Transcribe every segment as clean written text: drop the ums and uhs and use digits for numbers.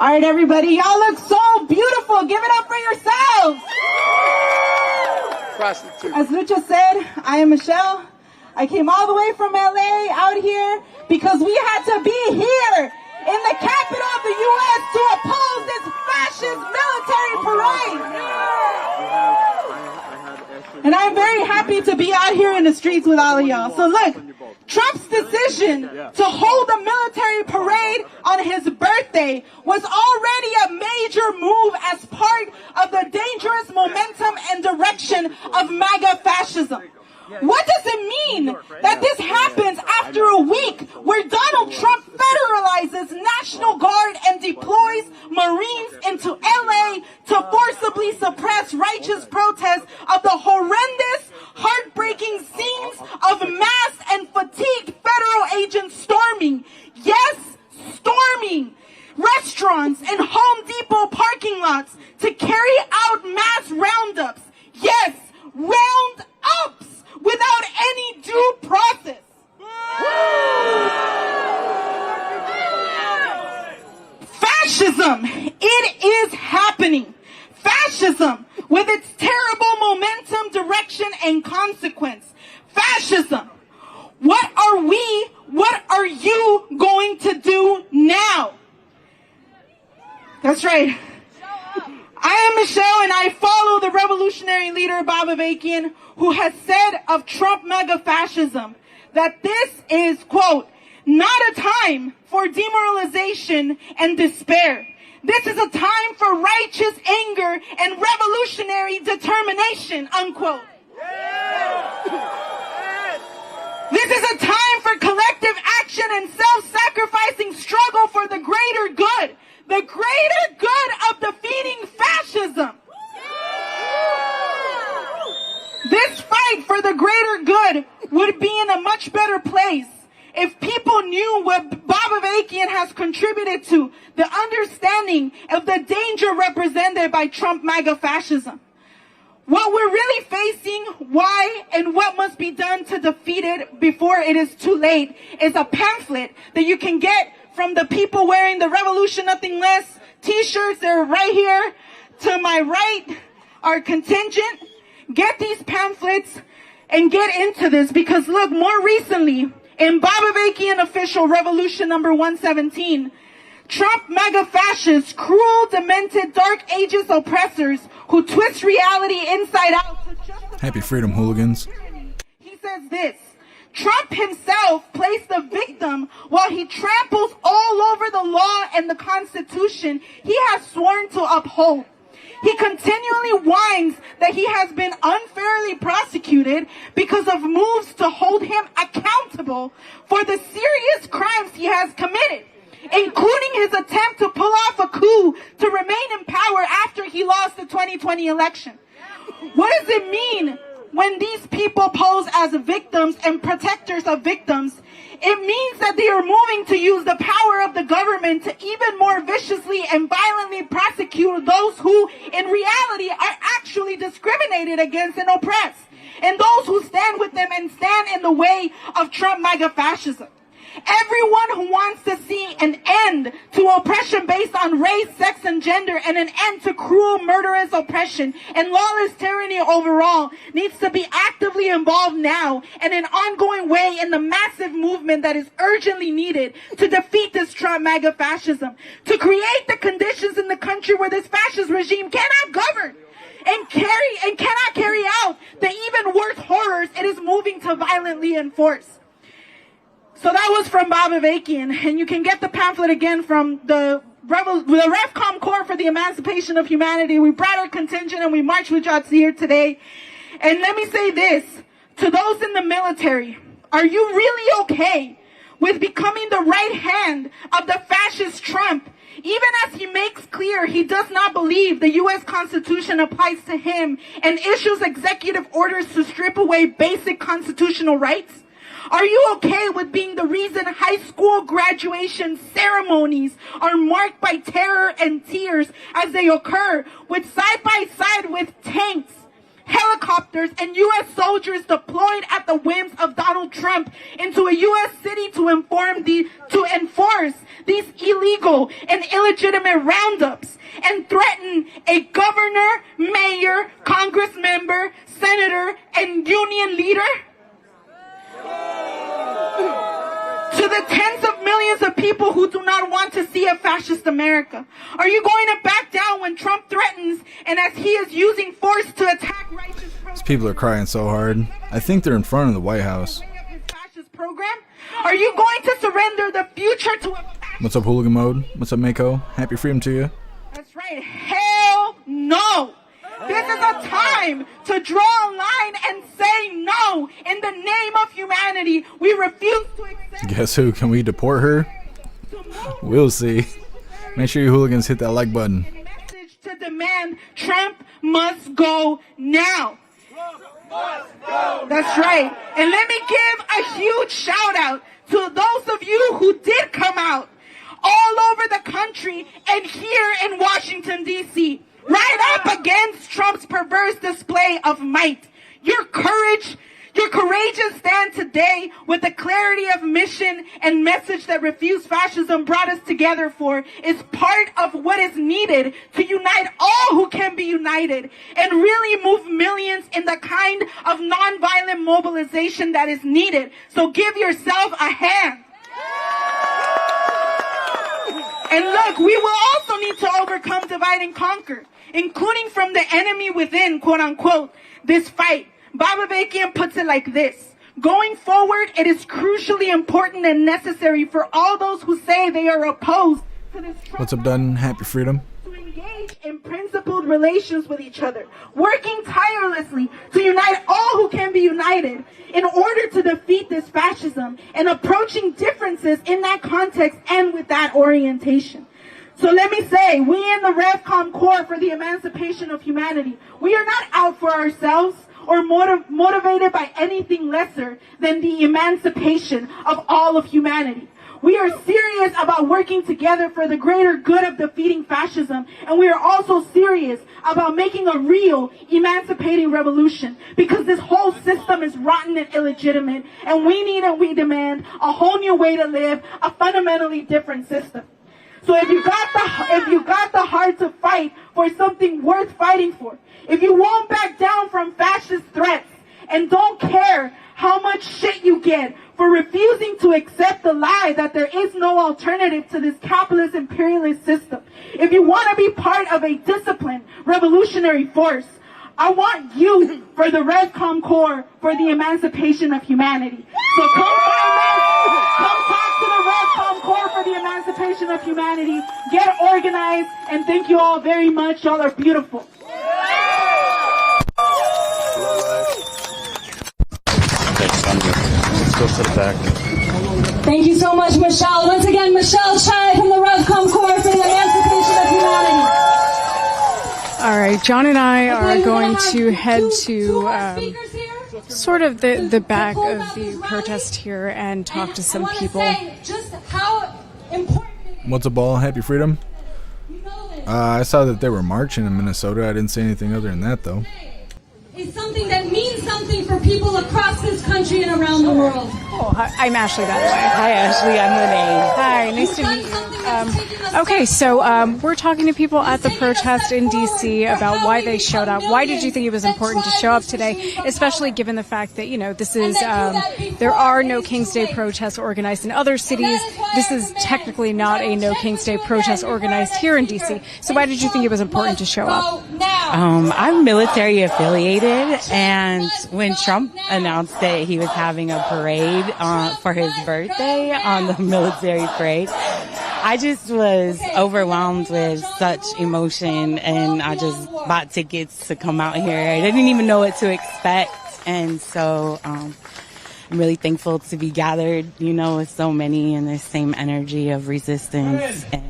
All right, everybody, y'all look so beautiful. Give it up for yourselves. As Lucha said, I am Michelle. I came all the way from LA out here because we had to be here in the capital of the U.S. to oppose this fascist military parade. And I'm very happy to be out here in the streets with all of y'all. So look, Trump's decision to hold a military parade on his birthday was already a major move as part of the dangerous momentum and direction of MAGA fascism. What does it mean that this happens after a week where Donald Trump federalizes National Guard and deploys Marines into LA to forcibly suppress righteous protests of the horrendous, heartbreaking scenes of mass and fatigued federal agents storming, yes, storming, restaurants and Home Depot parking lots to carry out mass roundups, yes, round-ups, without any due process. Fascism, it is happening. Fascism, with its terrible momentum, direction, and consequence. Fascism, what are you going to do now? That's right. I am Michelle, and I follow the revolutionary leader, Bob Avakian, who has said of Trump MAGA fascism that this is, quote, not a time for demoralization and despair. This is a time for righteous anger and revolutionary determination, unquote. This is a time for collective action and self-sacrificing struggle for the greater good. The greater good of defeating fascism. This fight for the greater good would be in a much better place if people knew what Bob Avakian has contributed to the understanding of the danger represented by Trump MAGA fascism. What we're really facing, why, and what must be done to defeat it before it is too late is a pamphlet that you can get from the people wearing the Revolution Nothing Less t-shirts. They're right here to my right, our contingent. Get these pamphlets and get into this, because look, more recently, in Bob Avakian official Revolution number 117, Trump MAGA fascists, cruel, demented, dark ages oppressors who twist reality inside out to justify Happy freedom, hooligans. He says this: Trump himself plays the victim while he tramples all over the law and the Constitution he has sworn to uphold. He continually whines that he has been unfairly prosecuted because of moves to hold him accountable for the serious crimes he has committed, including his attempt to pull off a coup to remain in power after he lost the 2020 election. What does it mean when these people pose as victims and protectors of victims? It means that they are moving to use the power of the government to even more viciously and violently prosecute those who, in reality, are actually discriminated against and oppressed, and those who stand with them and stand in the way of Trump MAGA fascism. Everyone who wants to see an end to oppression based on race, sex, and gender, and an end to cruel, murderous oppression and lawless tyranny overall needs to be actively involved now and in an ongoing way in the massive movement that is urgently needed to defeat this Trump MAGA fascism, to create the conditions in the country where this fascist regime cannot govern and cannot carry out the even worse horrors it is moving to violently enforce. So that was from Bob Avakian, and you can get the pamphlet again from the RevCom Corps for the Emancipation of Humanity. We brought our contingent and we marched with y'all here today. And let me say this to those in the military: are you really okay with becoming the right hand of the fascist Trump, even as he makes clear he does not believe the U.S. Constitution applies to him and issues executive orders to strip away basic constitutional rights? Are you okay with being the reason high school graduation ceremonies are marked by terror and tears as they occur, with side by side with tanks, helicopters, and U.S. soldiers deployed at the whims of Donald Trump into a U.S. city to enforce these illegal and illegitimate roundups and threaten a governor, mayor, Congress member, senator, and union leader? To the tens of millions of people who do not want to see a fascist America. Are you going to back down when Trump threatens and as he is using force to attack righteous protesters? These people are crying so hard. I think they're in front of the White House. Program? Are you going to surrender the future to a fascist? What's up, Hooligan Mode? What's up, Mako? Happy freedom to you. That's right. Hell no. This is a time to draw a line and say no. In the name of humanity, we refuse to accept. Guess who? Can we deport her? We'll see. Make sure you hooligans hit that like button. Message to demand Trump must go now. That's right. And let me give a huge shout out to those of you who did come out all over the country and here in Washington, D.C. right up against Trump's perverse display of might. Your courageous stand today with the clarity of mission and message that Refuse Fascism brought us together for is part of what is needed to unite all who can be united and really move millions in the kind of nonviolent mobilization that is needed. So give yourself a hand. And look, we will also need to overcome divide and conquer, including from the enemy within, quote unquote, this fight. Baba Bakian puts it like this. Going forward, it is crucially important and necessary for all those who say they are opposed to this. What's up, Dun? Happy freedom. To engage in principled relations with each other, working tirelessly to unite all who can be united in order to defeat this fascism and approaching differences in that context and with that orientation. So let me say, we in the RevCom Corps for the Emancipation of Humanity, we are not out for ourselves or motivated by anything lesser than the emancipation of all of humanity. We are serious about working together for the greater good of defeating fascism, and we are also serious about making a real emancipating revolution, because this whole system is rotten and illegitimate, and we need and we demand a whole new way to live, a fundamentally different system. So if you got the heart to fight for something worth fighting for, if you won't back down from fascist threats and don't care how much shit you get for refusing to accept the lie that there is no alternative to this capitalist imperialist system, if you want to be part of a disciplined revolutionary force, I want you for the RevCom Corps for the Emancipation of Humanity. So come find us, come talk to the RevCom Corps for the Emancipation of Humanity, get organized, and thank you all very much. Y'all are beautiful. Let's go to the back. Thank you so much, Michelle. Once again, Michelle Chai from the RevCom Corps for the Emancipation of Humanity. All right, John and I are going to head to sort of the back of the protest here and talk to some people. What's up, all? Happy freedom. I saw that they were marching in Minnesota. I didn't see anything other than that, though. It's something that means something for people across this country and around the world. Oh, hi, I'm Ashley, by the way. Hi, Ashley. I'm Renee. Hi, nice to meet you. Okay, so we're talking to people at the protest in D.C. about why they showed up. Why did you think it was important to show up today, especially given the fact that, you know, this is, there are no King's Day protests organized in other cities. This is technically not a no King's Day protest organized here in D.C. So why did you think it was important to show up? I'm military affiliated, and when Trump announced that he was having a parade for his birthday on the military parade, I just was overwhelmed with such emotion, and I just bought tickets to come out here. I didn't even know what to expect, and so I'm really thankful to be gathered, you know, with so many in the same energy of resistance. And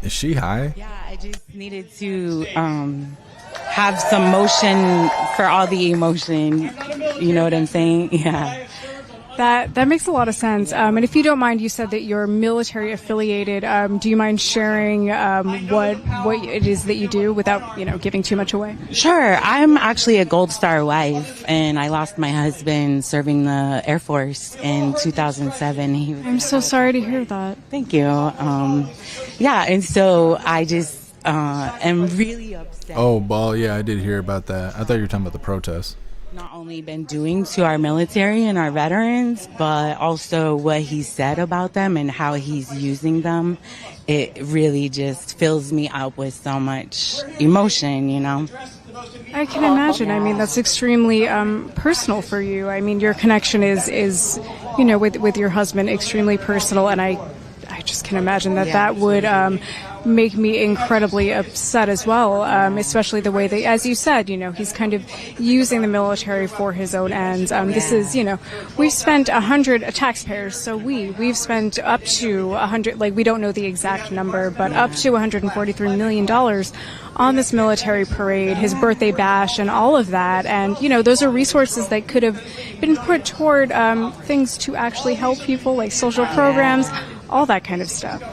is she high? yeah, I just needed to have some motion for all the emotion. You know what I'm saying? Yeah. That makes a lot of sense. And if you don't mind, you said that you're military affiliated. Do you mind sharing what it is that you do without giving too much away? Sure. I'm actually a Gold Star wife, and I lost my husband serving the Air Force in 2007. I'm so sorry to hear that. Thank you. Yeah, and so I just am really upset. Oh, ball. Yeah, I did hear about that. I thought you were talking about the protests. Not only been doing to our military and our veterans, but also what he said about them and how he's using them. It really just fills me up with so much emotion, I can imagine. I mean, that's extremely personal for you. I mean, your connection is with your husband extremely personal, and I just can imagine that would make me incredibly upset as well, especially the way that, as you said, he's kind of using the military for his own ends. This is, we've spent 100 taxpayers, so we've spent up to 100, we don't know the exact number, but up to $143 million on this military parade, his birthday bash, and all of that. And, those are resources that could have been put toward things to actually help people, like social programs, all that kind of stuff.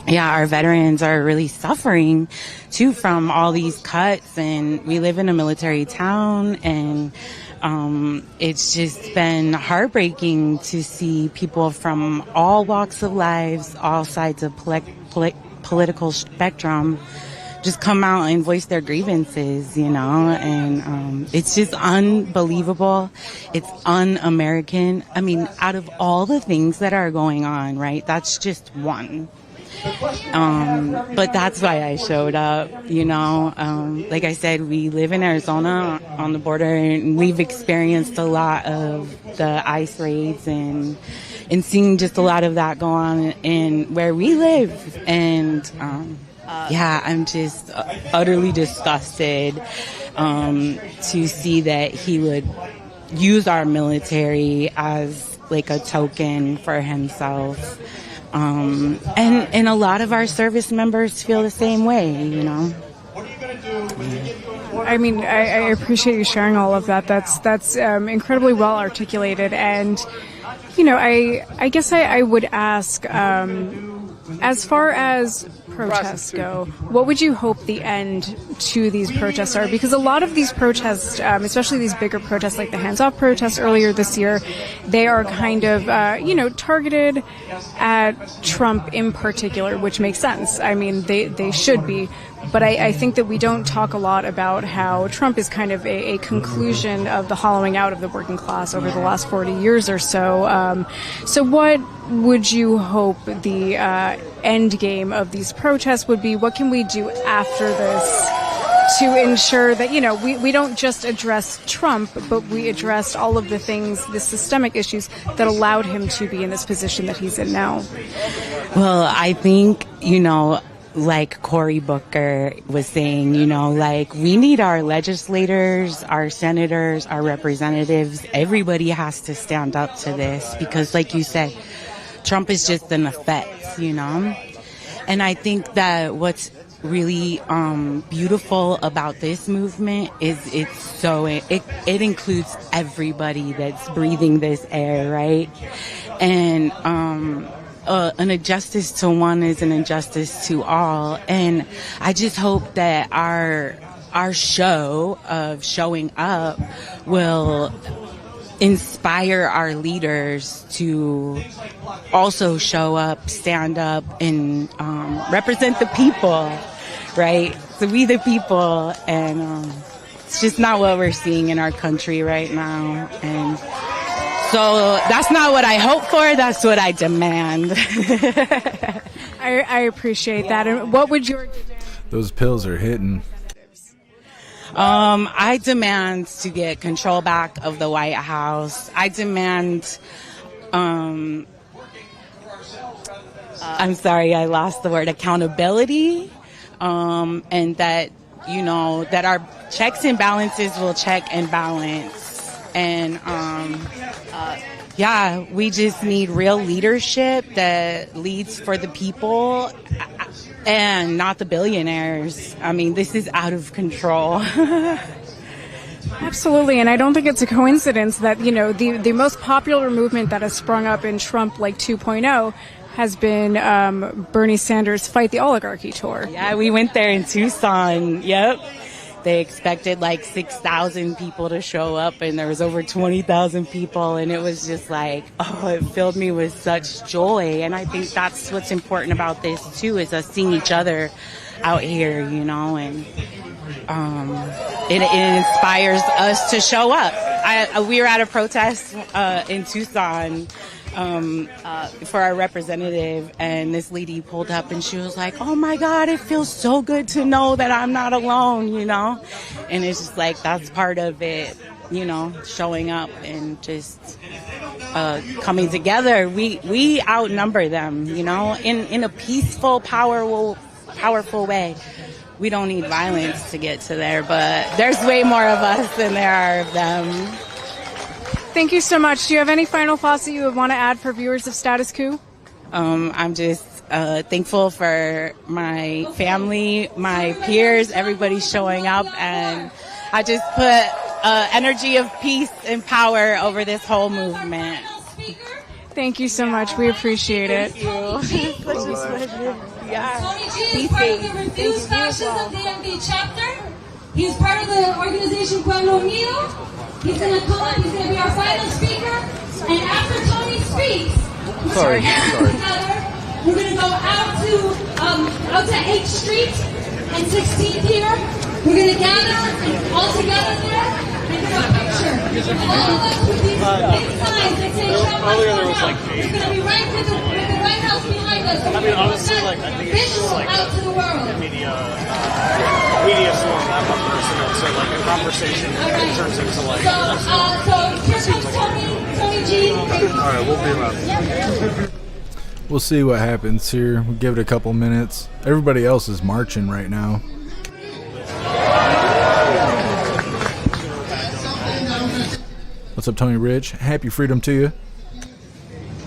Yeah, our veterans are really suffering too from all these cuts, and we live in a military town, and it's just been heartbreaking to see people from all walks of lives, all sides of political spectrum, just come out and voice their grievances, and it's just unbelievable. It's un-American. I mean, out of all the things that are going on, right, that's just one. But that's why I showed up, like I said, we live in Arizona on the border, and we've experienced a lot of the ICE raids and seeing just a lot of that go on in where we live. And, I'm just utterly disgusted, to see that he would use our military as like a token for himself. And a lot of our service members feel the same way, I mean, I appreciate you sharing all of that. That's incredibly well articulated. And, I guess I would ask, as far as protests go, what would you hope the end to these protests are? Because a lot of these protests, especially these bigger protests like the hands-off protests earlier this year, they are kind of, targeted at Trump in particular, which makes sense. I mean, they should be. But I think that we don't talk a lot about how Trump is kind of a conclusion of the hollowing out of the working class over the last 40 years or so. So what would you hope the end game of these protests would be? What can we do after this to ensure that, we don't just address Trump, but we address all of the things, the systemic issues that allowed him to be in this position that he's in now? Well, I think, like Cory Booker was saying, we need our legislators, our senators, our representatives. Everybody has to stand up to this because, like you said, Trump is just an effect, And I think that what's really beautiful about this movement is it includes everybody that's breathing this air, right? And an injustice to one is an injustice to all. And I just hope that our show of showing up will inspire our leaders to also show up, stand up, and represent the people, right? So we the people, and it's just not what we're seeing in our country right now. And so that's not what I hope for, that's what I demand. I appreciate that. And what would your... Those pills are hitting. I demand to get control back of the White House. I demand, I'm sorry, I lost the word, accountability, and that, that our checks and balances will check and balance. And, we just need real leadership that leads for the people and not the billionaires. I mean, this is out of control. Absolutely, and I don't think it's a coincidence that, you know, the most popular movement that has sprung up in Trump like 2.0 has been Bernie Sanders' Fight the Oligarchy tour. Yeah, we went there in Tucson. Yep. They expected like 6,000 people to show up, and there was over 20,000 people, and it was just like, oh, it filled me with such joy. And I think that's what's important about this too, is us seeing each other out here, you know, and it inspires us to show up. We were at a protest in Tucson for our representative, and this lady pulled up and she was like, oh my God, it feels so good to know that I'm not alone, you know? And it's just like, that's part of it, you know, showing up and just coming together. We outnumber them, you know, in a peaceful, powerful way. We don't need violence to get to there, but there's way more of us than there are of them. Thank you so much. Do you have any final thoughts that you would want to add for viewers of Status Quo? I'm just thankful for my family, my peers, everybody showing up, and I just put energy of peace and power over this whole movement. Thank you so much. We appreciate it. Thank you. Such a pleasure. Yeah. Tony G is part of the Refuse Fascism DMV chapter. He's part of the organization Pueblo Unido. He's going to come up, he's going to be our final speaker. And after Tony speaks, together, we're going to go out to 8th Street and 16th here. We're going to gather all together there and get a picture. All of us with these big signs that say Trump must go down. It's going to be right with the White House behind us. I mean, honestly, like, I think it's just like out to the world. Media source, not one person. So like a conversation turns into like. So here comes Tony G. All right, we'll be around. We'll see what happens here. We'll give it a couple minutes. Everybody else is marching right now. What's up, Tony Rich? Happy freedom to you.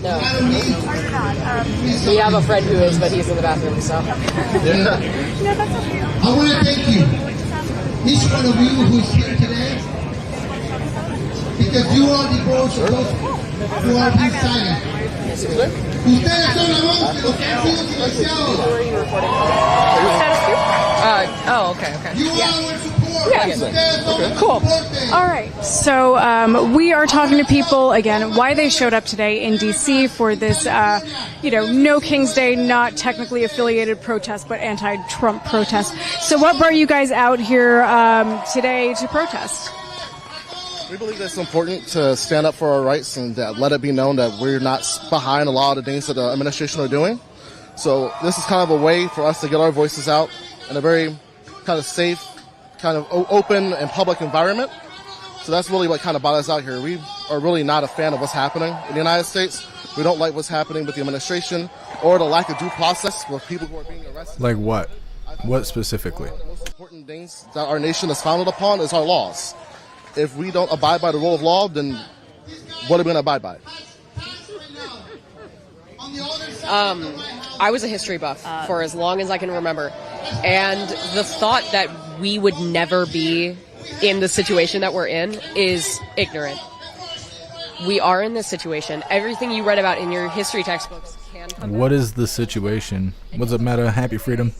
No. We have a friend who is, but he's in the bathroom, so. No, that's okay. I want to thank you, each one of you who's here today, because you are the voices who are being silent. Ustedes son la voz de los campesinos silenciados. Oh, okay. You are our support. Ustedes son el Cool. soporte. All right. So we are talking to people, again, why they showed up today in D.C. for this, no King's Day, not technically affiliated protest, but anti-Trump protest. So what brought you guys out here today to protest? We believe that it's important to stand up for our rights and let it be known that we're not behind a lot of the things that the administration are doing. So this is kind of a way for us to get our voices out in a very kind of safe, kind of open and public environment. So that's really what kind of brought us out here. We are really not a fan of what's happening in the United States. We don't like what's happening with the administration or the lack of due process with people who are being arrested. Like what? What specifically? One of the most important things that our nation is founded upon is our laws. If we don't abide by the rule of law, then what are we going to abide by? I was a history buff for as long as I can remember. And the thought that we would never be in the situation that we're in is ignorant. We are in this situation. Everything you read about in your history textbooks can come What is the situation? What's it matter? Happy freedom?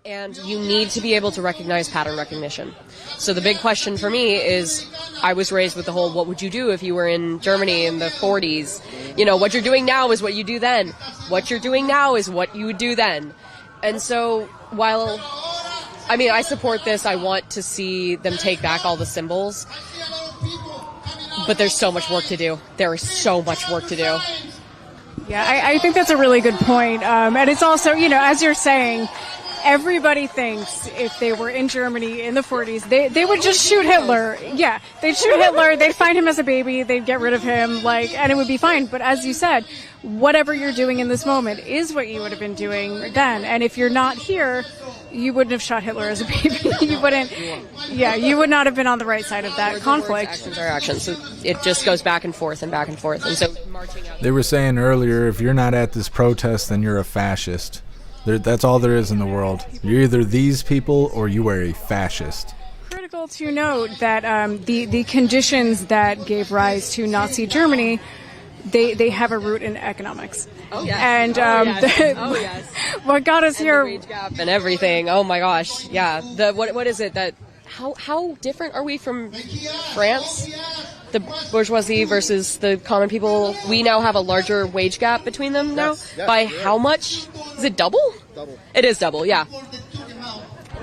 And you need to be able to recognize pattern recognition. So the big question for me is, I was raised with the whole, what would you do if you were in Germany in the 40s? You know, what you're doing now is what you do then. What you're doing now is what you would do then. And so while, I support this, I want to see them take back all the symbols. But there's so much work to do. There is so much work to do. Yeah, I think that's a really good point. And it's also, as you're saying, everybody thinks if they were in Germany in the 40s, they would just shoot Hitler. Yeah, they'd shoot Hitler, they'd find him as a baby, they'd get rid of him, and it would be fine. But as you said, whatever you're doing in this moment is what you would have been doing then. And if you're not here, you wouldn't have shot Hitler as a baby. You would not have been on the right side of that conflict. Actions are actions. So it just goes back and forth and back and forth. And so marching out. They were saying earlier, if you're not at this protest, then you're a fascist. That's all there is in the world. You're either these people or you are a fascist. Critical critical to note that the conditions that gave rise to Nazi Germany, they have a root in economics. Oh yes. And yes. what got us And here, the wage gap and everything. Oh my gosh, yeah. What is it that? How different are we from France? The bourgeoisie versus the common people. We now have a larger wage gap between them now. Yes, By how much? Is it double? Double. It is double. Yeah.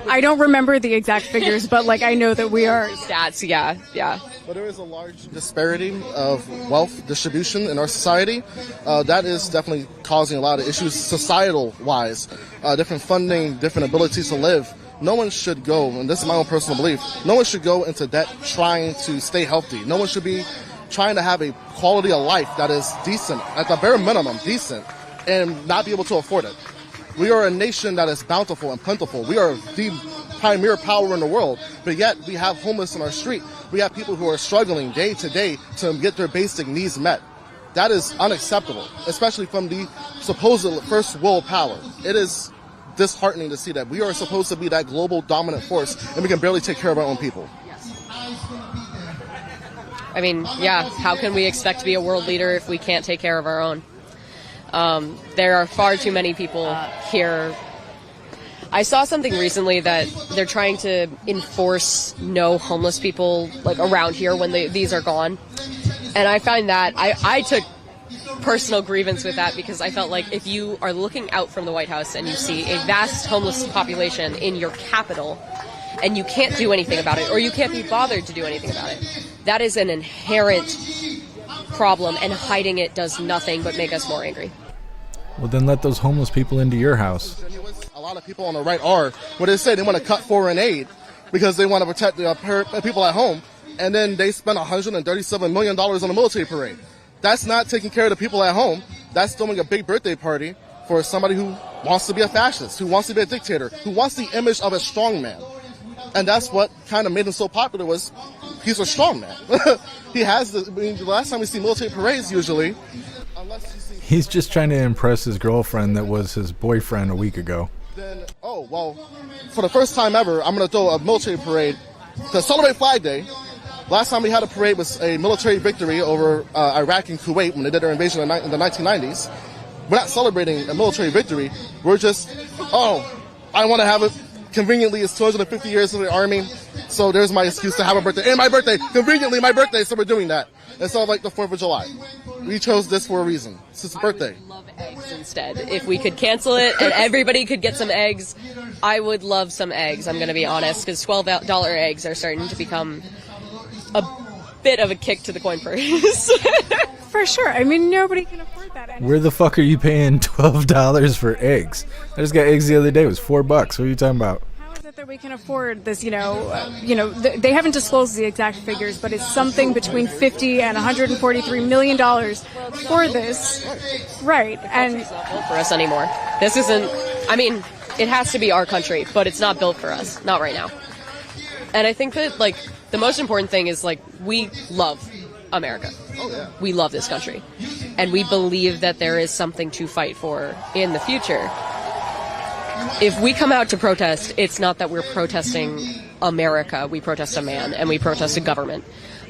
I don't remember the exact figures, but like I know that we are. Stats. Yeah. Yeah. But there is a large disparity of wealth distribution in our society. That is definitely causing a lot of issues societal-wise. Different funding, different abilities to live. No one should go, and this is my own personal belief, no one should go into debt trying to stay healthy. No one should be trying to have a quality of life that is decent, at the bare minimum, decent, and not be able to afford it. We are a nation that is bountiful and plentiful. We are the premier power in the world, but yet we have homeless on our street. We have people who are struggling day to day to get their basic needs met. That is unacceptable, especially from the supposed first world power. It is disheartening to see that we are supposed to be that global dominant force, and we can barely take care of our own people. I mean, yeah, how can we expect to be a world leader if we can't take care of our own? There are far too many people here. I saw something recently that they're trying to enforce no homeless people like around here when these are gone. And I find that I took personal grievance with that because I felt like if you are looking out from the White House and you see a vast homeless population in your capital and you can't do anything about it, or you can't be bothered to do anything about it, that is an inherent problem, and hiding it does nothing but make us more angry. Well, then let those homeless people into your house. A lot of people on the right are, what they say, they want to cut foreign aid because they want to protect the people at home, and then they spend $137 million on a military parade. That's not taking care of the people at home. That's throwing a big birthday party for somebody who wants to be a fascist, who wants to be a dictator, who wants the image of a strong man. And that's what kind of made him so popular, was he's a strong man. He has the last time we see military parades usually, unless you see... He's just trying to impress his girlfriend that was his boyfriend a week ago. Then, oh, well, for the first time ever, I'm going to throw a military parade to celebrate Flag Day. Last time we had a parade was a military victory over Iraq and Kuwait when they did their invasion in the 1990s. We're not celebrating a military victory. We're just, I want to have it. Conveniently, it's 250 years of the Army, so there's my excuse to have a birthday. And my birthday, conveniently my birthday, so we're doing that. Instead of like the 4th of July. We chose this for a reason. It's his birthday. I would love eggs instead. If we could cancel it and everybody could get some eggs, I would love some eggs, I'm going to be honest, because $12 eggs are starting to become a bit of a kick to the coin purse. For sure. I mean, nobody can afford that anymore. Where the fuck are you paying $12 for eggs? I just got eggs the other day. It was $4. What are you talking about? How is it that we can afford this? They haven't disclosed the exact figures, but it's something between $50 and $143 million for this. Right. And it's not built for us anymore. This isn't, I mean, it has to be our country, but it's not built for us. Not right now. And I think that, like, the most important thing is, like, we love America. Oh, yeah. We love this country. And we believe that there is something to fight for in the future. If we come out to protest, it's not that we're protesting America. We protest a man, and we protest a government.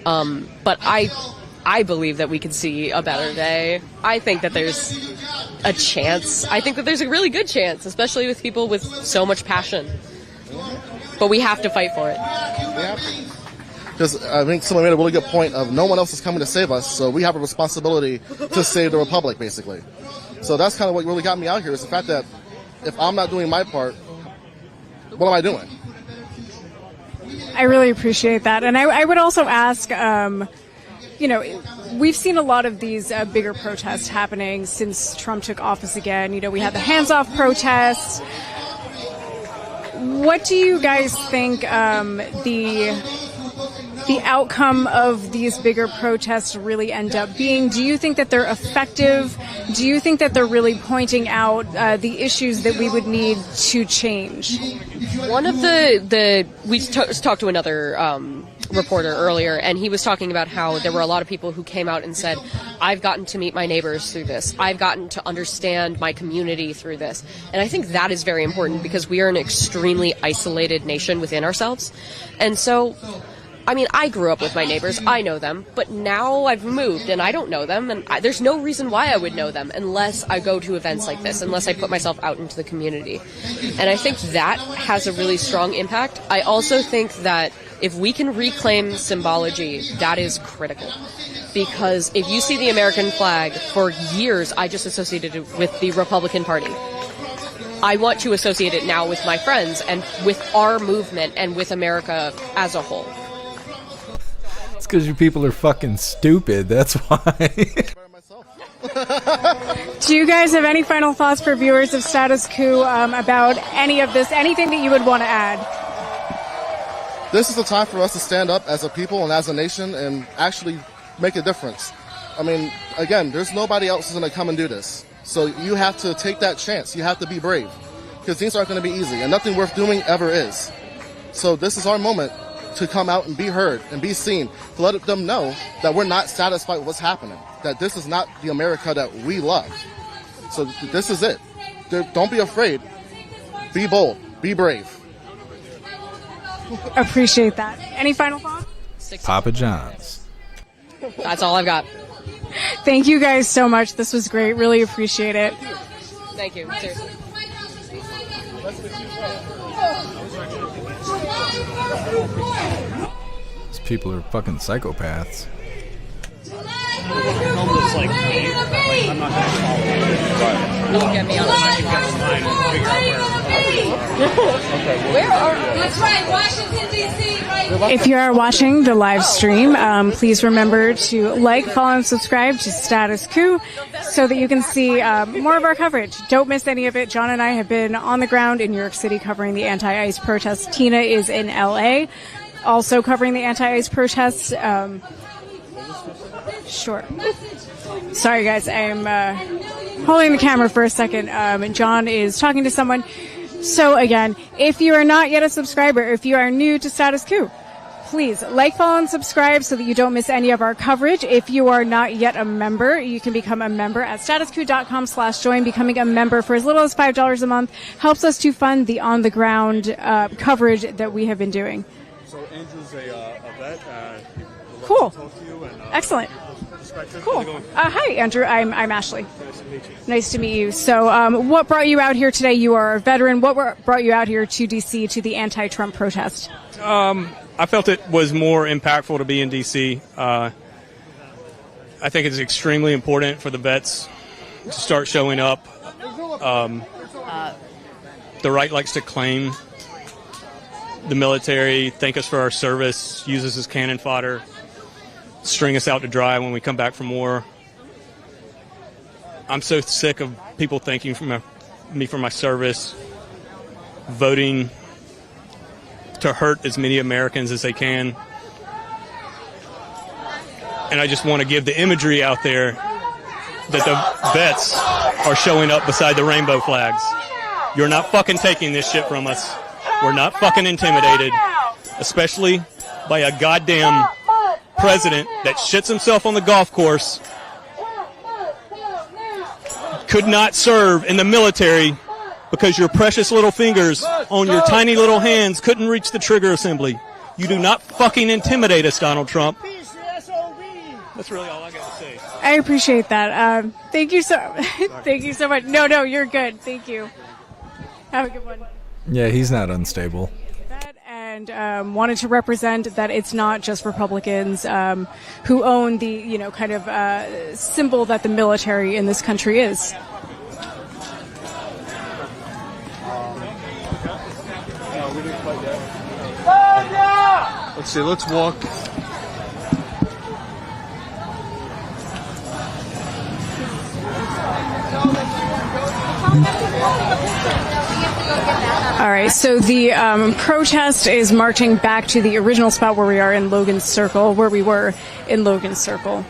But I believe that we could see a better day. I think that there's a chance. I think that there's a really good chance, especially with people with so much passion. But we have to fight for it. Yeah. Because I think someone made a really good point of no one else is coming to save us, so we have a responsibility to save the Republic, basically. So that's kind of what really got me out here, is the fact that if I'm not doing my part, what am I doing? I really appreciate that. And I would also ask, we've seen a lot of these bigger protests happening since Trump took office again. We had the hands-off protests. What do you guys think the outcome of these bigger protests really end up being? Do you think that they're effective? Do you think that they're really pointing out the issues that we would need to change? One of we talked to another reporter earlier, and he was talking about how there were a lot of people who came out and said, I've gotten to meet my neighbors through this. I've gotten to understand my community through this. And I think that is very important because we are an extremely isolated nation within ourselves. And so, I mean, I grew up with my neighbors. I know them. But now I've moved and I don't know them. And there's no reason why I would know them unless I go to events like this, unless I put myself out into the community. And I think that has a really strong impact. I also think that if we can reclaim symbology, that is critical. Because if you see the American flag, for years I just associated it with the Republican Party. I want to associate it now with my friends and with our movement and with America as a whole. It's because you people are fucking stupid. That's why. Do you guys have any final thoughts for viewers of Status Quo about any of this? Anything that you would want to add? This is the time for us to stand up as a people and as a nation and actually make a difference. I mean, again, there's nobody else who's going to come and do this. So you have to take that chance. You have to be brave. Because things aren't going to be easy, and nothing worth doing ever is. So this is our moment to come out and be heard and be seen, to let them know that we're not satisfied with what's happening, that this is not the America that we love. So this is it. Don't be afraid. Be bold. Be brave. Appreciate that. Any final thoughts? Papa John's. That's all I've got. Thank you guys so much. This was great. Really appreciate it. Thank you. Seriously. These people are fucking psychopaths. Almost like me. I'm not going to follow. You'll get me on Where are we? That's right, Washington, D.C. right If you are watching the live stream, please remember to like, follow, and subscribe to Status Quo so that you can see more of our coverage. Don't miss any of it. John and I have been on the ground in New York City covering the anti-ICE protests. Tina is in L.A. also covering the anti-ICE protests. Sure. Sorry, guys. I'm holding the camera for a second. John is talking to someone. So, again, if you are not yet a subscriber, if you are new to Status Quo, please like, follow, and subscribe so that you don't miss any of our coverage. If you are not yet a member, you can become a member at statusquo.com/join. Becoming a member for as little as $5 a month helps us to fund the on-the-ground coverage that we have been doing. So Andrew's a vet. Cool. Talk to you and, Excellent. Cool. How's it going? Hi, Andrew. I'm Ashley. Nice to meet you. Nice to meet you. So what brought you out here today? You are a veteran. What brought you out here to D.C. to the anti-Trump protest? I felt it was more impactful to be in D.C. I think it's extremely important for the vets to start showing up. The right likes to claim the military, thank us for our service, use us as cannon fodder, string us out to dry when we come back from war. I'm so sick of people thanking me for my service, voting to hurt as many Americans as they can. And I just want to give the imagery out there that the vets are showing up beside the rainbow flags. You're not fucking taking this shit from us. We're not fucking intimidated, especially by a goddamn president that shits himself on the golf course, could not serve in the military because your precious little fingers on your tiny little hands couldn't reach the trigger assembly. You do not fucking intimidate us, Donald Trump. That's really all I got to say. I appreciate that. Thank you thank you so much. No, you're good. Thank you. Have a good one. Yeah, he's not unstable. And wanted to represent that it's not just Republicans who own the, kind of symbol that the military in this country is. Let's see, let's walk. All right, so the protest is marching back to the original spot where we are in Logan's Circle, where we were in Logan's Circle.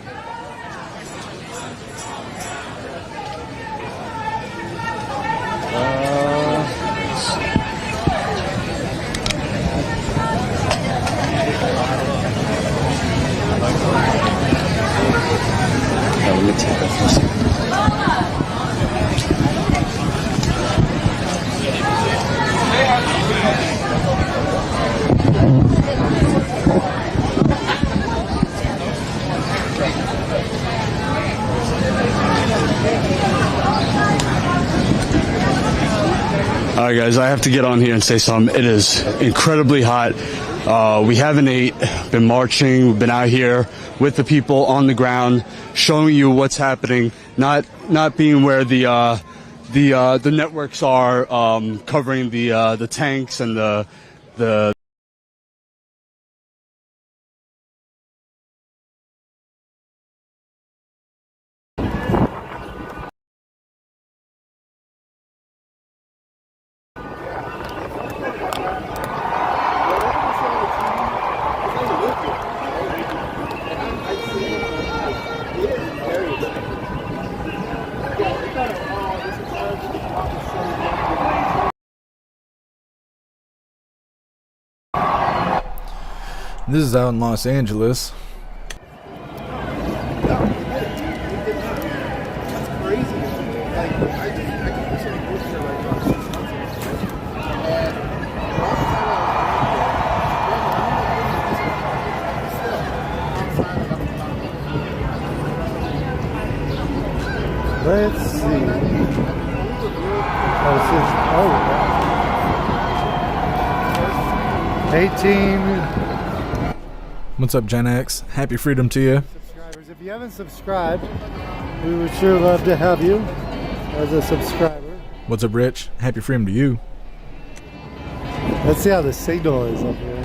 All right, guys, I have to get on here and say something. It is incredibly hot. We haven't been marching. We've been out here with the people on the ground, showing you what's happening, not being where the networks are covering the tanks and the This is out in Los Angeles. Let's see. Oh, 18. What's up, Gen X? Happy freedom to you. Subscribers. If you haven't subscribed, we would sure love to have you as a subscriber. What's up, Rich? Happy freedom to you. Let's see how the signal is up here.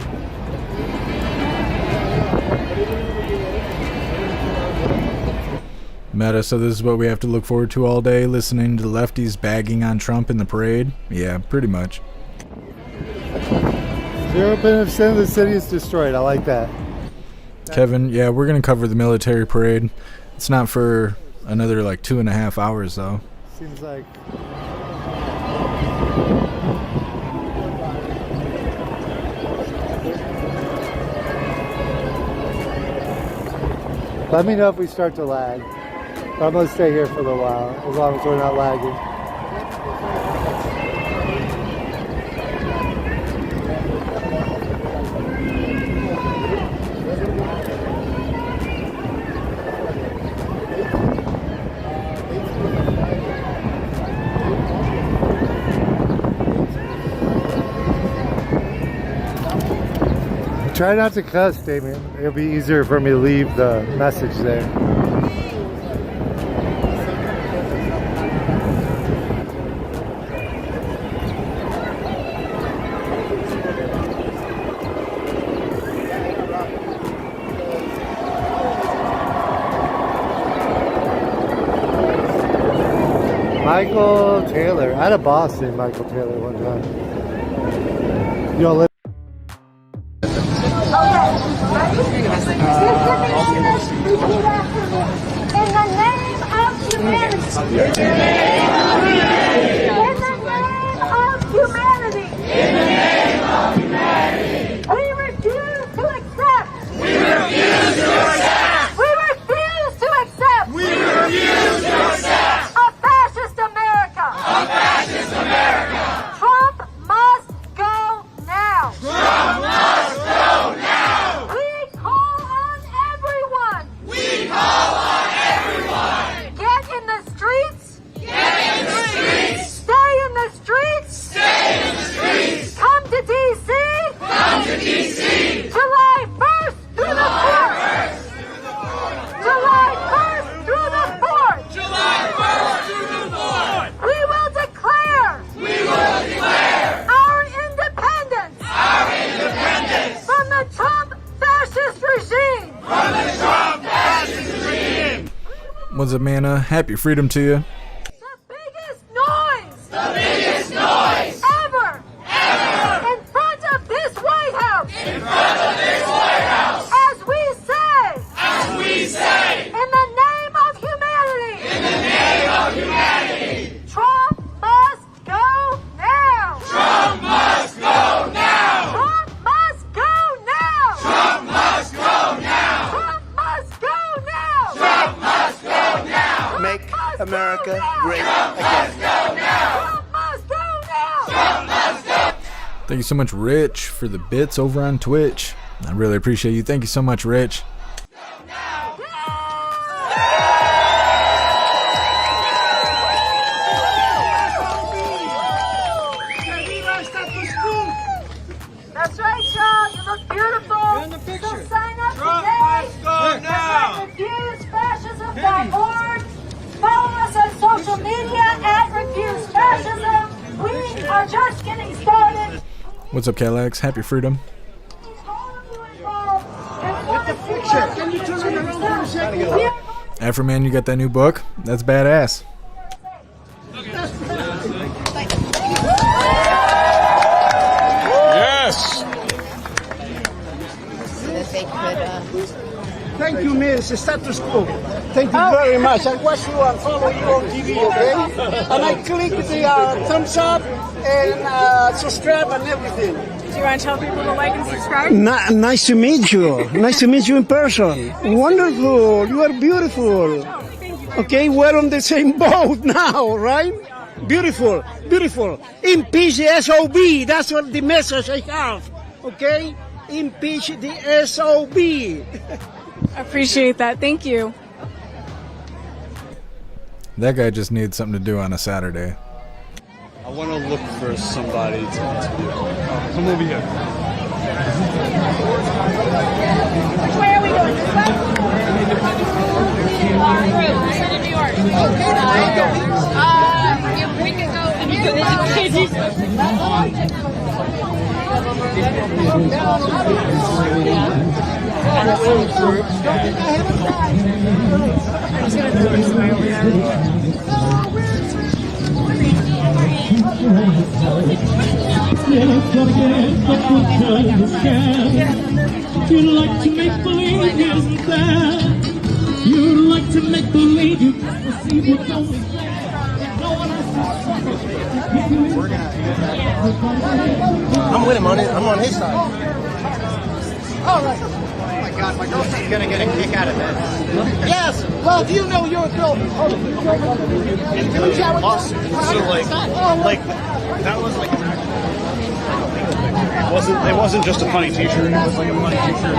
Meta, so this is what we have to look forward to all day, listening to the lefties bagging on Trump in the parade? Yeah, pretty much. 0% of the city is destroyed. I like that. Kevin, yeah, we're going to cover the military parade. It's not for another like 2.5 hours, though. Seems like... Let me know if we start to lag. I'm going to stay here for a little while, as long as we're not lagging. Try not to cuss, Damien. It'll be easier for me to leave the message there. Michael Taylor. I had a boss named Michael Taylor one time. You don't live. What's up, Mana? Happy freedom to you. The biggest noise ever in front of this White House. As we say in the name of humanity. Trump must go now. Trump must go now. Trump must go now. Trump must go now. Trump must go now. Trump must go now. Make America great again. Thank you so much, Rich, for the bits over on Twitch. I really appreciate you. Thank you so much, Rich. What's up, Kalex? Happy freedom. Can you turn it around for a second? Afroman, you got that new book? That's badass. Yes. Thank you, Miss Status Quo. Thank you very much. I watch you and follow you on TV, okay? And I click the thumbs up and subscribe and everything. Do you want to tell people to like and subscribe? Nice to meet you. Nice to meet you in person. Wonderful. You are beautiful. Okay, we're on the same boat now, right? Beautiful, beautiful. Impeach the SOB. That's what the message I have. Okay? Impeach the SOB. Appreciate that. Thank you. That guy just needs something to do on a Saturday. I want to look for somebody to interview. Come over here. Which way are we going? This way? In New York. We can go. I'm just going to throw this way over You'd like to make believe you're there. You'd like to make believe you can see what's going on. No one I'm with him on it. I'm on his side. All right. Oh my God, my girlfriend's gonna get a kick out of this. Yes. Well, do you know your girlfriend? So like that was like. It wasn't just a funny T-shirt. It was like a funny T-shirt.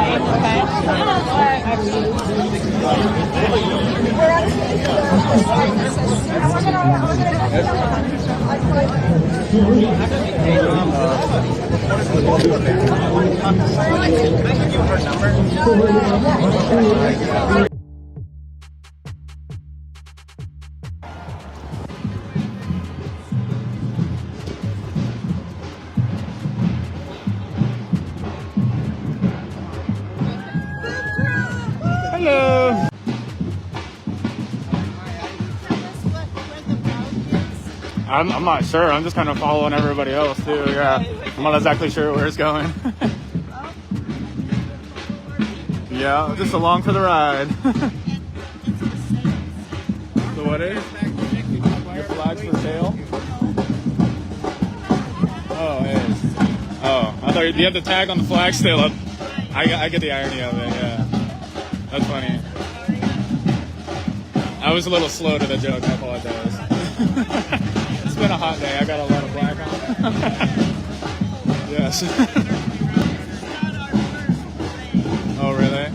Hello. I'm not sure. I'm just kind of following everybody else too. Yeah, I'm not exactly sure where it's going. Yeah, just along for the ride. So what is? Your flag's for sale? Oh, it is. Oh, I thought you had the tag on the flag still up. I get the irony of it. Yeah, that's funny. I was a little slow to the joke. I apologize. It's been a hot day. I got a lot of black on. Yes. Oh, really?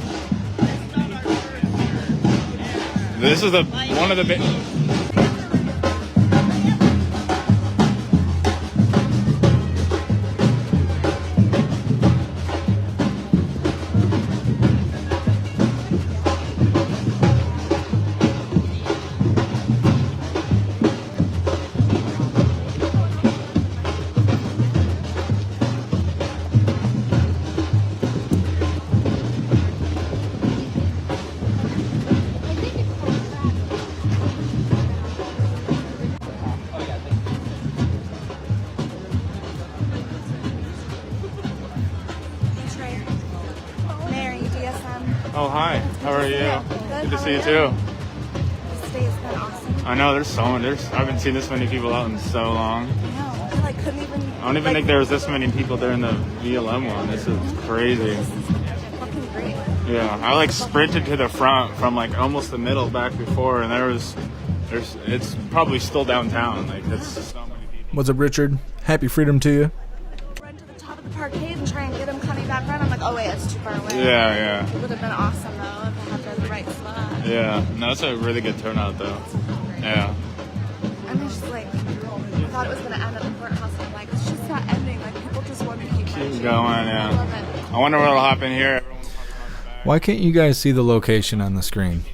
This is one of the big. Oh, hi. How are you? Good to see you too. This day has been awesome. I know, I haven't seen this many people out in so long. I couldn't even. I don't even think there was this many people during the VLM one. This is crazy. This is fucking great. Yeah, I sprinted to the front from almost the middle back before, and it's probably still downtown. It's so many people. What's up, Richard? Happy freedom to you. Run to the top of the parkade and try and get him coming back around. I'm like, oh wait, it's too far away. Yeah. It would have been awesome though if I had been in the right spot. Yeah, no, it's a really good turnout though. Yeah. I'm just I thought it was gonna end at the courthouse. I'm like, it's just not ending. People just want to keep Keep going, yeah. I wonder what'll happen here. Why can't you guys see the location on the screen?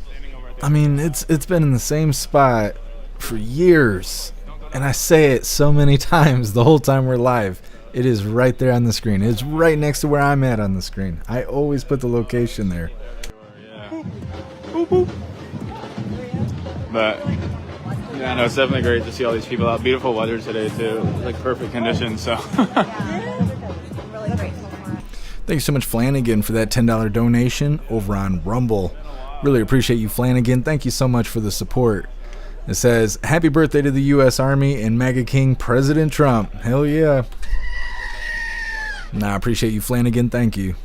I mean, it's been in the same spot for years, and I say it so many times the whole time we're live. It is right there on the screen. It's right next to where I'm at on the screen. I always put the location there. But yeah, no, it's definitely great to see all these people out. Beautiful weather today too, like perfect conditions. So. Thank you so much, Flanagan, for that $10 donation over on Rumble. Really appreciate you, Flanagan. Thank you so much for the support. It says, happy birthday to the U.S. Army and MAGA King President Trump. Hell yeah. Nah, I appreciate you, Flanagan. Thank you.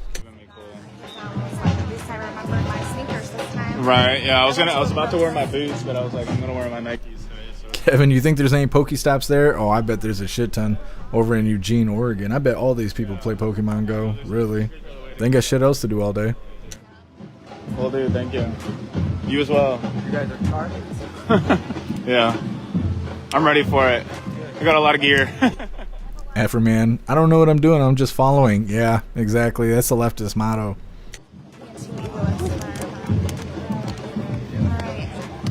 Right, yeah, I was about to wear my boots, but I was like, I'm gonna wear my Nikes today. So. Kevin, you think there's any Pokestops there? Oh, I bet there's a shit ton over in Eugene, Oregon. I bet all these people play Pokemon Go. Really? They ain't got shit else to do all day. Well, dude, thank you. You as well. You guys are targets. Yeah, I'm ready for it. I got a lot of gear. After man, I don't know what I'm doing. I'm just following. Yeah, exactly. That's the leftist motto.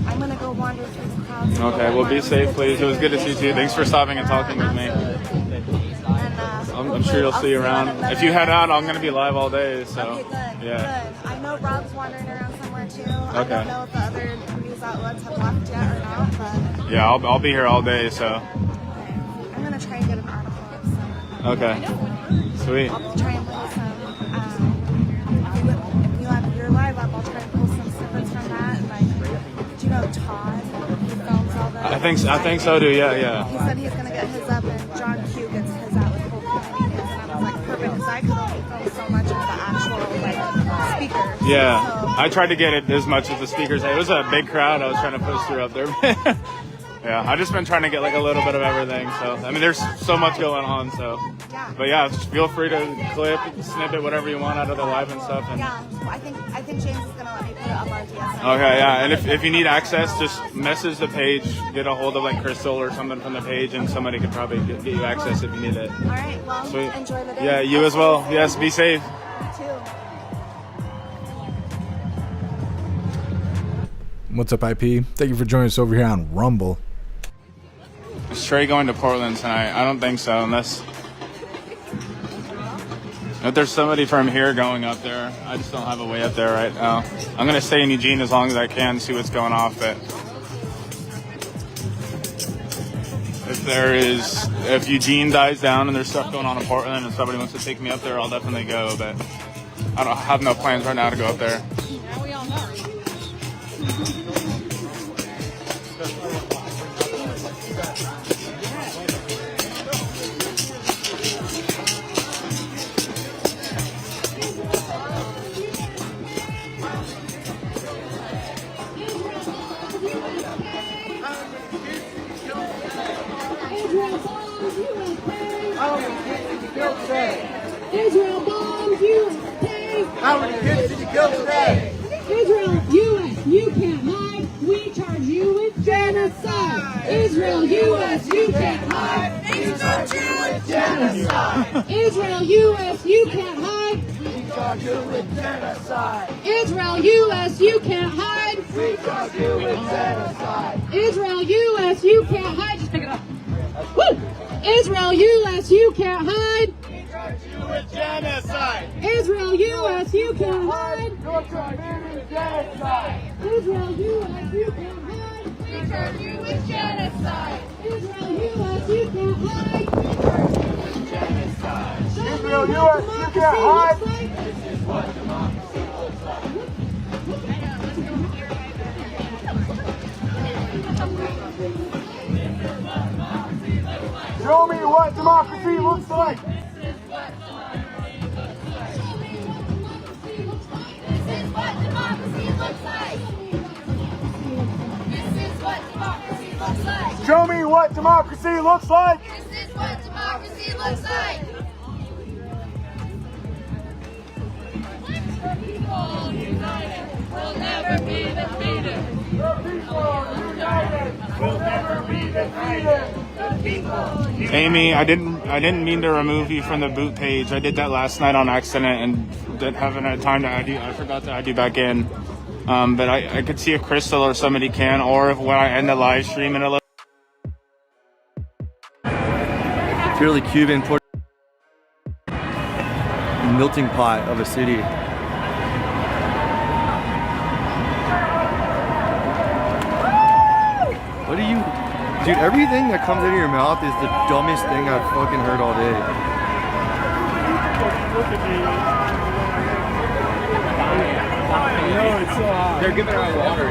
I'm gonna go wander through the crowds. Okay, well, be safe, please. It was good to see you too. Thanks for stopping and talking with me. I'm sure you'll see you around. If you head out, I'm going to be live all day. So, Okay, good. yeah. Good. I know Rob's wandering around somewhere too. Okay. I don't know if the other news outlets have left yet or not, but Yeah, I'll be here all day. So. I'm gonna try and get an article up some. Okay. Sweet. I'll try and pull some. If you have your live up, I'll try and pull some snippets from that. And like, do you know Todd? He films all the. I think so, too. Yeah. He said he's gonna get his up, and John Q gets his out with Hooligans, and I was like, perfect, because I could only film so much of the actual like speakers. Yeah. So, I tried to get it as much as the speakers. It was a big crowd. I was trying to push through up there. Yeah, I've just been trying to get like a little bit of everything. So, I mean, there's so much going on. So, but yeah, feel free to clip, snippet, whatever you want out of the live and stuff. And, yeah, I think James is gonna let me put it up on DSM. okay, yeah, and if you need access, just message the page, get a hold of like Crystal or something from the page, and somebody could probably get you access if you need it. All right, well, Sweet. Enjoy the day. Yeah, you as well. Yes, be safe. Too. What's up, IP? Thank you for joining us over here on Rumble. Straight going to Portland tonight? I don't think so, unless if there's somebody from here going up there. I just don't have a way up there right now. I'm gonna stay in Eugene as long as I can, see what's going off. But if Eugene dies down and there's stuff going on in Portland and somebody wants to take me up there, I'll definitely go. But I don't have no plans right now to go up there. Now we all know. Israel bombs USA. How many kids did you kill today? Israel, U.S., you can't hide. We charge you with genocide. Israel, U.S., you can't hide. We charge you with genocide. Israel, U.S., you can't hide. We charge you with genocide. Israel, U.S., you can't hide. We charge you with genocide. Israel, U.S., you can't hide. Just pick it up. Woo! Israel, U.S., you can't hide. We charge you with genocide. Israel, U.S., you can't hide. You're charging with genocide. Israel, U.S., you can't hide. We charge you with genocide. Israel, U.S., you can't hide. We charge you with genocide. Israel, U.S., you can't hide. This is what democracy looks like. Show me what democracy looks like. Show me what democracy looks like. This is what democracy looks like. The people united will never be defeated. The people united will never be defeated. The people united. Amy, I didn't mean to remove you from the boot page. I did that last night on accident and haven't had time to add you. I forgot to add you back in. But I could see if Crystal or somebody can, or if when I end the live stream in a little. Purely Cuban, melting pot of a city. What do you... Dude, everything that comes out of your mouth is the dumbest thing I've fucking heard all day. No, it's so hot. They're giving out water.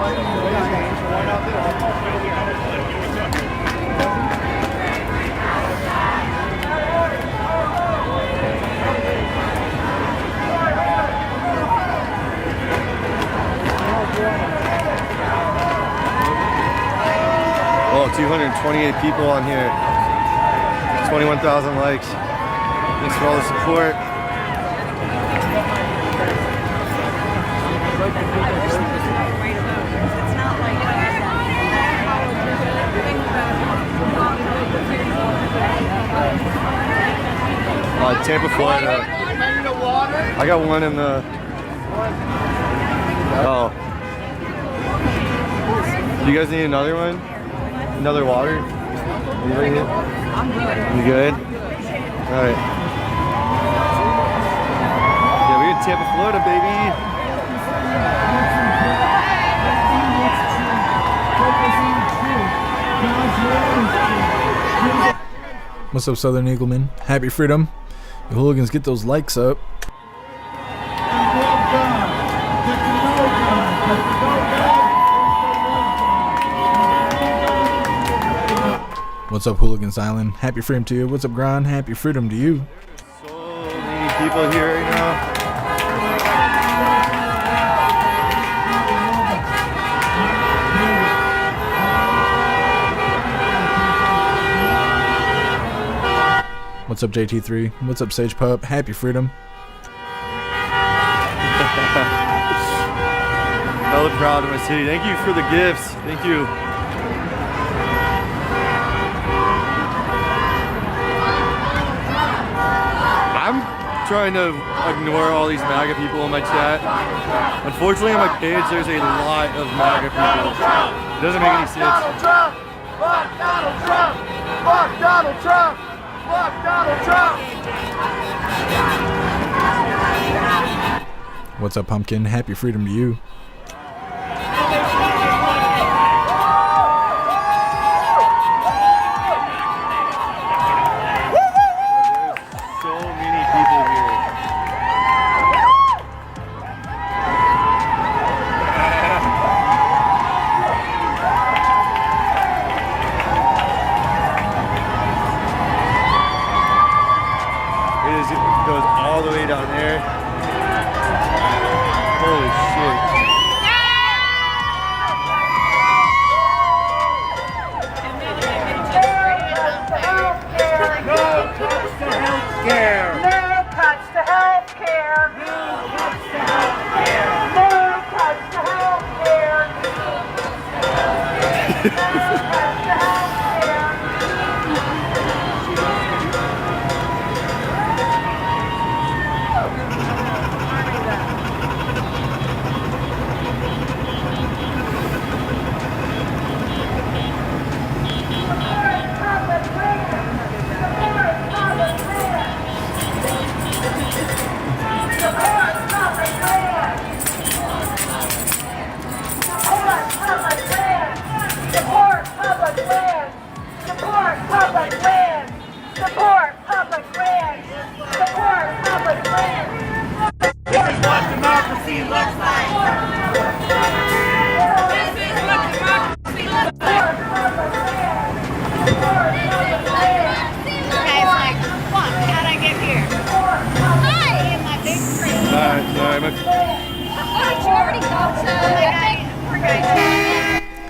Oh, 228 people on here. 21,000 likes. Thanks for all the support. Tampa, Florida. I got one in the... Oh. Do you guys need another one? Another water? Anybody here? I'm good. You good? Alright. Yeah, we're in Tampa, Florida, baby. What's up, Southern Eagleman? Happy freedom. The hooligans, get those likes up. What's up, Hooligans Island? Happy freedom to you. What's up, Gran? Happy freedom to you. So many people here right now. What's up, JT3? What's up, Sage Pup? Happy freedom. Hella proud of my city. Thank you for the gifts. Thank you. I'm trying to ignore all these MAGA people in my chat. Unfortunately, on my page, there's a lot of MAGA people. It doesn't make any sense. Donald Trump! Fuck Donald Trump! Fuck Donald Trump! Fuck Donald Trump! What's up, Pumpkin? Happy freedom to you.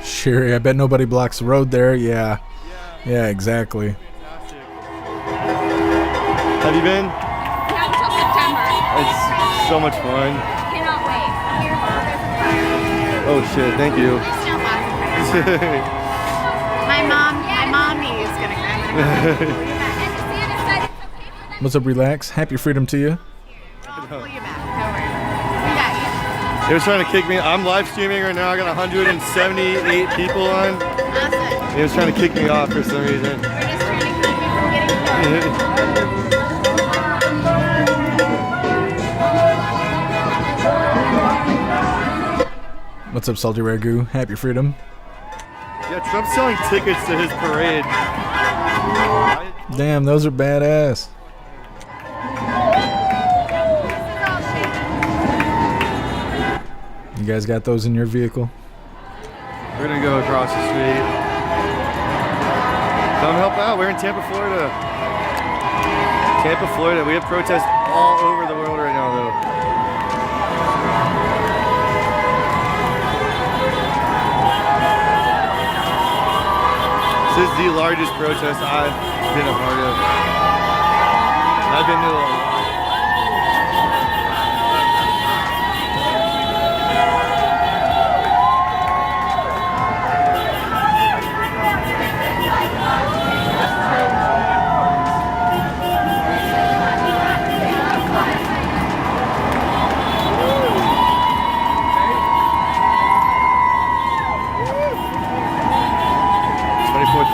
Sherry, I bet nobody blocks the road there. Yeah. Yeah, exactly. Have you been? Yeah, until September. It's so much fun. Cannot wait. Here, there's a Oh shit, thank you. My mommy is gonna come. What's up, Relax? Happy freedom to you. They were trying to kick me. I'm live streaming right now. I got 178 people on. They was trying to kick me off for some reason. We're just trying to keep you from getting What's up, Salty Ragu? Happy freedom. Yeah, Trump's selling tickets to his parade. Damn, those are badass. You guys got those in your vehicle? We're gonna go across the street. Come help out. We're in Tampa, Florida. Tampa, Florida. We have protests all over the world right now, though. This is the largest protest I've been a part of. I've been to a lot.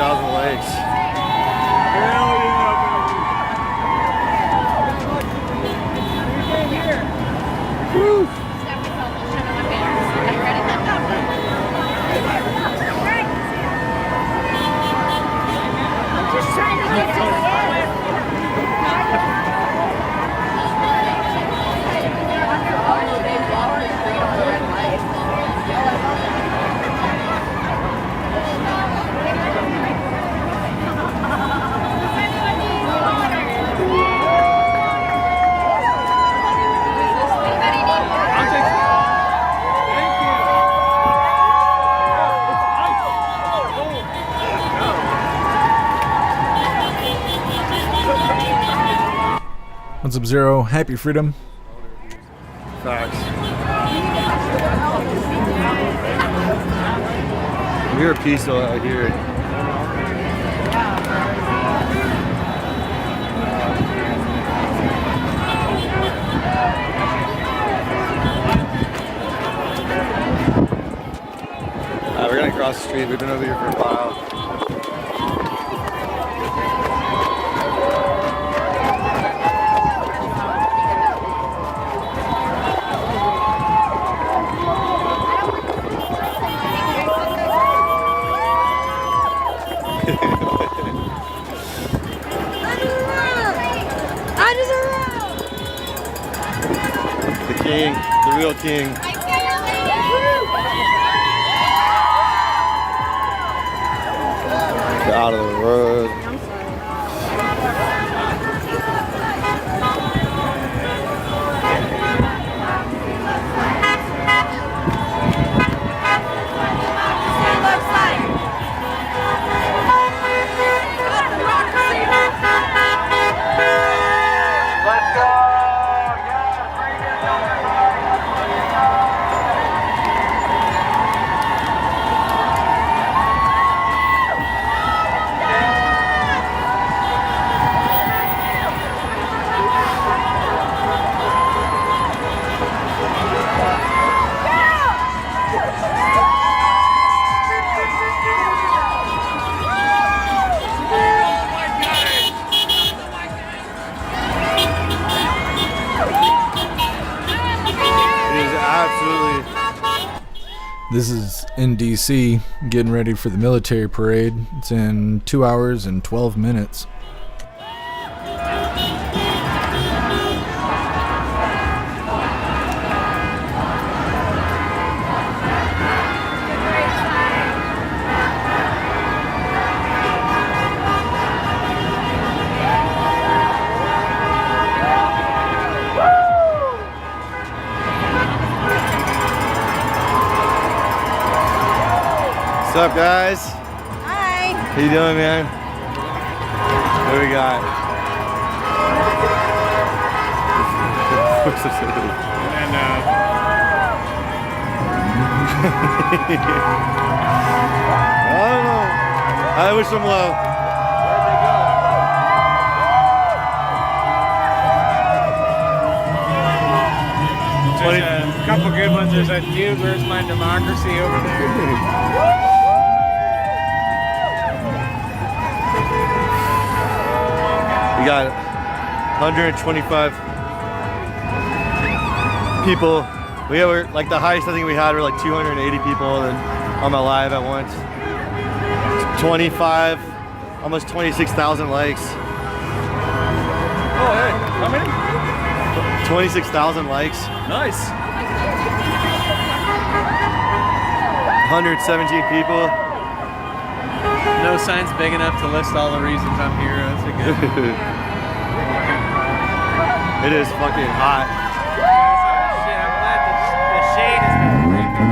Legs. Hell yeah, baby. Woo. I'm just trying to get to What's up, Zero? Happy freedom. Facts. We're peaceful out here. We're gonna cross the street. We've been over here for a while. The king, the real king. Get out of the road. This is in DC, getting ready for the military parade. It's in 2 hours and 12 minutes. What's up, guys? Hi. How you doing, man? What do we got? And I don't know. I wish them well. there's a couple good ones. There's a dude, where's my democracy over there? We got 125 people We were like the highest I think we had were like 280 people and on my live at once. 25, almost 26,000 likes. Oh, hey, how many? 26,000 likes. Nice. 117 people. No sign's big enough to list all the reasons I'm here. That's a good. It is fucking hot. Shit, I'm glad the shade has been breaking.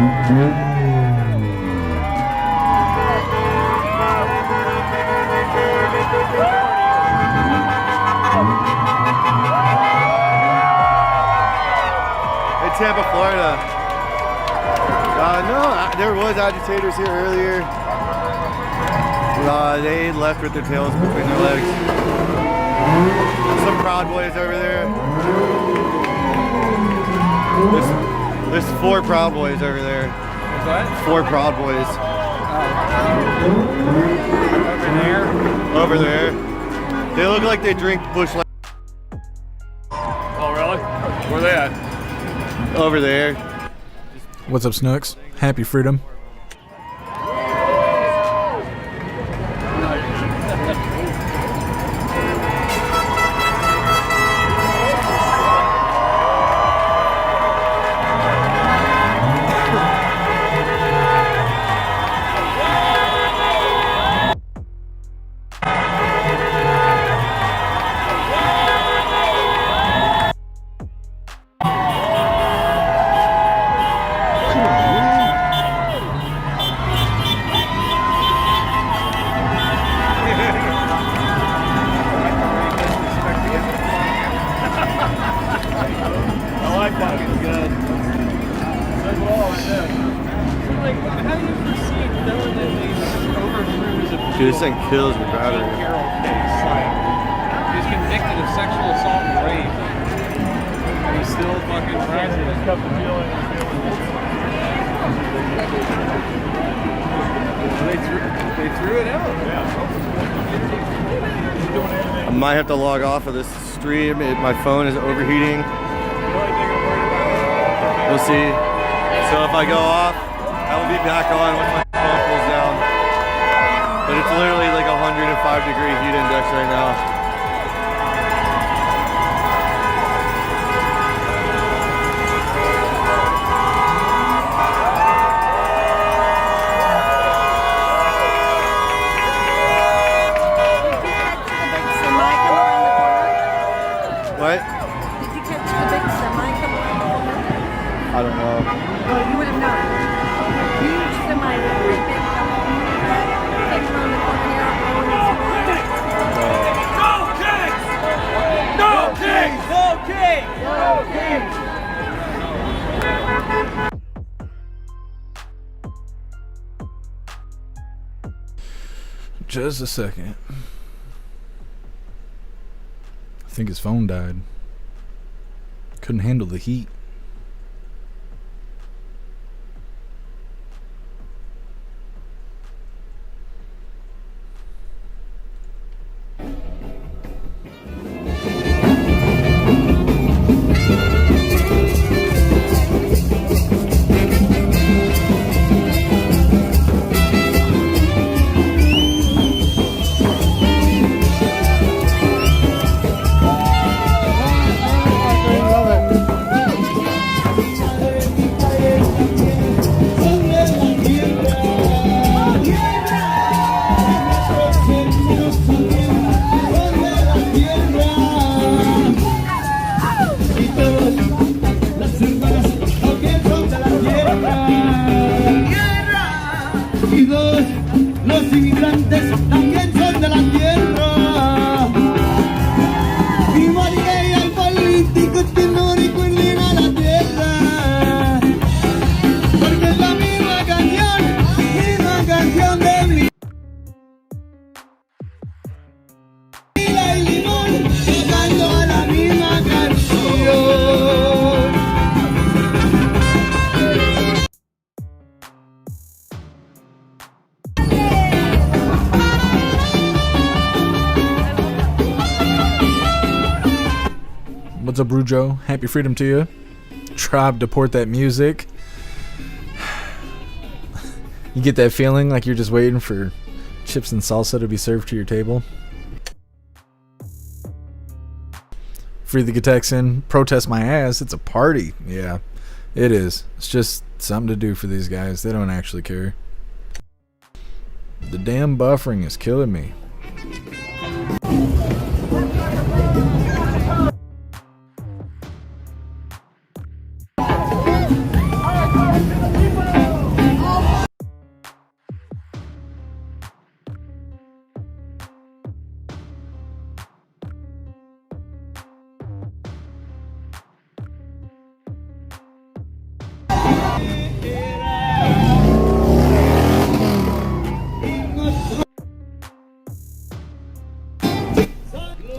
In Tampa, Florida. No, there was agitators here earlier. They left with their tails between their legs. Some Proud Boys over there. There's 4 Proud Boys over there. What? 4 Proud Boys. Over there? Over there. They look like they drink Busch Light. Oh, really? Where are they at? Over there. What's up, Snooks? Happy freedom. Dude, this thing kills your battery. He's convicted of sexual assault and rape. And he's still fucking president. They threw it out. I might have to log off of this stream. My phone is overheating. We'll see. So if I go off, I will be back on once my phone cools down. But it's literally like 105-degree heat index right now. What? Did you catch the big semi coming around the corner? I don't know. Well, you would have known. Huge semi with a great big thing around the corner here. No kings! No kings! No kings! Just a second. I think his phone died. Couldn't handle the heat. What's up, Brujo? Happy freedom to you. Tribe Deport That Music. You get that feeling like you're just waiting for chips and salsa to be served to your table. Free the Texan, protest my ass. It's a party. Yeah, it is. It's just something to do for these guys. They don't actually care. The damn buffering is killing me.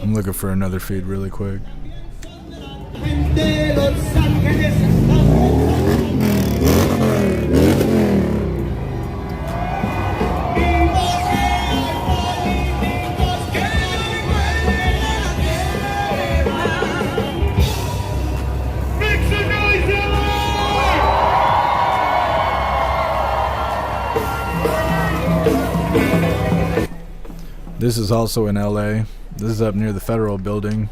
I'm looking for another feed really quick. This is also in LA. This is up near the Federal Building.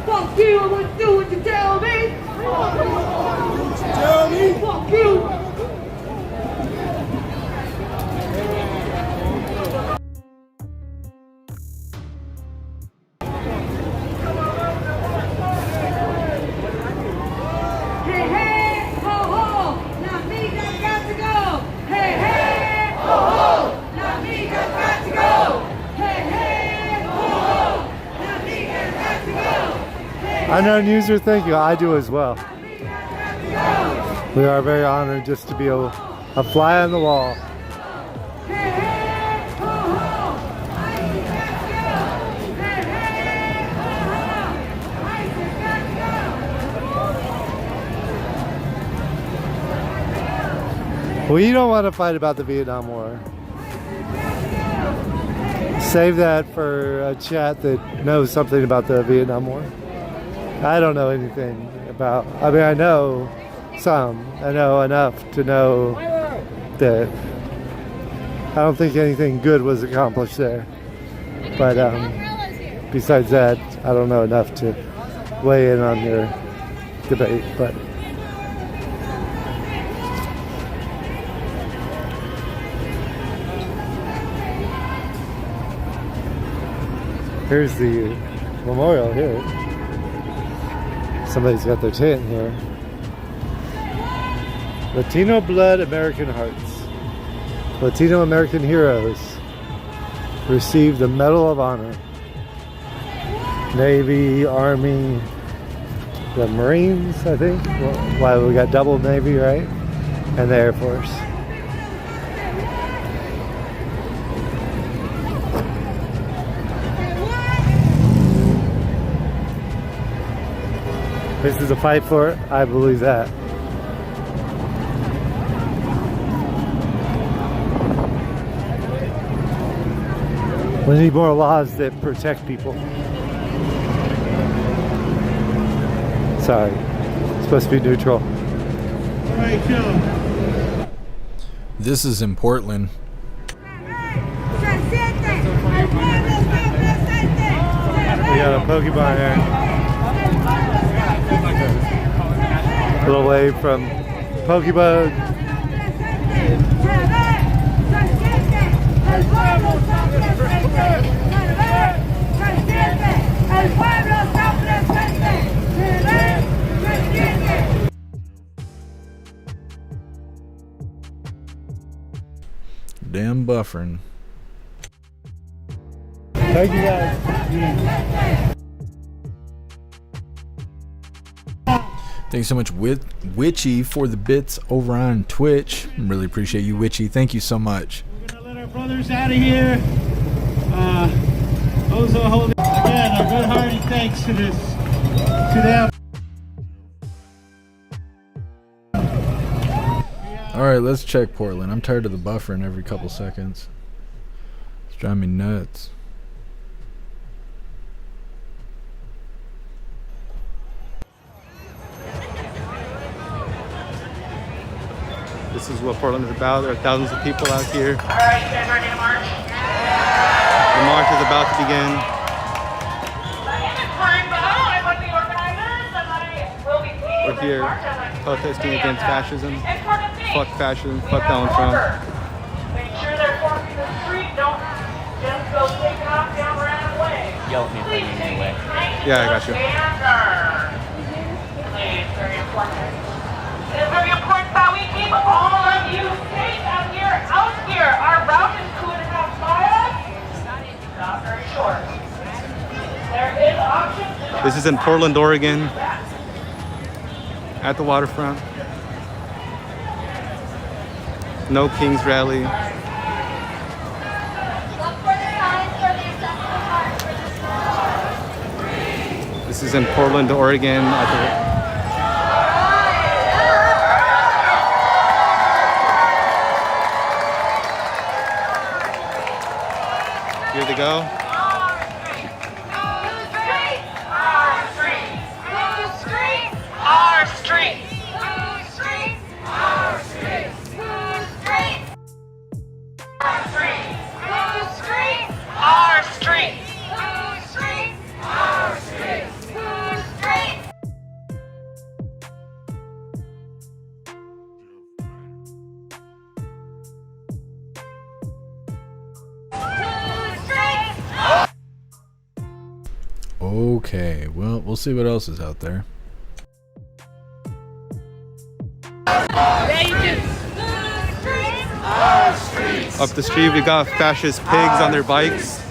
Fuck you, I'm gonna do what you tell me. Tell me. Fuck you. Hey, hey, ho, ho, not me, that got to go. Hey, hey, ho, ho, not me, that got to go. Hey, hey, ho, ho, not me, that got to go. Unknown user, thank you. I do as well. We are very honored just to be a fly on the wall. We don't want to fight about the Vietnam War. Save that for a chat that knows something about the Vietnam War. I don't know anything about, I mean, I know some. I know enough to know that I don't think anything good was accomplished there. But besides that, I don't know enough to weigh in on your debate. But here's the memorial here. Somebody's got their chant here. Latino blood, American hearts. Latino American heroes received the Medal of Honor. Navy, Army, the Marines, I think. Well, we got double Navy, right? And the Air Force. This is a fight for it. I believe that. We need more laws that protect people. Sorry, it's supposed to be neutral. This is in Portland. We got a Pokemon here. a little away from Pokebug. Damn buffering. Thank you guys. Thanks so much, Witchy, for the bits over on Twitch. Really appreciate you, Witchy. Thank you so much. We're gonna let our brothers out of here. Those are holding again a good hearty thanks to them. Alright, let's check Portland. I'm tired of the buffering every couple seconds. It's driving me nuts. This is what Portland is about. There are thousands of people out here. All right, you guys ready to march? The march is about to begin. My name is Rainbow. I'm one of the organizers, and I will be leading We're here this march as I protesting say, against and, fascism. important thing, Fuck fascism. we Fuck have Donald Trump. order. Make sure they're crossing the street. Don't just go taking off down the right way. Yell at me if I need any way. Yeah, I got you. Please, very important. It is very important that we keep all of you safe out here. Our route is 2.5 miles. Not very short. There is options. This is in Portland, Oregon, at the waterfront. No King's Rally. This is in Portland, Oregon, at the Here they go. Okay, well, we'll see what else is out there. Up the street, we got fascist pigs on their bikes.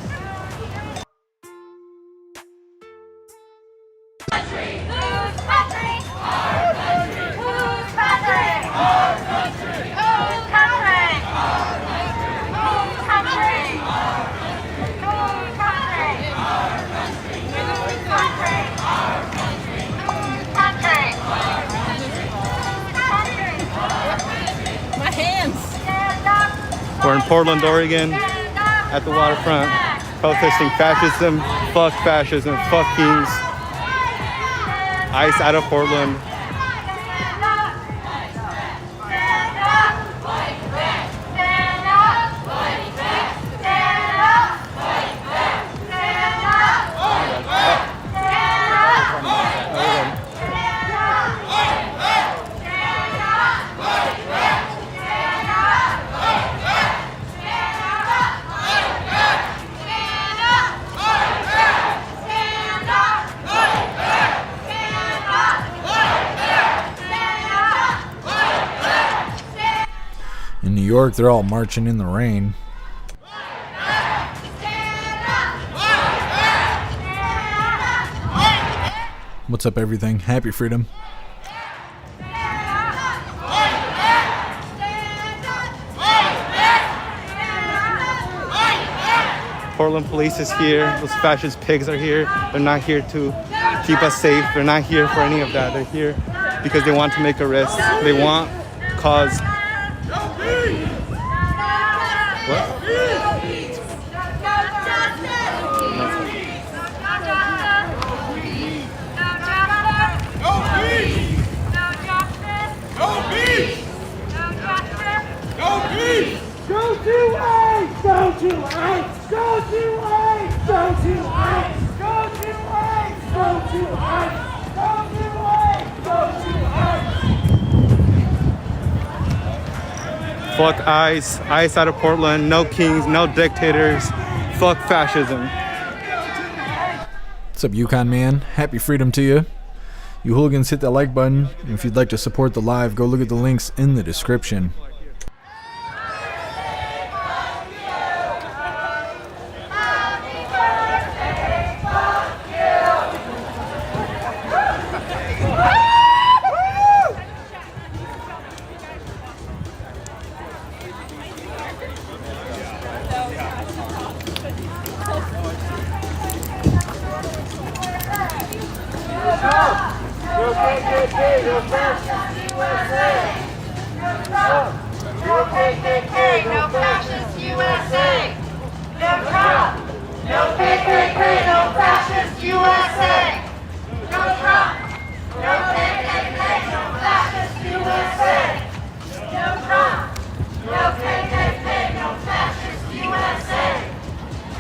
We're in Portland, Oregon, at the waterfront, protesting fascism, fuck kings. ICE out of Portland. In New York, they're all marching in the rain. What's up, everything? Happy freedom. Portland police is here. Those fascist pigs are here. They're not here to keep us safe. They're not here for any of that. They're here because they want to make arrests. They want to cause... What? Fuck ICE. ICE out of Portland. No kings, no dictators. Fuck fascism. What's up, Yukon man? Happy freedom to you. You hooligans, hit that like button. And if you'd like to support the live, go look at the links in the description. No fascist USA! No Trump! No KKK! No fascist USA! No Trump! No KKK! No fascist USA! No Trump! No KKK! No fascist USA!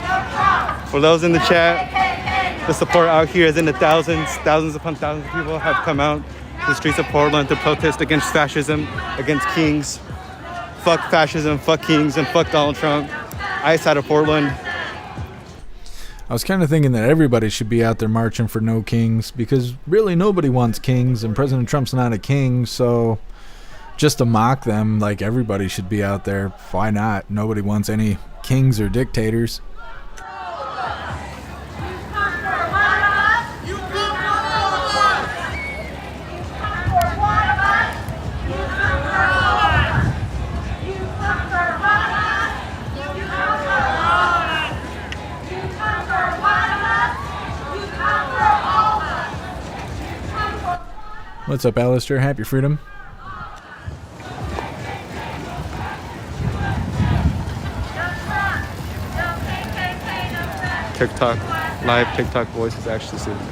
No Trump! For those in the chat, the support out here is in the thousands. Thousands upon thousands of people have come out to the streets of Portland to protest against fascism, against kings. Fuck fascism, fuck kings, and fuck Donald Trump. ICE out of Portland. I was kind of thinking that everybody should be out there marching for no kings, because really nobody wants kings, and President Trump's not a king, so just to mock them, like, everybody should be out there. Why not? Nobody wants any kings or dictators. What's up, Alistair? Happy freedom. TikTok, live TikTok voice is actually soothing.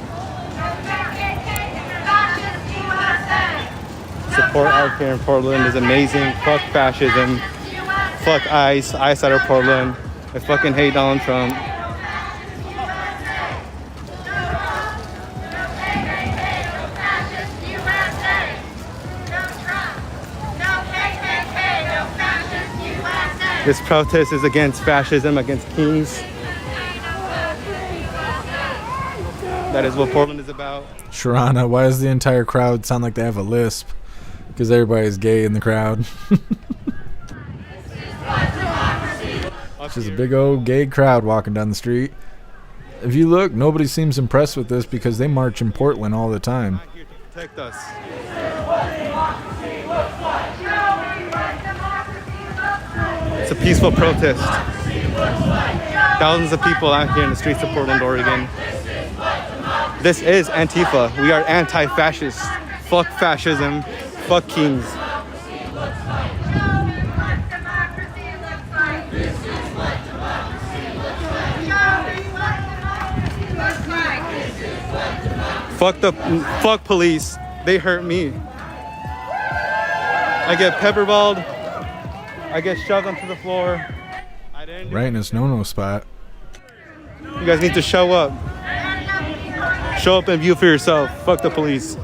Support out here in Portland is amazing. Fuck fascism. Fuck ICE. ICE out of Portland. I fucking hate Donald Trump. This protest is against fascism, against kings. That is what Portland is about. Sharana, why does the entire crowd sound like they have a lisp? Because everybody's gay in the crowd. It's just a big old gay crowd walking down the street. If you look, nobody seems impressed with this because they march in Portland all the time. Protect us. It's a peaceful protest. Thousands of people out here in the streets of Portland, Oregon. This is Antifa. We are anti-fascist. Fuck fascism. Fuck kings. Fuck police. They hurt me. I get pepperballed. I get shoved onto the floor. Right in his no-no spot. You guys need to show up. Show up and view for yourself. Fuck the police.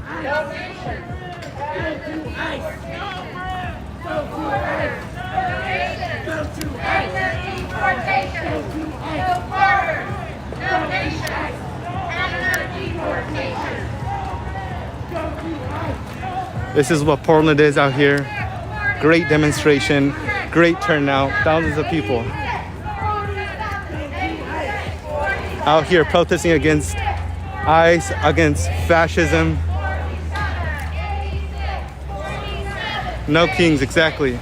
This is what Portland is out here. Great demonstration, great turnout, thousands of people out here protesting against ICE, against fascism. No kings, exactly.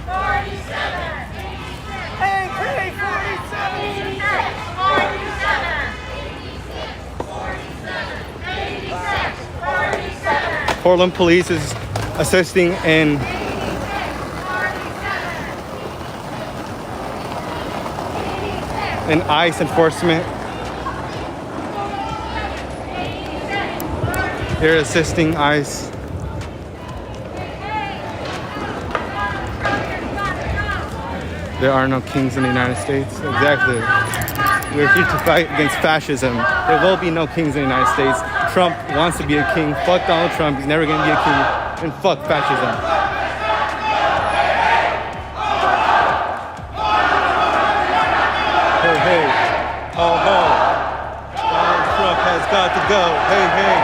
Portland police is assisting in ICE enforcement. They're assisting ICE. There are no kings in the United States. Exactly. We're here to fight against fascism. There will be no kings in the United States. Trump wants to be a king. Fuck Donald Trump. He's never going to be a king. And fuck fascism. has got to go. Hey, hey.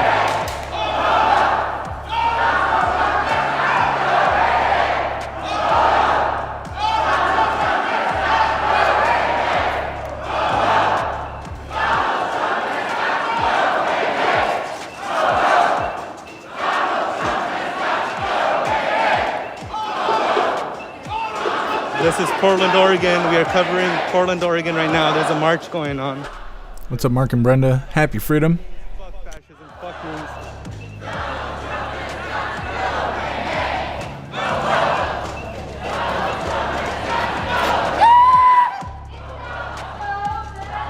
This is Portland, Oregon. We are covering Portland, Oregon right now. There's a march going on. What's up, Mark and Brenda? Happy freedom. Fuck fascism, fuck rules.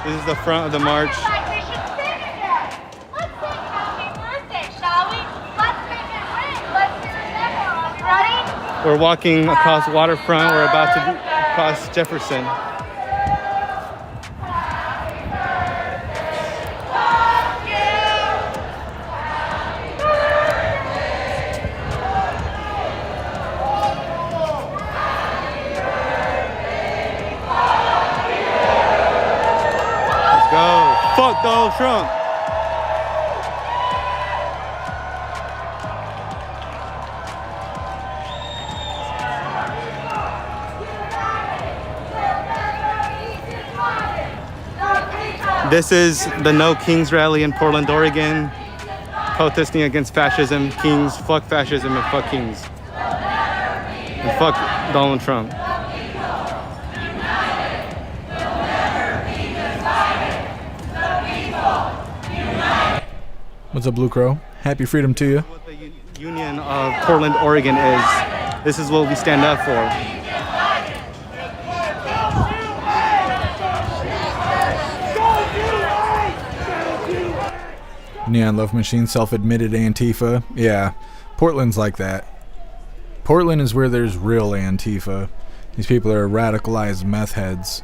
This is the front of the march. We're walking across waterfront. We're about to cross Jefferson. Let's go. Fuck Donald Trump. This is the No Kings rally in Portland, Oregon, protesting against fascism, kings, fuck fascism, and fuck kings. And fuck Donald Trump. What's up, Blue Crow? Happy freedom to you. What the Union of Portland, Oregon is. This is what we stand up for. Neon Love Machine, self-admitted Antifa. Yeah, Portland's like that. Portland is where there's real Antifa. These people are radicalized meth heads.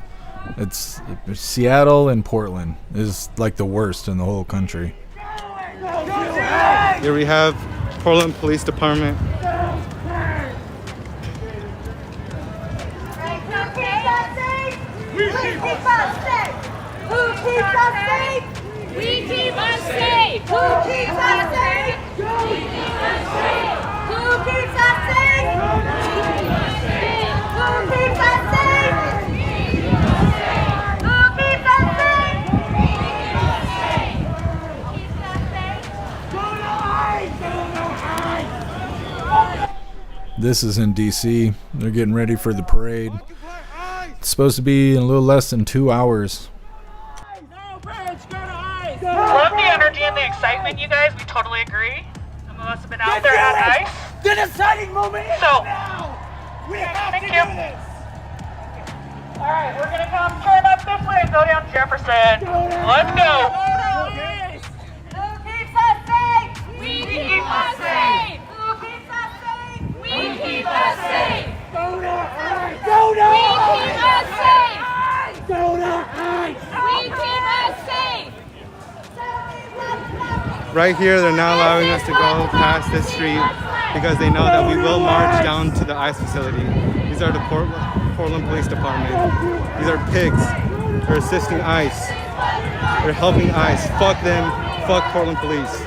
It's Seattle and Portland is like the worst in the whole country. Here we have Portland Police Department. We keep us safe! Who keeps us safe? We keep us safe! Who keeps us safe? Who keeps us safe? Who keeps us safe? This is in DC. They're getting ready for the parade. It's supposed to be in a little less than 2 hours. Love the energy and the excitement, you guys. We totally agree. Some of us have been out there at ICE. The deciding moment is So, now. We have thank to you. do this. All right, we're gonna come turn up this way and go down Jefferson. Let's go. Who keeps us safe? We keep us safe! Who keeps us safe? We keep us safe! Go to ICE. We keep us safe! Go to ICE. We keep us safe! Right here, they're not allowing us to go past this street because they know that we will march down to the ICE facility. These are the Portland Police Department. These are pigs. They're assisting ICE. They're helping ICE. Fuck them. Fuck Portland Police.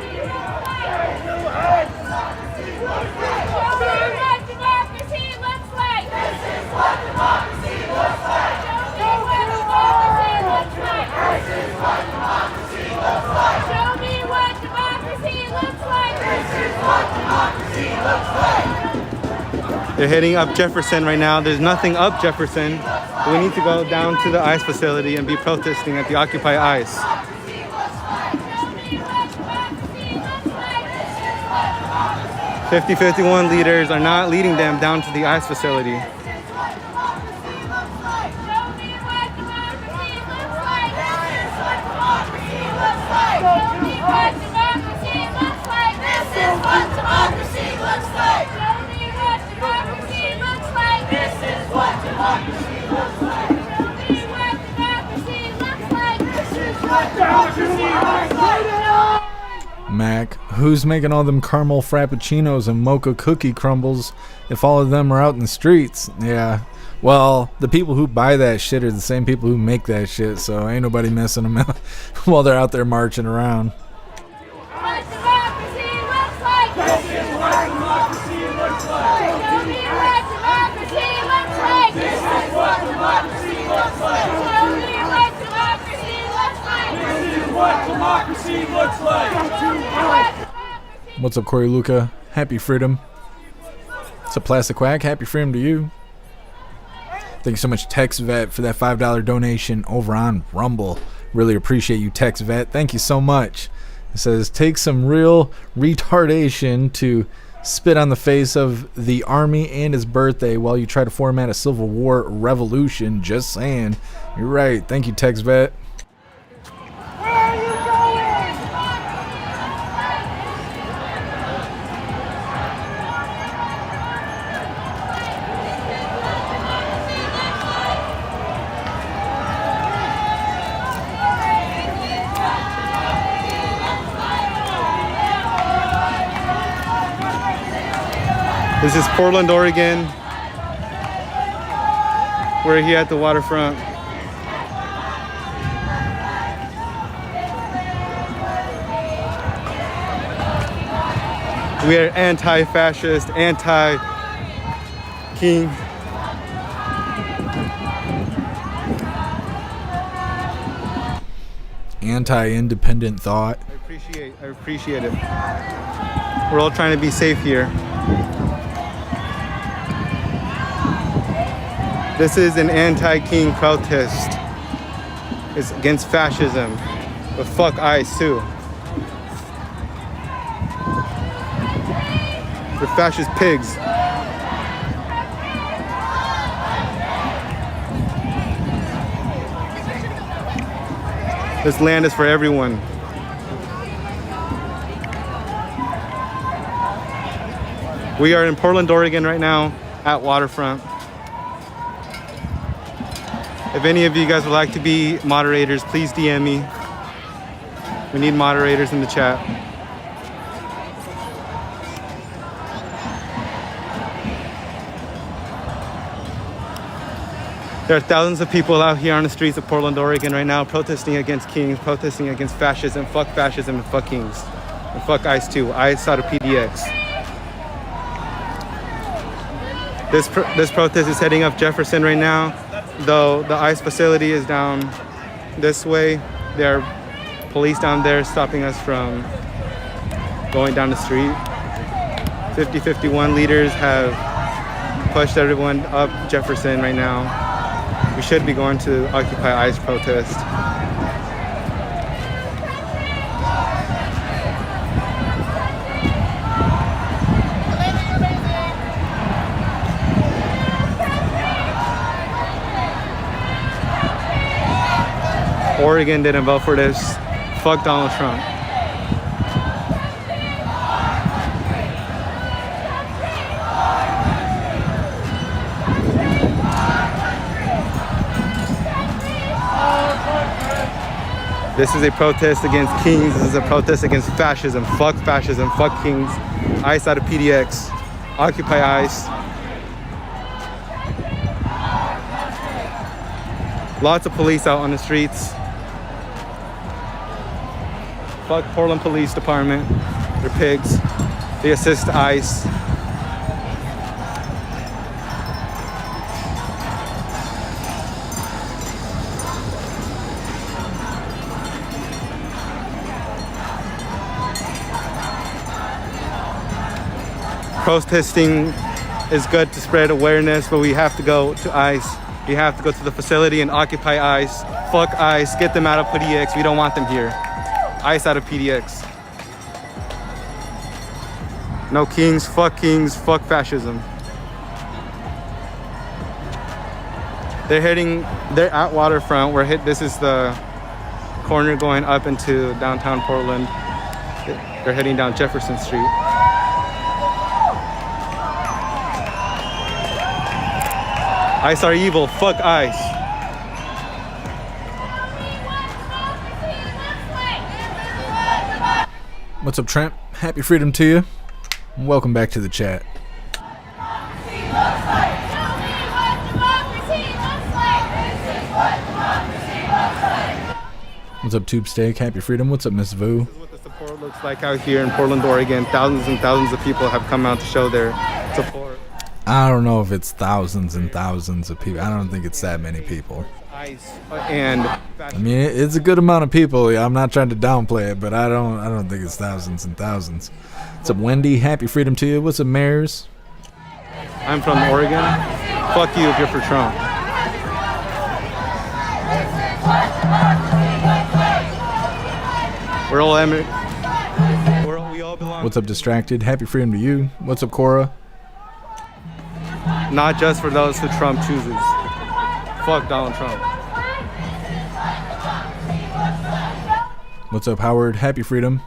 They're heading up Jefferson right now. There's nothing up Jefferson. We need to go down to the ICE facility and be protesting at the Occupy ICE. 5051 leaders are not leading them down to the ICE facility. Mac, who's making all them caramel frappuccinos and mocha cookie crumbles if all of them are out in the streets? Yeah, Well, the people who buy that shit are the same people who make that shit, so ain't nobody messing them out while they're out there marching around. What democracy looks like. This is what democracy looks like. Show me what democracy looks like. This is what democracy looks like. Show me what democracy looks like. This is what democracy looks like. What's up, Corey Luca? Happy freedom. What's up, Plastic Quack? Happy freedom to you. Thank you so much, Tex Vet, for that $5 donation over on Rumble. Really appreciate you, Tex Vet. Thank you so much. It says, take some real retardation to spit on the face of the army and his birthday while you try to format a Civil War revolution. Just saying. You're right. Thank you, Tex Vet. This is Portland, Oregon. We're here at the waterfront. We are anti-fascist, anti-king. Anti-independent thought. I appreciate it. We're all trying to be safe here. This is an anti-king protest. It's against fascism. But fuck ICE too. They're fascist pigs. This land is for everyone. We are in Portland, Oregon right now at Waterfront. If any of you guys would like to be moderators, please DM me. We need moderators in the chat. There are thousands of people out here on the streets of Portland, Oregon right now protesting against kings, protesting against fascism, and fuck kings. And fuck ICE too, ICE out of PDX. This protest is heading up Jefferson right now. Though the ICE facility is down this way, there are police down there stopping us from going down the street. 5051 leaders have pushed everyone up Jefferson right now. We should be going to Occupy ICE protest. Oregon didn't vote for this. Fuck Donald Trump. This is a protest against kings. This is a protest against fascism. Fuck fascism. Fuck kings. ICE out of PDX. Occupy ICE. Lots of police out on the streets. Fuck Portland Police Department. They're pigs. They assist ICE. Protesting is good to spread awareness, but we have to go to ICE. We have to go to the facility and occupy ICE. Fuck ICE. Get them out of PDX. We don't want them here. ICE out of PDX. No kings. Fuck fascism. They're at Waterfront. This is the corner going up into downtown Portland. They're heading down Jefferson Street. ICE are evil. Fuck ICE. What's up, Trent? Happy freedom to you. Welcome back to the chat. Democracy looks like. Show me what democracy What's up, Tube Steak? Happy Freedom. What's up, Miss Vu? This is what the support looks like out here in Portland, Oregon. Thousands and thousands of people have come out to show their support. I don't know if it's thousands and thousands of people. I don't think it's that many people. And I mean, it's a good amount of people. I'm not trying to downplay it, but I don't think it's thousands and thousands. What's up, Wendy? Happy Freedom to you. What's up, Mares? I'm from Oregon. Fuck you if you're for Trump. We're all we all belong. What's up, Distracted? Happy Freedom to you. What's up, Cora? Not just for those who Trump chooses. Fuck Donald Trump. What's up, Howard? Happy Freedom.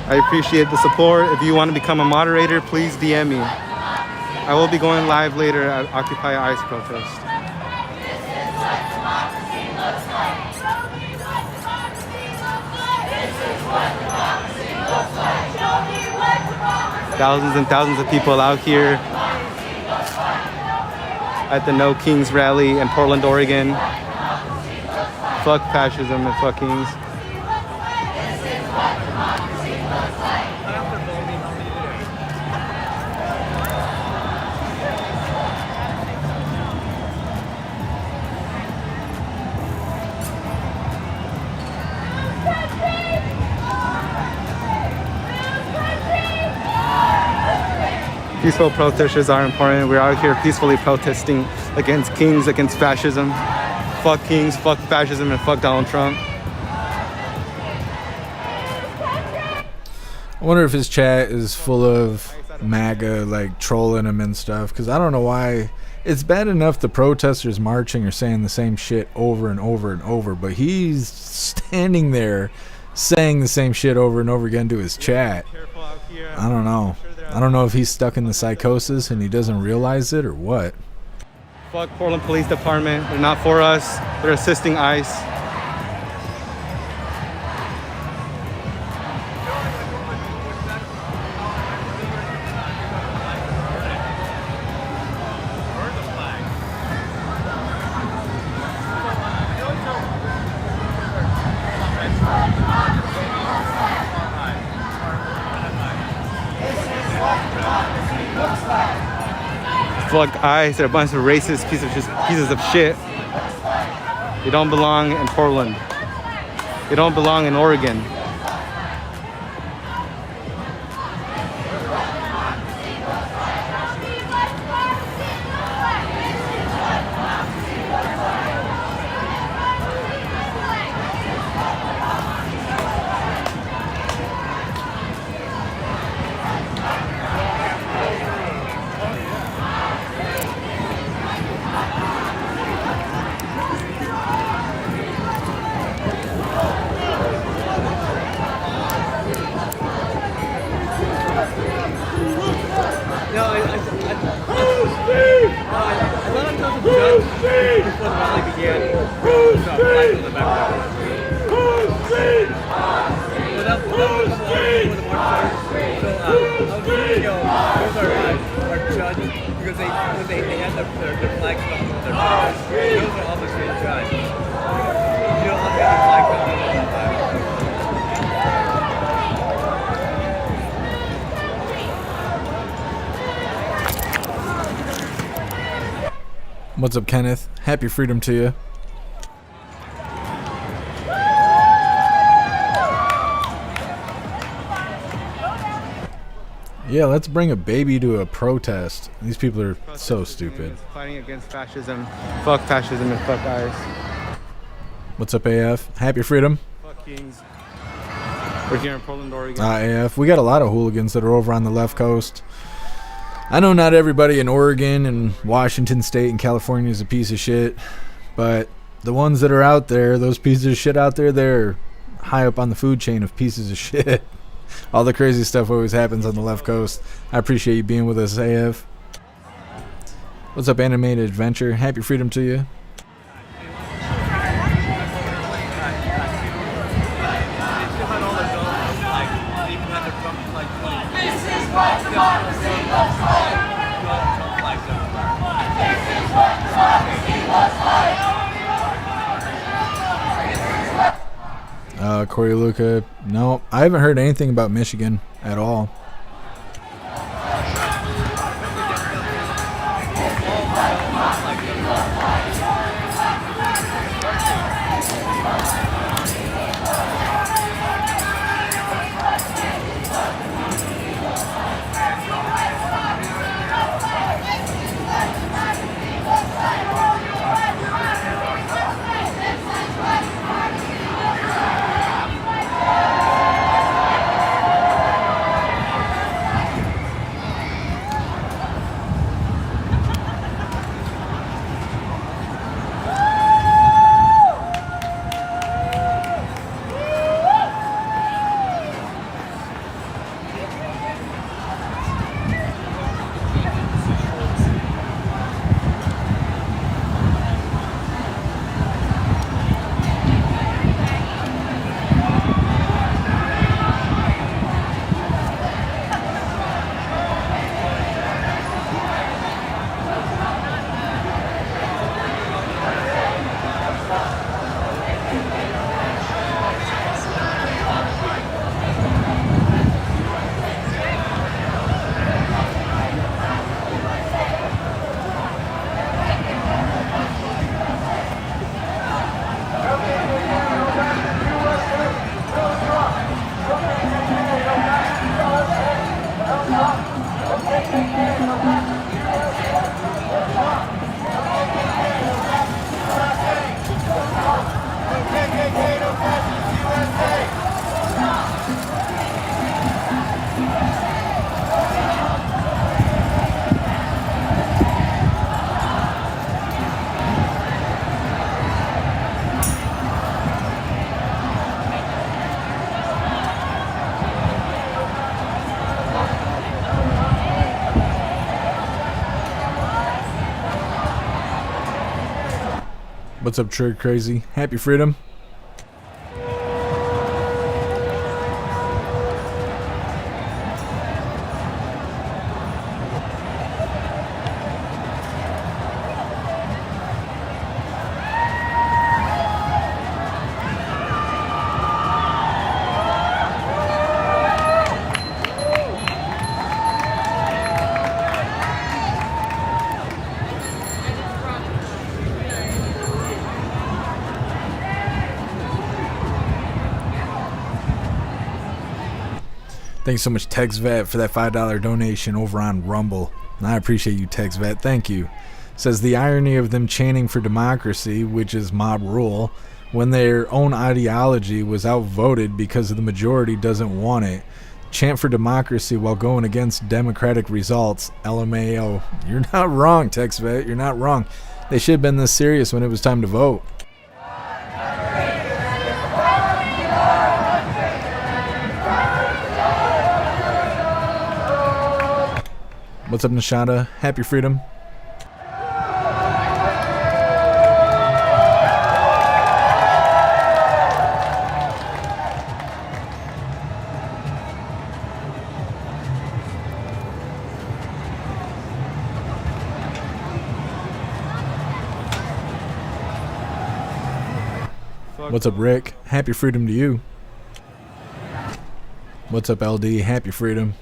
I appreciate the support. If you want to become a moderator, please DM me. I will be going live later at Occupy ICE protest. Thousands and thousands of people out here at the No Kings rally in Portland, Oregon. Fuck fascism and fuck kings. Peaceful protesters are important. We're out here peacefully protesting against kings, against fascism. Fuck kings, fuck fascism, and fuck Donald Trump. I wonder if his chat is full of MAGA, like, trolling him and stuff, because I don't know why. It's bad enough the protesters marching are saying the same shit over and over and over, but he's standing there saying the same shit over and over again to his chat. I don't know. I don't know if he's stuck in the psychosis and he doesn't realize it or what. Fuck Portland Police Department. They're not for us. They're assisting ICE. Fuck ICE, they're a bunch of racist pieces of shit. You don't belong in Portland. You don't belong in Oregon. What's up, Kenneth? Happy Freedom to you. Yeah, let's bring a baby to a protest. These people are so stupid. Fighting against fascism. Fuck fascism and fuck ICE. What's up, AF? Happy Freedom. Fuck kings. We're here in Portland, Oregon. AF. We got a lot of hooligans that are over on the left coast. I know not everybody in Oregon and Washington State and California is a piece of shit, but the ones that are out there, those pieces of shit out there, they're high up on the food chain of pieces of shit. All the crazy stuff always happens on the left coast. I appreciate you being with us, AF. What's up, Animated Adventure? Happy Freedom to you. Corey Luca, no, I haven't heard anything about Michigan at all. What's up, Trigger Crazy? Happy Freedom. Thanks so much, TexVet, for that $5 donation over on Rumble. I appreciate you, TexVet. Thank you. Says the irony of them chanting for democracy, which is mob rule, when their own ideology was outvoted because the majority doesn't want it. Chant for democracy while going against democratic results. LMAO. You're not wrong, TexVet. You're not wrong. They should have been this serious when it was time to vote. What's up, Nishada? Happy Freedom. What's up, Rick? Happy Freedom to you. What's up, LD? Happy Freedom.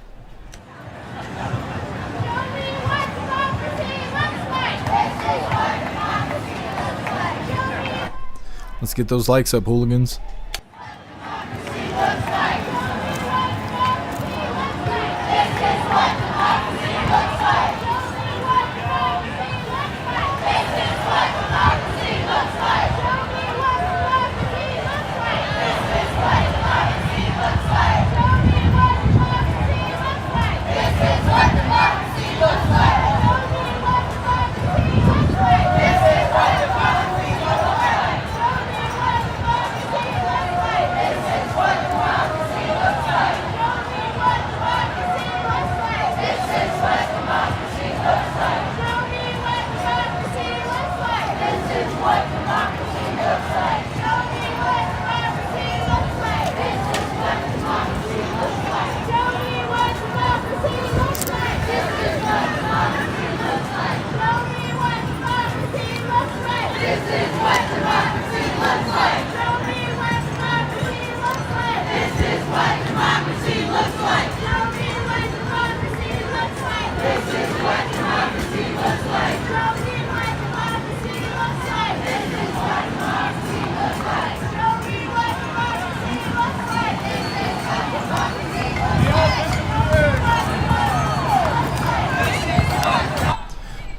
Let's get those likes up, hooligans.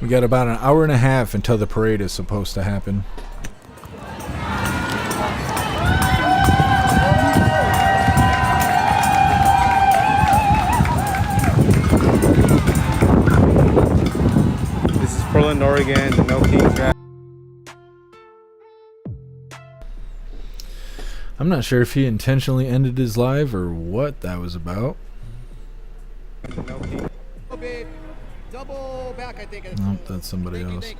We got about an hour and a half until the parade is supposed to happen. This is Portland, Oregon, the No Kings rally. I'm not sure if he intentionally ended his live or what that was about. Double back, I think. Nope, that's somebody else.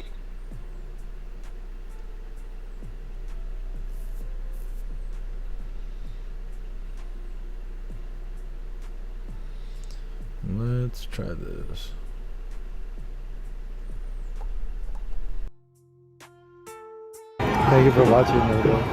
Let's try this. Thank you for watching, Noble.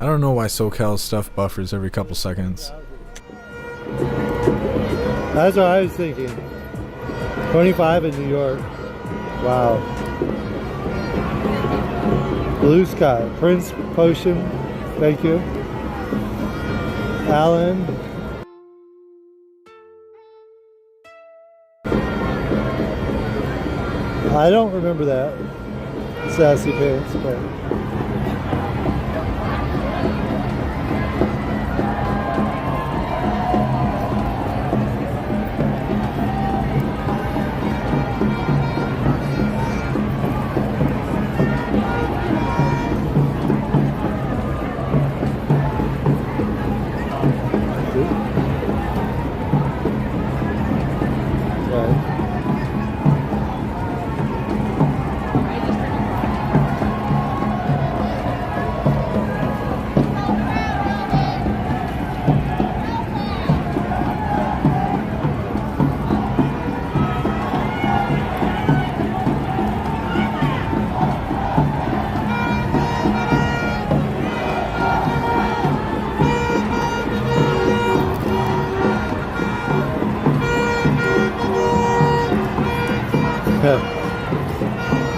I don't know why SoCal's stuff buffers every couple seconds. That's what I was thinking. 25 in New York. Wow. Blue Sky. Prince Potion. Thank you. Alan. I don't remember that. Sassy Pants, but...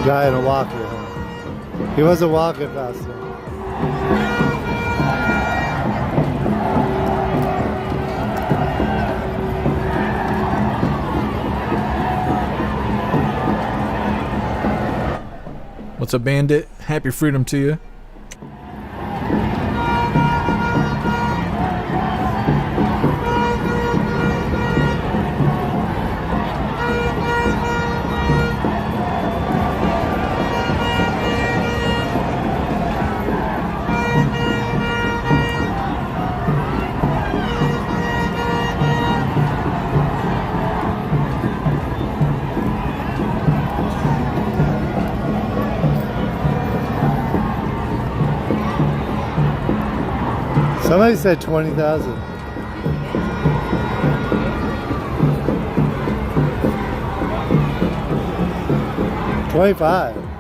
Guy in a walker, huh? He wasn't walking fast enough. What's up, Bandit? Happy freedom to you. Somebody said 20,000. $25.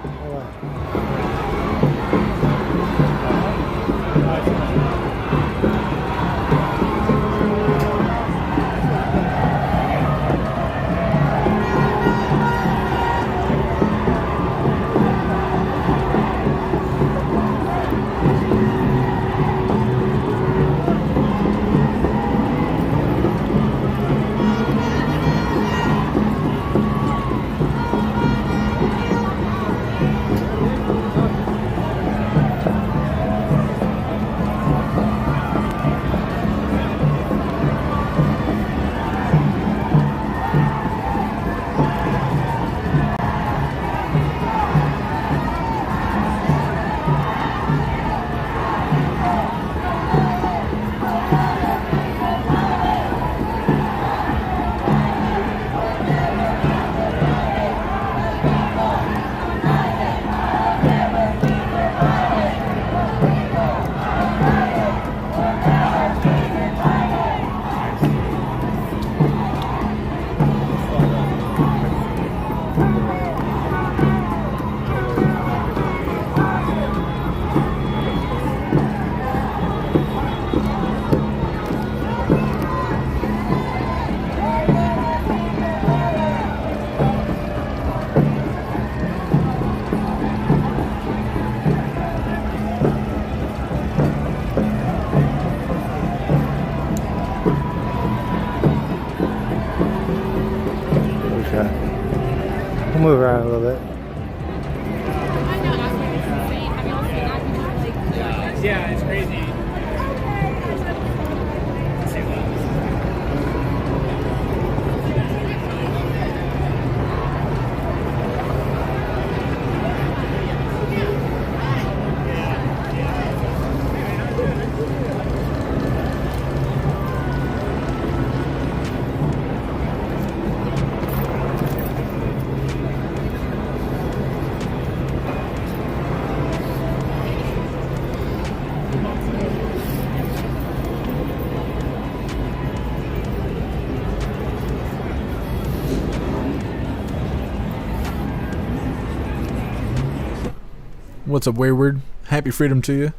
move around a little bit. Yeah, it's crazy. What's up, Wayward? Happy freedom to you.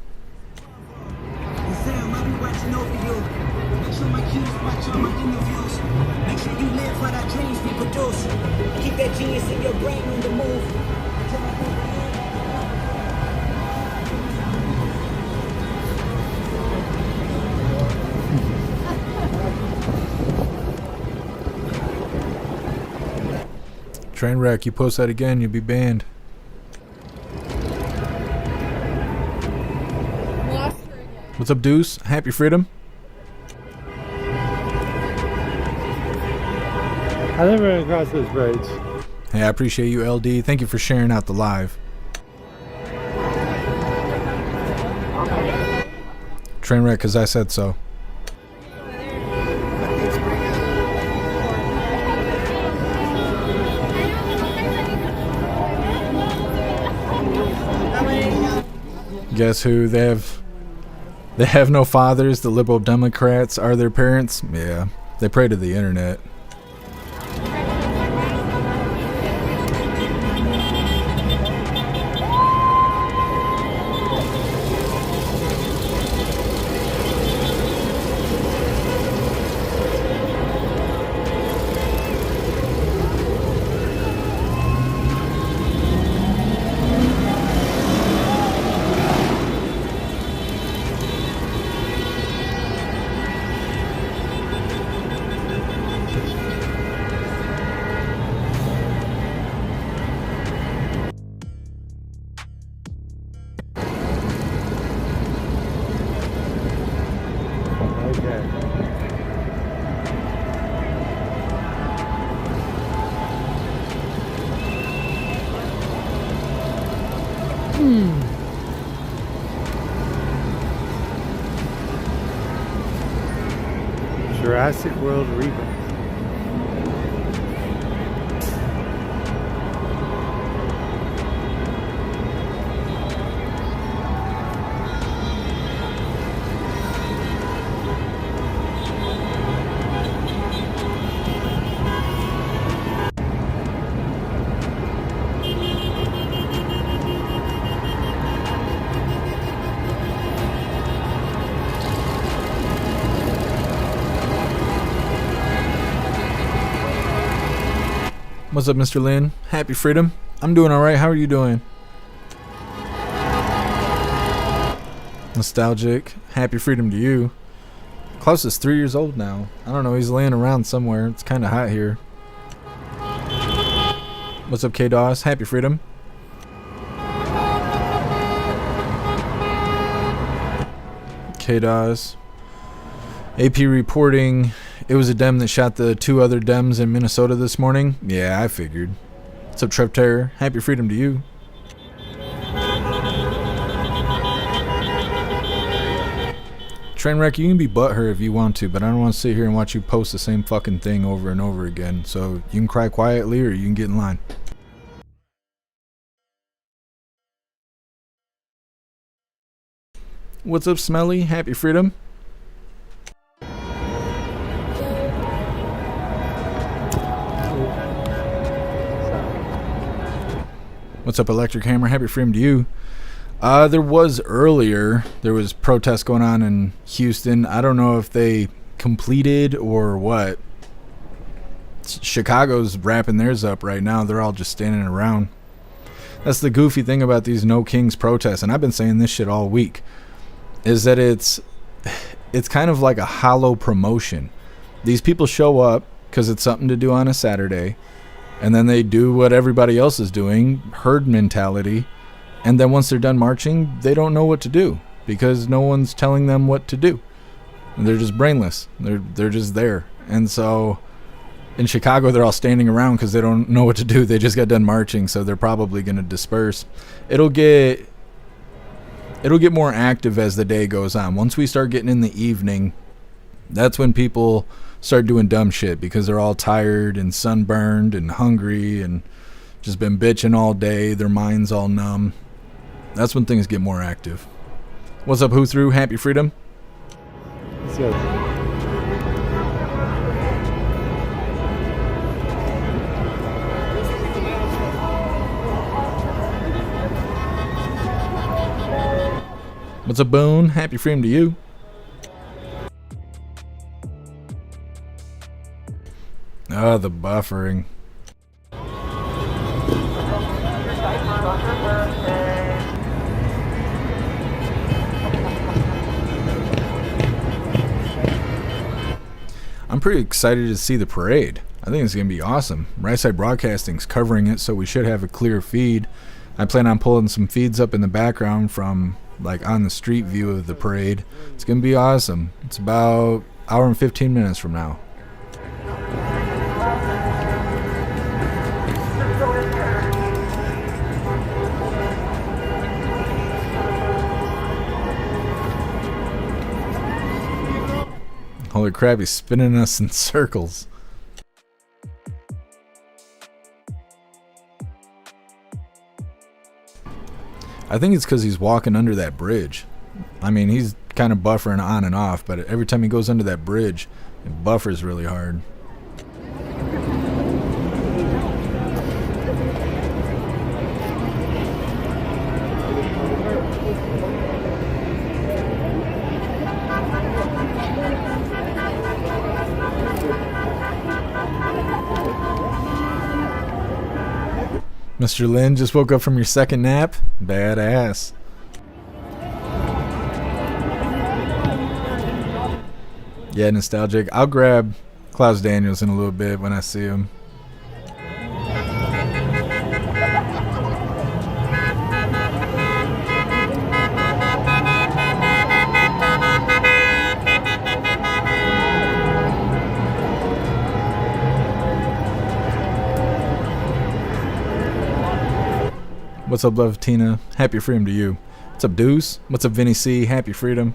Zelle, I'll be watching over you. Make sure my cues watch all my interviews. Make sure you live what our dreams we produce. Keep that genius in your brain on the move. Trainwreck, you post that again, you'll be banned. What's up, Deuce? Happy freedom. I never ran across those braids. Hey, I appreciate you, LD. Thank you for sharing out the live. Trainwreck, because I said so. Guess who? They have no fathers. The liberal Democrats are their parents. Yeah, they pray to the internet. Jurassic World Rebirth. What's up, Mr. Lin? Happy freedom. I'm doing alright. How are you doing? Nostalgic. Happy freedom to you. Klaus is 3 years old now. I don't know. He's laying around somewhere. It's kind of hot here. What's up, K-Doss? Happy freedom. K-Doss. AP reporting it was a Dem that shot the 2 other Dems in Minnesota this morning. Yeah, I figured. What's up, Trep Terror? Happy freedom to you. Trainwreck, you can be butthurt if you want to, but I don't want to sit here and watch you post the same fucking thing over and over again. So you can cry quietly or you can get in line. What's up, Smelly? Happy freedom. What's up, Electric Hammer? Happy freedom to you. There was protests going on in Houston. I don't know if they completed or what. Chicago's wrapping theirs up right now. They're all just standing around. That's the goofy thing about these No Kings protests, and I've been saying this shit all week, is that it's kind of like a hollow promotion. These people show up because it's something to do on a Saturday, And then they do what everybody else is doing, herd mentality. And then once they're done marching, they don't know what to do because no one's telling them what to do. They're just brainless. They're just there. And so in Chicago, they're all standing around because they don't know what to do. They just got done marching, so they're probably going to disperse. It'll get more active as the day goes on. Once we start getting in the evening, that's when people start doing dumb shit because they're all tired and sunburned and hungry and just been bitching all day. Their mind's all numb. That's when things get more active. What's up, Who Through? Happy Freedom. Let's go. What's up, Boone? Happy Freedom to you. Oh, the buffering. I'm pretty excited to see the parade. I think it's going to be awesome. Right Side Broadcasting's covering it, so we should have a clear feed. I plan on pulling some feeds up in the background from like on the street view of the parade. It's going to be awesome. It's about an hour and 15 minutes from now. Holy crap, he's spinning us in circles. I think it's because he's walking under that bridge. I mean, he's kind of buffering on and off, but every time he goes under that bridge, it buffers really hard. Mr. Lin just woke up from your second nap? Badass. Yeah, nostalgic. I'll grab Klaus Daniels in a little bit when I see him. What's up, love Tina? Happy Freedom to you. What's up, Deuce? What's up, Vinny C? Happy Freedom.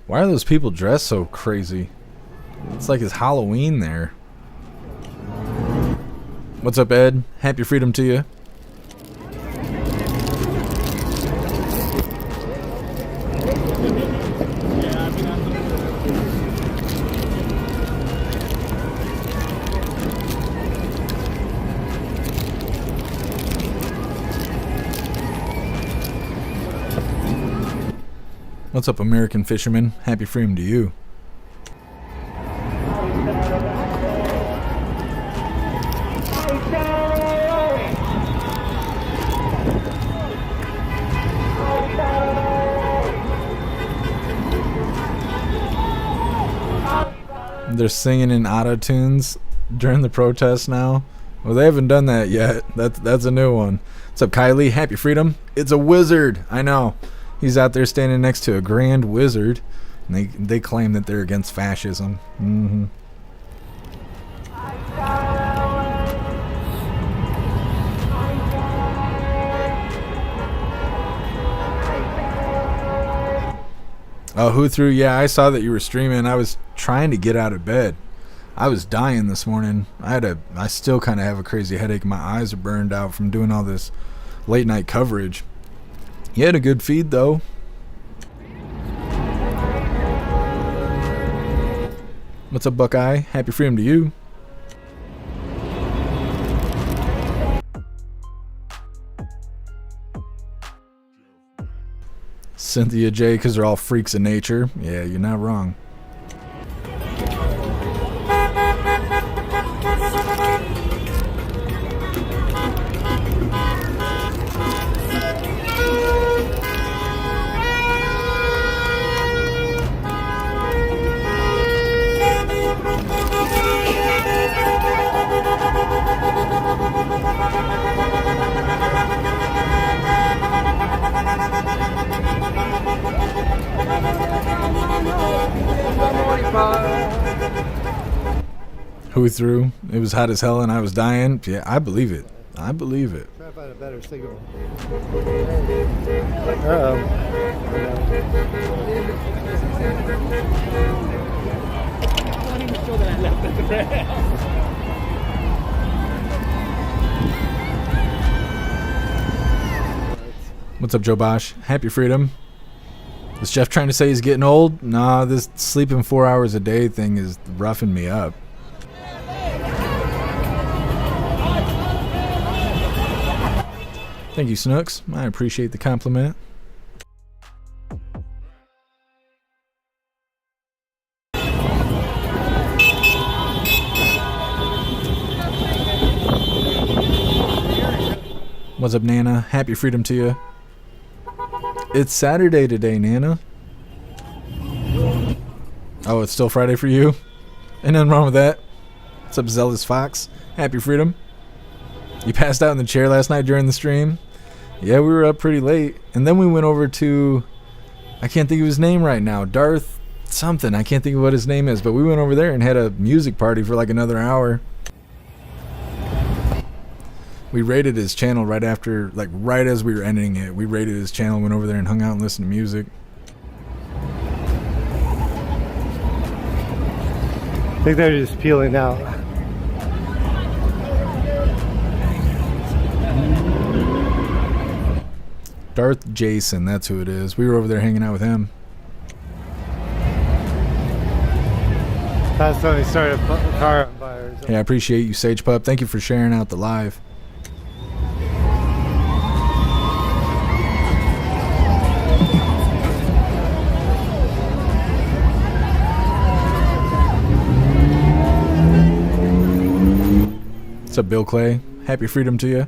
Why are those people dressed so crazy? It's like it's Halloween there. What's up, Ed? Happy Freedom to you. What's up, American Fisherman? Happy Freedom to you. They're singing in auto-tunes during the protest now. Well, they haven't done that yet. That's a new one. What's up, Kylie? Happy Freedom. It's a wizard. I know. He's out there standing next to a grand wizard, and they claim that they're against fascism. Mm-hmm. Oh, who threw? Yeah, I saw that you were streaming. I was trying to get out of bed. I was dying this morning. I still kind of have a crazy headache. My eyes are burned out from doing all this late night coverage. You had a good feed though. What's up, Buckeye? Happy freedom to you. Cynthia J, because they're all freaks of nature. Yeah, you're not wrong. Who threw? It was hot as hell and I was dying. Yeah, I believe it. I believe it. Try to find a better signal. What's up, Joe Bosch? Happy freedom. Is Jeff trying to say he's getting old? Nah, this sleeping 4 hours a day thing is roughing me up. Thank you, Snooks. I appreciate the compliment. What's up, Nana? Happy freedom to you. It's Saturday today, Nana. Oh, it's still Friday for you? Ain't nothing wrong with that. What's up, Zealous Fox? Happy freedom. You passed out in the chair last night during the stream? Yeah, we were up pretty late. And then we went over to, I can't think of his name right now, Darth something. I can't think of what his name is, but we went over there and had a music party for like another hour. We raided his channel right after, like right as we were ending it. We raided his channel, went over there and hung out and listened to music. I think they're just peeling out. Darth Jason, that's who it is. We were over there hanging out with him. Last time he started a car on fire. Hey, I appreciate you, Sage Pup. Thank you for sharing out the live. What's up, Bill Clay? Happy freedom to you.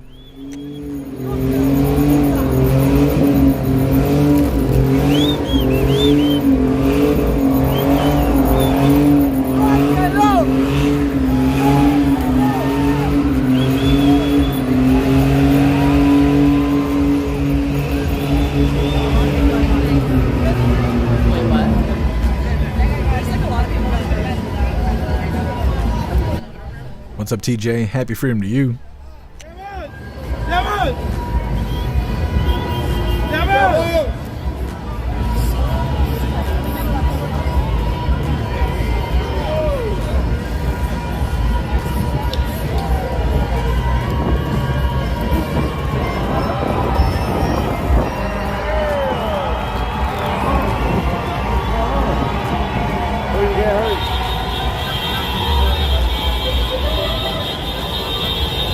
What's up, TJ? Happy freedom to you.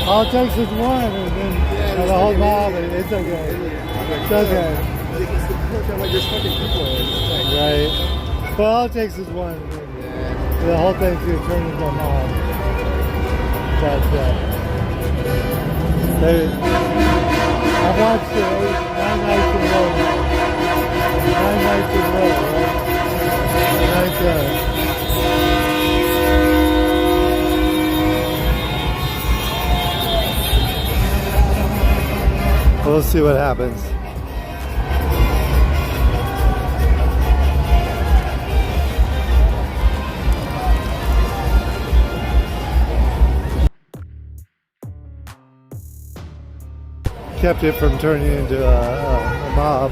All it takes is one, and then the whole mob, it's okay. It's okay. Right. But all it takes is one. The whole thing's going to turn into a mob. That's I've watched it 9 nights in a row now. 9 nights in a row, right? Right. We'll see what happens. Kept it from turning into a mob.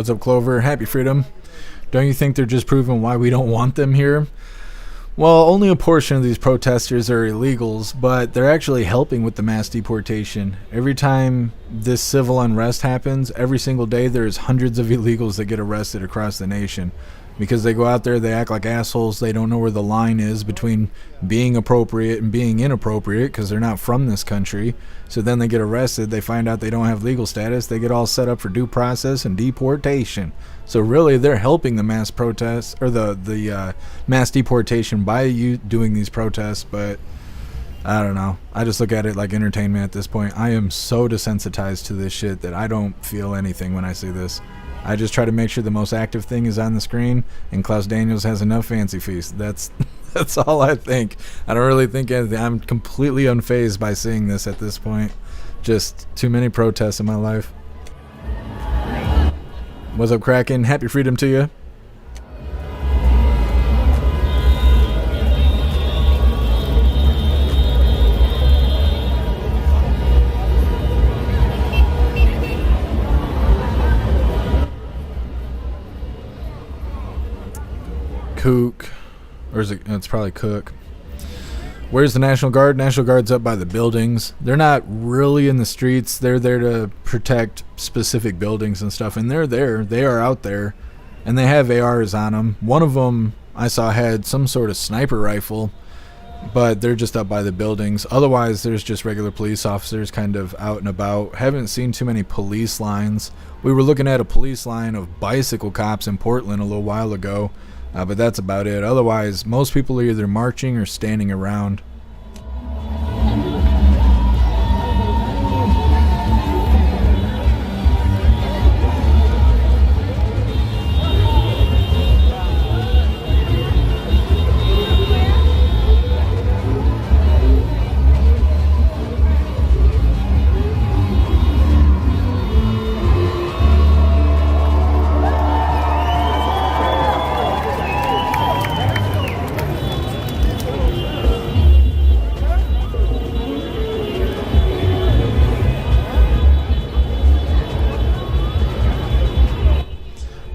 What's up, Clover? Happy freedom. Don't you think they're just proving why we don't want them here? Well, only a portion of these protesters are illegals, but they're actually helping with the mass deportation. Every time this civil unrest happens, every single day there's hundreds of illegals that get arrested across the nation. Because they go out there, they act like assholes, they don't know where the line is between being appropriate and being inappropriate because they're not from this country. So then they get arrested, they find out they don't have legal status, they get all set up for due process and deportation. So really, they're helping the mass protests, or the mass deportation by you doing these protests, but I don't know. I just look at it like entertainment at this point. I am so desensitized to this shit that I don't feel anything when I see this. I just try to make sure the most active thing is on the screen and Klaus Daniels has enough fancy feast. That's all I think. I don't really think anything. I'm completely unfazed by seeing this at this point. Just too many protests in my life. What's up, Kraken? Happy freedom to you. Kook, or is it? It's probably Cook. Where's the National Guard? National Guard's up by the buildings. They're not really in the streets. They're there to protect specific buildings and stuff. And they're there. They are out there. And they have ARs on them. One of them I saw had some sort of sniper rifle. But they're just up by the buildings. Otherwise, there's just regular police officers kind of out and about. Haven't seen too many police lines. We were looking at a police line of bicycle cops in Portland a little while ago. But that's about it. Otherwise, most people are either marching or standing around.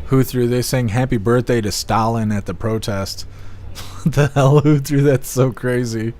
Who threw? They sang happy birthday to Stalin at the protest. What the hell? Who threw? That's so crazy.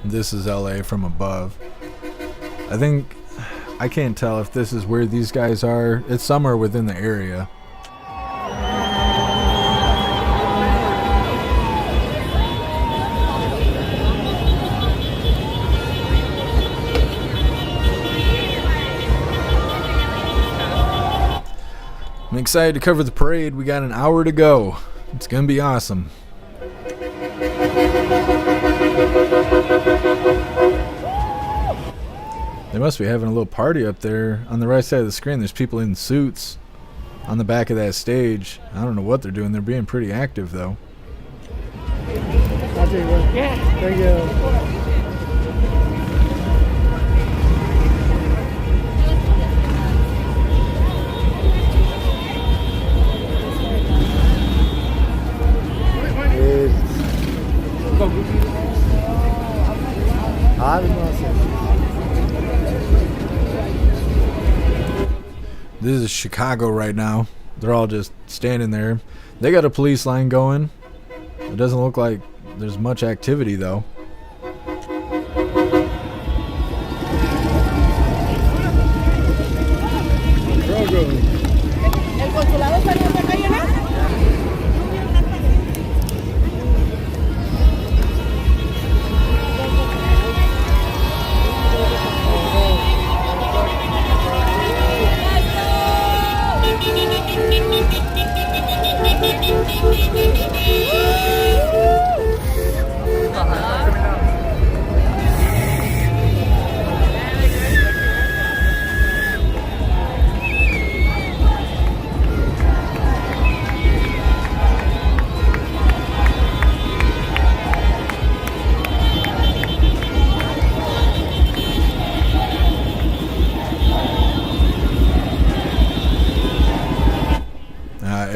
This is LA from above. I can't tell if this is where these guys are. It's somewhere within the area. I'm excited to cover the parade. We got an hour to go. It's gonna be awesome. They must be having a little party up there. On the right side of the screen, there's people in suits on the back of that stage. I don't know what they're doing. They're being pretty active, though. I'll tell you what. Yeah. There you go. This is Chicago right now. They're all just standing there. They got a police line going. It doesn't look like there's much activity, though.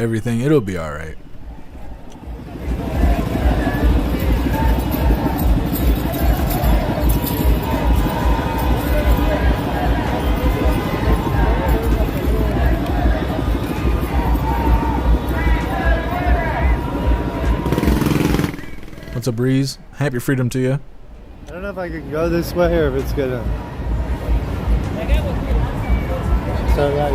everything. It'll be all right. What's up, Breeze? Happy freedom to you. I don't know if I can go this way or if it's gonna. So yeah,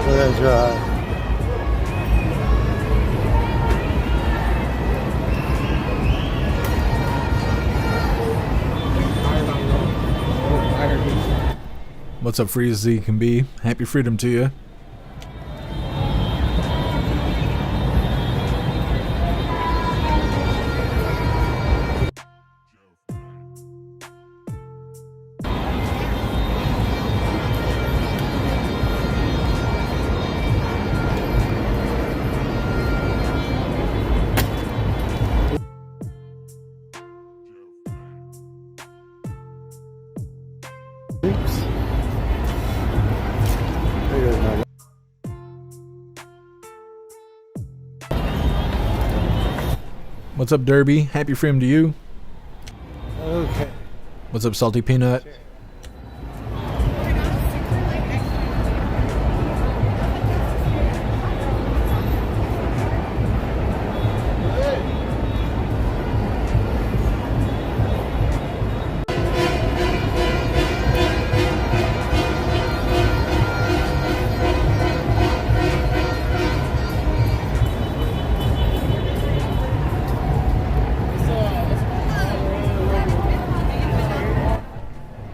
we're gonna try. What's up, free as he can be? Happy freedom to you. What's up, Derby? Happy freedom to you. Okay. What's up, Salty Peanut?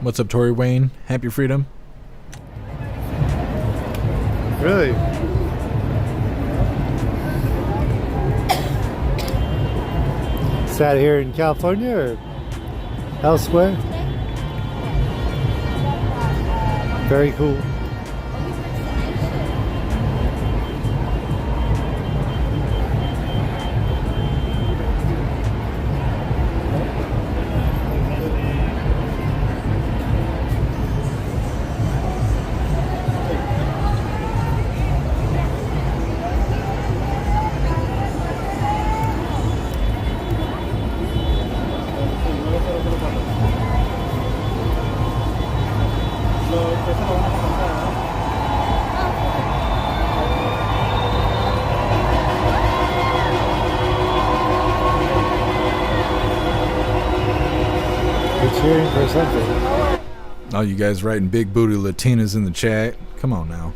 What's up, Tory Wayne? Happy freedom. Really? Sat here in California or elsewhere? Very cool. Cheering for something. Oh, you guys writing big booty Latinas in the chat? Come on now.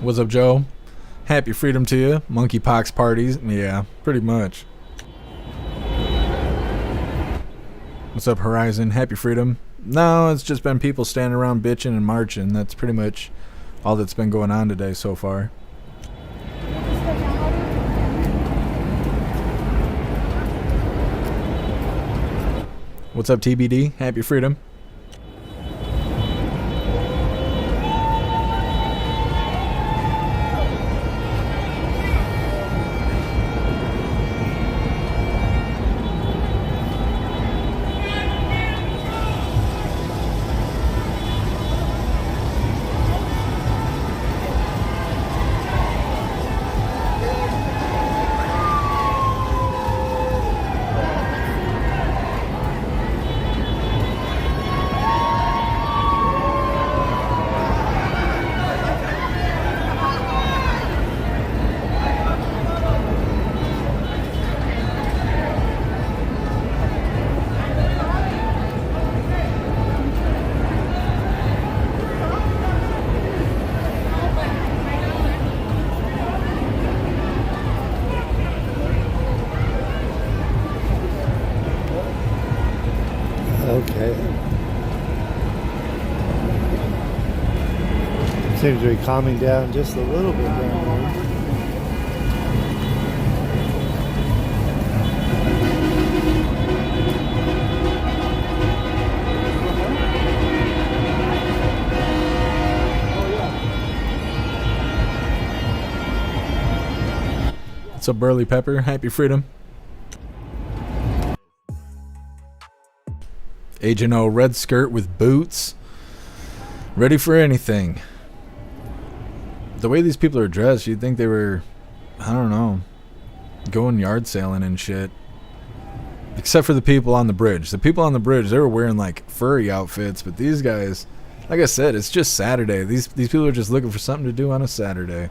What's up, Joe? Happy freedom to you. Monkeypox parties. Yeah, pretty much. What's up, Horizon? Happy freedom. No, it's just been people standing around bitching and marching. That's pretty much all that's been going on today so far. What's up, TBD? Happy freedom. Okay. Seems to be calming down just a little bit down there. What's up, Burly Pepper? Happy freedom. Agent O, red skirt with boots. Ready for anything. The way these people are dressed, you'd think they were, I don't know, going yard sailing and shit. Except for the people on the bridge. The people on the bridge, they were wearing like furry outfits, but these guys, like I said, it's just Saturday. These people are just looking for something to do on a Saturday.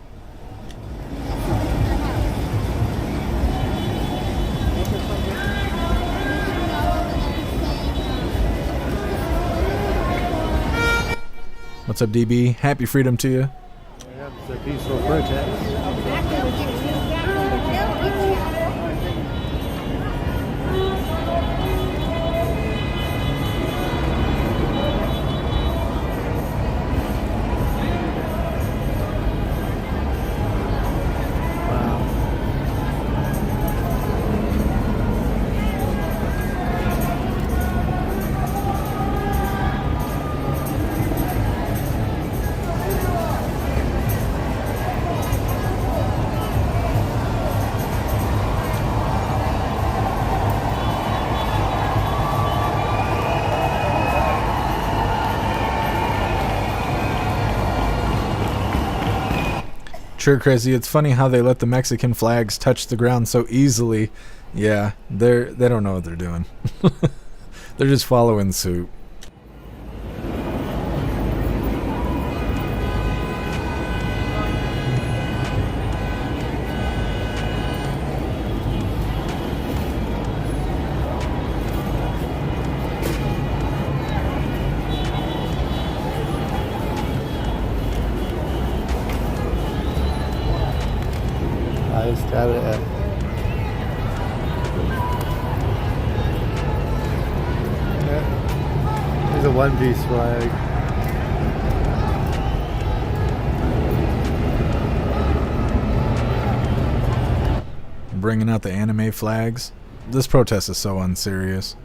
What's up, DB? Happy freedom to you. Yeah, it's a peaceful protest. Sure, Crazy. It's funny how they let the Mexican flags touch the ground so easily. Yeah, they don't know what they're doing. They're just following suit. I just got it. Yeah. There's a One Piece flag. Bringing out the anime flags. This protest is so unserious.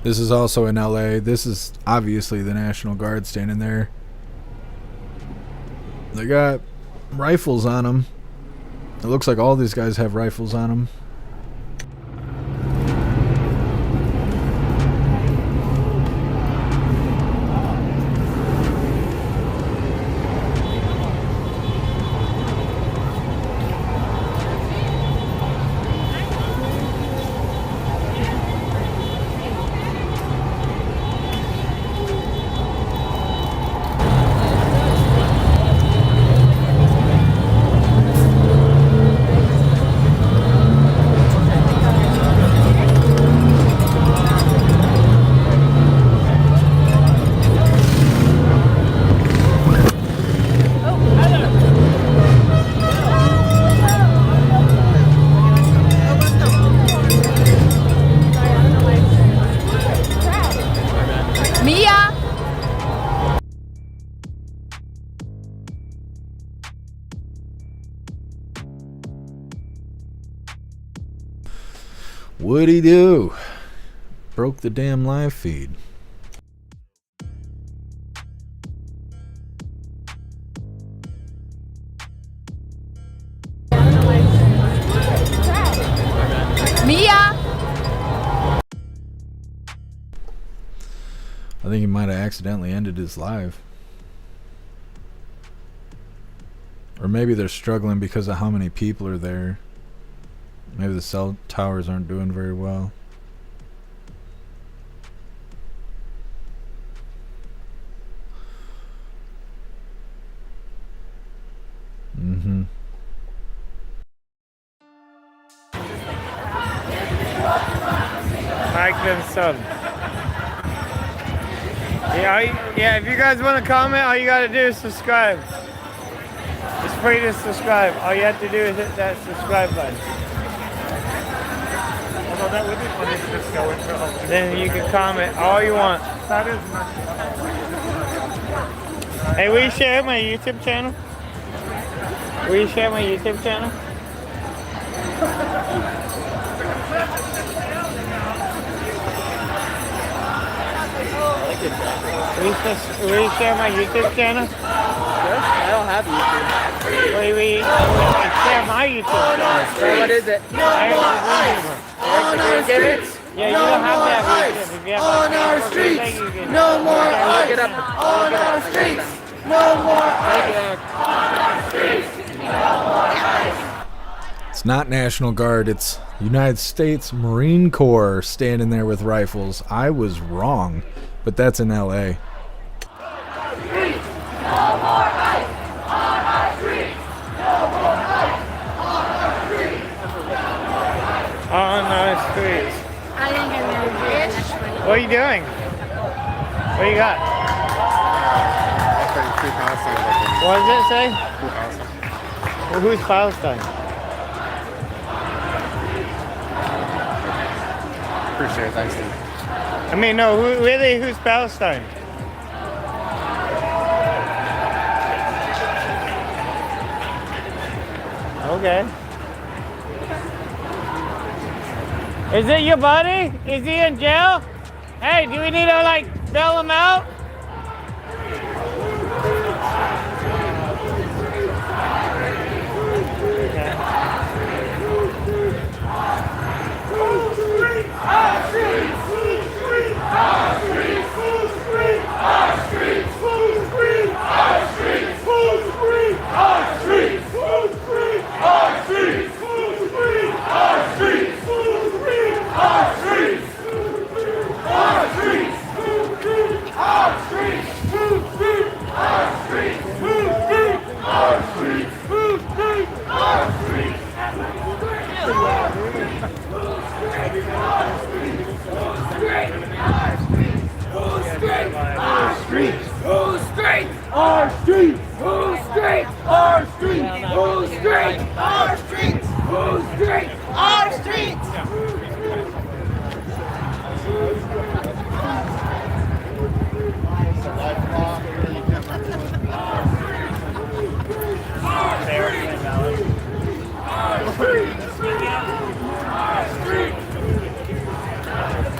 This is also in LA. This is obviously the National Guard standing there. They got rifles on them. It looks like all these guys have rifles on them. What'd he do? Broke the damn live feed. Mia. I think he might have accidentally ended his live. Or maybe they're struggling because of how many people are there. Maybe the cell towers aren't doing very well. Mm-hmm. Like them sub. Yeah, if you guys want to comment, all you gotta do is subscribe. It's free to subscribe. All you have to do is hit that subscribe button. Although that would be funny to just go into home. Then you can comment all you want. That is not. Hey, will you share my YouTube channel? Will you share my YouTube channel? Will you share my YouTube channel? I don't have YouTube. Will you share my YouTube channel? What is it? Yeah, you don't have to have YouTube. If you have On our streets, no more ice. Look it up. On our streets, no more ice. It's not National Guard, it's United States Marine Corps standing there with rifles. I was wrong, but that's in LA. On our streets. I didn't get married, bitch. What are you doing? What you got? What does it say? Well, who's Palestine? Appreciate it, thanks, Steve. I mean, no, really, who's Palestine? Okay. Is it your buddy? Is he in jail? Hey, do we need to, like, bail him out?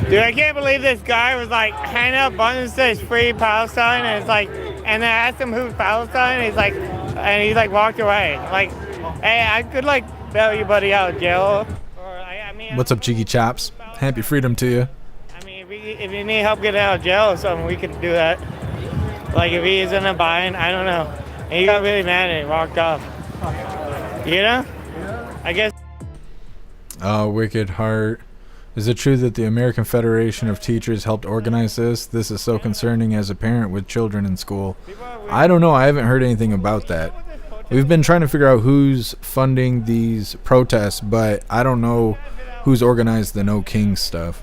Dude, I can't believe this guy was like handing out buttons that says free Palestine, and it's like, and I asked him who's Palestine, and he's like walked away. Like, hey, I could like bail your buddy out of jail. What's up, Cheeky Chops? Happy freedom to you. I mean, if you need help getting out of jail or something, we can do that. Like if he is in a bind, I don't know. And he got really mad and he walked off. You know? I guess. Oh, Wicked Heart. Is it true that the American Federation of Teachers helped organize this? This is so concerning as a parent with children in school. I don't know. I haven't heard anything about that. We've been trying to figure out who's funding these protests, but I don't know who's organized the No King stuff.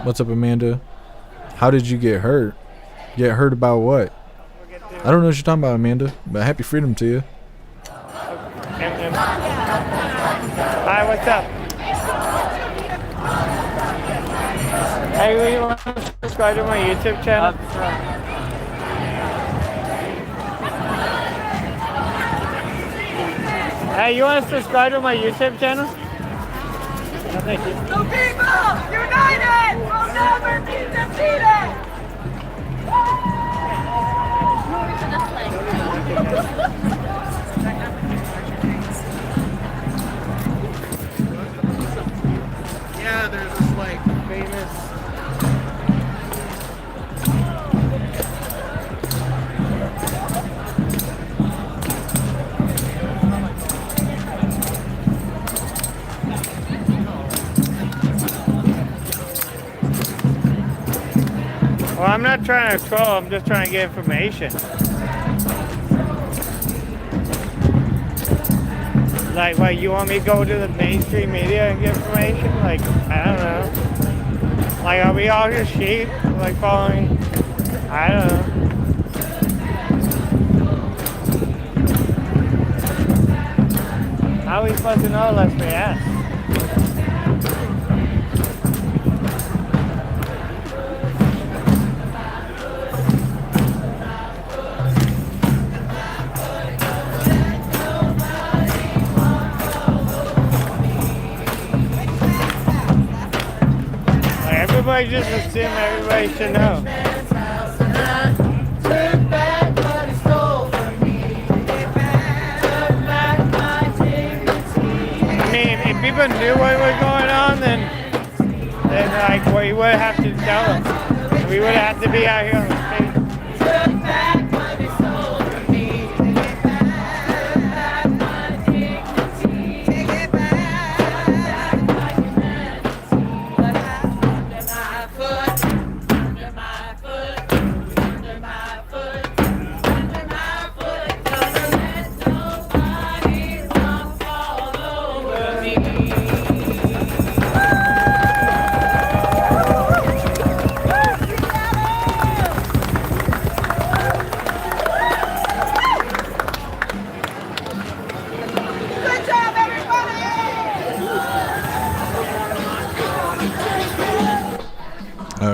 What's up, Amanda? How did you get hurt? Get hurt about what? I don't know what you're talking about, Amanda, but happy freedom to you. Hi, what's up? Hey, you want to subscribe to my YouTube channel? Hey, you want to subscribe to my YouTube channel? No, thank you. The people united will never be defeated! I'm not trying to troll, I'm just trying to get information. Like, what, you want me to go to the mainstream media and get information? Like, I don't know. Like, are we all just sheep? Like, following, I don't know. How are we supposed to know unless we ask? Everybody just assume everybody should know. I mean, if people knew what was going on, then like, well, you would have to tell them. We would have to be out here on the street.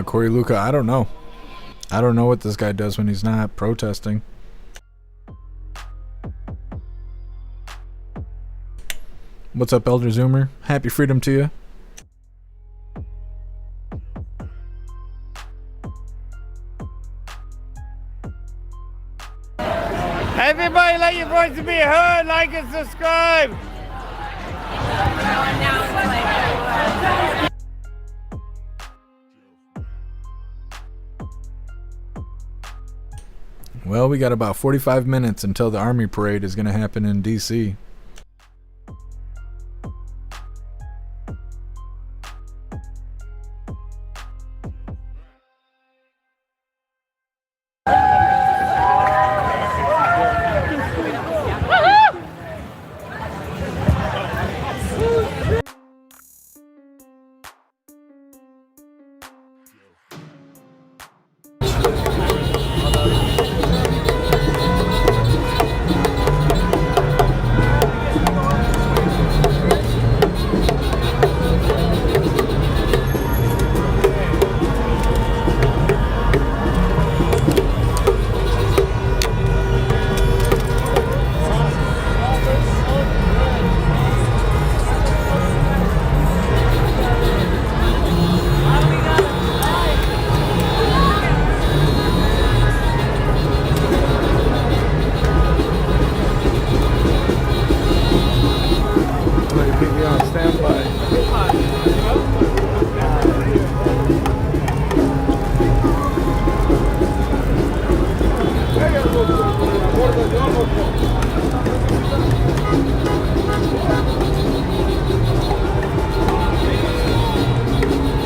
Corey Luca, I don't know. I don't know what this guy does when he's not protesting. What's up, Elder Zoomer? Happy freedom to you. Everybody let your voice be heard, like and subscribe. Well, we got about 45 minutes until the Army Parade is going to happen in D.C.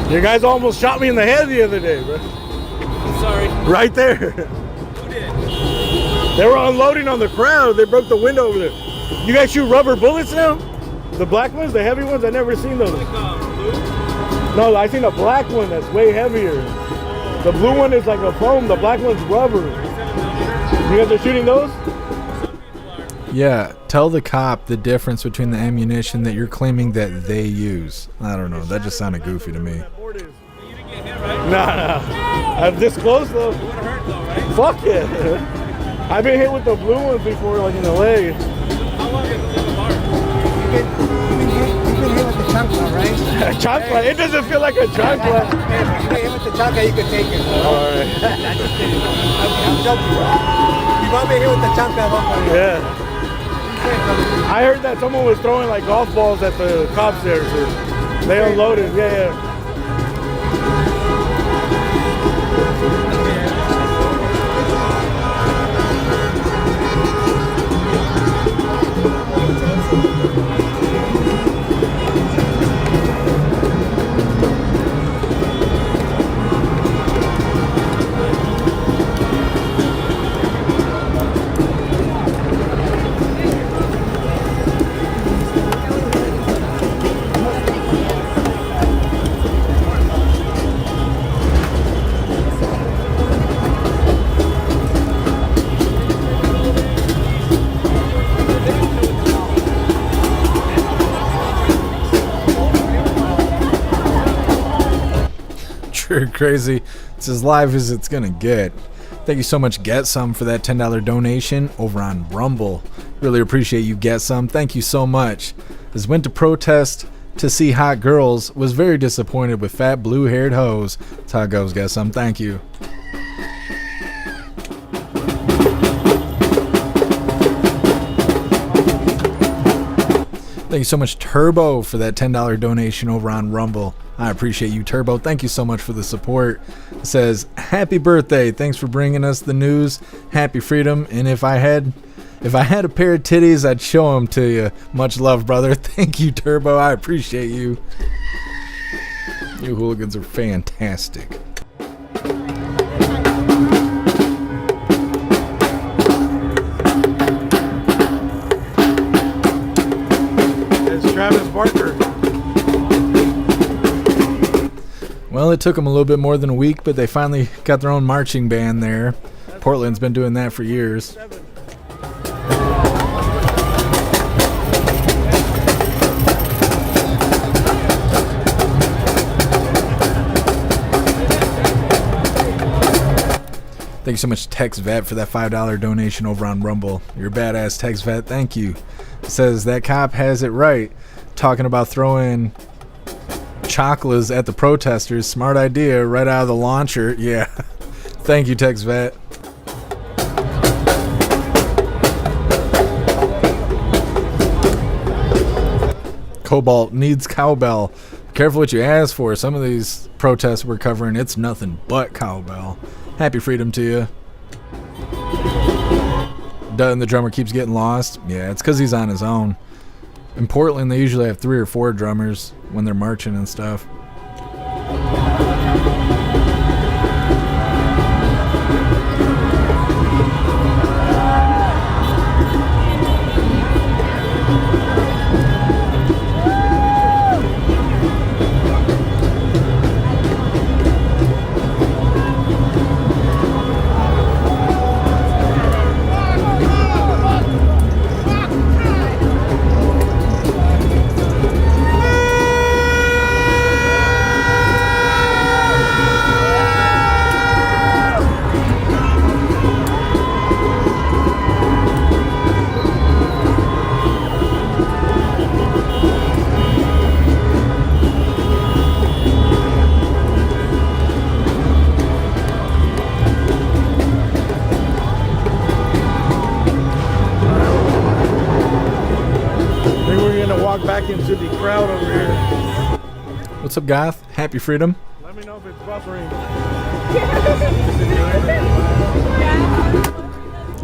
You guys almost shot me in the head the other day, bro. I'm sorry. Right there. Who did? They were unloading on the crowd. They broke the window over there. You guys shoot rubber bullets now? The black ones, the heavy ones? I never seen those. Like blue? No, I seen a black one that's way heavier. The blue one is like a foam. The black one's rubber. You guys are shooting those? Yeah, tell the cop the difference between the ammunition that you're claiming that they use. I don't know. That just sounded goofy to me. Nah. I'm this close though. It would have hurt though, right? Fuck yeah. I've been hit with the blue ones before, like in the leg. How long has it been in the bar? You've been hit with the chancla, right? A chancla? It doesn't feel like a chancla. Hey, if you get hit with the chancla, you can take it. Alright. I'm joking. You've all been hit with the chancla at one point. Yeah. I heard that someone was throwing like golf balls at the cops there. So they unloaded. Yeah. pretty crazy. It's as live as it's gonna get. Thank you so much, Get Some, for that $10 donation over on Rumble. Really appreciate you, Get Some. Thank you so much. As went to protest to see hot girls, was very disappointed with fat blue-haired hoes. That's how it goes, Get Some. Thank you. Thank you so much, Turbo, for that $10 donation over on Rumble. I appreciate you, Turbo. Thank you so much for the support. It says, happy birthday. Thanks for bringing us the news. Happy freedom. And if I had a pair of titties, I'd show them to you. Much love, brother. Thank you, Turbo. I appreciate you. You hooligans are fantastic. Travis Barker. Well, it took them a little bit more than a week, but they finally got their own marching band there. Portland's been doing that for years. Thank you so much, Tex Vet, for that $5 donation over on Rumble. You're a badass, Tex Vet. Thank you. It says that cop has it right. Talking about throwing chocolates at the protesters. Smart idea right out of the launcher. Yeah. Thank you, Tex Vet. Cobalt needs cowbell. Careful what you ask for. Some of these protests we're covering, it's nothing but cowbell. Happy freedom to you. Dutton, the drummer, keeps getting lost. Yeah, it's because he's on his own. In Portland, they usually have 3 or 4 drummers when they're marching and stuff. Back into the crowd over here. What's up, Goth? Happy freedom. Let me know if it's buffering.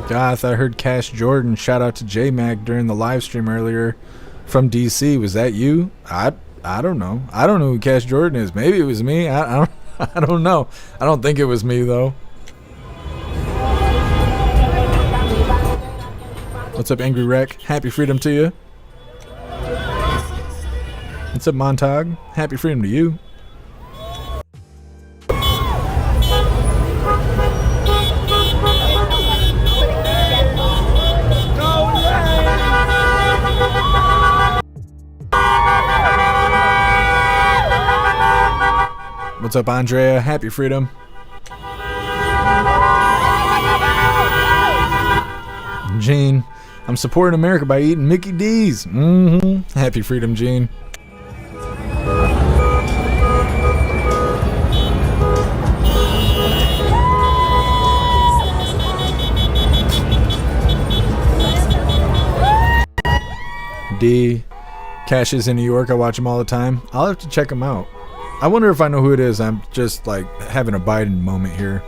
Goth, I heard Cash Jordan shout out to J-Mac during the live stream earlier from DC. Was that you? I don't know. I don't know who Cash Jordan is. Maybe it was me. I don't know. I don't think it was me though. What's up, Angry Wreck? Happy freedom to you. What's up, Montag? Happy freedom to you. What's up, Andrea? Happy freedom. Gene, I'm supporting America by eating Mickey D's. Happy freedom, Gene. D. Cash is in New York. I watch him all the time. I'll have to check him out. I wonder if I know who it is. I'm just like having a Biden moment here.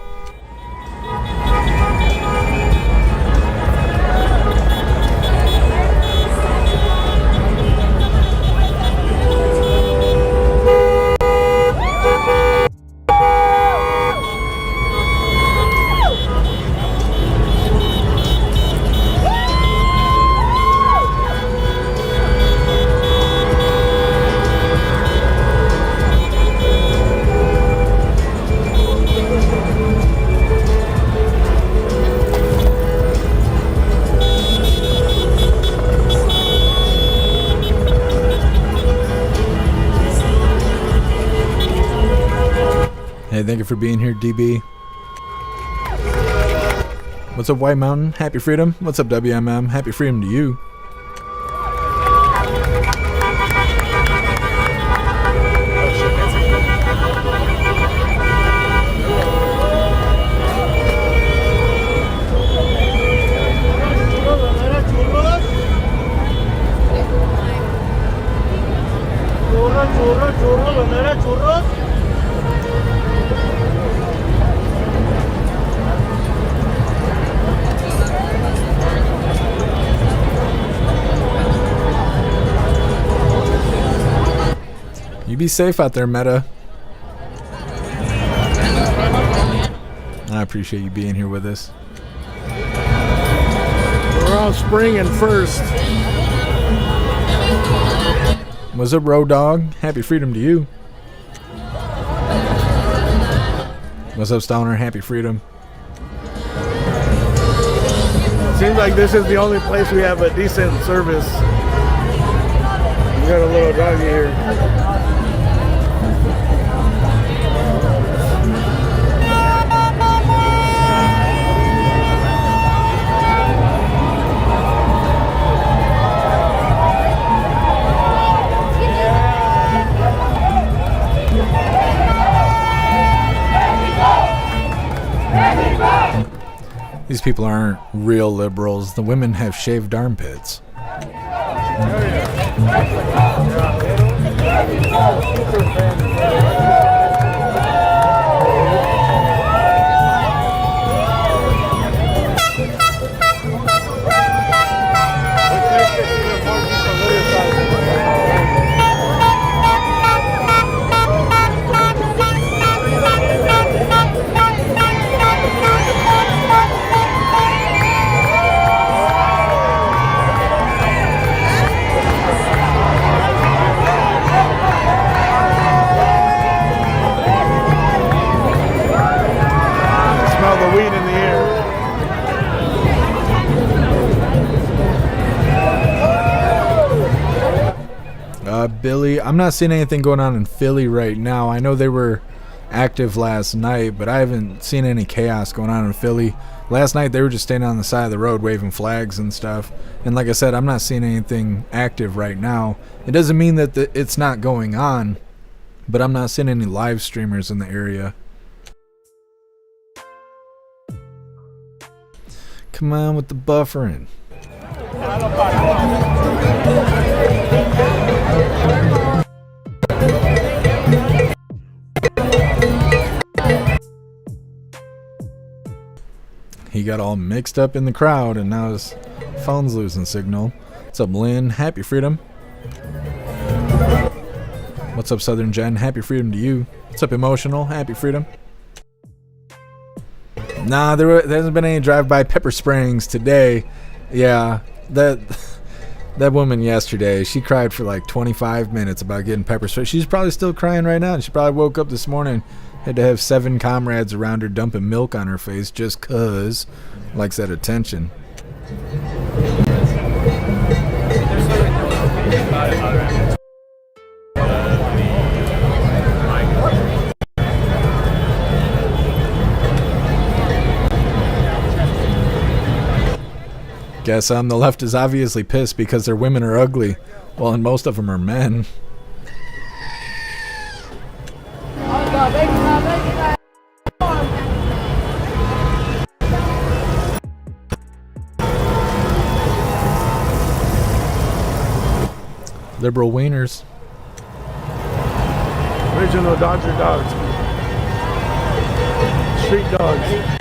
Hey, thank you for being here, DB. What's up, White Mountain? Happy freedom. What's up, WMM? Happy freedom to you. You be safe out there, Meta. I appreciate you being here with us. We're all springing first. What's up, Road Dog? Happy freedom to you. What's up, Stoner? Happy freedom. Seems like this is the only place we have a decent service. We got a little doggy here. These people aren't real liberals. The women have shaved armpits. Weed in the air. Billy, I'm not seeing anything going on in Philly right now. I know they were active last night, but I haven't seen any chaos going on in Philly. Last night they were just standing on the side of the road waving flags and stuff. And like I said, I'm not seeing anything active right now. It doesn't mean that it's not going on, but I'm not seeing any live streamers in the area. Come on with the buffering. He got all mixed up in the crowd and now his phone's losing signal. What's up, Lynn? Happy freedom. What's up, Southern Jen? Happy freedom to you. What's up, Emotional? Happy freedom. Nah, there hasn't been any drive-by pepper sprayings today. Yeah, that woman yesterday, she cried for like 25 minutes about getting pepper sprayed. She's probably still crying right now. And she probably woke up this morning, had to have 7 comrades around her dumping milk on her face just 'cause. Likes that attention. Guess the left is obviously pissed because their women are ugly. Well, and most of them are men. Liberal wieners. Original Dodger dogs. Street dogs.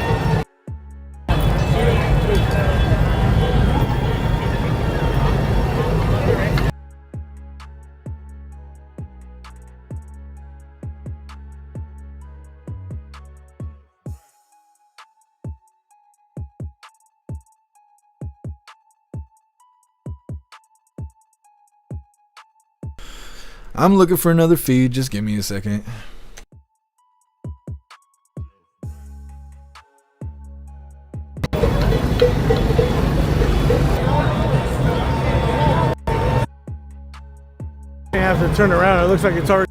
I'm looking for another feed. Just give me a second. You have to turn around. It looks like it's already.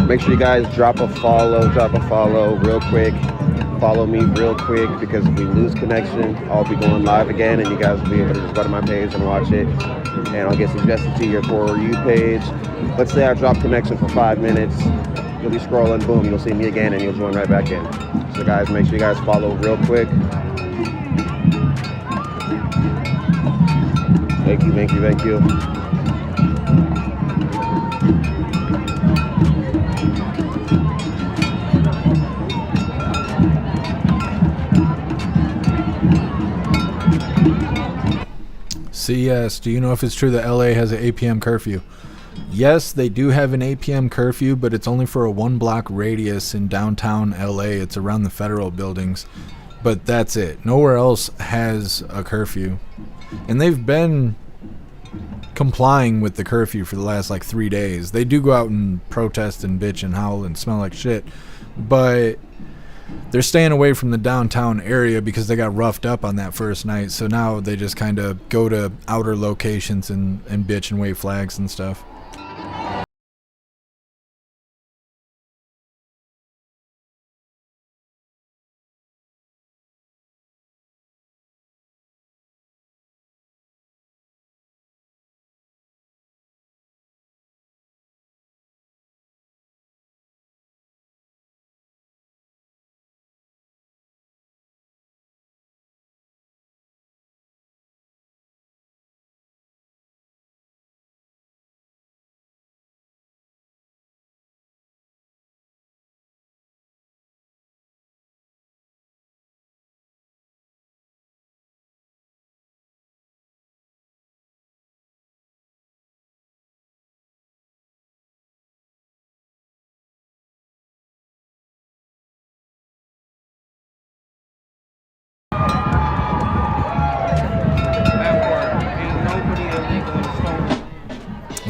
Make sure you guys drop a follow real quick. Follow me real quick, because if we lose connection, I'll be going live again and you guys will be able to just go to my page and watch it. And I'll get suggested to your For You page. Let's say I drop connection for 5 minutes. You'll be scrolling, boom, you'll see me again and you'll join right back in. So guys, make sure you guys follow real quick. Thank you, thank you, thank you. CS, do you know if it's true that LA has an 8 p.m. curfew? Yes, they do have an 8 p.m. curfew, but it's only for a 1-block radius in downtown LA. It's around the federal buildings, but that's it. Nowhere else has a curfew. And they've been complying with the curfew for the last like 3 days. They do go out and protest and bitch and howl and smell like shit, but they're staying away from the downtown area because they got roughed up on that first night. So now they just kind of go to outer locations and bitch and wave flags and stuff.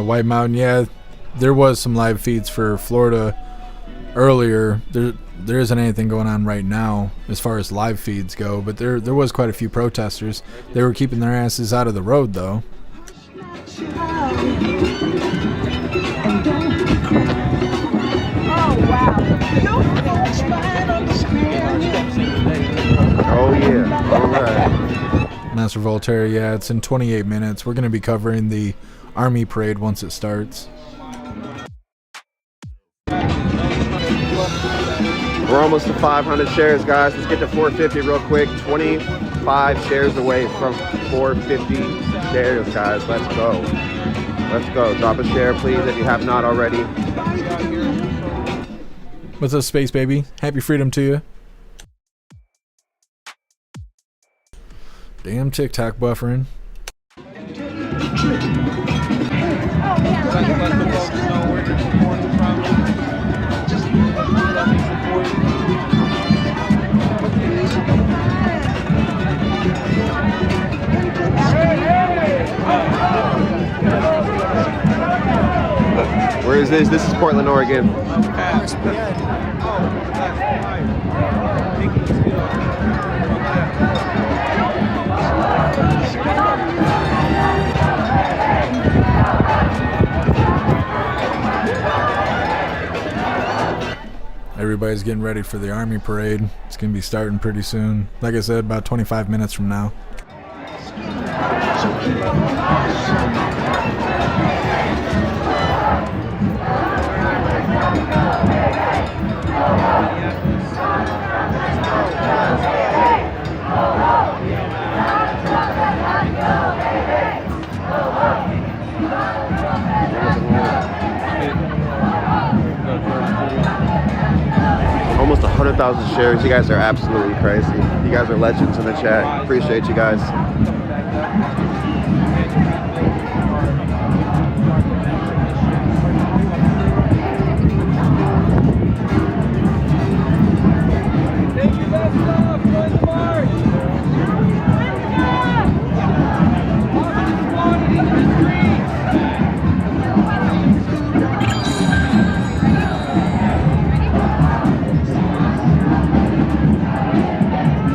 White Mountain, yeah, there was some live feeds for Florida earlier. There isn't anything going on right now as far as live feeds go, but there was quite a few protesters. They were keeping their asses out of the road, though. Oh yeah, all right. Master Voltaire, yeah, it's in 28 minutes. We're going to be covering the Army Parade once it starts. We're almost to 500 shares, guys. Let's get to 450 real quick. 25 shares away from 450 shares, guys. Let's go. Let's go. Drop a share, please, if you have not already. What's up, Space Baby? Happy freedom to you. Damn TikTok buffering. Where is this? This is Portland, Oregon. Everybody's getting ready for the Army Parade. It's going to be starting pretty soon. Like I said, about 25 minutes from now. Almost 100,000 shares. You guys are absolutely crazy. You guys are legends in the chat. Appreciate you guys.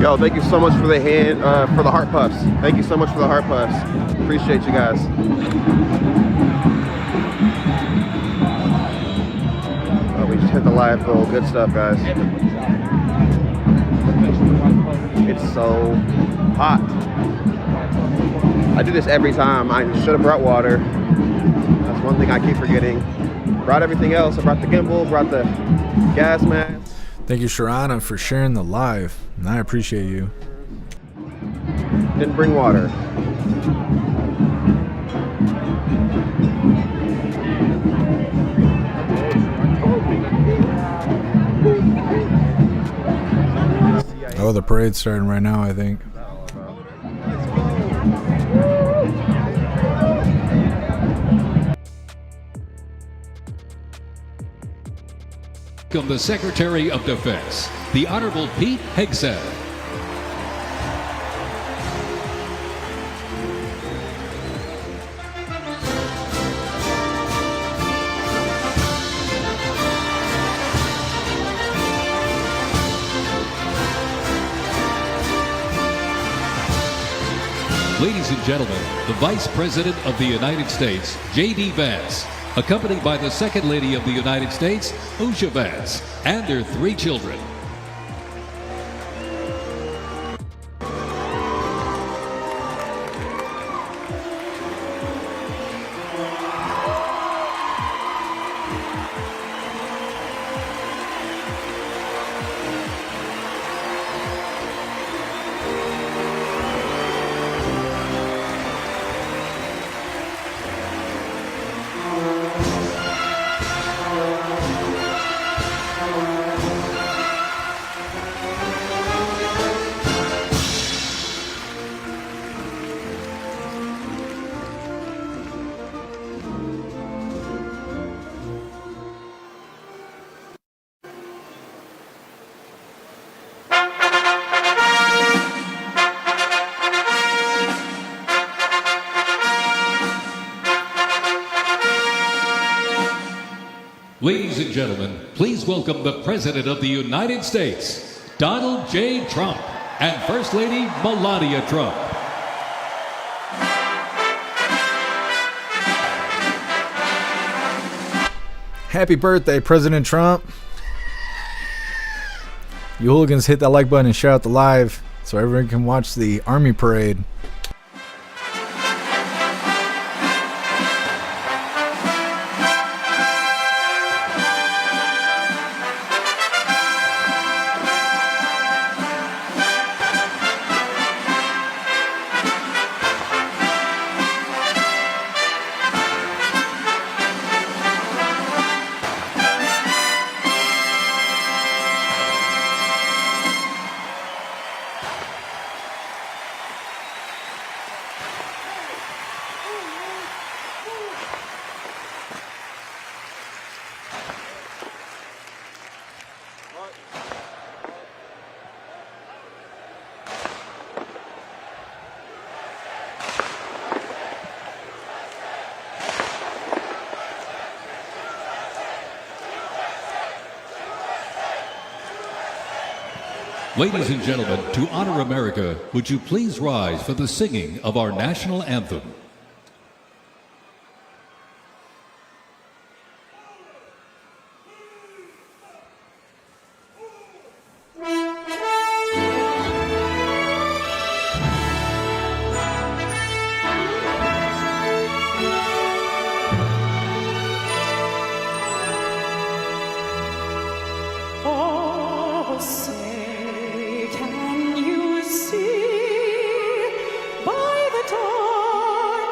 Yo, thank you so much for the for the heart puffs. Thank you so much for the heart puffs. Appreciate you guys. Oh, we life goal. Good stuff, guys. It's so hot. I do this every time. I should have brought water. That's one thing I keep forgetting. Brought everything else. I brought the gimbal, brought the gas mask. Thank you, Sharana, for sharing the live. And I appreciate you. Didn't bring water. Oh, the parade's starting right now, I think. Welcome the Secretary of Defense, the Honorable Pete Hegseth. Ladies and gentlemen, the Vice President of the United States, J.D. Vance, accompanied by the Second Lady of the United States, Usha Vance, and their 3 children. Ladies and gentlemen, please welcome the President of the United States, Donald J. Trump, and First Lady Melania Trump. Happy birthday, President Trump. You hooligans, hit that like button and share out the live so everyone can watch the Army Parade. Ladies and gentlemen, to honor America, would you please rise for the singing of our national anthem? Can you see by the dawn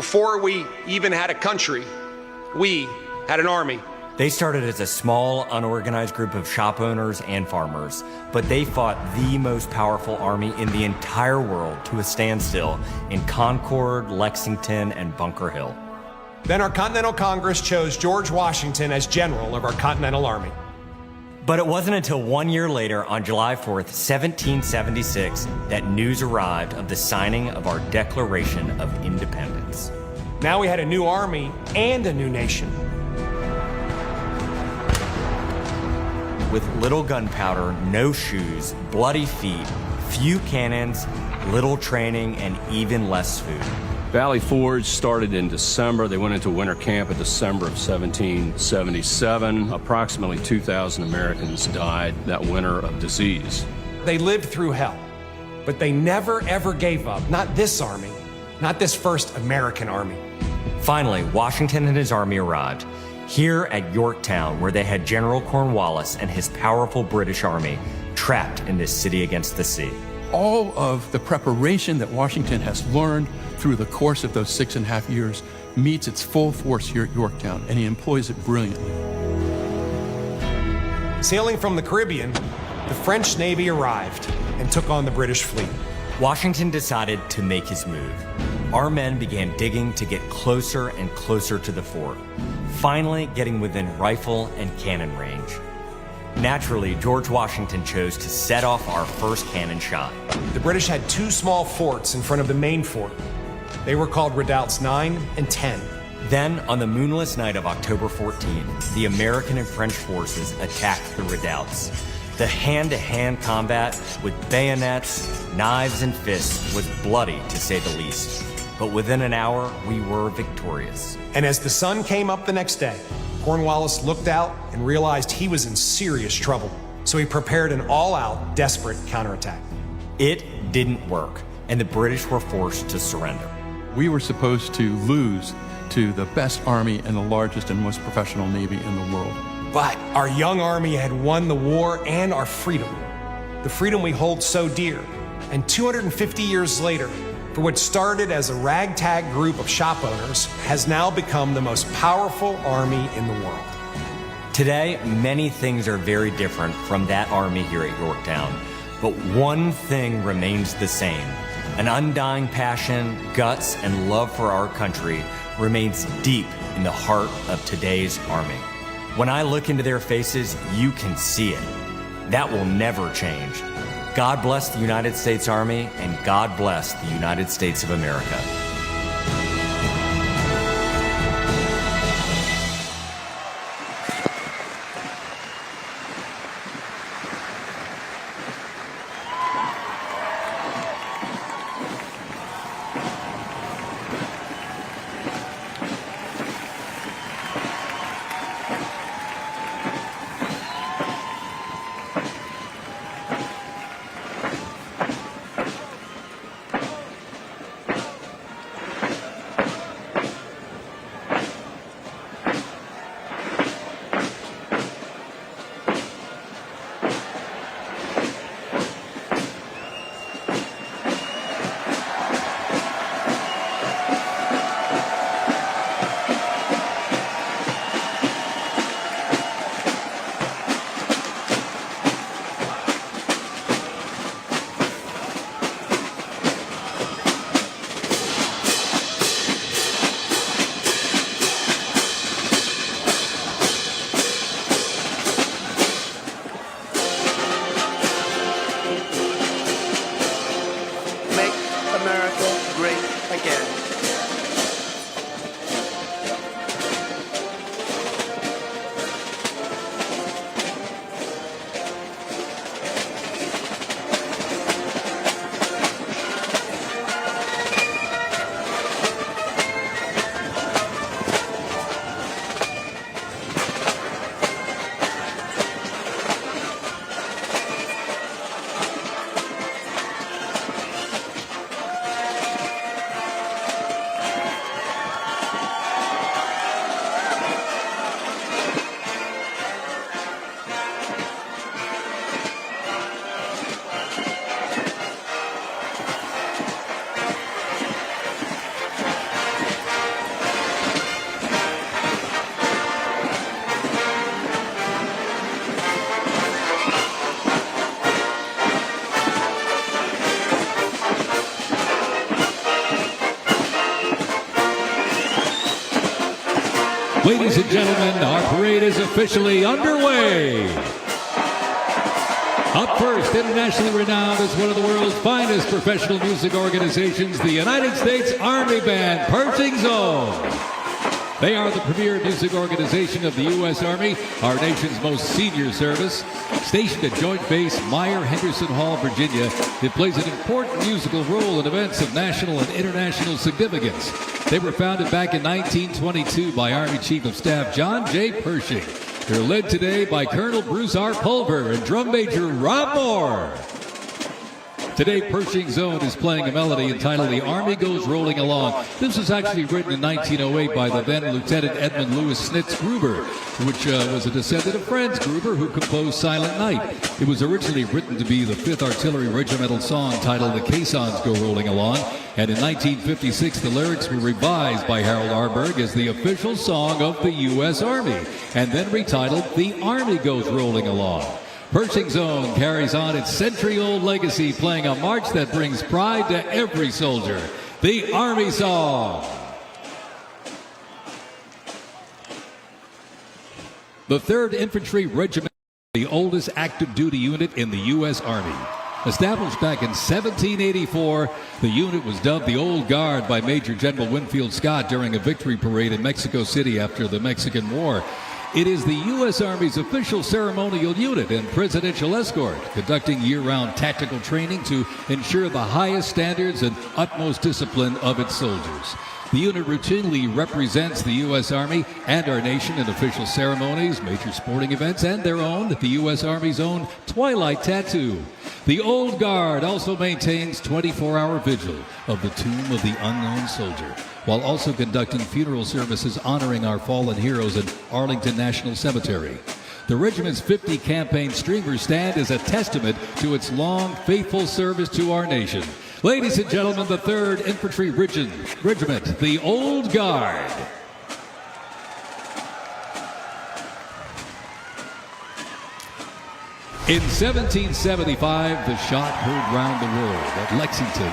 before we even had a country, we had an army. They started as a small, unorganized group of shop owners and farmers, but they fought the most powerful army in the entire world to a standstill in Concord, Lexington, and Bunker Hill. Then our Continental Congress chose George Washington as general of our Continental Army. But it wasn't until 1 year later, on July 4th, 1776, that news arrived of the signing of our Declaration of Independence. Now we had a new army and a new nation. With little gunpowder, no shoes, bloody feet, few cannons, little training, and even less food. Valley Forge started in December. They went into winter camp in December of 1777. Approximately 2,000 Americans died that winter of disease. They lived through hell, but they never ever gave up. Not this army, not this first American army. Finally, Washington and his army arrived. Here at Yorktown, where they had General Cornwallis and his powerful British army trapped in this city against the sea. All of the preparation that Washington has learned through the course of those 6.5 years meets its full force here at Yorktown, and he employs it brilliantly. Sailing from the Caribbean, the French Navy arrived and took on the British fleet. Washington decided to make his move. Our men began digging to get closer and closer to the fort, finally getting within rifle and cannon range. Naturally, George Washington chose to set off our first cannon shot. The British had two small forts in front of the main fort. They were called Redoubts 9 and 10. Then, on the moonless night of October 14, the American and French forces attacked the redoubts. The hand-to-hand combat with bayonets, knives, and fists was bloody, to say the least. But within an hour, we were victorious. And as the sun came up the next day, Cornwallis looked out and realized he was in serious trouble. So he prepared an all-out, desperate counterattack. It didn't work, and the British were forced to surrender. We were supposed to lose to the best army and the largest and most professional navy in the world. But our young army had won the war and our freedom. The freedom we hold so dear. And 250 years later, for what started as a ragtag group of shop owners, has now become the most powerful army in the world. Today, many things are very different from that army here at Yorktown, but one thing remains the same. An undying passion, guts, and love for our country remains deep in the heart of today's army. When I look into their faces, you can see it. That will never change. God bless the United States Army, and God bless the United States of America. and gentlemen, our parade is officially underway. Up first, internationally renowned as one of the world's finest professional music organizations, the United States Army Band, Pershing Zone. They are the premier music organization of the U.S. Army, our nation's most senior service. Stationed at Joint Base Meyer-Henderson Hall, Virginia, it plays an important musical role in events of national and international significance. They were founded back in 1922 by Army Chief of Staff John J. Pershing. They're led today by Colonel Bruce R. Pulver and Drum Major Rob Moore. Today, Pershing Zone is playing a melody entitled The Army Goes Rolling Along. This was actually written in 1908 by the then Lieutenant Edmund Louis Snitz Gruber, which was a descendant of Franz Gruber, who composed Silent Night. It was originally written to be the 5th Artillery Regimental song titled The Caissons Go Rolling Along, and in 1956 the lyrics were revised by Harold Arberg as the official song of the U.S. Army, and then retitled The Army Goes Rolling Along. Pershing Zone carries on its century-old legacy, playing a march that brings pride to every soldier, the Army Song. The 3rd Infantry Regiment is the oldest active duty unit in the U.S. Army. Established back in 1784, the unit was dubbed the Old Guard by Major General Winfield Scott during a victory parade in Mexico City after the Mexican War. It is the U.S. Army's official ceremonial unit and presidential escort, conducting year-round tactical training to ensure the highest standards and utmost discipline of its soldiers. The unit routinely represents the U.S. Army and our nation in official ceremonies, major sporting events, and their own, the U.S. Army's own Twilight Tattoo. The Old Guard also maintains 24-hour vigil of the Tomb of the Unknown Soldier, while also conducting funeral services honoring our fallen heroes at Arlington National Cemetery. The regiment's 50 campaign streamer stand is a testament to its long, faithful service to our nation. Ladies and gentlemen, the 3rd Infantry Regiment, the Old Guard. In 1775, the shot heard round the world at Lexington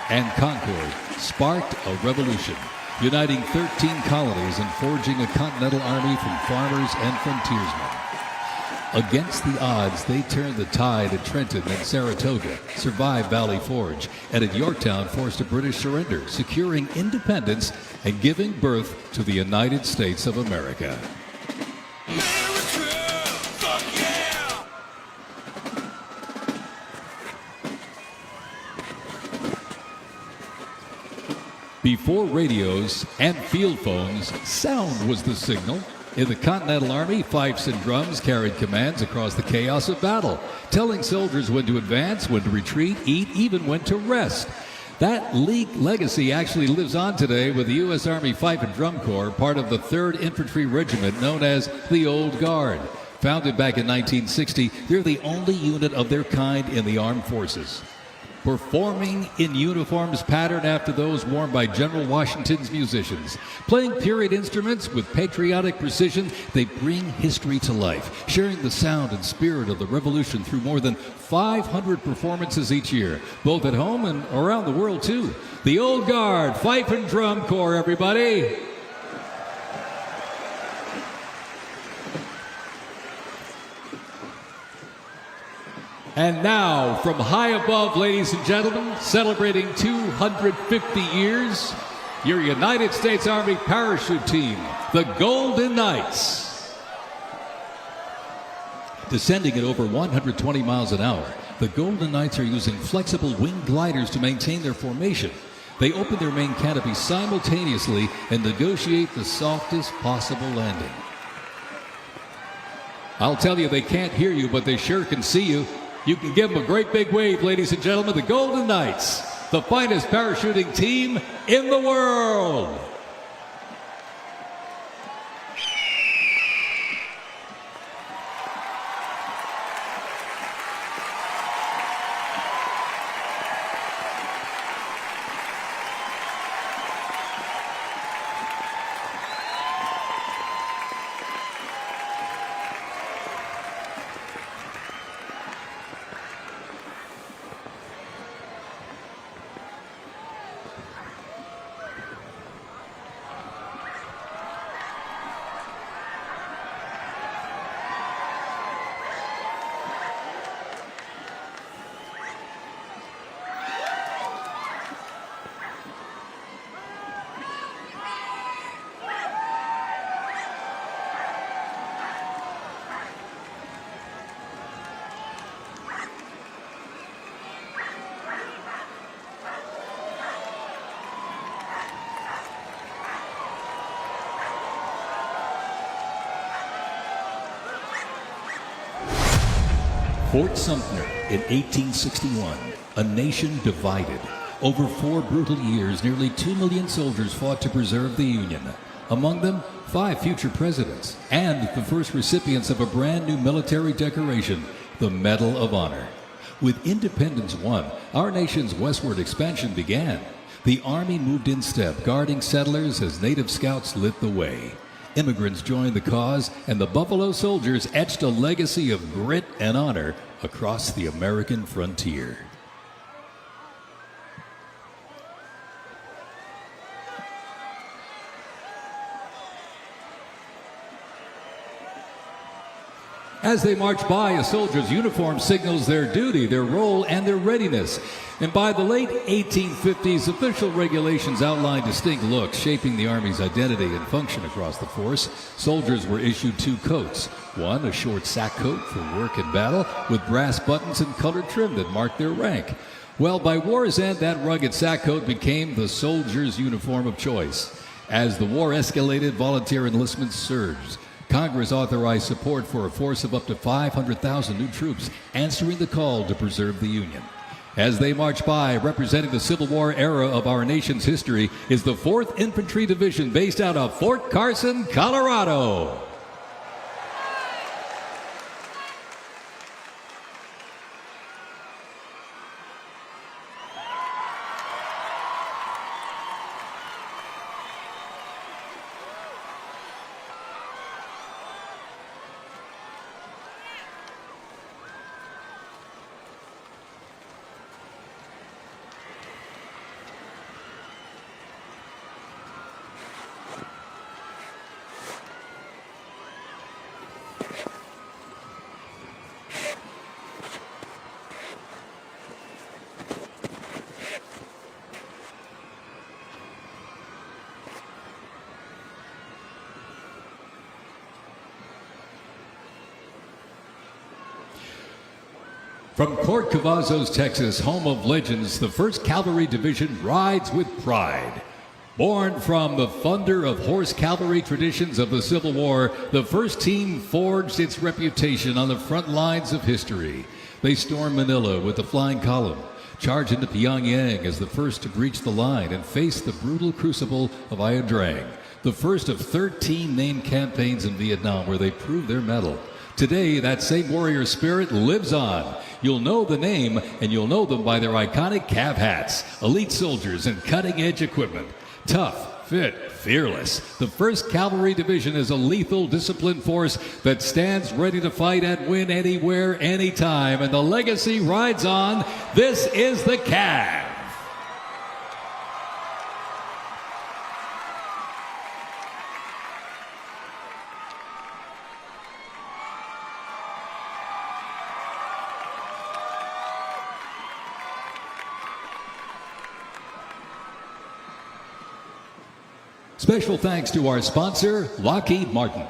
and Concord sparked a revolution, uniting 13 colonies and forging a continental army from farmers and frontiersmen. Against the odds, they turned the tide at Trenton and Saratoga, survived Valley Forge, and at Yorktown forced a British surrender, securing independence and giving birth to the United States of America. Before radios and field phones, sound was the signal. In the Continental Army, fifes and drums carried commands across the chaos of battle, telling soldiers when to advance, when to retreat, eat, even when to rest. That legacy actually lives on today with the U.S. Army Fife and Drum Corps, part of the 3rd Infantry Regiment known as the Old Guard. Founded back in 1960, they're the only unit of their kind in the armed forces. Performing in uniforms patterned after those worn by General Washington's musicians. Playing period instruments with patriotic precision, they bring history to life, sharing the sound and spirit of the Revolution through more than 500 performances each year, both at home and around the world, too. The Old Guard, Fife and Drum Corps, everybody. And now, from high above, ladies and gentlemen, celebrating 250 years, your United States Army parachute team, the Golden Knights. Descending at over 120 miles an hour, the Golden Knights are using flexible wing gliders to maintain their formation. They open their main canopy simultaneously and negotiate the softest possible landing. I'll tell you, they can't hear you, but they sure can see you. You can give them a great big wave, ladies and gentlemen. The Golden Knights, the finest parachuting team in the world. Fort Sumter in 1861, a nation divided. Over 4 brutal years, nearly 2 million soldiers fought to preserve the Union. Among them, 5 future presidents and the first recipients of a brand new military decoration, the Medal of Honor. With independence won, our nation's westward expansion began. The Army moved in step, guarding settlers as native scouts lit the way. Immigrants joined the cause, and the Buffalo Soldiers etched a legacy of grit and honor across the American frontier. As they march by, a soldier's uniform signals their duty, their role, and their readiness. And by the late 1850s, official regulations outlined distinct looks, shaping the Army's identity and function across the force. Soldiers were issued 2 coats. One, a short sack coat for work and battle, with brass buttons and colored trim that marked their rank. Well, by war's end, that rugged sack coat became the soldier's uniform of choice. As the war escalated, volunteer enlistment surged. Congress authorized support for a force of up to 500,000 new troops, answering the call to preserve the Union. As they march by, representing the Civil War era of our nation's history, is the 4th Infantry Division based out of Fort Carson, Colorado. From Port Cavazos, Texas, home of legends, the 1st Cavalry Division rides with pride. Born from the thunder of horse cavalry traditions of the Civil War, the 1st team forged its reputation on the front lines of history. They stormed Manila with the flying column, charged into Pyongyang as the first to breach the line and face the brutal crucible of Ia Drang, the first of 13 named campaigns in Vietnam where they proved their mettle. Today, that same warrior spirit lives on. You'll know the name, and you'll know them by their iconic cav hats, elite soldiers, and cutting-edge equipment. Tough, fit, fearless. The 1st Cavalry Division is a lethal, disciplined force that stands ready to fight and win anywhere, anytime, and the legacy rides on. This is the Cav. Special thanks to our sponsor, Lockheed Martin.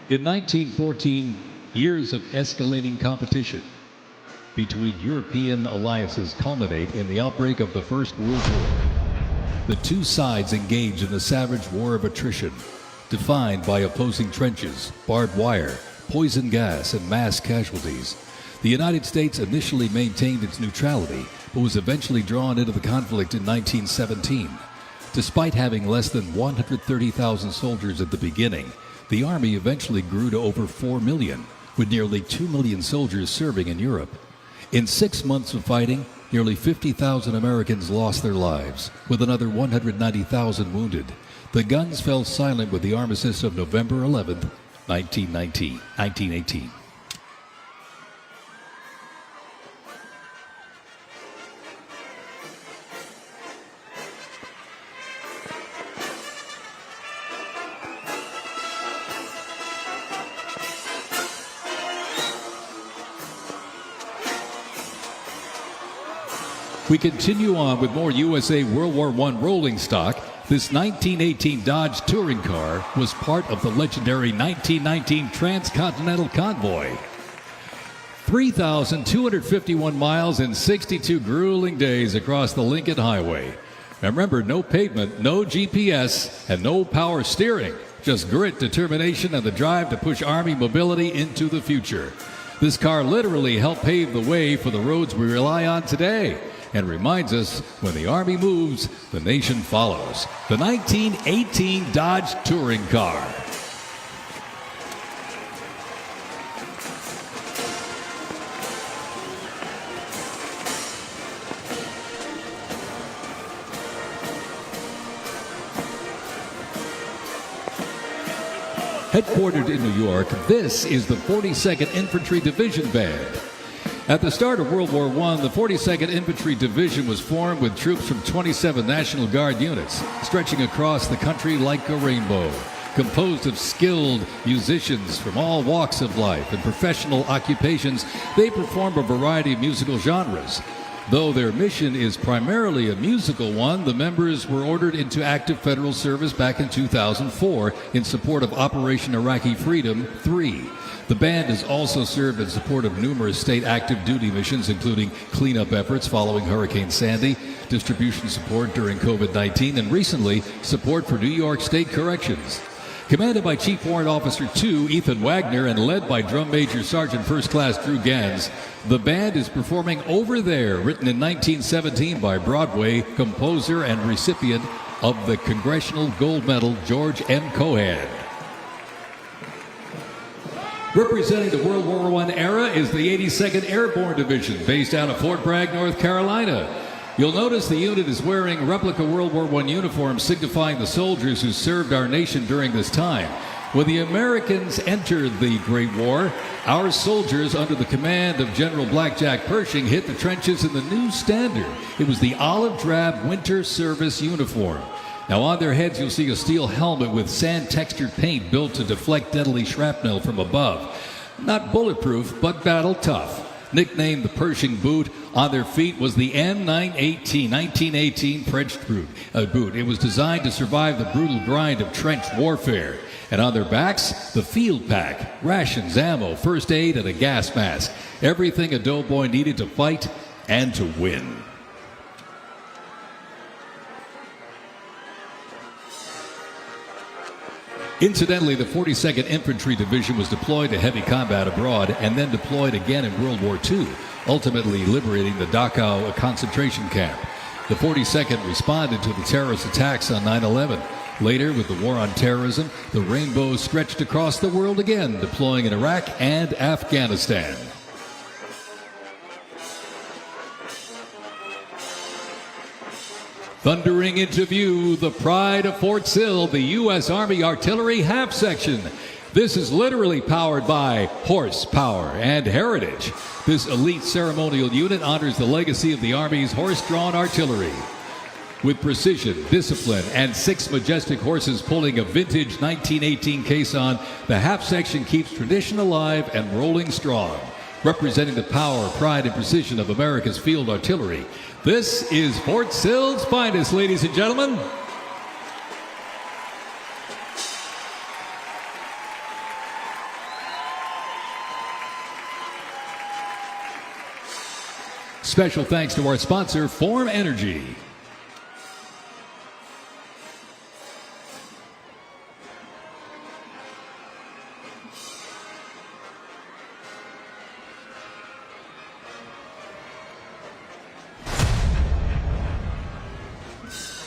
In 1914, years of escalating competition between European alliances culminate in the outbreak of the First World War. The 2 sides engage in a savage war of attrition, defined by opposing trenches, barbed wire, poison gas, and mass casualties. The United States initially maintained its neutrality, but was eventually drawn into the conflict in 1917. Despite having less than 130,000 soldiers at the beginning, the Army eventually grew to over 4 million, with nearly 2 million soldiers serving in Europe. In 6 months of fighting, nearly 50,000 Americans lost their lives, with another 190,000 wounded. The guns fell silent with the armistice of November 11th, 1918. We continue on with more USA World War I rolling stock. This 1918 Dodge touring car was part of the legendary 1919 Transcontinental Convoy. 3,251 miles and 62 grueling days across the Lincoln Highway. Now remember, no pavement, no GPS, and no power steering. Just grit, determination, and the drive to push Army mobility into the future. This car literally helped pave the way for the roads we rely on today, and reminds us when the Army moves, the nation follows. The 1918 Dodge Touring Car. Headquartered in New York, this is the 42nd Infantry Division Band. At the start of World War I, the 42nd Infantry Division was formed with troops from 27 National Guard units, stretching across the country like a rainbow. Composed of skilled musicians from all walks of life and professional occupations, they perform a variety of musical genres. Though their mission is primarily a musical one, the members were ordered into active federal service back in 2004 in support of Operation Iraqi Freedom 3. The band has also served in support of numerous state active duty missions, including cleanup efforts following Hurricane Sandy, distribution support during COVID-19, and recently, support for New York State Corrections. Commanded by Chief Warrant Officer 2 Ethan Wagner and led by Drum Major Sergeant First Class Drew Gans, the band is performing Over There, written in 1917 by Broadway composer and recipient of the Congressional Gold Medal George M. Cohan. Representing the World War I era is the 82nd Airborne Division, based out of Fort Bragg, North Carolina. You'll notice the unit is wearing replica World War I uniforms signifying the soldiers who served our nation during this time. When the Americans entered the Great War, our soldiers under the command of General Blackjack Pershing hit the trenches in the new standard. It was the olive drab winter service uniform. Now on their heads you'll see a steel helmet with sand-textured paint built to deflect deadly shrapnel from above. Not bulletproof, but battle tough. Nicknamed the Pershing boot, on their feet was the M918 1918 French boot. It was designed to survive the brutal grind of trench warfare. And on their backs, the field pack, rations, ammo, first aid, and a gas mask. Everything a doughboy needed to fight and to win. Incidentally, the 42nd Infantry Division was deployed to heavy combat abroad and then deployed again in World War II, ultimately liberating the Dachau concentration camp. The 42nd responded to the terrorist attacks on 9/11. Later, with the war on terrorism, the rainbow stretched across the world again, deploying in Iraq and Afghanistan. Thundering into view, the pride of Fort Sill, the U.S. Army Artillery Half Section. This is literally powered by horsepower and heritage. This elite ceremonial unit honors the legacy of the Army's horse-drawn artillery. With precision, discipline, and 6 majestic horses pulling a vintage 1918 caisson, the half section keeps tradition alive and rolling strong. Representing the power, pride, and precision of America's field artillery, this is Fort Sill's finest, ladies and gentlemen. Special thanks to our sponsor, Form Energy.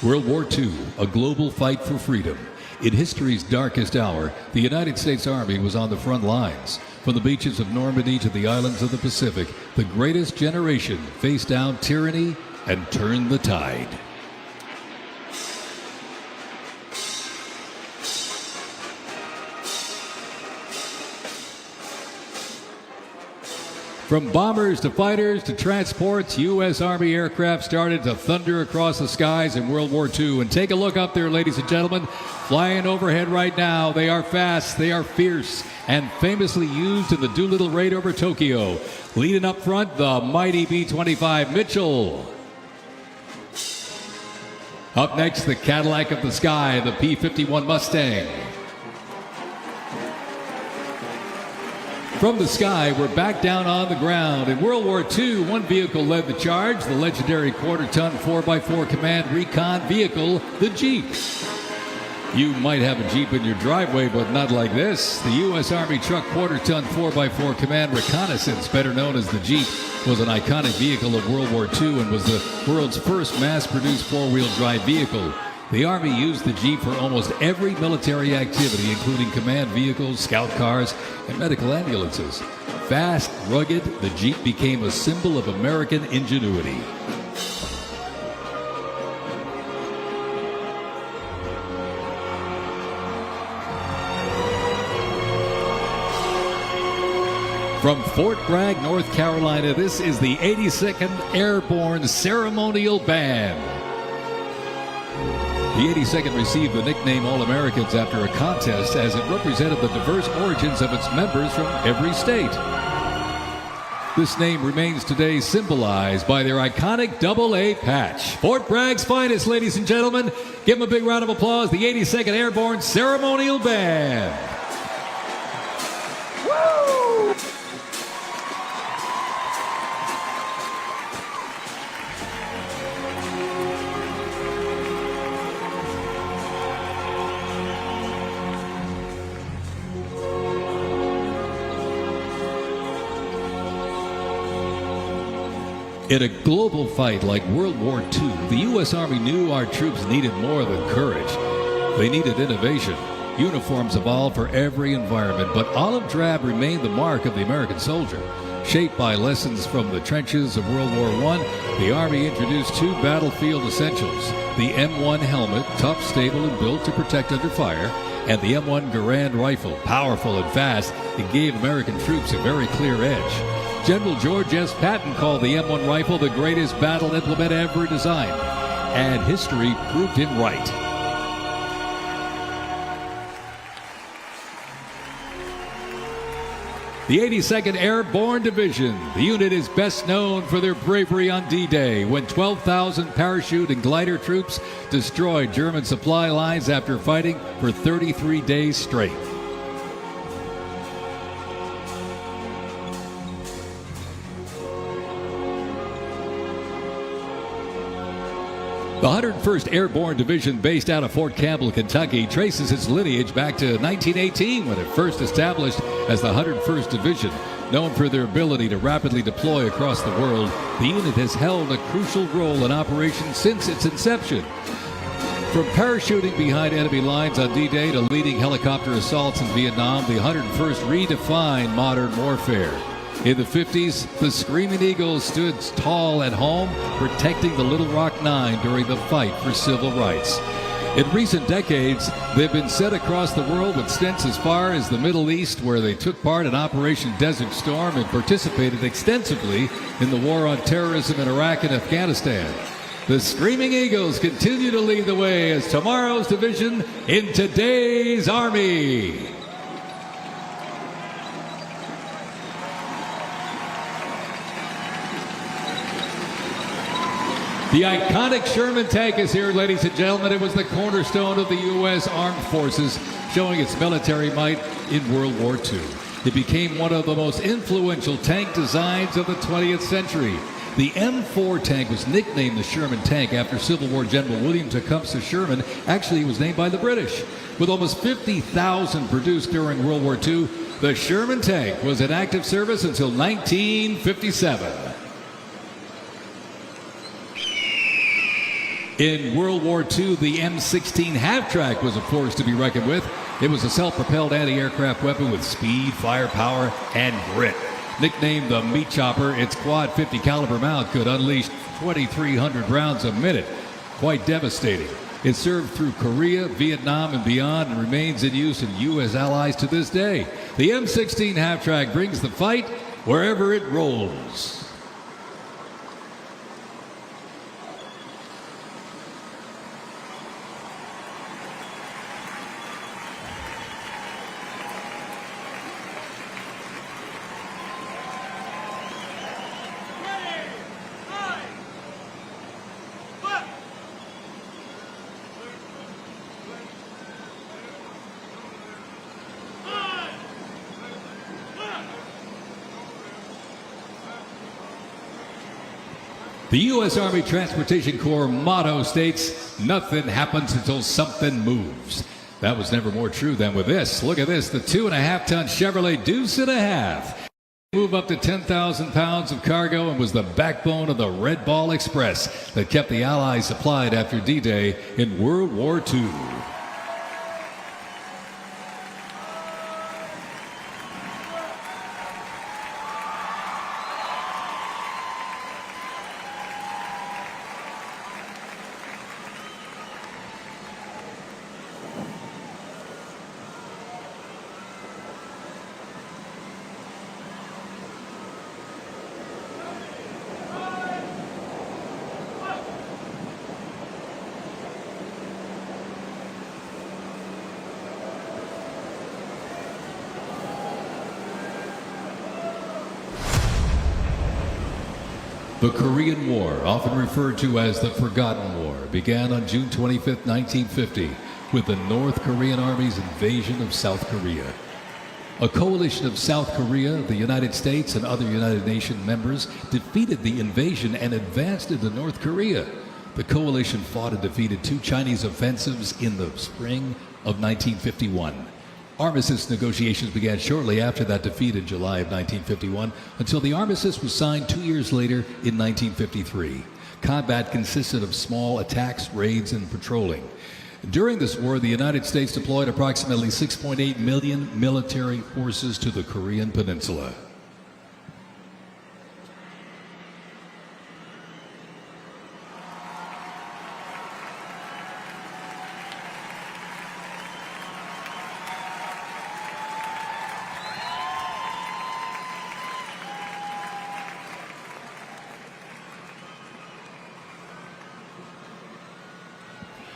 World War II, a global fight for freedom. In history's darkest hour, the United States Army was on the front lines. From the beaches of Normandy to the islands of the Pacific, the greatest generation faced down tyranny and turned the tide. From bombers to fighters to transports, U.S. Army aircraft started to thunder across the skies in World War II. And take a look up there, ladies and gentlemen. Flying overhead right now. They are fast, they are fierce, and famously used in the Doolittle raid over Tokyo. Leading up front, the mighty B-25 Mitchell. Up next, the Cadillac of the sky, the P-51 Mustang. From the sky, we're back down on the ground. In World War II, one vehicle led the charge, the legendary quarter-ton 4x4 command recon vehicle, the Jeep. You might have a Jeep in your driveway, but not like this. The U.S. Army truck quarter-ton 4x4 command reconnaissance, better known as the Jeep, was an iconic vehicle of World War II and was the world's first mass-produced four-wheel drive vehicle. The Army used the Jeep for almost every military activity, including command vehicles, scout cars, and medical ambulances. Fast, rugged, the Jeep became a symbol of American ingenuity. From Fort Bragg, North Carolina, this is the 82nd Airborne Ceremonial Band. The 82nd received the nickname All-Americans after a contest as it represented the diverse origins of its members from every state. This name remains today symbolized by their iconic AA patch. Fort Bragg's finest, ladies and gentlemen. Give them a big round of applause, the 82nd Airborne Ceremonial Band. In a global fight like World War II, the U.S. Army knew our troops needed more than courage. They needed innovation. Uniforms evolved for every environment, but olive drab remained the mark of the American soldier. Shaped by lessons from the trenches of World War I, the Army introduced two battlefield essentials: the M1 helmet, tough, stable, and built to protect under fire, and the M1 Garand rifle, powerful and fast. It gave American troops a very clear edge. General George S. Patton called the M1 rifle the greatest battle implement ever designed, and history proved him right. The 82nd Airborne Division. The unit is best known for their bravery on D-Day, when 12,000 parachute and glider troops destroyed German supply lines after fighting for 33 days straight. The 101st Airborne Division, based out of Fort Campbell, Kentucky, traces its lineage back to 1918 when it first established as the 101st Division. Known for their ability to rapidly deploy across the world, the unit has held a crucial role in operations since its inception. From parachuting behind enemy lines on D-Day to leading helicopter assaults in Vietnam, the 101st redefined modern warfare. In the 50s, the Screaming Eagles stood tall at home, protecting the Little Rock Nine during the fight for civil rights. In recent decades, they've been sent across the world with stints as far as the Middle East, where they took part in Operation Desert Storm and participated extensively in the war on terrorism in Iraq and Afghanistan. The Screaming Eagles continue to lead the way as tomorrow's division in today's Army. The iconic Sherman tank is here, ladies and gentlemen. It was the cornerstone of the U.S. Armed Forces, showing its military might in World War II. It became one of the most influential tank designs of the 20th century. The M4 tank was nicknamed the Sherman tank after Civil War General William Tecumseh Sherman. Actually, it was named by the British. With almost 50,000 produced during World War II, the Sherman tank was in active service until 1957. In World War II, the M16 half-track was a force to be reckoned with. It was a self-propelled anti-aircraft weapon with speed, firepower, and grit. Nicknamed the Meat Chopper, its quad 50 caliber mount could unleash 2,300 rounds a minute. Quite devastating. It served through Korea, Vietnam, and beyond, and remains in use in U.S. allies to this day. The M16 half-track brings the fight wherever it rolls. The U.S. Army Transportation Corps motto states, "Nothing happens until something moves." That was never more true than with this. Look at this, the 2.5-ton Chevrolet Deuce and a Half. Move up to 10,000 pounds of cargo and was the backbone of the Red Ball Express that kept the Allies supplied after D-Day in World War II. The Korean War, often referred to as the Forgotten War, began on June 25, 1950, with the North Korean Army's invasion of South Korea. A coalition of South Korea, the United States, and other United Nations members defeated the invasion and advanced into North Korea. The coalition fought and defeated 2 Chinese offensives in the spring of 1951. Armistice negotiations began shortly after that defeat in July of 1951 until the armistice was signed 2 years later in 1953. Combat consisted of small attacks, raids, and patrolling. During this war, the United States deployed approximately 6.8 million military forces to the Korean Peninsula.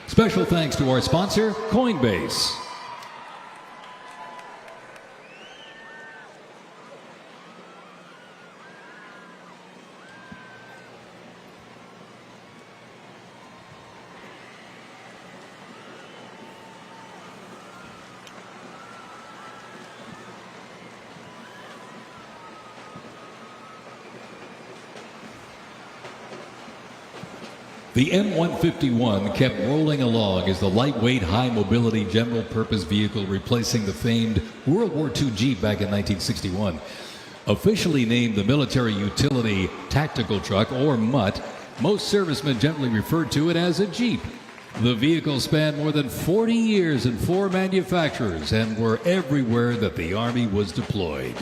Special thanks to our sponsor, Coinbase. The M151 kept rolling along as the lightweight, high-mobility general-purpose vehicle replacing the famed World War II Jeep back in 1961. Officially named the Military Utility Tactical Truck, or MUT, most servicemen generally referred to it as a Jeep. The vehicle spanned more than 40 years in 4 manufacturers and were everywhere that the Army was deployed.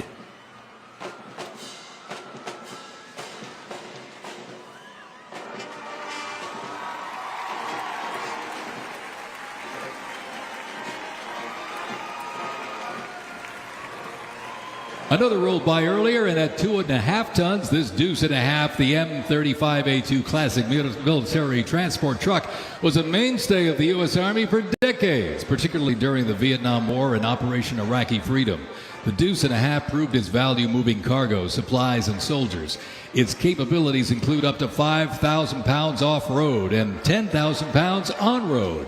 Another rolled by earlier, and at 2.5 tons, this Deuce and a Half, the M35A2 classic military transport truck, was a mainstay of the U.S. Army for decades, particularly during the Vietnam War and Operation Iraqi Freedom. The Deuce and a Half proved its value moving cargo, supplies, and soldiers. Its capabilities include up to 5,000 pounds off-road and 10,000 pounds on-road,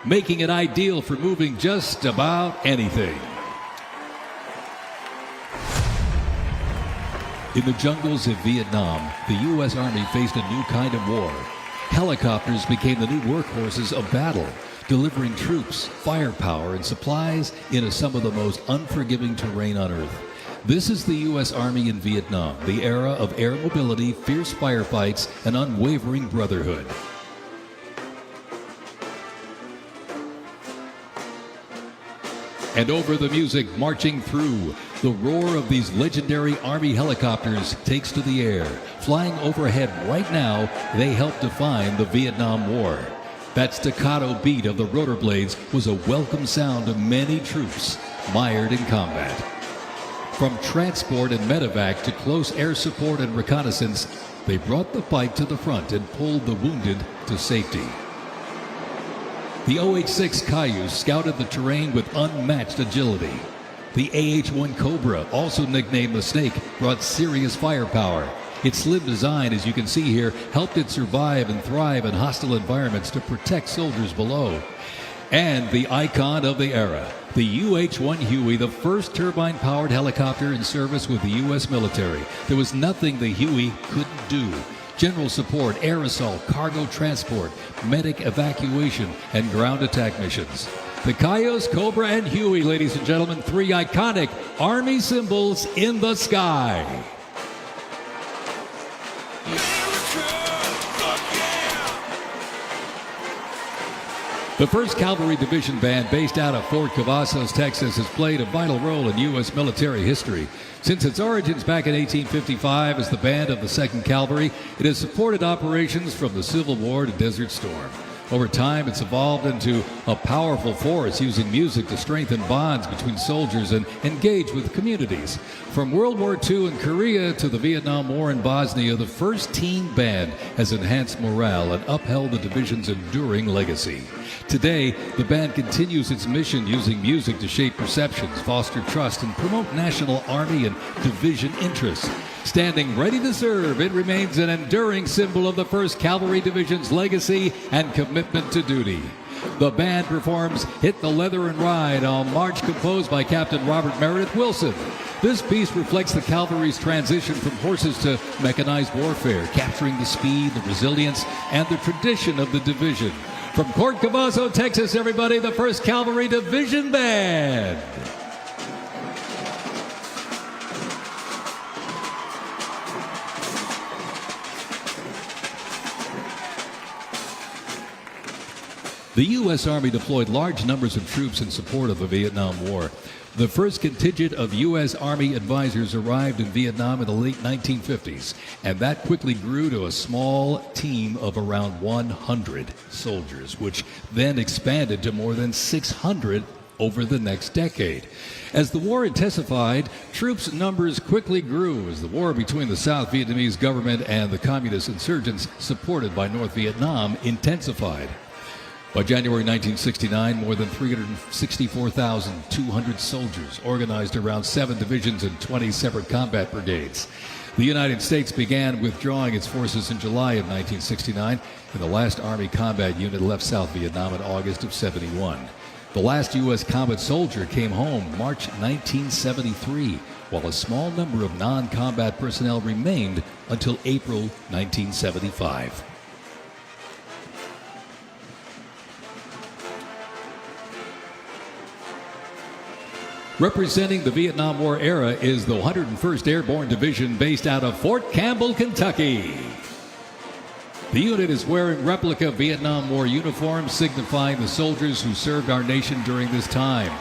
making it ideal for moving just about anything. In the jungles of Vietnam, the U.S. Army faced a new kind of war. Helicopters became the new workhorses of battle, delivering troops, firepower, and supplies into some of the most unforgiving terrain on Earth. This is the U.S. Army in Vietnam, the era of air mobility, fierce firefights, and unwavering brotherhood. And over the music marching through, the roar of these legendary Army helicopters takes to the air. Flying overhead right now, they help define the Vietnam War. That staccato beat of the rotor blades was a welcome sound to many troops mired in combat. From transport and medevac to close air support and reconnaissance, they brought the fight to the front and pulled the wounded to safety. The OH-6 Cayuse scouted the terrain with unmatched agility. The AH-1 Cobra, also nicknamed the Snake, brought serious firepower. Its slim design, as you can see here, helped it survive and thrive in hostile environments to protect soldiers below. And the icon of the era, the UH-1 Huey, the first turbine-powered helicopter in service with the U.S. military. There was nothing the Huey couldn't do. General support, air assault, cargo transport, medic evacuation, and ground attack missions. The Cayuse, Cobra, and Huey, ladies and gentlemen, three iconic Army symbols in the sky. The 1st Cavalry Division Band, based out of Fort Cavazos, Texas, has played a vital role in U.S. military history. Since its origins back in 1855 as the band of the 2nd Cavalry, it has supported operations from the Civil War to Desert Storm. Over time, it's evolved into a powerful force using music to strengthen bonds between soldiers and engage with communities. From World War II in Korea to the Vietnam War in Bosnia, the 1st Teen Band has enhanced morale and upheld the division's enduring legacy. Today, the band continues its mission using music to shape perceptions, foster trust, and promote national Army and division interests. Standing ready to serve, it remains an enduring symbol of the 1st Cavalry Division's legacy and commitment to duty. The band performs Hit the Leather and Ride, a march composed by Captain Robert Meredith Wilson. This piece reflects the cavalry's transition from horses to mechanized warfare, capturing the speed, the resilience, and the tradition of the division. From Fort Cavazos, Texas, everybody, the 1st Cavalry Division Band. The U.S. Army deployed large numbers of troops in support of the Vietnam War. The first contingent of U.S. Army advisors arrived in Vietnam in the late 1950s, and that quickly grew to a small team of around 100 soldiers, which then expanded to more than 600 over the next decade. As the war intensified, troops' numbers quickly grew as the war between the South Vietnamese government and the communist insurgents supported by North Vietnam intensified. By January 1969, more than 364,200 soldiers organized around 7 divisions and 20 separate combat brigades. The United States began withdrawing its forces in July of 1969, and the last Army combat unit left South Vietnam in August of '71. The last U.S. combat soldier came home March 1973, while a small number of non-combat personnel remained until April 1975. Representing the Vietnam War era is the 101st Airborne Division based out of Fort Campbell, Kentucky. The unit is wearing replica Vietnam War uniforms signifying the soldiers who served our nation during this time.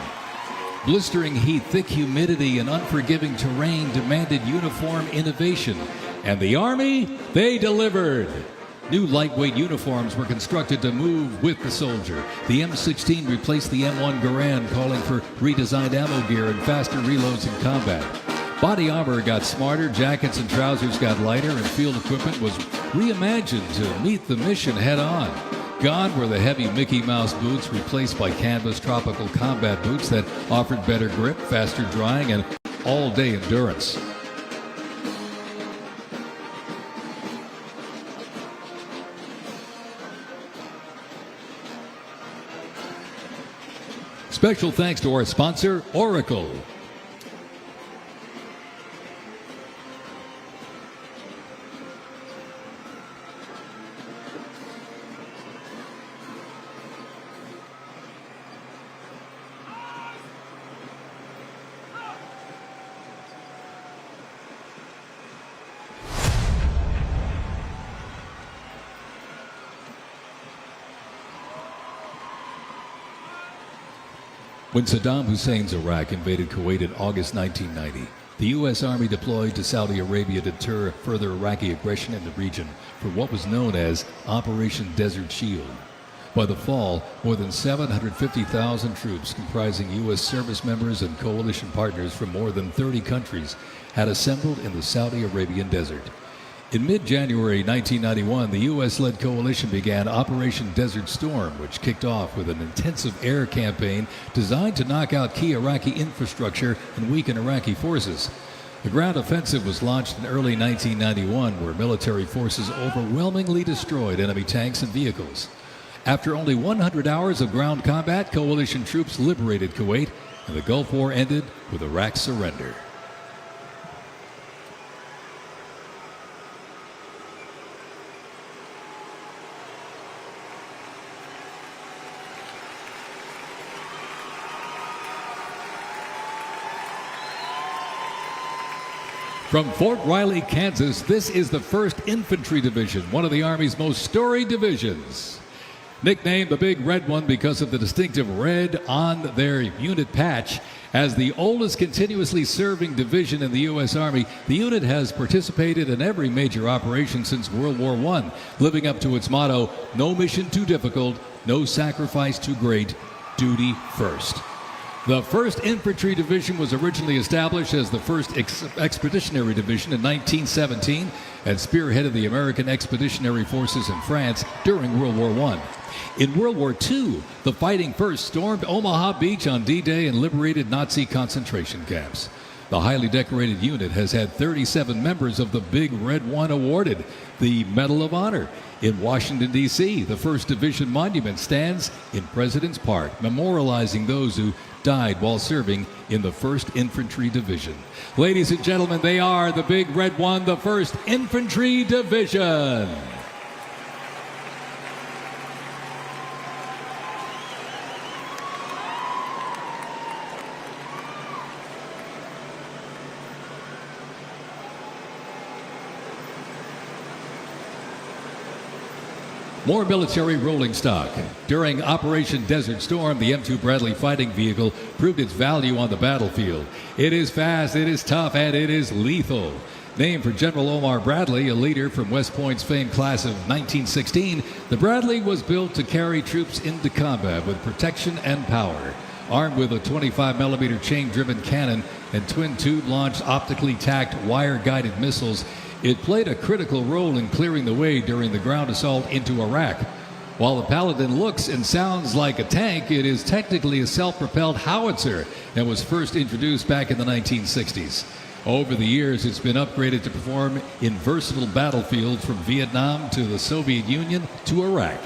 Blistering heat, thick humidity, and unforgiving terrain demanded uniform innovation, and the Army, they delivered. New lightweight uniforms were constructed to move with the soldier. The M16 replaced the M1 Garand, calling for redesigned ammo gear and faster reloads in combat. Body armor got smarter, jackets and trousers got lighter, and field equipment was reimagined to meet the mission head-on. Gone were the heavy Mickey Mouse boots, replaced by canvas tropical combat boots that offered better grip, faster drying, and all-day endurance. Special thanks to our sponsor, Oracle. When Saddam Hussein's Iraq invaded Kuwait in August 1990, the U.S. Army deployed to Saudi Arabia to deter further Iraqi aggression in the region for what was known as Operation Desert Shield. By the fall, more than 750,000 troops comprising U.S. service members and coalition partners from more than 30 countries had assembled in the Saudi Arabian desert. In mid-January 1991, the U.S.-led coalition began Operation Desert Storm, which kicked off with an intensive air campaign designed to knock out key Iraqi infrastructure and weaken Iraqi forces. The ground offensive was launched in early 1991, where military forces overwhelmingly destroyed enemy tanks and vehicles. After only 100 hours of ground combat, coalition troops liberated Kuwait, and the Gulf War ended with Iraq's surrender. From Fort Riley, Kansas, this is the 1st Infantry Division, one of the Army's most storied divisions. Nicknamed the Big Red One because of the distinctive red on their unit patch, as the oldest continuously serving division in the U.S. Army, the unit has participated in every major operation since World War I, living up to its motto, no mission too difficult, no sacrifice too great, duty first. The 1st Infantry Division was originally established as the 1st Expeditionary Division in 1917 and spearheaded the American Expeditionary Forces in France during World War I. In World War II, the Fighting First stormed Omaha Beach on D-Day and liberated Nazi concentration camps. The highly decorated unit has had 37 members of the Big Red One awarded the Medal of Honor. In Washington, D.C., the 1st Division Monument stands in President's Park, memorializing those who died while serving in the 1st Infantry Division. Ladies and gentlemen, they are the Big Red One, the 1st Infantry Division. More military rolling stock. During Operation Desert Storm, the M2 Bradley fighting vehicle proved its value on the battlefield. It is fast, it is tough, and it is lethal. Named for General Omar Bradley, a leader from West Point's famed class of 1916, the Bradley was built to carry troops into combat with protection and power. Armed with a 25mm chain-driven cannon and twin-tube launched optically tacked wire-guided missiles, it played a critical role in clearing the way during the ground assault into Iraq. While the Paladin looks and sounds like a tank, it is technically a self-propelled howitzer and was first introduced back in the 1960s. Over the years, it's been upgraded to perform in versatile battlefields from Vietnam to the Soviet Union to Iraq.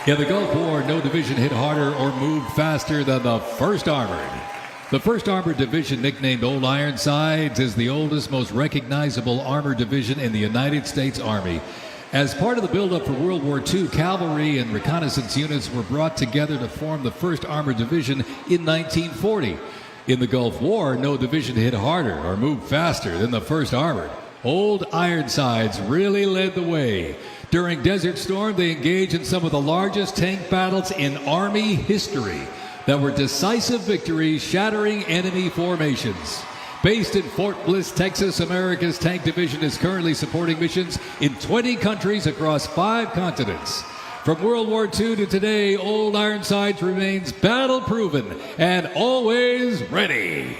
In the Gulf War, no division hit harder or moved faster than the 1st Armored. The 1st Armored Division, nicknamed Old Ironsides, is the oldest, most recognizable armored division in the United States Army. As part of the buildup for World War II, cavalry and reconnaissance units were brought together to form the 1st Armored Division in 1940. In the Gulf War, no division hit harder or moved faster than the 1st Armored. Old Ironsides really led the way. During Desert Storm, they engaged in some of the largest tank battles in Army history that were decisive victories, shattering enemy formations. Based in Fort Bliss, Texas, America's Tank Division is currently supporting missions in 20 countries across 5 continents. From World War II to today, Old Ironsides remains battle-proven and always ready.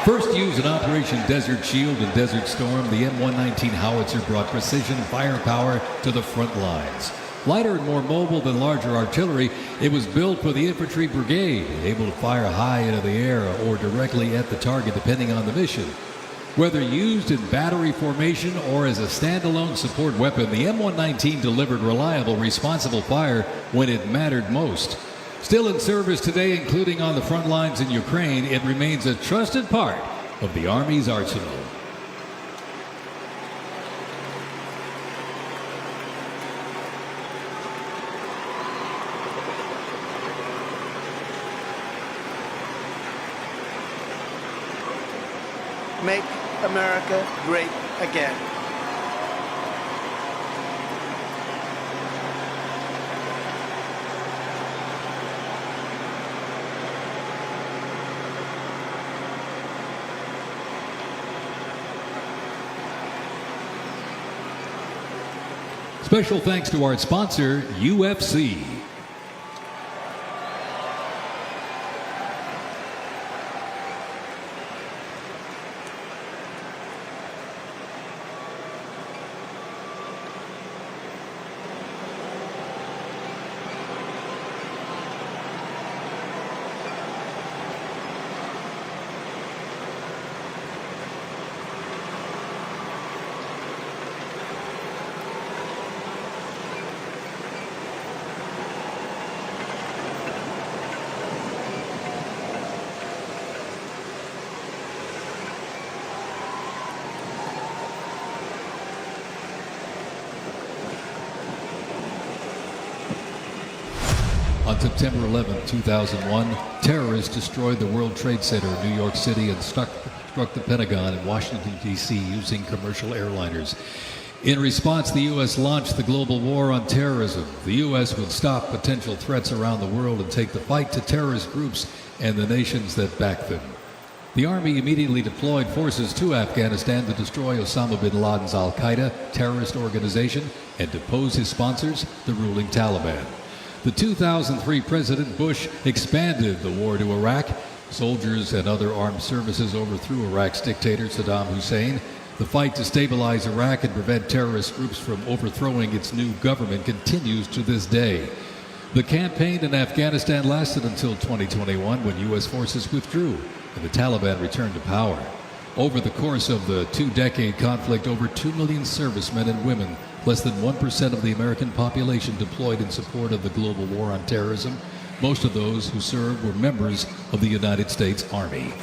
First used in Operation Desert Shield and Desert Storm, the M119 howitzer brought precision firepower to the front lines. Lighter and more mobile than larger artillery, it was built for the infantry brigade, able to fire high into the air or directly at the target depending on the mission. Whether used in battery formation or as a standalone support weapon, the M119 delivered reliable, responsible fire when it mattered most. Still in service today, including on the front lines in Ukraine, it remains a trusted part of the Army's arsenal. Make America great again. Special thanks to our sponsor, UFC. September 11, 2001, terrorists destroyed the World Trade Center in New York City and struck the Pentagon in Washington, D.C. using commercial airliners. In response, the U.S. launched the global war on terrorism. The U.S. would stop potential threats around the world and take the fight to terrorist groups and the nations that back them. The Army immediately deployed forces to Afghanistan to destroy Osama bin Laden's al-Qaeda terrorist organization and depose his sponsors, the ruling Taliban. The 2003 President Bush expanded the war to Iraq. Soldiers and other armed services overthrew Iraq's dictator Saddam Hussein. The fight to stabilize Iraq and prevent terrorist groups from overthrowing its new government continues to this day. The campaign in Afghanistan lasted until 2021 when U.S. forces withdrew and the Taliban returned to power. Over the course of the two-decade conflict, over 2 million servicemen and women, less than 1% of the American population, deployed in support of the global war on terrorism. Most of those who served were members of the United States Army.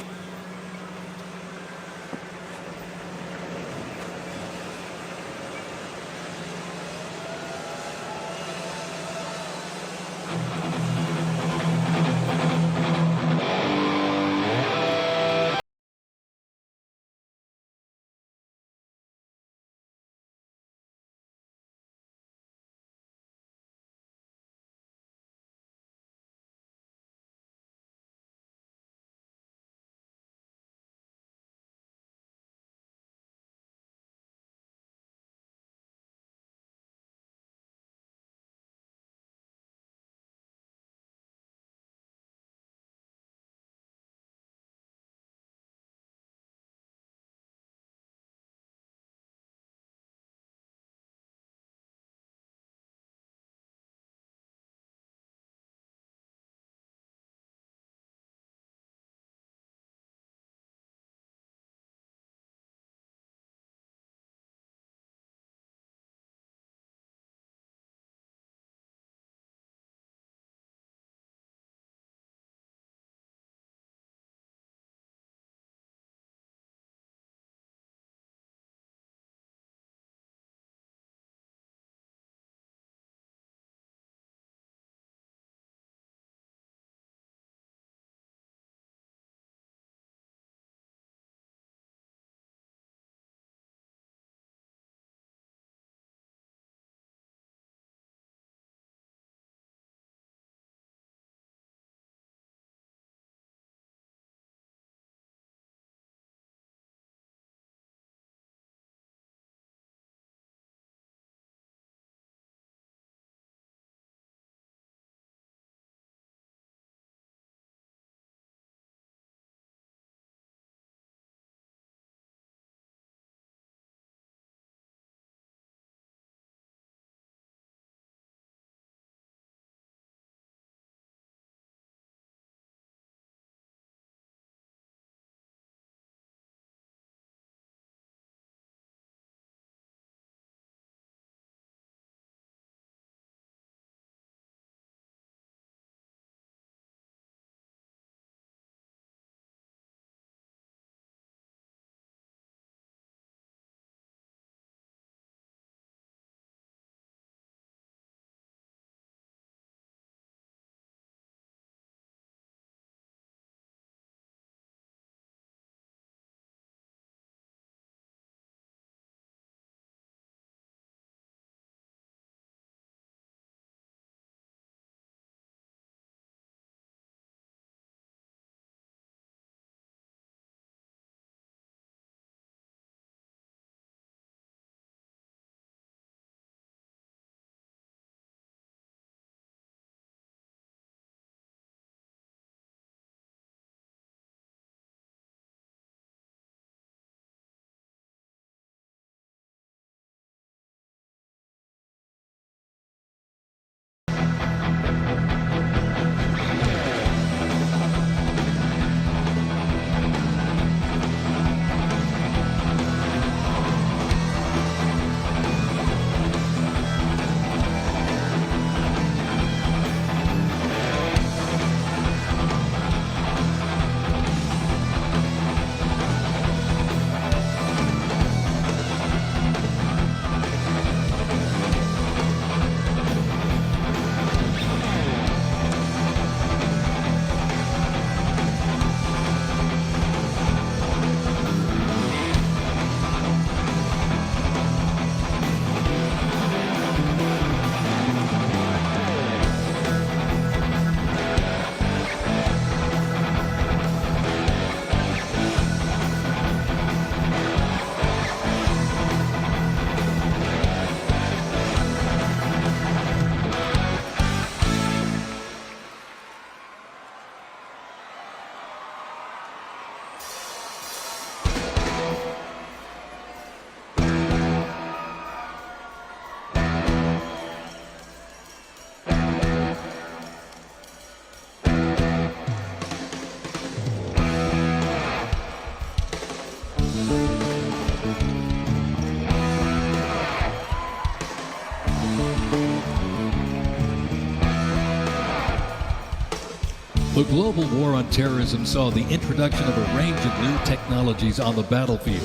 The global war on terrorism saw the introduction of a range of new technologies on the battlefield.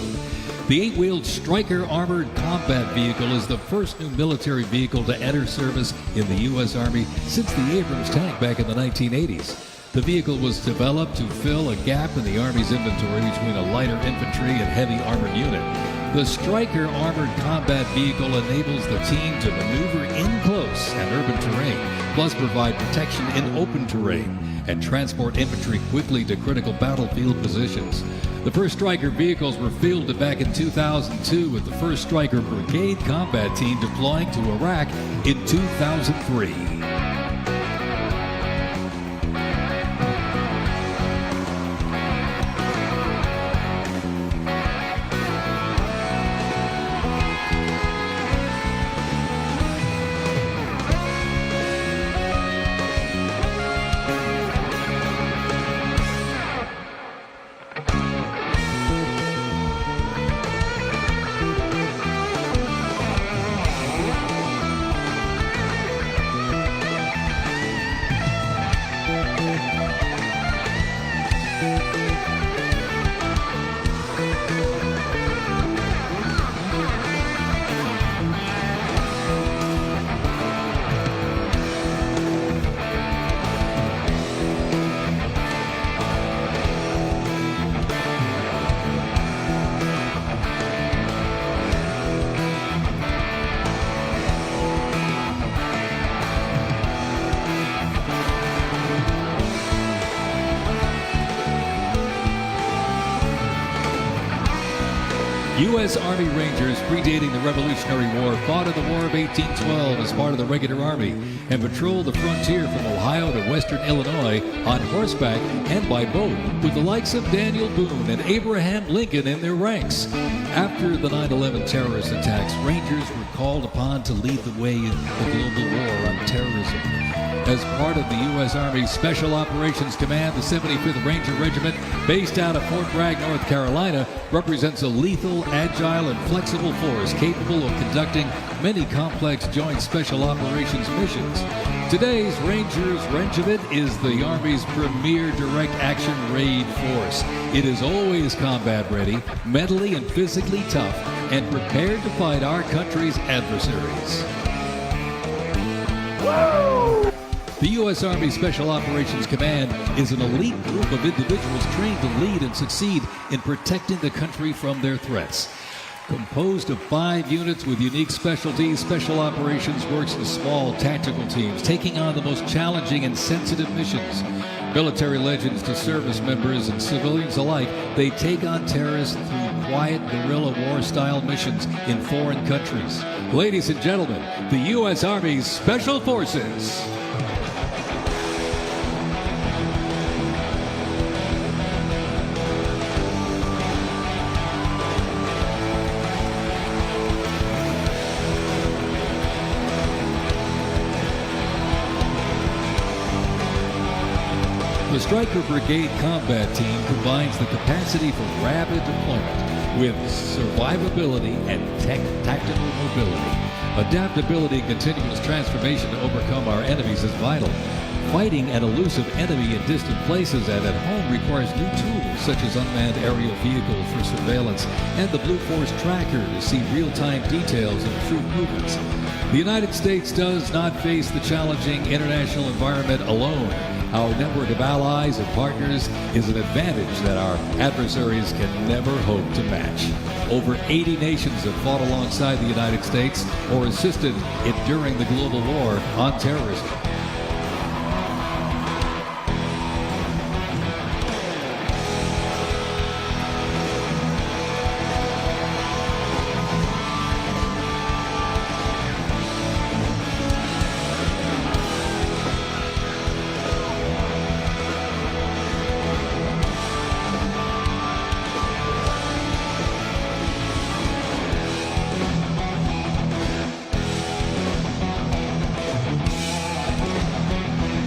The 8-wheeled Stryker Armored Combat Vehicle is the first new military vehicle to enter service in the U.S. Army since the Abrams tank back in the 1980s. The vehicle was developed to fill a gap in the Army's inventory between a lighter infantry and heavy armored unit. The Stryker Armored Combat Vehicle enables the team to maneuver in close and urban terrain, plus provide protection in open terrain and transport infantry quickly to critical battlefield positions. The first Stryker vehicles were fielded back in 2002 with the 1st Stryker Brigade combat team deploying to Iraq in 2003. U.S. Army Rangers, predating the Revolutionary War, fought in the War of 1812 as part of the regular Army and patrolled the frontier from Ohio to western Illinois on horseback and by boat, with the likes of Daniel Boone and Abraham Lincoln in their ranks. After the 9/11 terrorist attacks, Rangers were called upon to lead the way in the global war on terrorism. As part of the U.S. Army Special Operations Command, the 75th Ranger Regiment, based out of Fort Bragg, North Carolina, represents a lethal, agile, and flexible force capable of conducting many complex joint special operations missions. Today's Rangers Regiment is the Army's premier direct action raid force. It is always combat ready, mentally and physically tough, and prepared to fight our country's adversaries. Woo! The U.S. Army Special Operations Command is an elite group of individuals trained to lead and succeed in protecting the country from their threats. Composed of 5 units with unique specialties, Special Operations works in small tactical teams, taking on the most challenging and sensitive missions. Military legends to service members and civilians alike, they take on terrorists through quiet guerrilla war-style missions in foreign countries. Ladies and gentlemen, the U.S. Army's Special Forces. The Stryker Brigade Combat Team combines the capacity for rapid deployment with survivability and tactical mobility. Adaptability and continuous transformation to overcome our enemies is vital. Fighting an elusive enemy in distant places and at home requires new tools such as unmanned aerial vehicles for surveillance and the Blue Force Tracker to see real-time details of troop movements. The United States does not face the challenging international environment alone. Our network of allies and partners is an advantage that our adversaries can never hope to match. Over 80 nations have fought alongside the United States or assisted it during the global war on terrorism.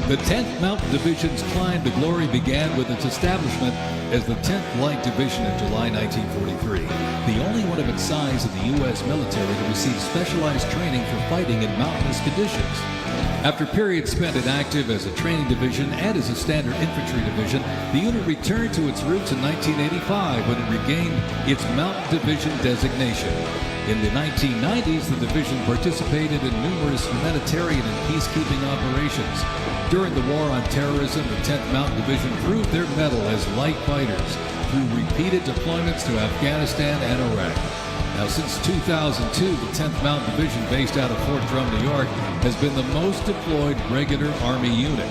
The 10th Mountain Division's climb to glory began with its establishment as the 10th Light Division in July 1943, the only one of its size in the U.S. military to receive specialized training for fighting in mountainous conditions. After periods spent inactive as a training division and as a standard infantry division, the unit returned to its roots in 1985 when it regained its Mountain Division designation. In the 1990s, the division participated in numerous humanitarian and peacekeeping operations. During the War on Terrorism, the 10th Mountain Division proved their mettle as light fighters through repeated deployments to Afghanistan and Iraq. Now, since 2002, the 10th Mountain Division, based out of Fort Drum, New York, has been the most deployed regular Army unit.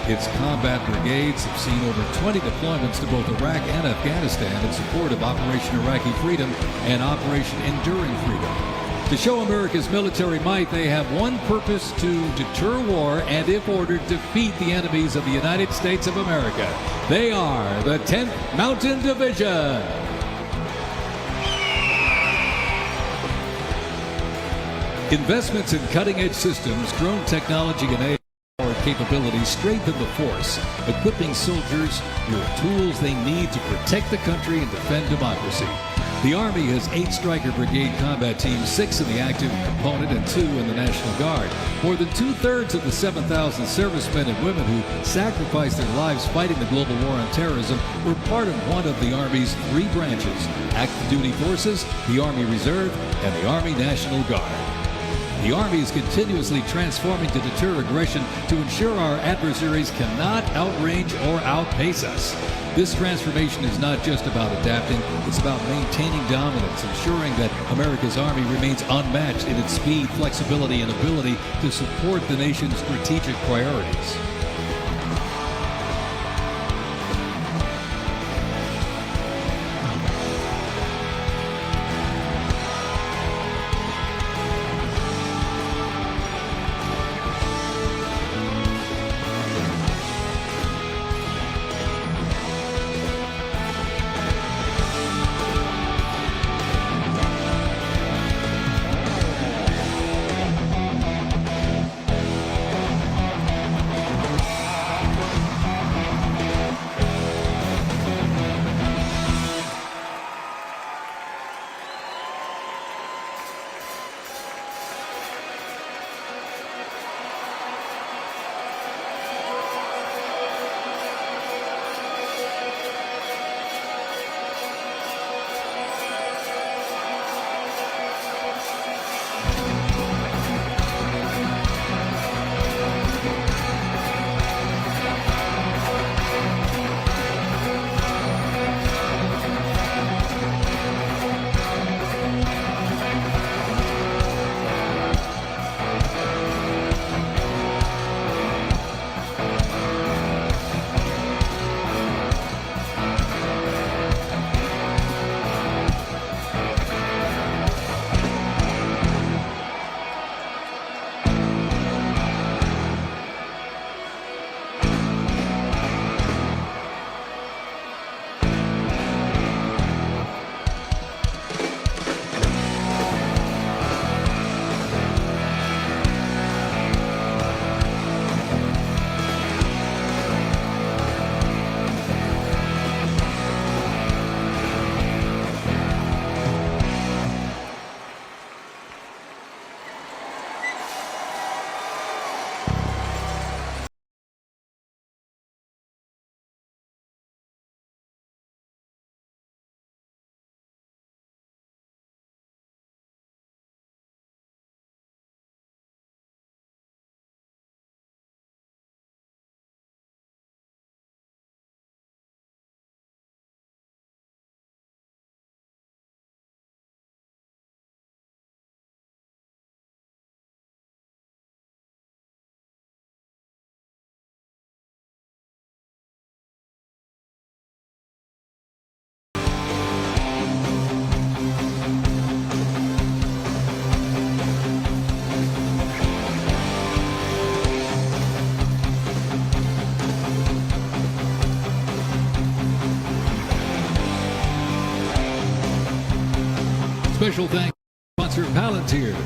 Its combat brigades have seen over 20 deployments to both Iraq and Afghanistan in support of Operation Iraqi Freedom and Operation Enduring Freedom. To show America's military might, they have one purpose: to deter war and, if ordered, defeat the enemies of the United States of America. They are the 10th Mountain Division. Investments in cutting-edge systems, drone technology, and AI-powered capabilities strengthen the force, equipping soldiers with tools they need to protect the country and defend democracy. The Army has 8 Stryker Brigade combat teams, 6 in the active component and 2 in the National Guard. More than 2/3 of the 7,000 servicemen and women who sacrificed their lives fighting the global war on terrorism were part of one of the Army's 3 branches: active duty forces, the Army Reserve, and the Army National Guard. The Army is continuously transforming to deter aggression to ensure our adversaries cannot outrange or outpace us. This transformation is not just about adapting, it's about maintaining dominance, ensuring that America's Army remains unmatched in its speed, flexibility, and ability to support the nation's strategic priorities. Special thanks to sponsor Palantir.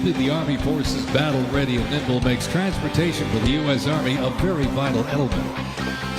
Keeping the Army forces battle-ready and nimble makes transportation for the U.S. Army a very vital element.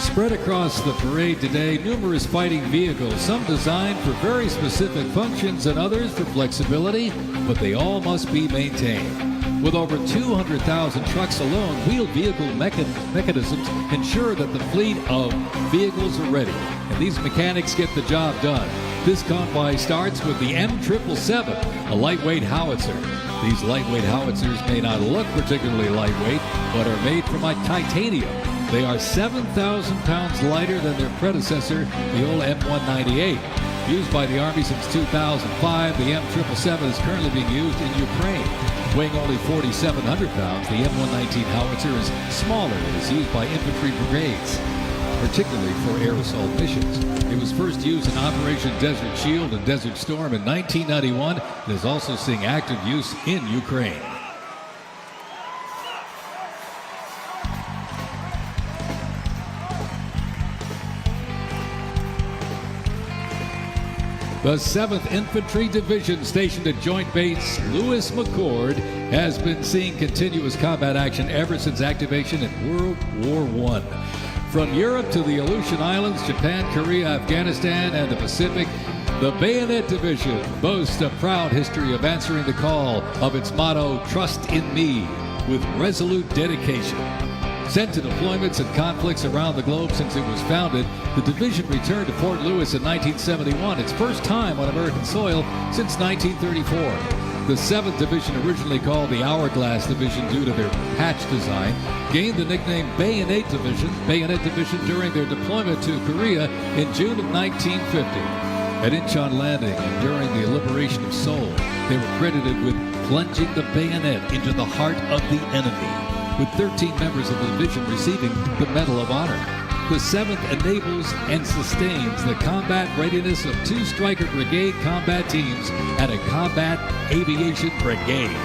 Spread across the parade today, numerous fighting vehicles, some designed for very specific functions and others for flexibility, but they all must be maintained. With over 200,000 trucks alone, wheeled vehicle mechanisms ensure that the fleet of vehicles are ready, and these mechanics get the job done. This convoy starts with the M777, a lightweight howitzer. These lightweight howitzers may not look particularly lightweight, but are made from titanium. They are 7,000 pounds lighter than their predecessor, the old M198. Used by the Army since 2005, the M777 is currently being used in Ukraine. Weighing only 4,700 pounds, the M119 howitzer is smaller and is used by infantry brigades, particularly for air assault missions. It was first used in Operation Desert Shield and Desert Storm in 1991 and is also seeing active use in Ukraine. The 7th Infantry Division, stationed at Joint Base Lewis McChord, has been seeing continuous combat action ever since activation in World War I. From Europe to the Aleutian Islands, Japan, Korea, Afghanistan, and the Pacific, the Bayonet Division boasts a proud history of answering the call of its motto, "Trust in Me," with resolute dedication. Sent to deployments and conflicts around the globe since it was founded, the division returned to Fort Lewis in 1971, its first time on American soil since 1934. The 7th Division, originally called the Hourglass Division due to their patch design, gained the nickname Bayonet Division during their deployment to Korea in June of 1950. At Incheon Landing and during the liberation of Seoul, they were credited with plunging the bayonet into the heart of the enemy, with 13 members of the division receiving the Medal of Honor. The 7th enables and sustains the combat readiness of 2 Stryker Brigade combat teams and a Combat Aviation Brigade.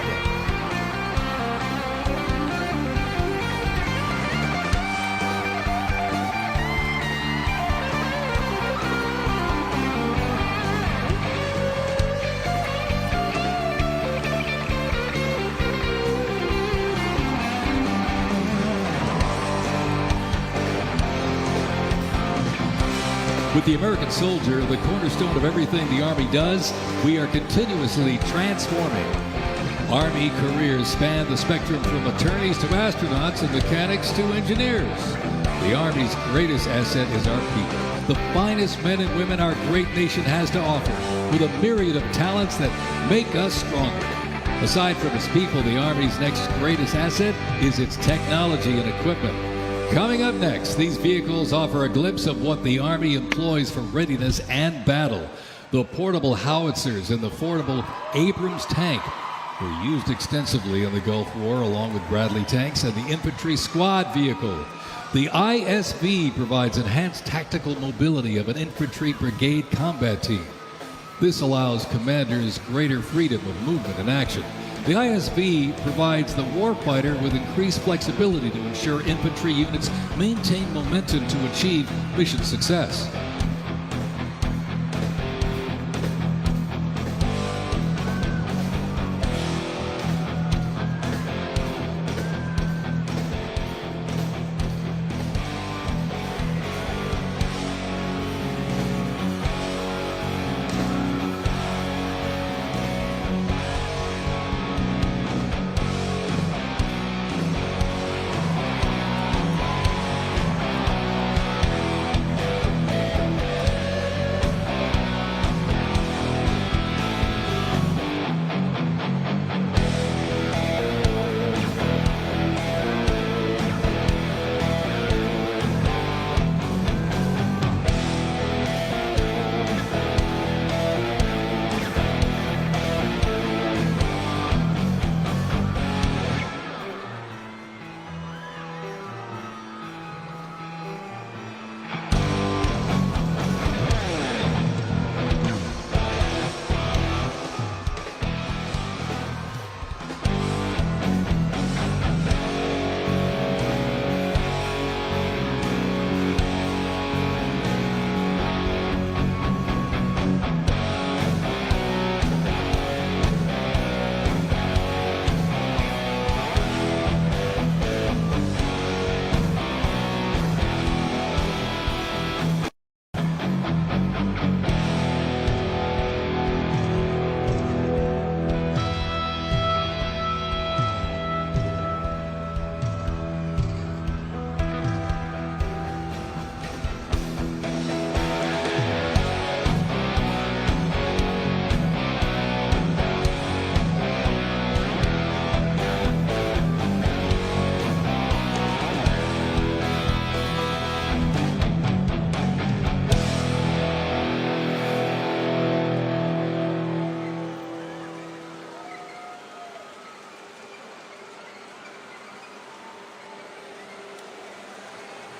With the American soldier, the cornerstone of everything the Army does, we are continuously transforming. Army careers span the spectrum from attorneys to astronauts and mechanics to engineers. The Army's greatest asset is our people, the finest men and women our great nation has to offer, with a myriad of talents that make us stronger. Aside from its people, the Army's next greatest asset is its technology and equipment. Coming up next, these vehicles offer a glimpse of what the Army employs for readiness and battle. The portable howitzers and the portable Abrams tank were used extensively in the Gulf War, along with Bradley tanks and the infantry squad vehicle. The ISV provides enhanced tactical mobility of an infantry brigade combat team. This allows commanders greater freedom of movement and action. The ISV provides the warfighter with increased flexibility to ensure infantry units maintain momentum to achieve mission success.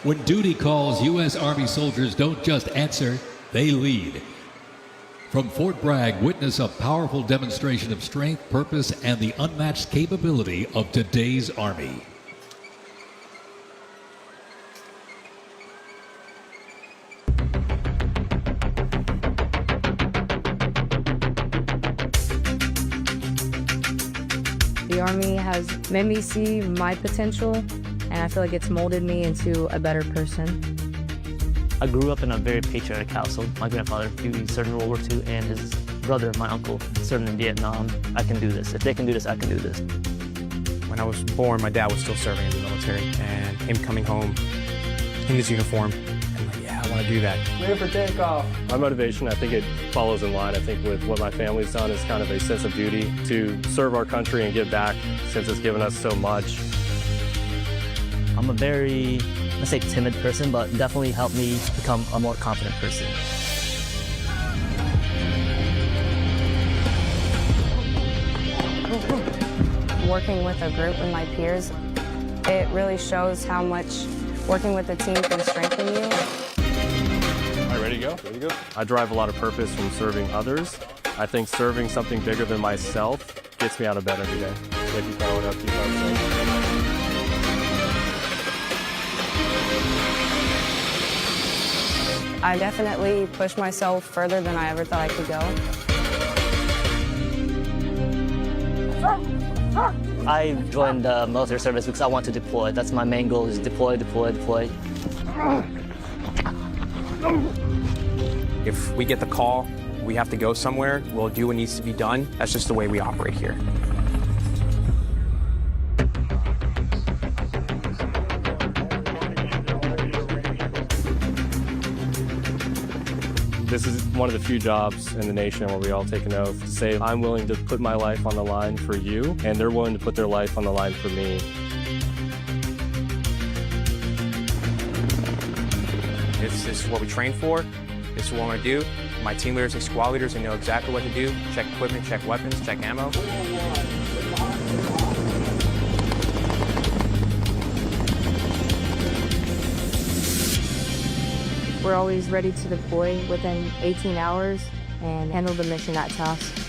When duty calls, U.S. Army soldiers don't just answer, they lead. From Fort Bragg, witness a powerful demonstration of strength, purpose, and the unmatched capability of today's Army. The Army has made me see my potential, and I feel like it's molded me into a better person. I grew up in a very patriotic household. My grandfather, he served in World War II, and his brother, my uncle, served in Vietnam. I can do this. If they can do this, I can do this. When I was born, my dad was still serving in the military, and him coming home in his uniform, I'm like, yeah, I want to do that. Clear for takeoff. My motivation, I think it follows in line. I think with what my family's done is kind of a sense of duty to serve our country and give back since it's given us so much. I'm a very, let's say, timid person, but definitely helped me become a more confident person. Working with a group with my peers, it really shows how much working with a team can strengthen you. All right, ready to go? Ready to go. I derive a lot of purpose from serving others. I think serving something bigger than myself gets me out of bed every day. So keep going up, keep on. I definitely pushed myself further than I ever thought I could go. I joined the military service because I want to deploy. That's my main goal, is deploy, deploy, deploy. If we get the call, we have to go somewhere, we'll do what needs to be done. That's just the way we operate here. This is one of the few jobs in the nation where we all take an oath to say, I'm willing to put my life on the line for you, and they're willing to put their life on the line for me. This is what we train for. This is what we're going to do. My team leaders and squad leaders, they know exactly what to do. Check equipment, check weapons, check ammo. We're always ready to deploy within 18 hours and handle the mission at task.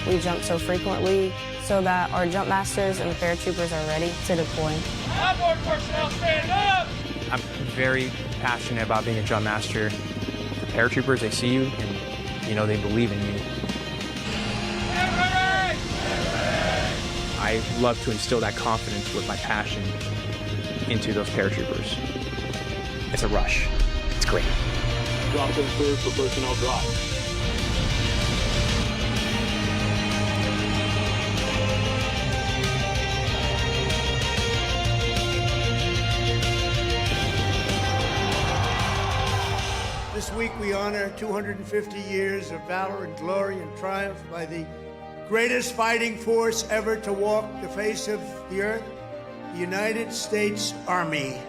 We jump so frequently so that our jump masters and paratroopers are ready to deploy. I'm very passionate about being a jump master. The paratroopers, they see you and, you know, they believe in you. I love to instill that confidence with my passion into those paratroopers. It's a rush. It's great. Drop them cleared for personnel drop. This week we honor 250 years of valor and glory and triumph by the greatest fighting force ever to walk the face of the earth, the United States Army.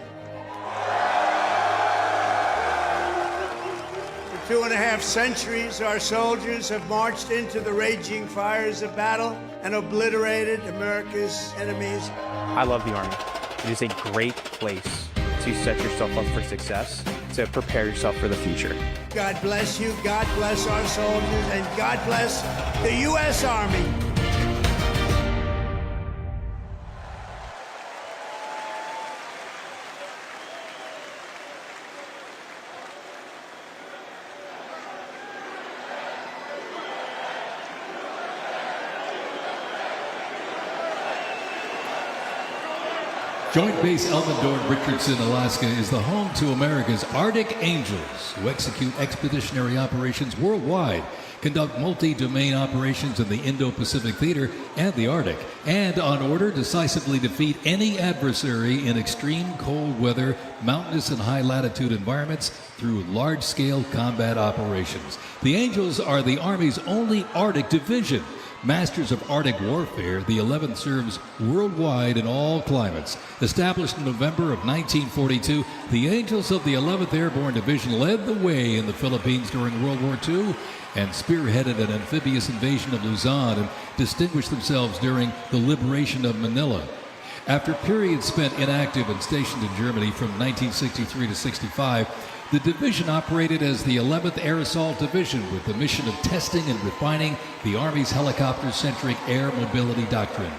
For 2.5 centuries, our soldiers have marched into the raging fires of battle and obliterated America's enemies. I love the Army. It is a great place to set yourself up for success, to prepare yourself for the future. God bless you, God bless our soldiers, and God bless the U.S. Army. Joint Base Elmendorf, Richardson, Alaska is the home to America's Arctic Angels, who execute expeditionary operations worldwide, conduct multi-domain operations in the Indo-Pacific Theater and the Arctic, and on order decisively defeat any adversary in extreme cold weather, mountainous and high-latitude environments through large-scale combat operations. The Angels are the Army's only Arctic division. Masters of Arctic warfare, the 11th serves worldwide in all climates. Established in November of 1942, the Angels of the 11th Airborne Division led the way in the Philippines during World War II and spearheaded an amphibious invasion of Luzon and distinguished themselves during the liberation of Manila. After periods spent inactive and stationed in Germany from 1963 to 65, the division operated as the 11th Air Assault Division with the mission of testing and refining the Army's helicopter-centric air mobility doctrine.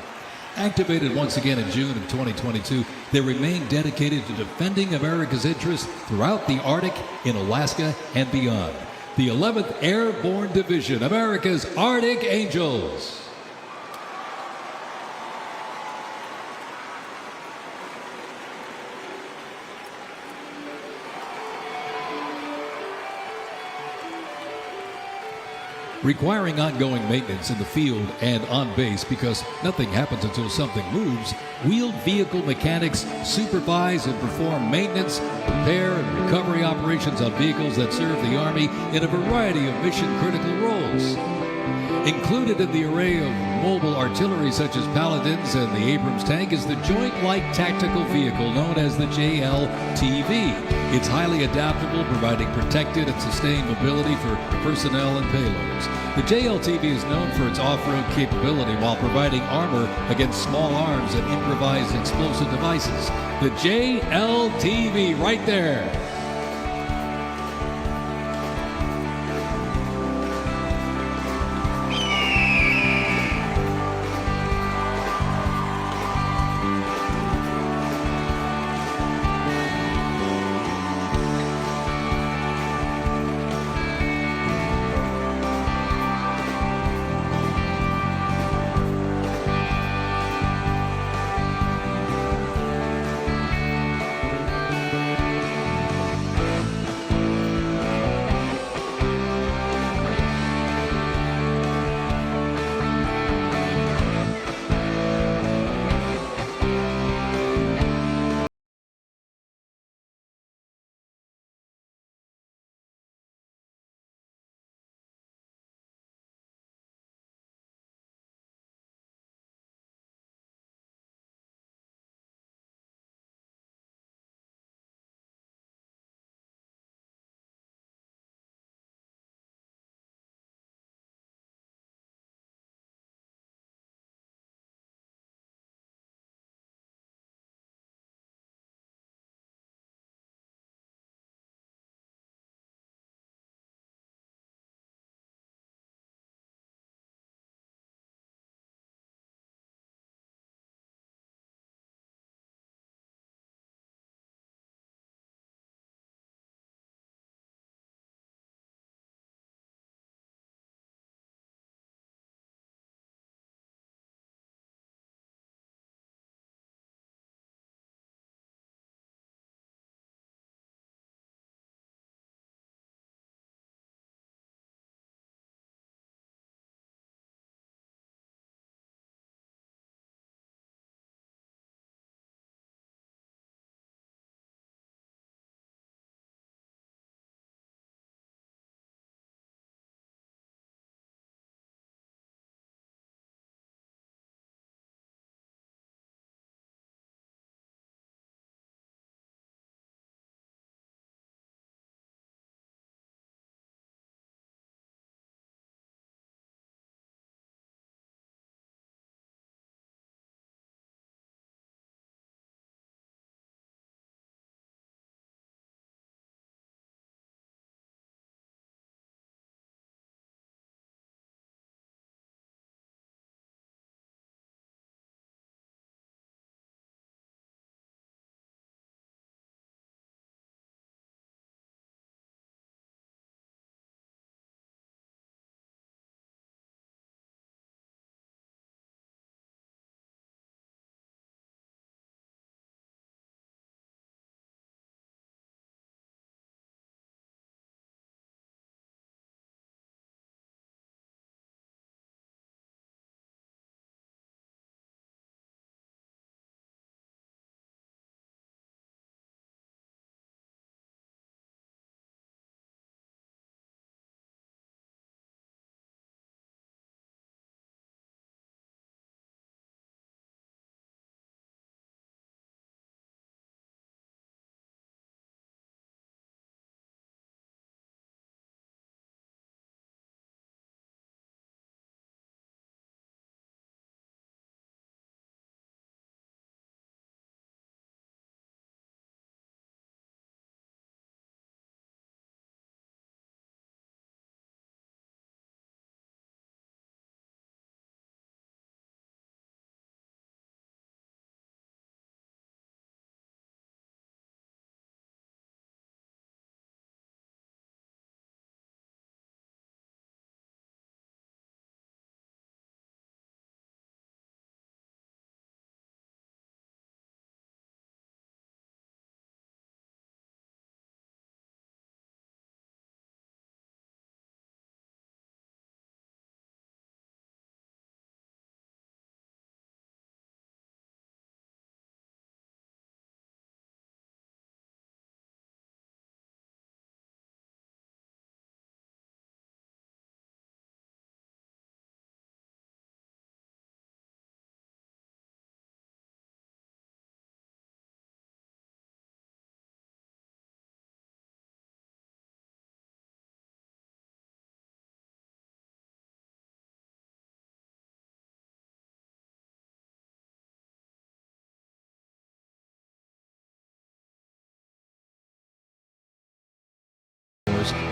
Activated once again in June of 2022, they remain dedicated to defending America's interests throughout the Arctic, in Alaska, and beyond. The 11th Airborne Division, America's Arctic Angels. Requiring ongoing maintenance in the field and on base because nothing happens until something moves, wheeled vehicle mechanics supervise and perform maintenance, repair, and recovery operations on vehicles that serve the Army in a variety of mission-critical roles. Included in the array of mobile artillery such as Paladins and the Abrams tank is the Joint Light Tactical Vehicle known as the JLTV. It's highly adaptable, providing protected and sustained mobility for personnel and payloads. The JLTV is known for its off-road capability while providing armor against small arms and improvised explosive devices. The JLTV right there.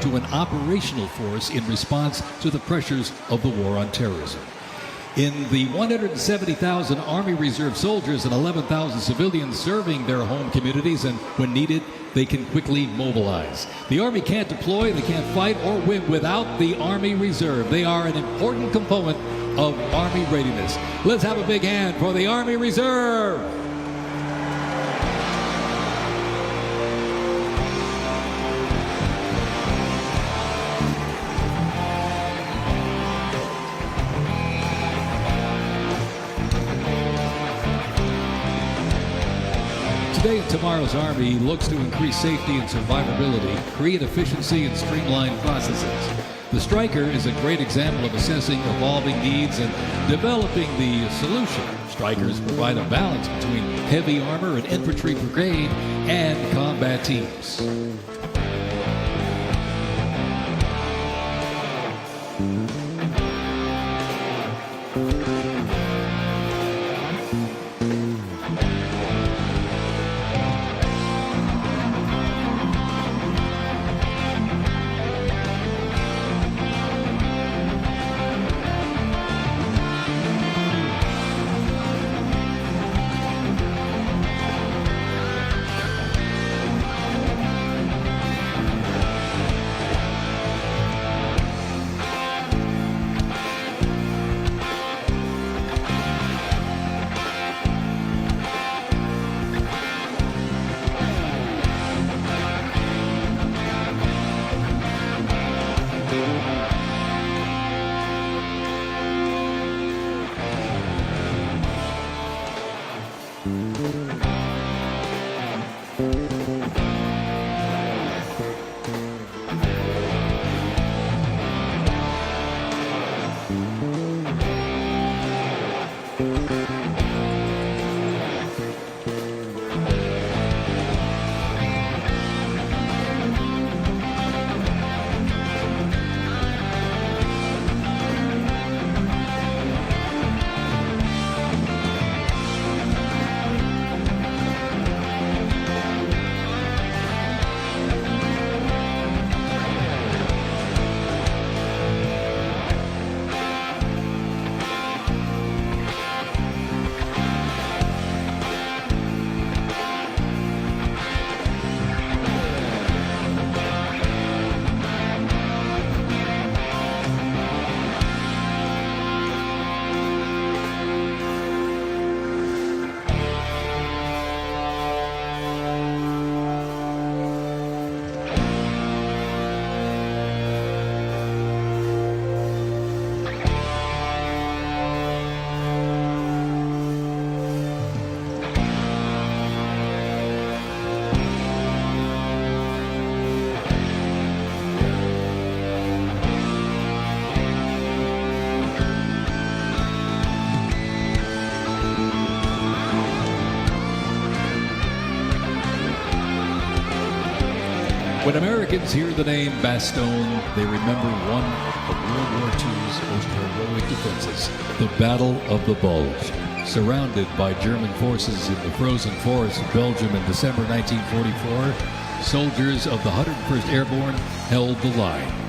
to an operational force in response to the pressures of the war on terrorism. In the 170,000 Army Reserve soldiers and 11,000 civilians serving their home communities, and when needed, they can quickly mobilize. The Army can't deploy, they can't fight or win without the Army Reserve. They are an important component of Army readiness. Let's have a big hand for the Army Reserve. Today and tomorrow's Army looks to increase safety and survivability, create efficiency, and streamline processes. The Striker is a great example of assessing evolving needs and developing the solution. Strikers provide a balance between heavy armor and infantry brigade and combat teams. When Americans hear the name Bastogne, they remember one of World War II's most heroic defenses, the Battle of the Bulge. Surrounded by German forces in the frozen forests of Belgium in December 1944, soldiers of the 101st Airborne held the line.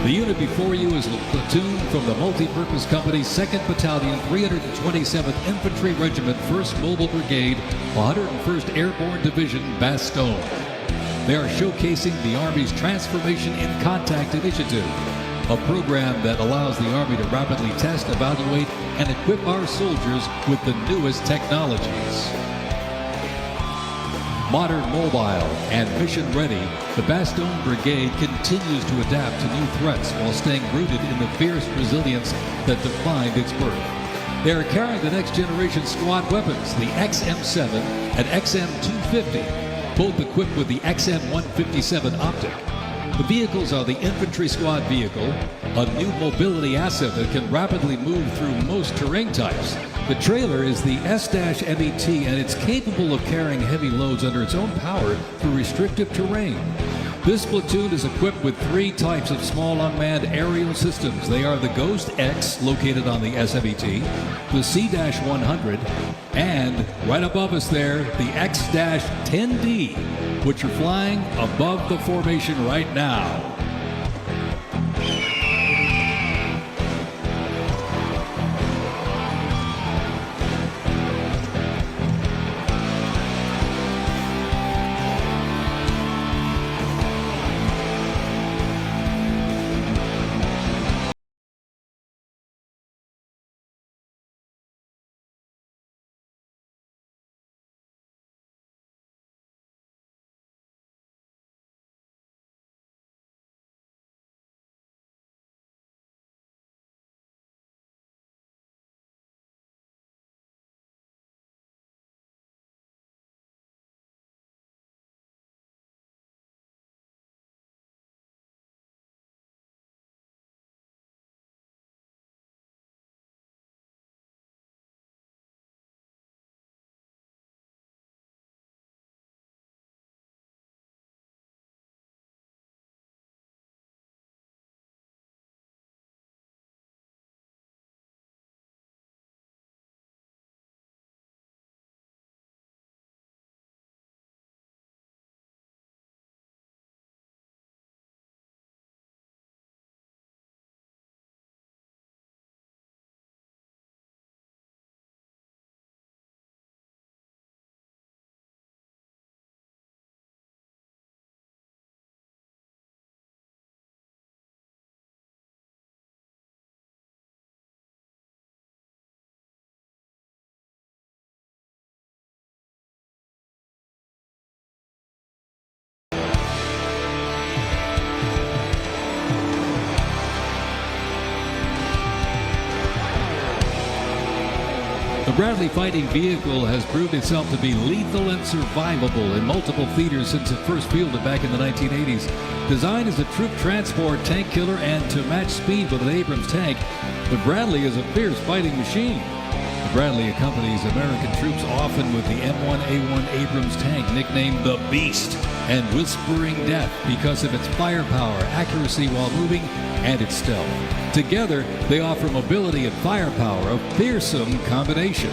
The unit before you is a platoon from the multi-purpose company 2nd Battalion, 327th Infantry Regiment, 1st Mobile Brigade, 101st Airborne Division, Bastogne. They are showcasing the Army's Transformation in Contact Initiative, a program that allows the Army to rapidly test, evaluate, and equip our soldiers with the newest technologies. Modern, mobile, and mission-ready, the Bastogne Brigade continues to adapt to new threats while staying rooted in the fierce resilience that defined its birth. They are carrying the next-generation squad weapons, the XM7 and XM250, both equipped with the XM157 optic. The vehicles are the infantry squad vehicle, a new mobility asset that can rapidly move through most terrain types. The trailer is the S-MET, and it's capable of carrying heavy loads under its own power through restrictive terrain. This platoon is equipped with 3 types of small unmanned aerial systems. They are the Ghost X, located on the S-MET, the C-100, and right above us there, the X-10D, which are flying above the formation right now. The Bradley fighting vehicle has proved itself to be lethal and survivable in multiple theaters since it first fielded back in the 1980s. Designed as a troop transport tank killer and to match speed with an Abrams tank, the Bradley is a fierce fighting machine. The Bradley accompanies American troops often with the M1A1 Abrams tank, nicknamed the Beast and Whispering Death because of its firepower, accuracy while moving, and its stealth. Together, they offer mobility and firepower, a fearsome combination.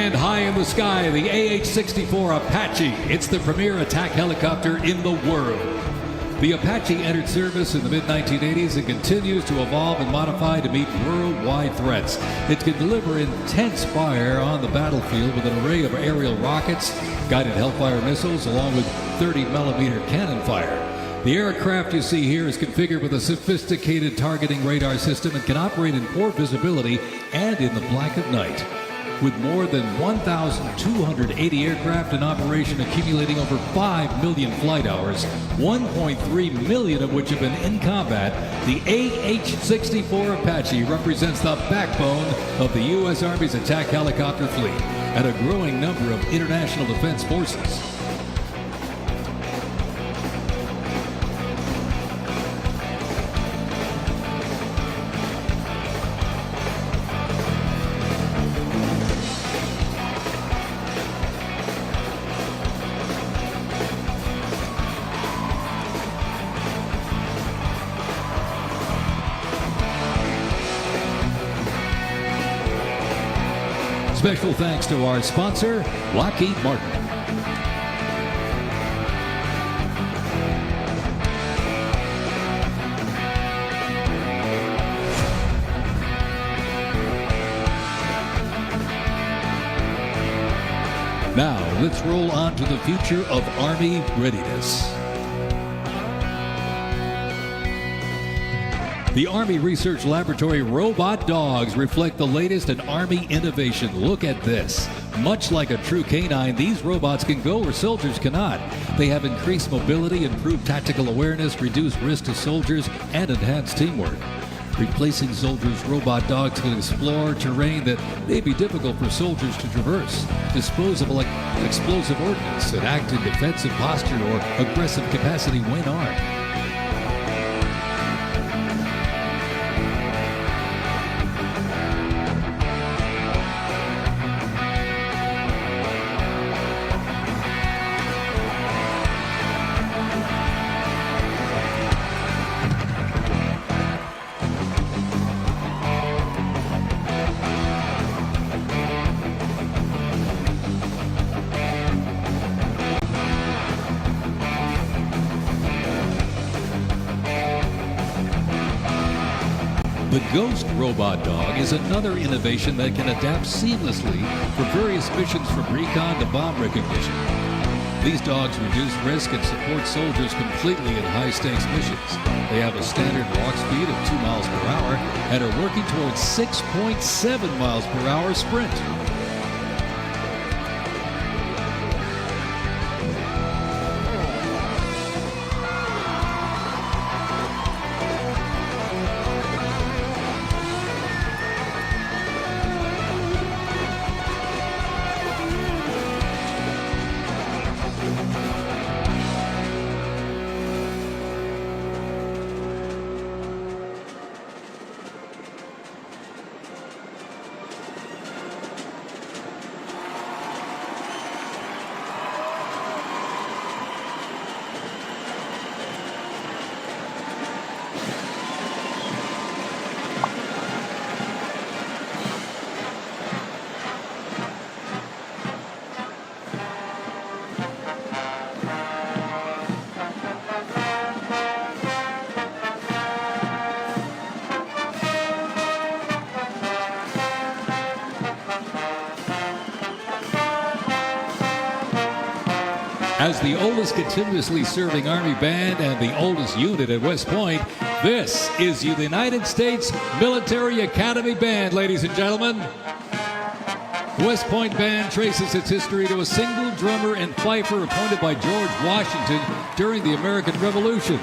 And high in the sky, the AH-64 Apache. It's the premier attack helicopter in the world. The Apache entered service in the mid-1980s and continues to evolve and modify to meet worldwide threats. It can deliver intense fire on the battlefield with an array of aerial rockets, guided Hellfire missiles, along with 30-millimeter cannon fire. The aircraft you see here is configured with a sophisticated targeting radar system and can operate in poor visibility and in the black of night. With more than 1,280 aircraft in operation accumulating over 5 million flight hours, 1.3 million of which have been in combat, the AH-64 Apache represents the backbone of the U.S. Army's attack helicopter fleet and a growing number of international defense forces. Special thanks to our sponsor, Lockheed Martin. Now, let's roll on to the future of Army readiness. The Army Research Laboratory robot dogs reflect the latest in Army innovation. Look at this. Much like a true canine, these robots can go where soldiers cannot. They have increased mobility, improved tactical awareness, reduced risk to soldiers, and enhanced teamwork. Replacing soldiers, robot dogs can explore terrain that may be difficult for soldiers to traverse, dispose of explosive ordnance, and act in defensive posture or aggressive capacity when armed. The Ghost Robot Dog is another innovation that can adapt seamlessly for various missions from recon to bomb recognition. These dogs reduce risk and support soldiers completely in high-stakes missions. They have a standard walk speed of 2 miles per hour and are working towards 6.7 miles per hour sprint. As the oldest continuously serving Army band and the oldest unit at West Point, this is the United States Military Academy Band, ladies and gentlemen. West Point Band traces its history to a single drummer and fifer appointed by George Washington during the American Revolution.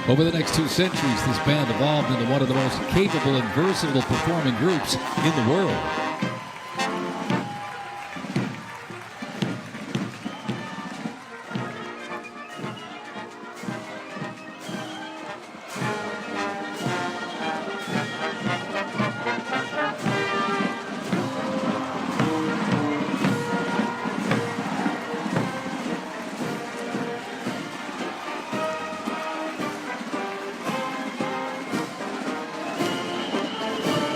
Over the next 2 centuries, this band evolved into one of the most capable and versatile performing groups in the world.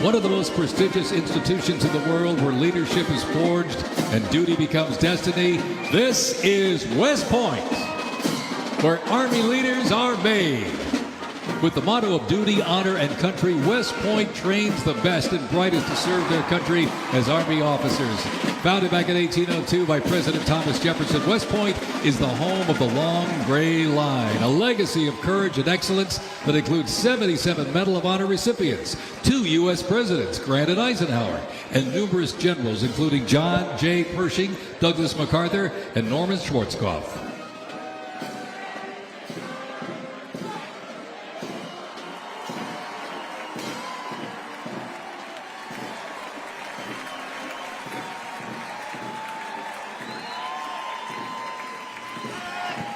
one of the most prestigious institutions in the world where leadership is forged and duty becomes destiny. This is West Point, where Army leaders are made. With the motto of duty, honor, and country, West Point trains the best and brightest to serve their country as Army officers. Founded back in 1802 by President Thomas Jefferson, West Point is the home of the Long Gray Line, a legacy of courage and excellence that includes 77 Medal of Honor recipients, 2 U.S. presidents, Grant and Eisenhower, and numerous generals, including John J. Pershing, Douglas MacArthur, and Norman Schwarzkopf.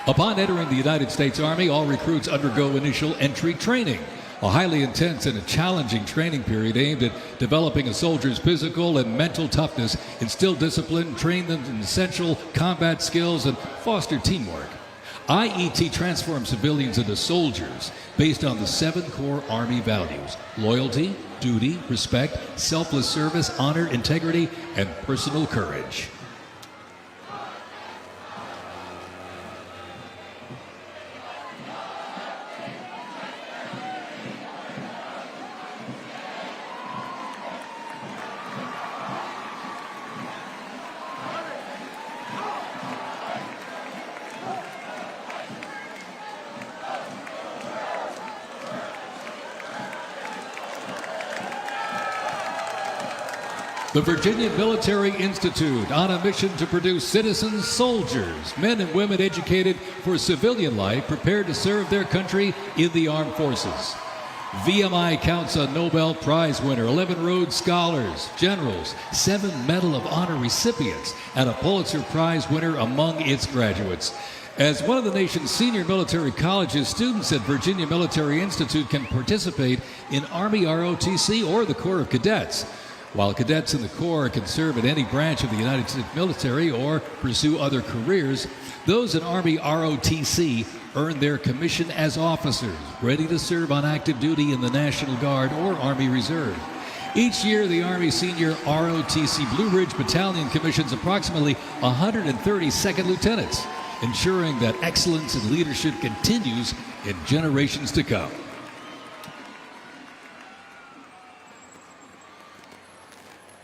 Upon entering the United States Army, all recruits undergo initial entry training, a highly intense and a challenging training period aimed at developing a soldier's physical and mental toughness, instill discipline, train them in essential combat skills, and foster teamwork. IET transforms civilians into soldiers based on the 7 core Army values: loyalty, duty, respect, selfless service, honor, integrity, and personal courage. The Virginia Military Institute, on a mission to produce citizen soldiers, men and women educated for civilian life, prepared to serve their country in the armed forces. VMI counts a Nobel Prize winner, 11 Rhodes Scholars, generals, 7 Medal of Honor recipients, and a Pulitzer Prize winner among its graduates. As one of the nation's senior military colleges, students at Virginia Military Institute can participate in Army ROTC or the Corps of Cadets. While cadets in the Corps can serve in any branch of the United States military or pursue other careers, those in Army ROTC earn their commission as officers, ready to serve on active duty in the National Guard or Army Reserve. Each year, the Army Senior ROTC Blue Ridge Battalion commissions approximately 130 second lieutenants, ensuring that excellence in leadership continues in generations to come.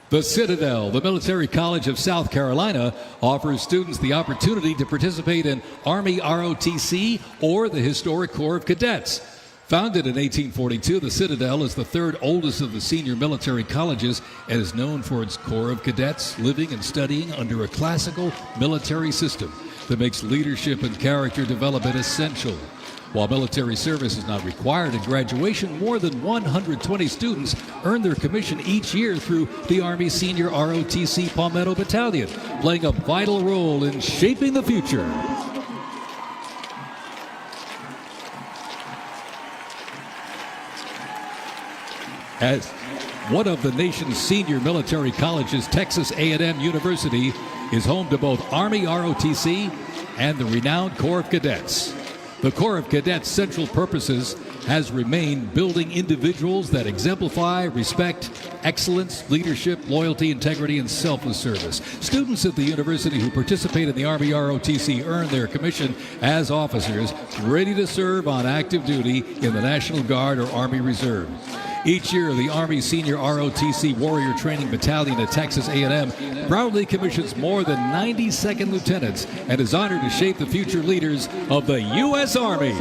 The Citadel, the Military College of South Carolina, offers students the opportunity to participate in Army ROTC or the Historic Corps of Cadets. Founded in 1842, the Citadel is the 3rd oldest of the senior military colleges and is known for its Corps of Cadets living and studying under a classical military system that makes leadership and character development essential. While military service is not required at graduation, more than 120 students earn their commission each year through the Army Senior ROTC Palmetto Battalion, playing a vital role in shaping the future. As one of the nation's senior military colleges, Texas A&M University is home to both Army ROTC and the renowned Corps of Cadets. The Corps of Cadets' central purposes has remained building individuals that exemplify respect, excellence, leadership, loyalty, integrity, and selfless service. Students at the university who participate in the Army ROTC earn their commission as officers ready to serve on active duty in the National Guard or Army Reserve. Each year, the Army Senior ROTC Warrior Training Battalion at Texas A&M proudly commissions more than 90 second lieutenants and is honored to shape the future leaders of the U.S. Army.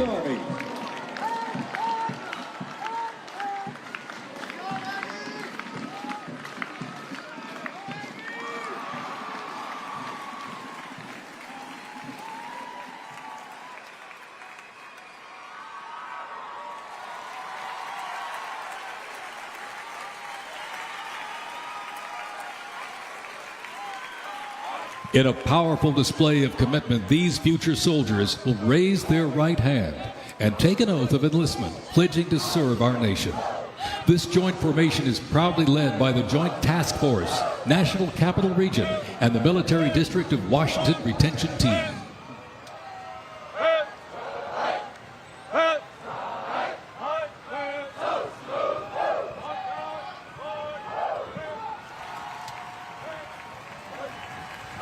In a powerful display of commitment, these future soldiers will raise their right hand and take an oath of enlistment, pledging to serve our nation. This joint formation is proudly led by the Joint Task Force, National Capital Region, and the Military District of Washington Retention Team.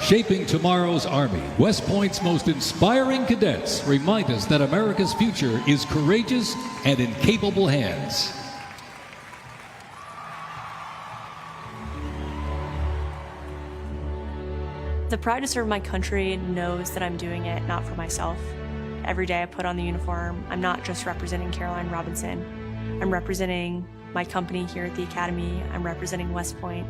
Shaping tomorrow's Army, West Point's most inspiring cadets remind us that America's future is courageous and in capable hands. The pride to serve my country knows that I'm doing it not for myself. Every day I put on the uniform, I'm not just representing Caroline Robinson. I'm representing my company here at the Academy. I'm representing West Point.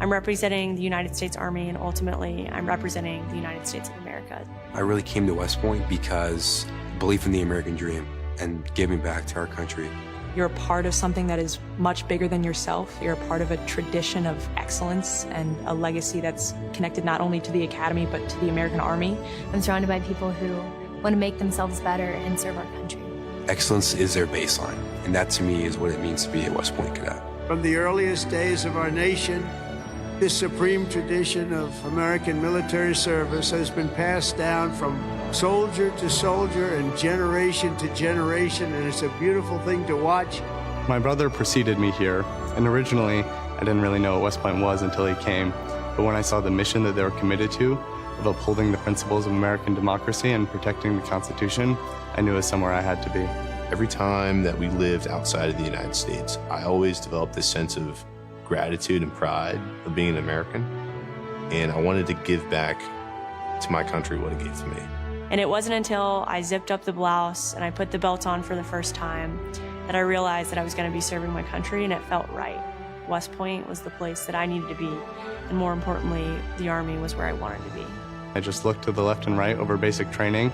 I'm representing the United States Army, and ultimately, I'm representing the United States of America. I really came to West Point because belief in the American dream and giving back to our country. You're a part of something that is much bigger than yourself. You're a part of a tradition of excellence and a legacy that's connected not only to the Academy, but to the American Army. I'm surrounded by people who want to make themselves better and serve our country. Excellence is their baseline, and that to me is what it means to be a West Point cadet. From the earliest days of our nation, this supreme tradition of American military service has been passed down from soldier to soldier and generation to generation, and it's a beautiful thing to watch. My brother preceded me here, and originally I didn't really know what West Point was until he came. But when I saw the mission that they were committed to, of upholding the principles of American democracy and protecting the Constitution, I knew it was somewhere I had to be. Every time that we lived outside of the United States, I always developed this sense of gratitude and pride of being an American, and I wanted to give back to my country what it gave to me. And it wasn't until I zipped up the blouse and I put the belt on for the first time that I realized that I was going to be serving my country, and it felt right. West Point was the place that I needed to be, and more importantly, the Army was where I wanted to be. I just looked to the left and right over basic training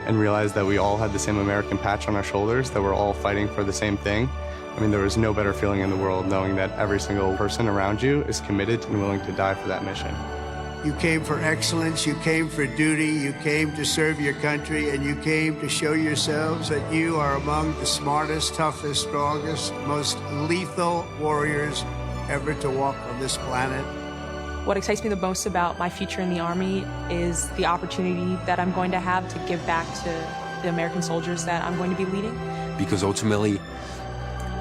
and realized that we all had the same American patch on our shoulders, that we're all fighting for the same thing. I mean, there was no better feeling in the world knowing that every single person around you is committed and willing to die for that mission. You came for excellence, you came for duty, you came to serve your country, and you came to show yourselves that you are among the smartest, toughest, strongest, most lethal warriors ever to walk on this planet. What excites me the most about my future in the Army is the opportunity that I'm going to have to give back to the American soldiers that I'm going to be leading. Because ultimately,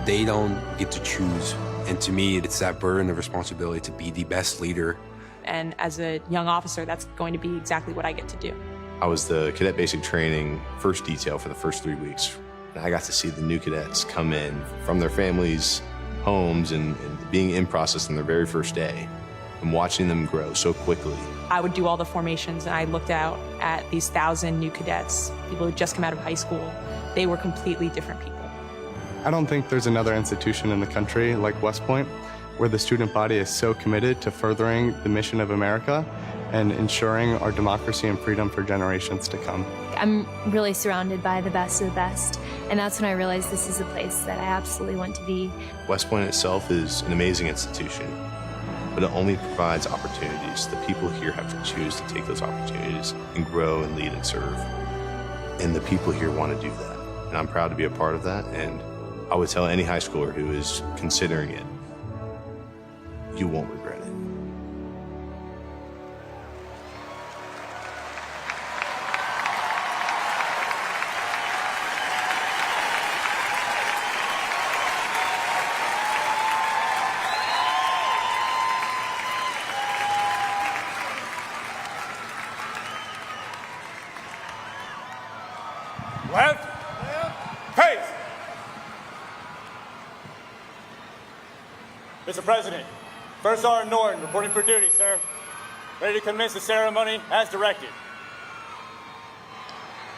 they don't get to choose. And to me, it's that burden of responsibility to be the best leader. And as a young officer, that's going to be exactly what I get to do. I was the cadet basic training first detail for the first 3 weeks. And I got to see the new cadets come in from their families' homes and being in process on their very first day and watching them grow so quickly. I would do all the formations, and I looked out at these 1,000 new cadets, people who just come out of high school. They were completely different people. I don't think there's another institution in the country like West Point where the student body is so committed to furthering the mission of America and ensuring our democracy and freedom for generations to come. I'm really surrounded by the best of the best, and that's when I realized this is a place that I absolutely want to be. West Point itself is an amazing institution, but it only provides opportunities. The people here have to choose to take those opportunities and grow and lead and serve. And the people here want to do that. And I'm proud to be a part of that. And I would tell any high schooler who is considering it, you won't regret it. Left. Pace. Mr. President, First Sergeant Norton reporting for duty, sir. Ready to commence the ceremony as directed.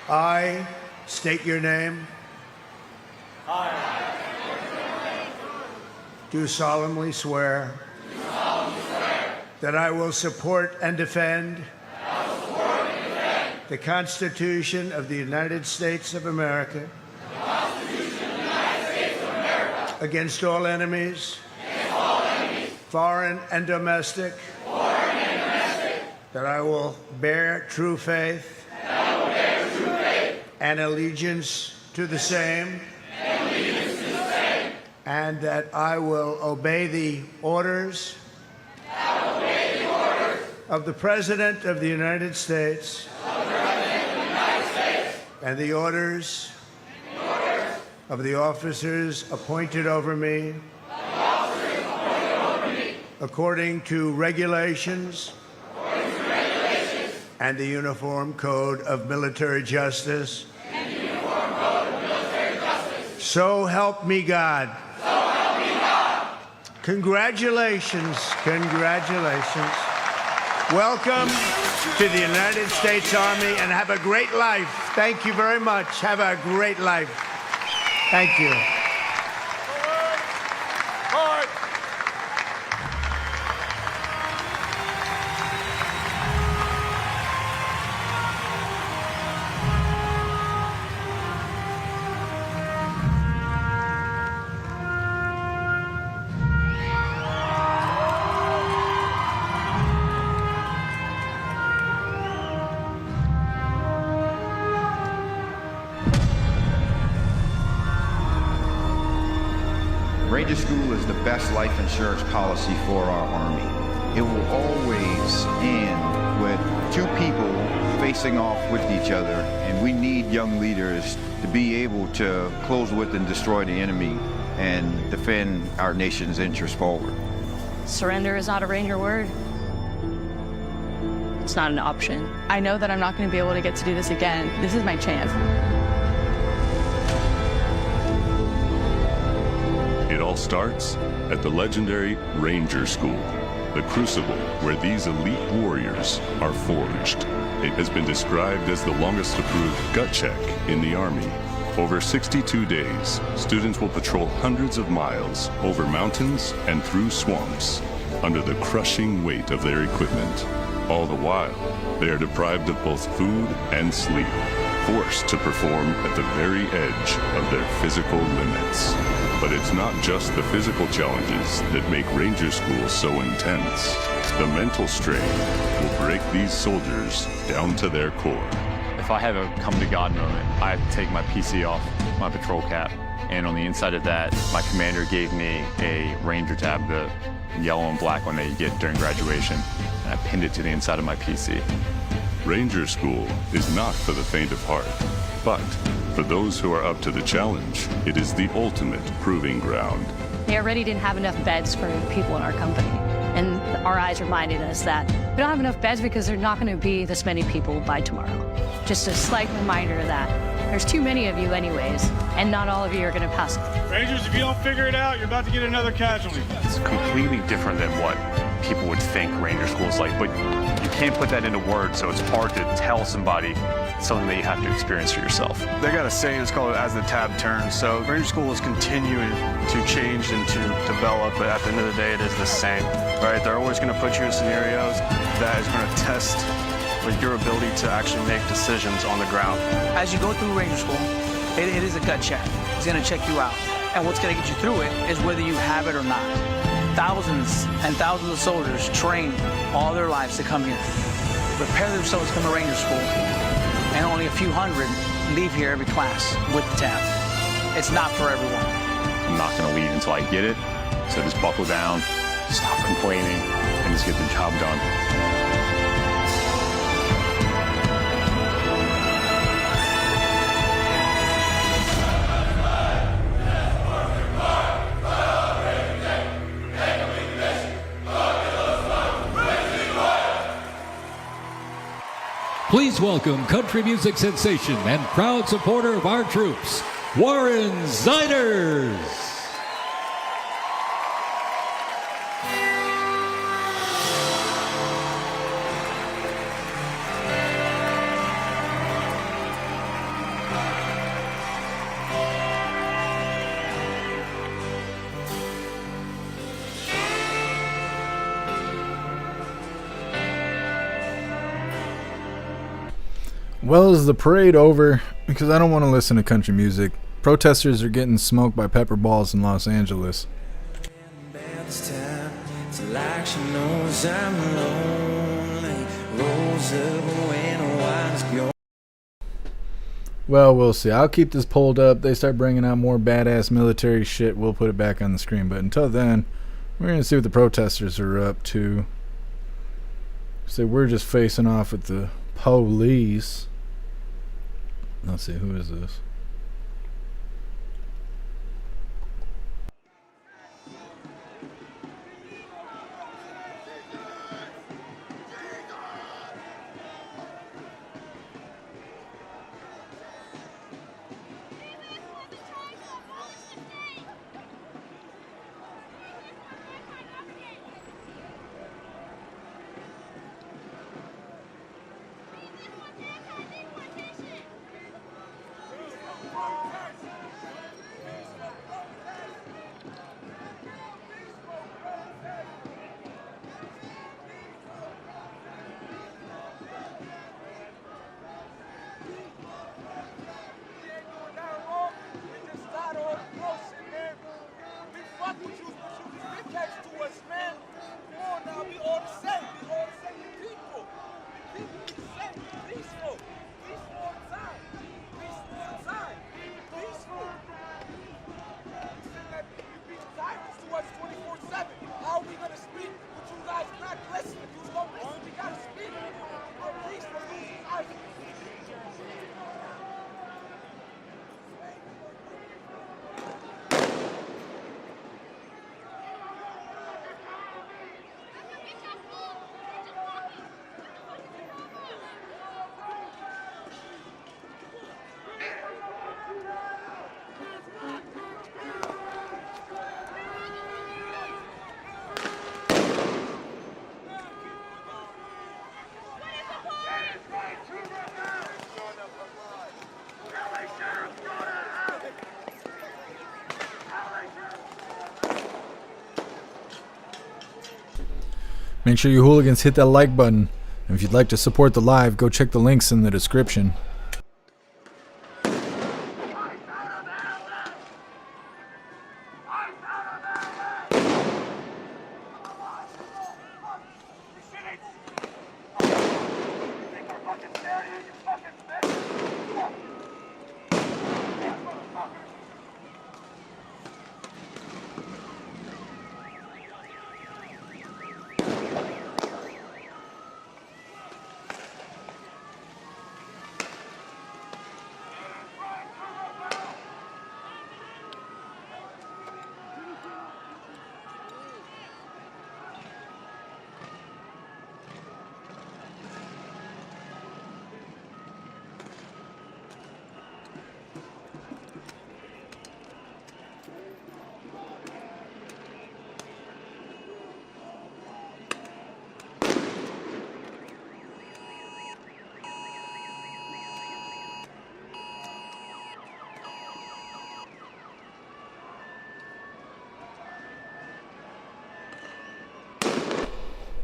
I state your name. I Do solemnly swear that I will support and defend the Constitution of the United States of America against all enemies, foreign and domestic, that I will bear true faith and allegiance to the same, and that I will obey the orders of the President of the United States and the orders of the officers appointed over me according to regulations and the Uniform Code of Military Justice. So help me God. So help me God. Congratulations. Congratulations. Welcome to the United States Army and have a great life. Thank you very much. Have a great life. Thank you. Ranger School is the best life insurance policy for our Army. It will always end with two people facing off with each other, and we need young leaders to be able to close with and destroy the enemy and defend our nation's interests forward. Surrender is not a Ranger word. It's not an option. I know that I'm not going to be able to get to do this again. This is my chance. It all starts at the legendary Ranger School, the crucible where these elite warriors are forged. It has been described as the longest approved gut check in the Army. Over 62 days, students will patrol hundreds of miles over mountains and through swamps under the crushing weight of their equipment. All the while, they are deprived of both food and sleep, forced to perform at the very edge of their physical limits. But it's not just the physical challenges that make Ranger School so intense. The mental strain will break these soldiers down to their core. If I have a come-to-God moment, I have to take my PC off my patrol cap. And on the inside of that, my commander gave me a Ranger tab, the yellow and black one that you get during graduation. And I pinned it to the inside of my PC. Ranger School is not for the faint of heart, but for those who are up to the challenge, it is the ultimate proving ground. They already didn't have enough beds for the people in our company. And our eyes reminded us that we don't have enough beds because there's not going to be this many people by tomorrow. Just a slight reminder that there's too many of you anyways, and not all of you are going to pass. Rangers, if you don't figure it out, you're about to get another casualty. It's completely different than what people would think Ranger School is like, but you can't put that into words, so it's hard to tell somebody something that you have to experience for yourself. They got a saying, it's called as the tab turns. So Ranger School is continuing to change and to develop, but at the end of the day, it is the same, right? They're always going to put you in scenarios that is going to test with your ability to actually make decisions on the ground. As you go through Ranger School, it is a gut check. It's going to check you out. And what's going to get you through it is whether you have it or not. Thousands and thousands of soldiers train all their lives to come here, prepare themselves to come to Ranger School, and only a few hundred leave here every class with the tab. It's not for everyone. I'm not going to leave until I get it, so just buckle down, stop complaining, and just get the job done. Please welcome country music sensation and proud supporter of our troops, Warren Ziders. Well, is the parade over? Because I don't want to listen to country music. Protesters are getting smoked by pepper balls in Los Angeles. Well, we'll see. I'll keep this pulled up. They start bringing out more badass military shit, we'll put it back on the screen. But until then, we're going to see what the protesters are up to. So we're just facing off with the police. Let's see, who is this? Make sure you hooligans hit that like button. And if you'd like to support the live, go check the links in the description.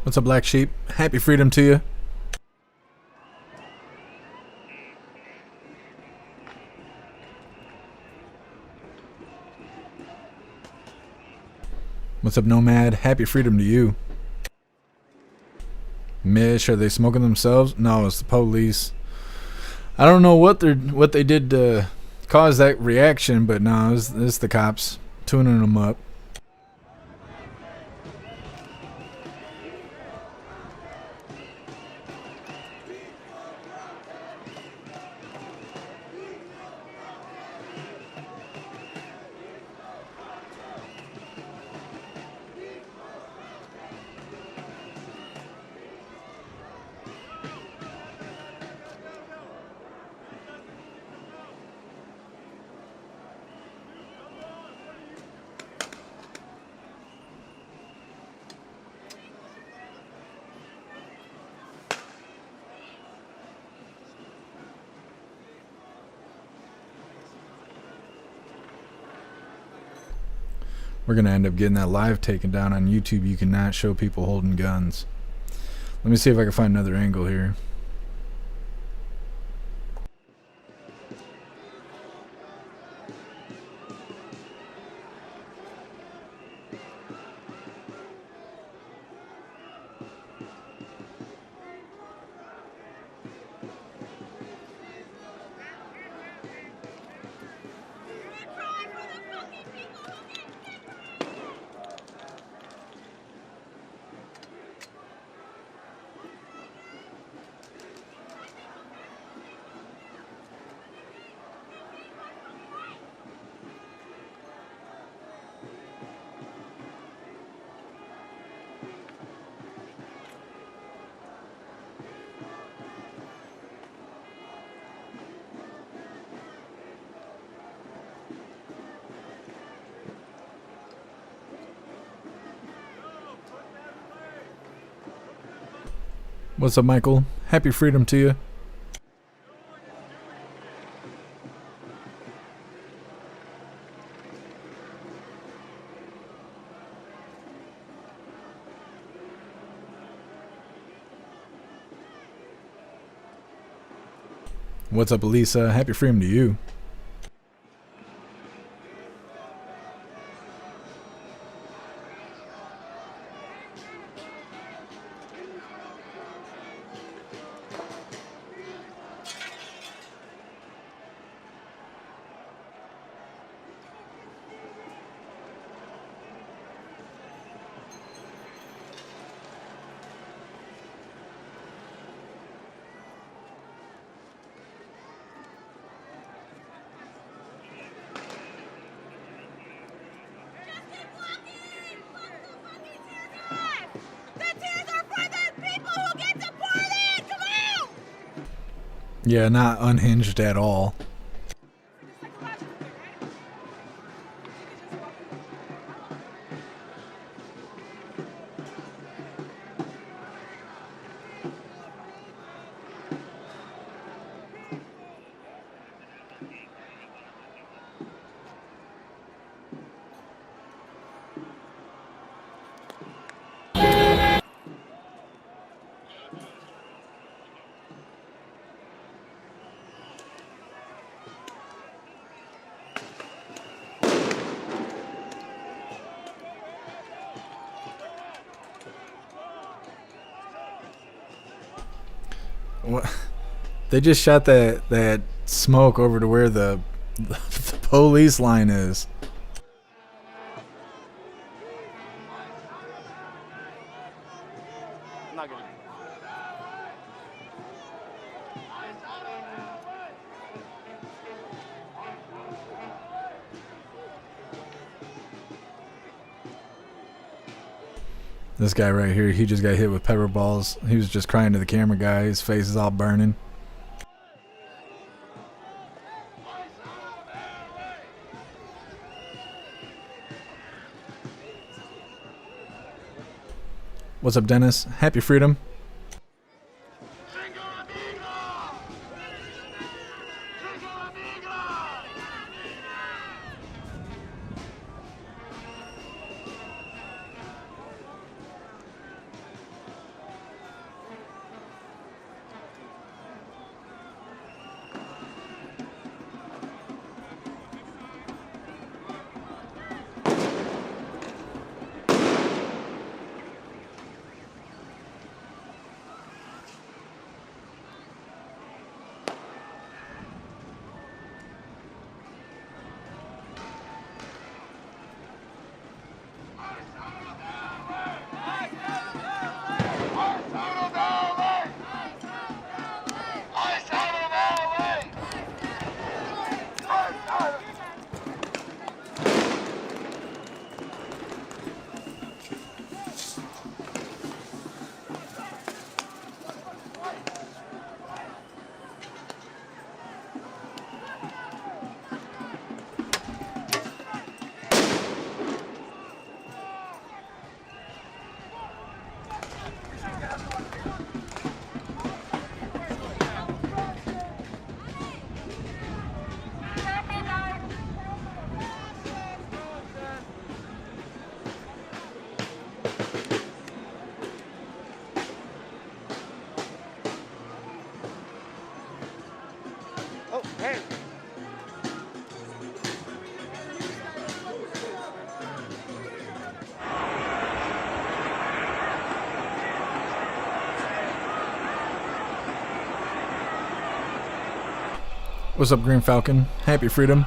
What's up, Black Sheep? Happy freedom to you. What's up, Nomad? Happy freedom to you. Mish, are they smoking themselves? No, it's the police. I don't know what they did to cause that reaction, but no, it's the cops tuning them up. We're going to end up getting that live taken down on YouTube. You cannot show people holding guns. Let me see if I can find another angle here. What's up, Michael? Happy freedom to you. What's up, Elisa? Happy freedom to you. Yeah, not unhinged at all. What? They just shot that smoke over to where the police line is. This guy right here, he just got hit with pepper balls. He was just crying to the camera guy. His face is all burning. What's up, Dennis? Happy freedom. What's up, Green Falcon? Happy freedom.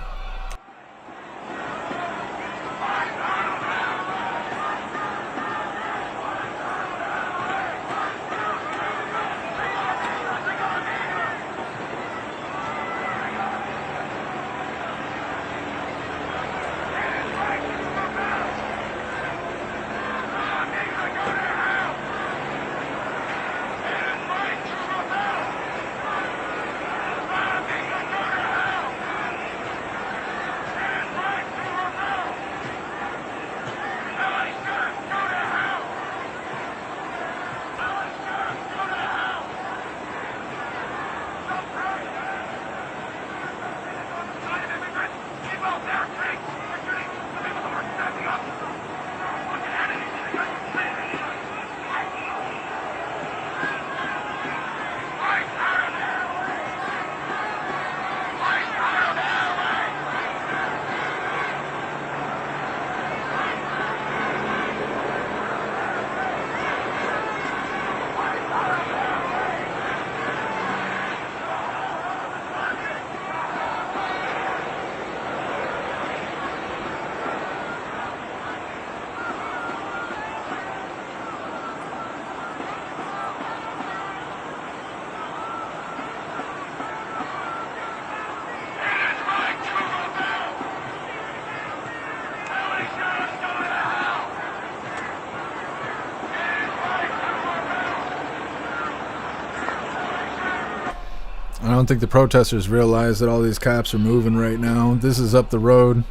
I don't think the protesters realize that all these cops are moving right now. This is up the road.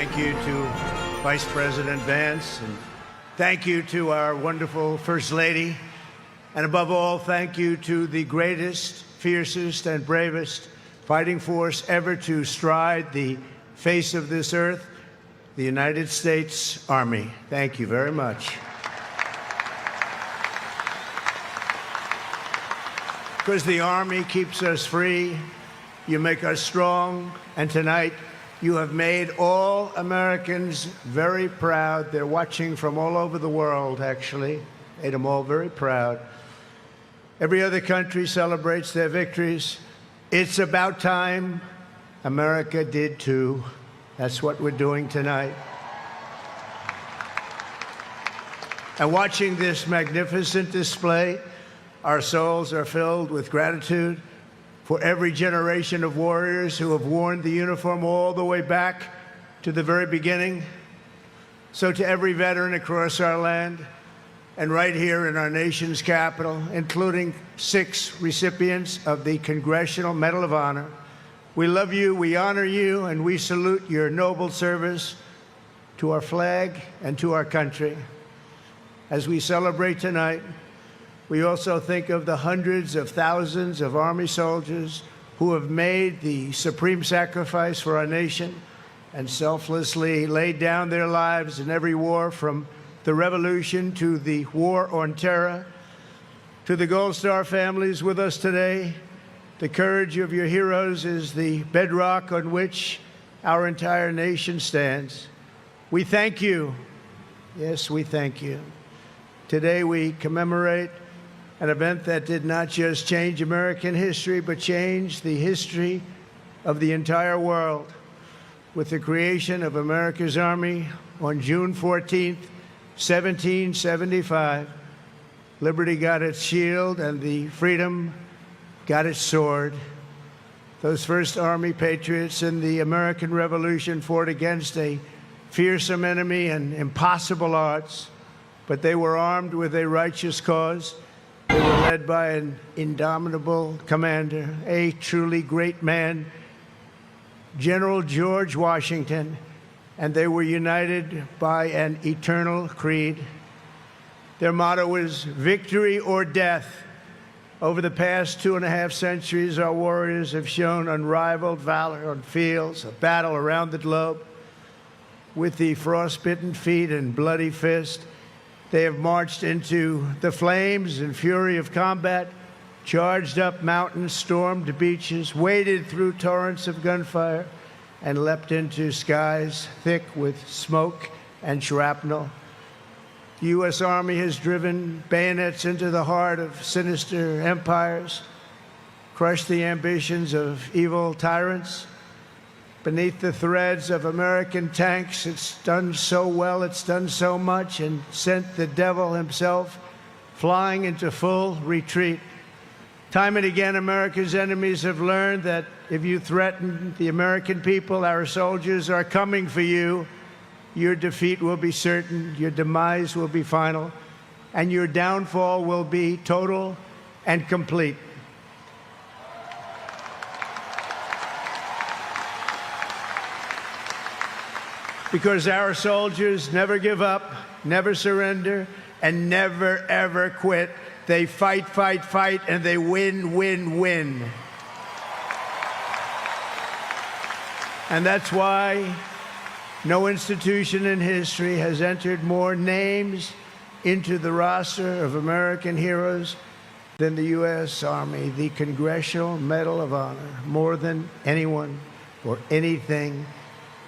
thank you to Vice President Vance, and thank you to our wonderful First Lady, and above all, thank you to the greatest, fiercest, and bravest fighting force ever to stride the face of this earth, the United States Army. Thank you very much. Because the Army keeps us free, you make us strong, and tonight you have made all Americans very proud. They're watching from all over the world, actually. Made them all very proud. Every other country celebrates their victories. It's about time America did too. That's what we're doing tonight. And watching this magnificent display, our souls are filled with gratitude for every generation of warriors who have worn the uniform all the way back to the very beginning. So to every veteran across our land, and right here in our nation's capital, including 6 recipients of the Congressional Medal of Honor, we love you, we honor you, and we salute your noble service to our flag and to our country. As we celebrate tonight, we also think of the hundreds of thousands of Army soldiers who have made the supreme sacrifice for our nation and selflessly laid down their lives in every war, from the Revolution to the War on Terror. To the Gold Star families with us today, the courage of your heroes is the bedrock on which our entire nation stands. We thank you. Yes, we thank you. Today we commemorate an event that did not just change American history, but changed the history of the entire world. With the creation of America's Army on June 14th, 1775, liberty got its shield and the freedom got its sword. Those first Army patriots in the American Revolution fought against a fearsome enemy and impossible odds, but they were armed with a righteous cause. They were led by an indomitable commander, a truly great man, General George Washington, and they were united by an eternal creed. Their motto was victory or death. Over the past 2.5 centuries, our warriors have shown unrivaled valor on fields of battle around the globe. With the frostbitten feet and bloody fist, they have marched into the flames and fury of combat, charged up mountains, stormed beaches, waded through torrents of gunfire, and leapt into skies thick with smoke and shrapnel. The U.S. Army has driven bayonets into the heart of sinister empires, crushed the ambitions of evil tyrants. Beneath the threads of American tanks, it's done so well, it's done so much, and sent the devil himself flying into full retreat. Time and again, America's enemies have learned that if you threaten the American people, our soldiers are coming for you. Your defeat will be certain, your demise will be final, and your downfall will be total and complete. Because our soldiers never give up, never surrender, and never, ever quit. They fight, fight, fight, and they win, win, win. And that's why no institution in history has entered more names into the roster of American heroes than the U.S. Army, the Congressional Medal of Honor, more than anyone or anything.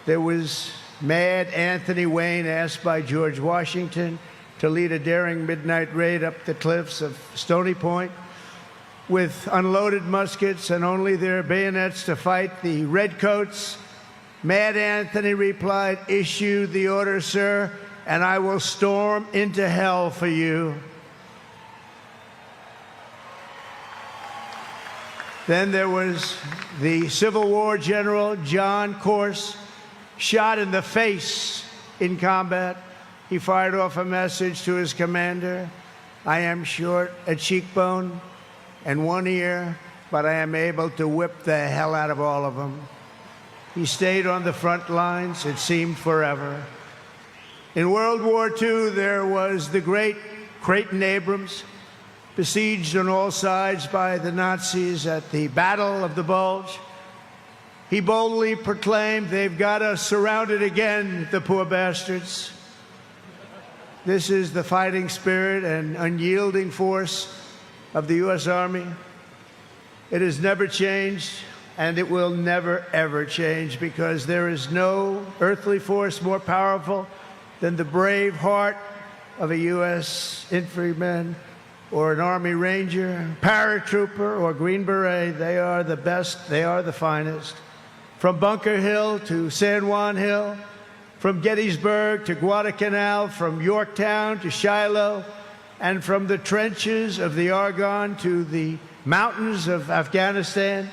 There was Mad Anthony Wayne, asked by George Washington to lead a daring midnight raid up the cliffs of Stony Point with unloaded muskets and only their bayonets to fight the redcoats. Mad Anthony replied, "Issue the order, sir, and I will storm into hell for you." Then there was the Civil War general, John Corse, shot in the face in combat. He fired off a message to his commander: "I am short a cheekbone and one ear, but I am able to whip the hell out of all of them." He stayed on the front lines, it seemed forever. In World War II, there was the great Creighton Abrams, besieged on all sides by the Nazis at the Battle of the Bulge. He boldly proclaimed, "They've got us surrounded again, the poor bastards." This is the fighting spirit and unyielding force of the U.S. Army. It has never changed, and it will never, ever change, because there is no earthly force more powerful than the brave heart of a U.S. infantryman or an Army Ranger, paratrooper, or Green Beret. They are the best. They are the finest. From Bunker Hill to San Juan Hill, from Gettysburg to Guadalcanal, from Yorktown to Shiloh, and from the trenches of the Argonne to the mountains of Afghanistan,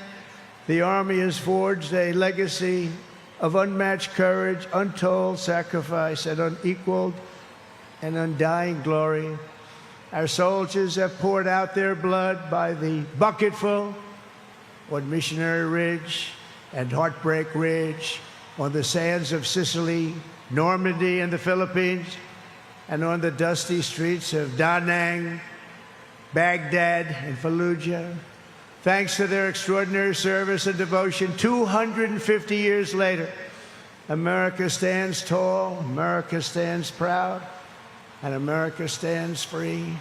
the Army has forged a legacy of unmatched courage, untold sacrifice, and unequaled and undying glory. Our soldiers have poured out their blood by the bucketful on Missionary Ridge and Heartbreak Ridge, on the sands of Sicily, Normandy, and the Philippines, and on the dusty streets of Da Nang, Baghdad, and Fallujah. Thanks to their extraordinary service and devotion, 250 years later, America stands tall, America stands proud, and America stands free.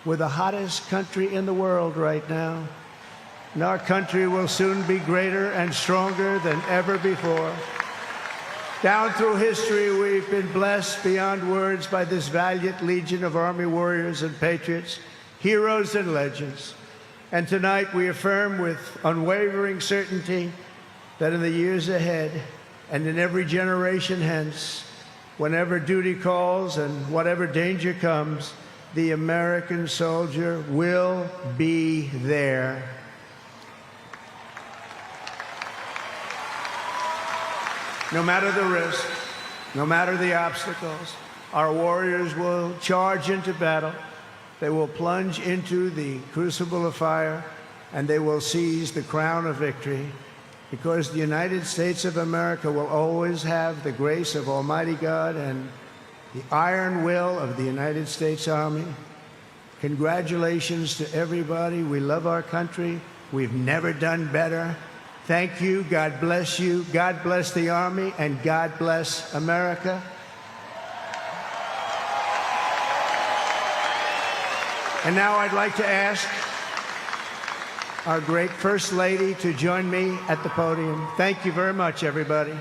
We're the hottest country in the world right now, and our country will soon be greater and stronger than ever before. Down through history, we've been blessed beyond words by this valiant legion of Army warriors and patriots, heroes and legends. And tonight we affirm with unwavering certainty that in the years ahead and in every generation hence, whenever duty calls and whatever danger comes, the American soldier will be there. No matter the risk, no matter the obstacles, our warriors will charge into battle. They will plunge into the crucible of fire, and they will seize the crown of victory, because the United States of America will always have the grace of Almighty God and the iron will of the United States Army. Congratulations to everybody. We love our country. We've never done better. Thank you. God bless you. God bless the Army, and God bless America. And now I'd like to ask our great First Lady to join me at the podium. Thank you very much, everybody.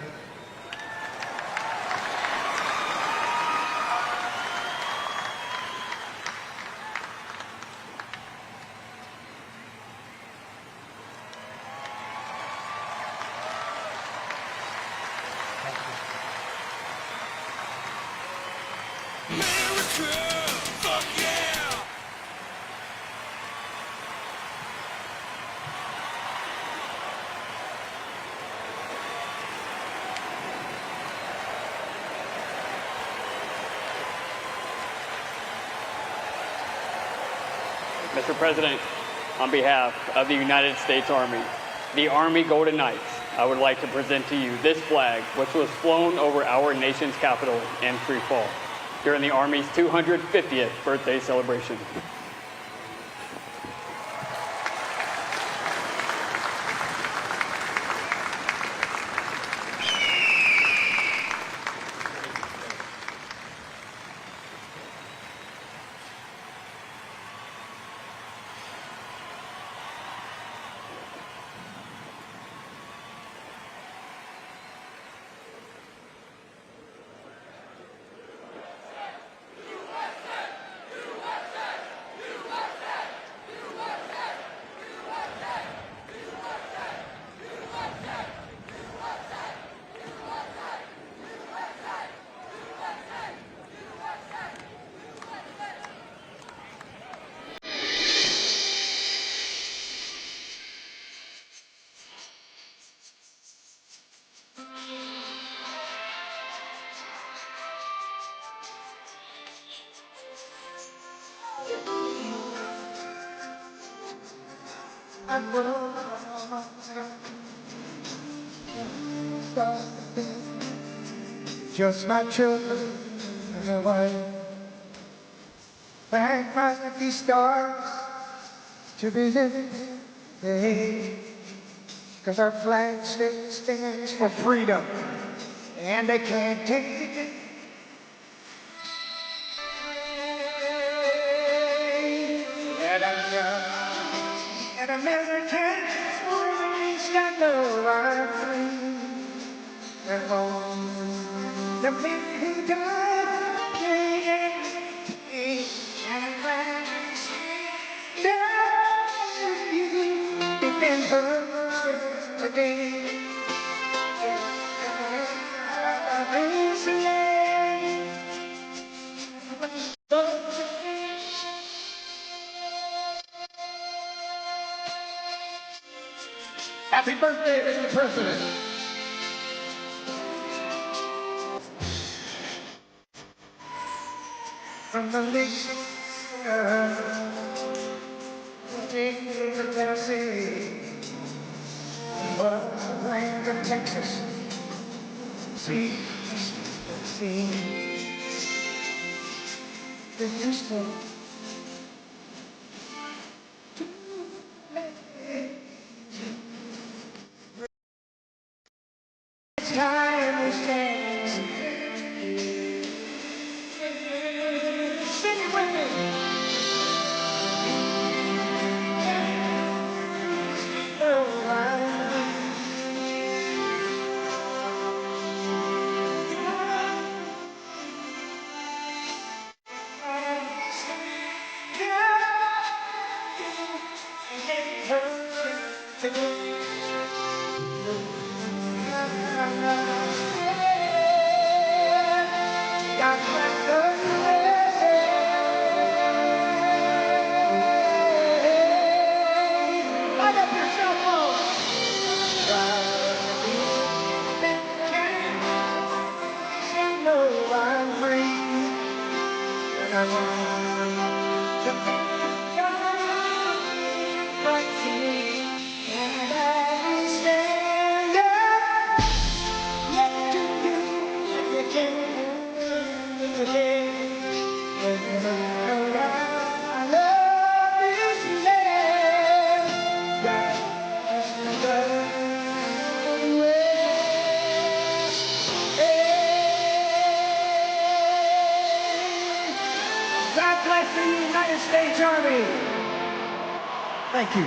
Mr. President, on behalf of the United States Army, the Army Golden Knights, I would like to present to you this flag, which was flown over our nation's capital in free fall during the Army's 250th birthday celebration. just my children and my wife. Thank my lucky stars to be living today, 'cause our flag still stands for freedom, and they can't take it. And Americans always got no right. And all the men who died, and now you've been hurt today. Happy birthday, Mr. President. From the lakes of Tennessee, the land of Texas, see, the Houston. It's time we stand. Sing it with me. God bless the United States Army. Thank you.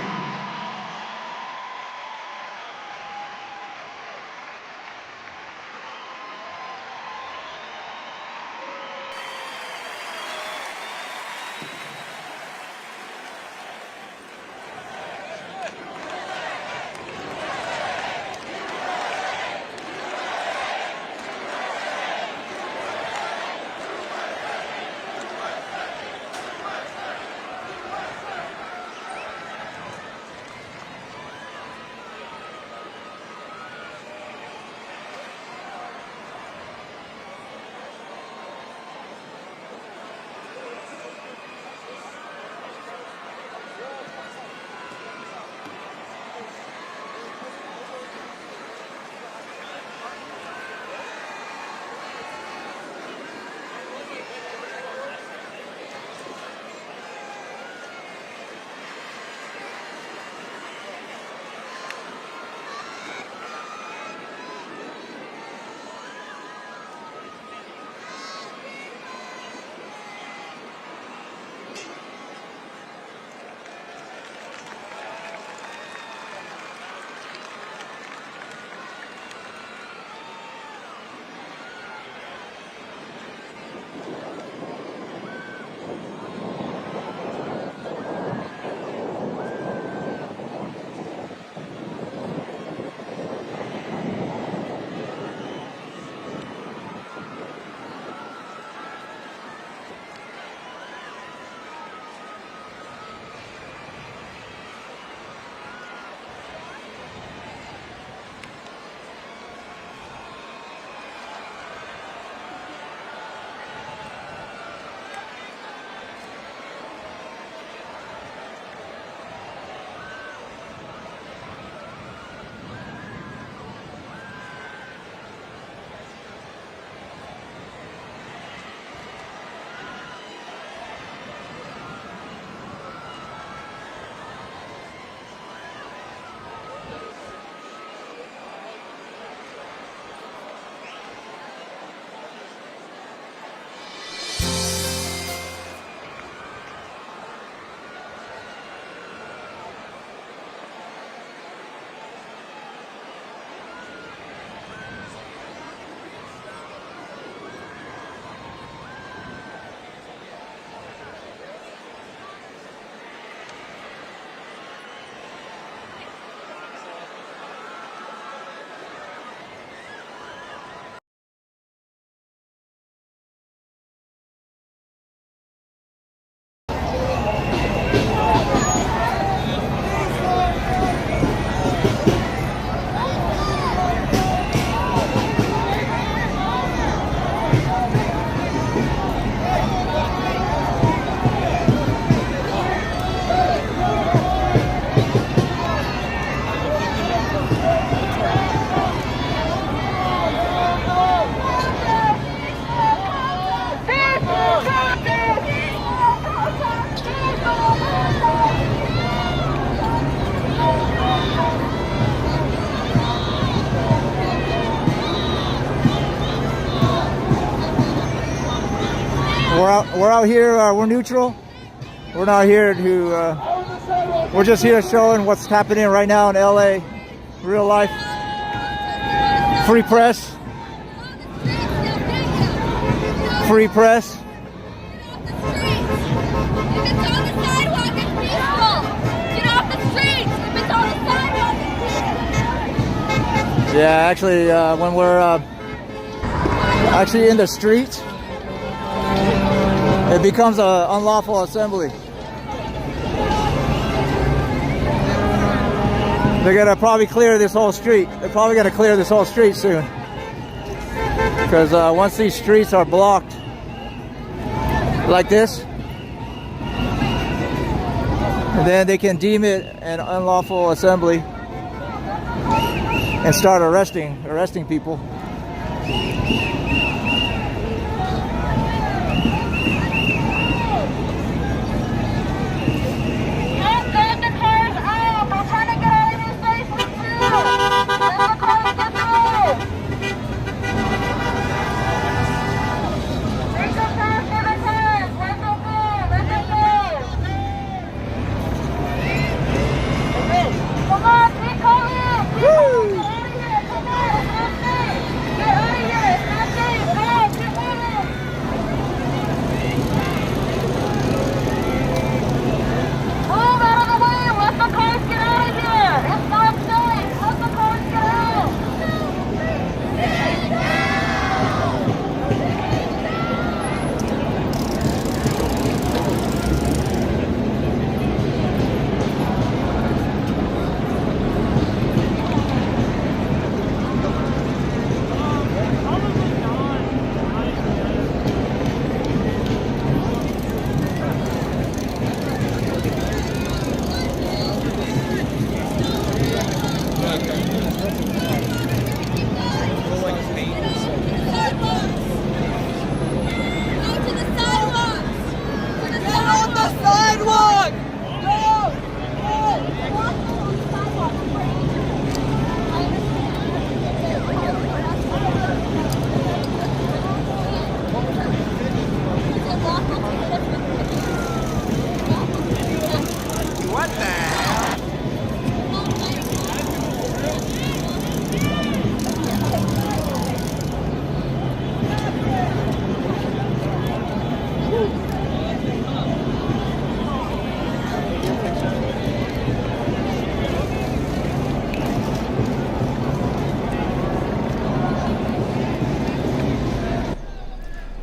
We're out here. We're neutral. We're not here to. We're just here showing what's happening right now in LA, real life. Free press. Free press. Yeah, actually, when we're actually in the street, it becomes an unlawful assembly. They're gonna probably clear this whole street. They're probably gonna clear this whole street soon. Because once these streets are blocked like this, and then they can deem it an unlawful assembly and start arresting people.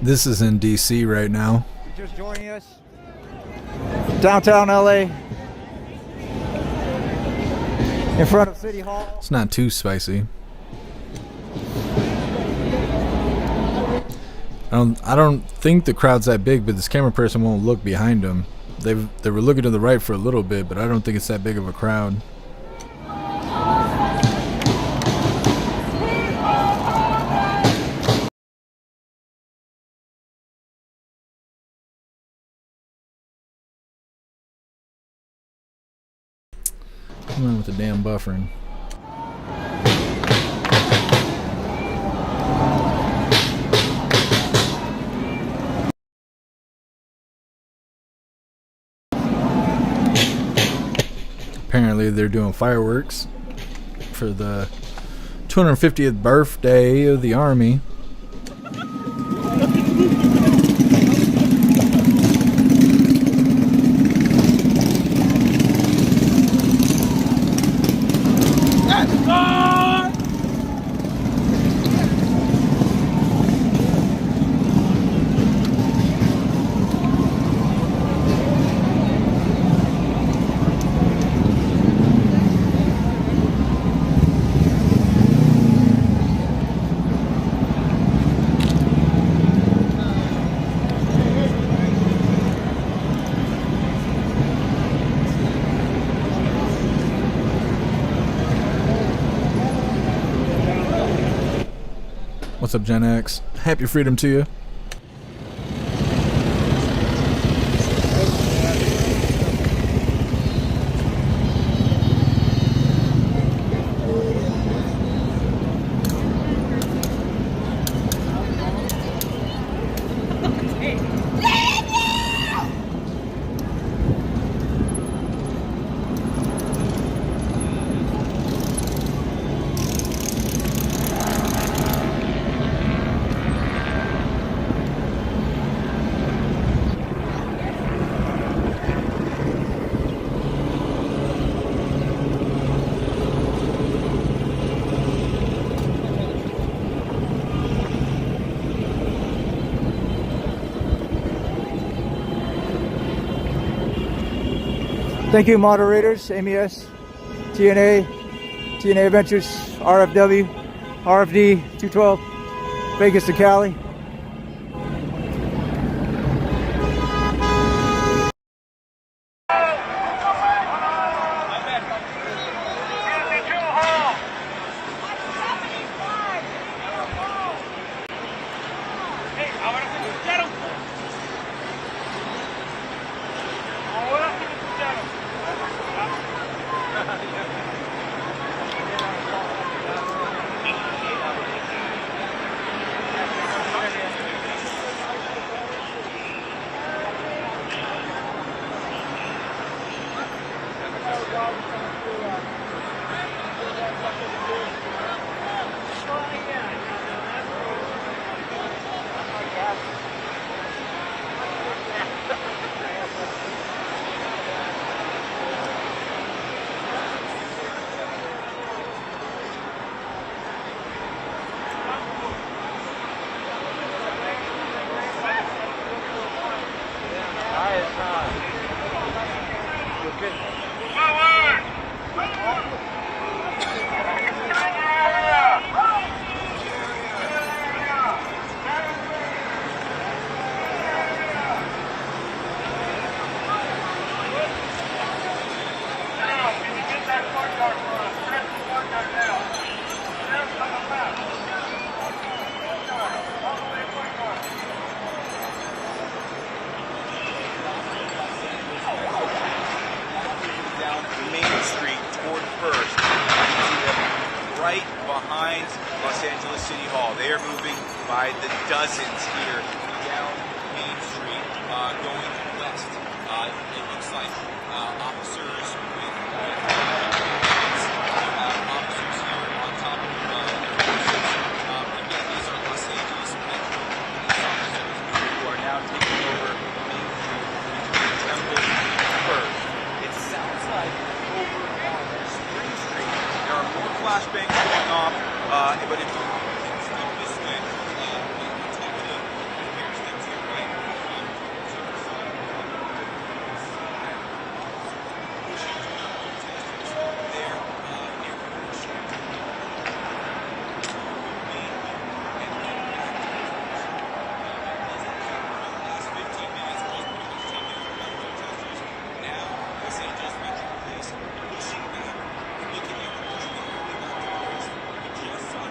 This is in DC right now. Just joining us. Downtown LA. In front of City Hall. It's not too spicy. I don't think the crowd's that big, but this camera person won't look behind them. They were looking to the right for a little bit, but I don't think it's that big of a crowd. Come on with the damn buffering. Apparently they're doing fireworks for the 250th birthday of the Army. What's up, Gen X? Happy freedom to you. Thank you, moderators, MES, TNA, TNA Adventures, RFW, RFD 212, Vegas to Cali. right behind Los Angeles City Hall. They are moving by the dozens here down Main Street, going west. It looks like officers with officers here on top of the again, these are Los Angeles Metro police officers who are now taking over Main Street between Temple and First. It sounds like over on Spring Street there are more flashbangs going off, but if you step this way, we'll take it up. Here's them to your right. There, near First Street. Last 15 minutes was pretty much taken over by protesters. Now, Los Angeles Metro Police pushing back, looking at the just saw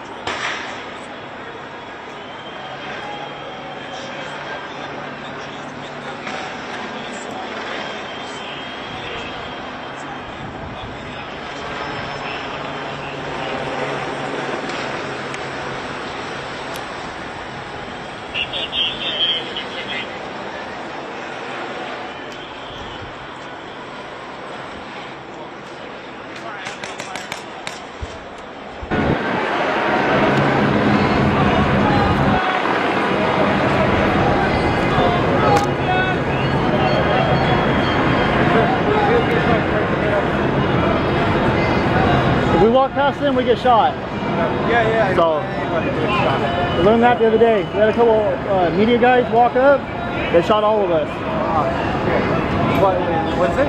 If we walk past them, we get shot. Yeah. So, we learned that the other day. We had a couple media guys walk up. They shot all of us. What, Wednesday?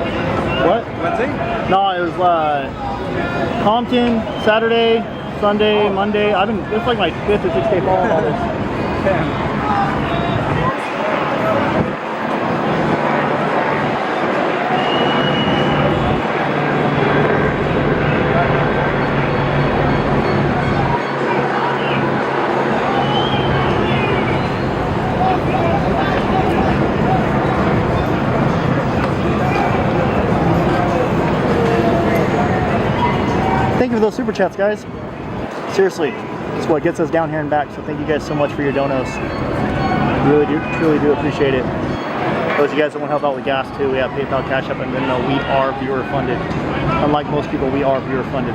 What? Wednesday? No, it was Compton, Saturday, Sunday, Monday. It's like my 5th or 6th day following all this. Thank you for those super chats, guys. Seriously, it's what gets us down here and back. So thank you guys so much for your donos. Really do, truly do appreciate it. Those of you guys that want to help out with gas too, we have PayPal, Cash App, and Venmo. We are viewer funded. Unlike most people, we are viewer funded.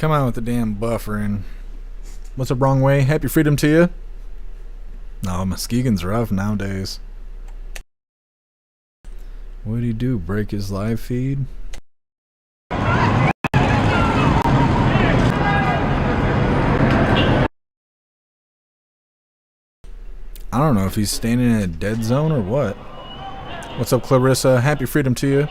Come on with the damn buffering. What's up, wrong way? Happy freedom to you. No, Muskegon's rough nowadays. What'd he do? Break his live feed? I don't know if he's standing in a dead zone or what. What's up, Clarissa? Happy freedom to you.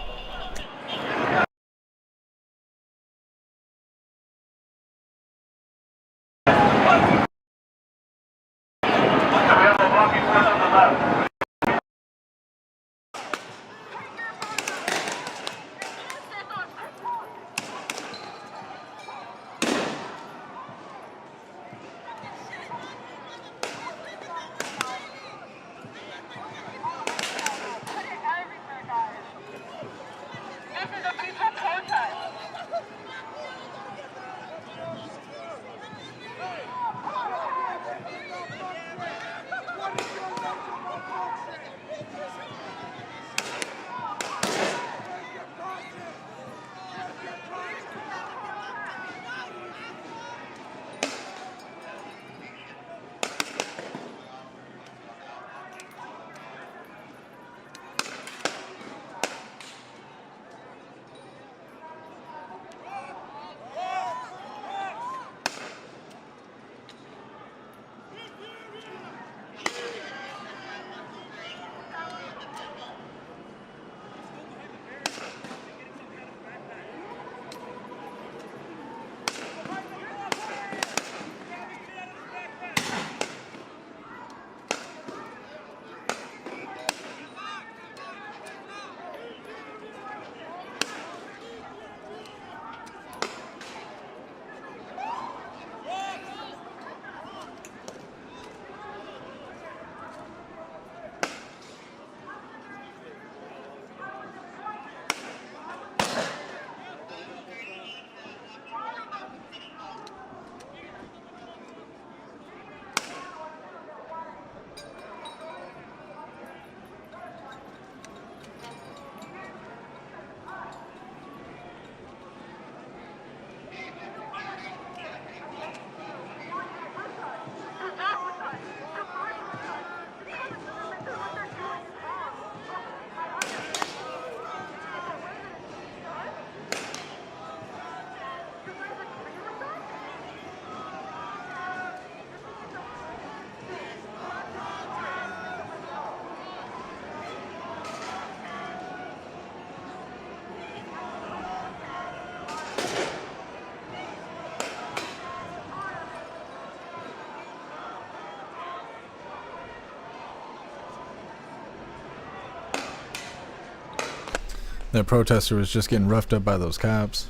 That protester was just getting roughed up by those cops.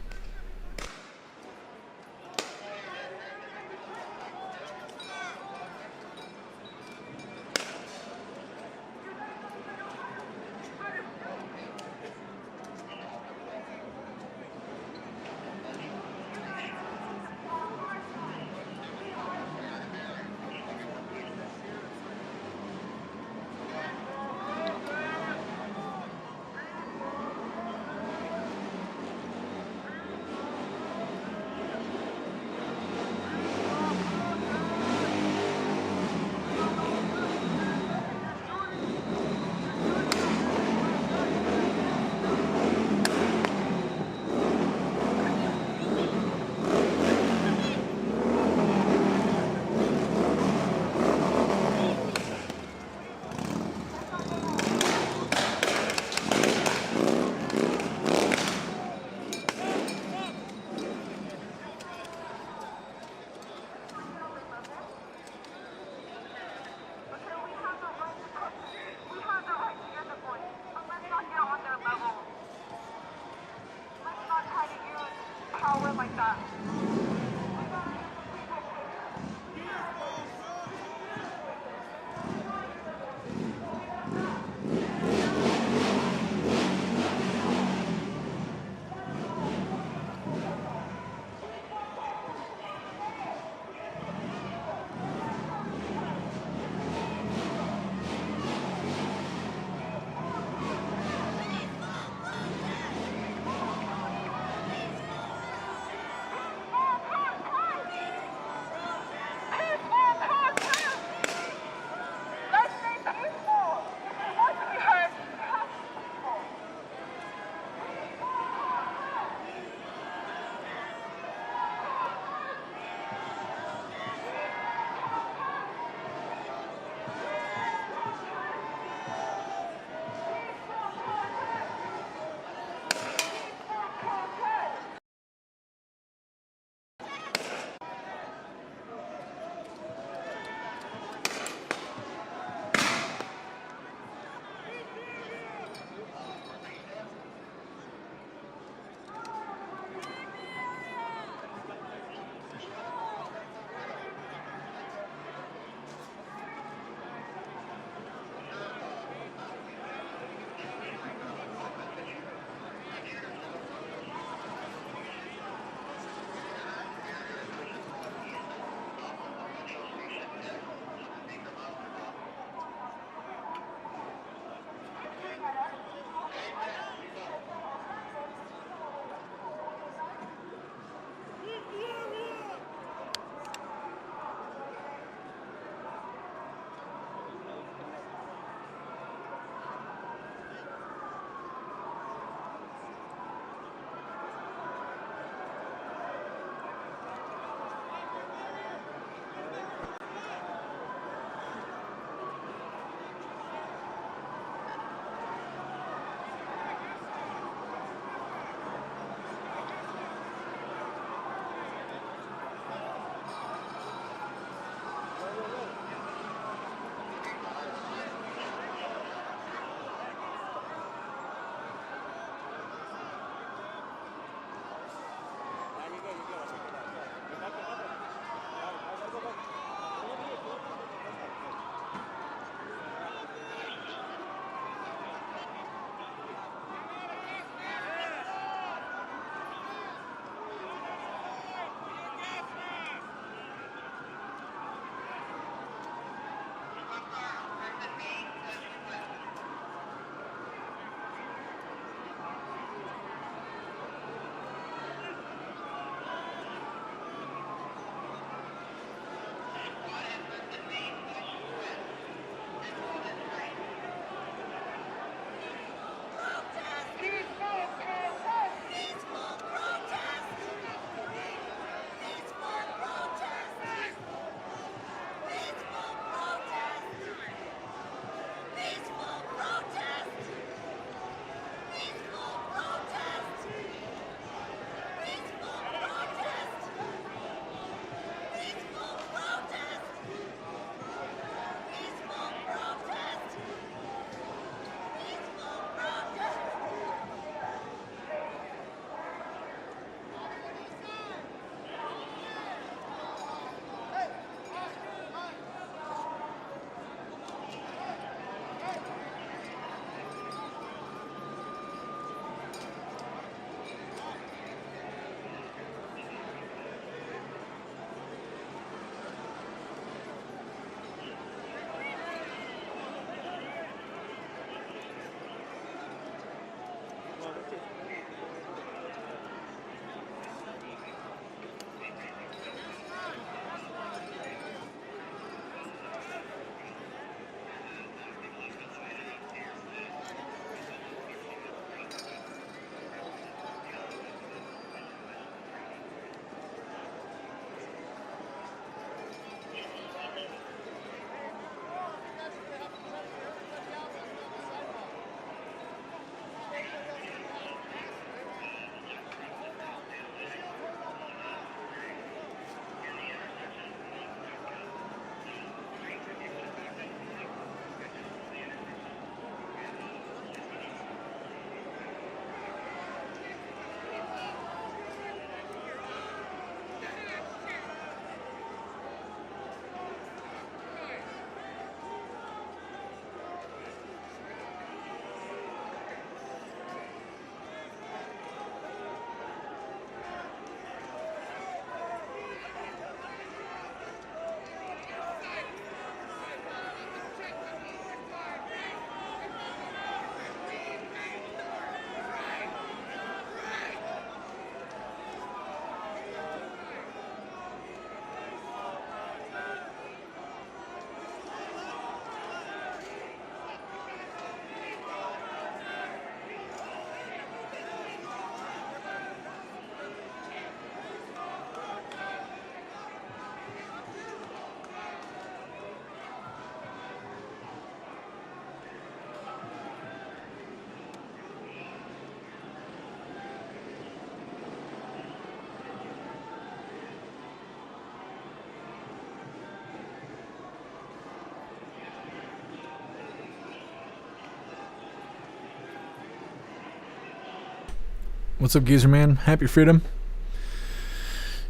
What's up, Geezer Man? Happy freedom?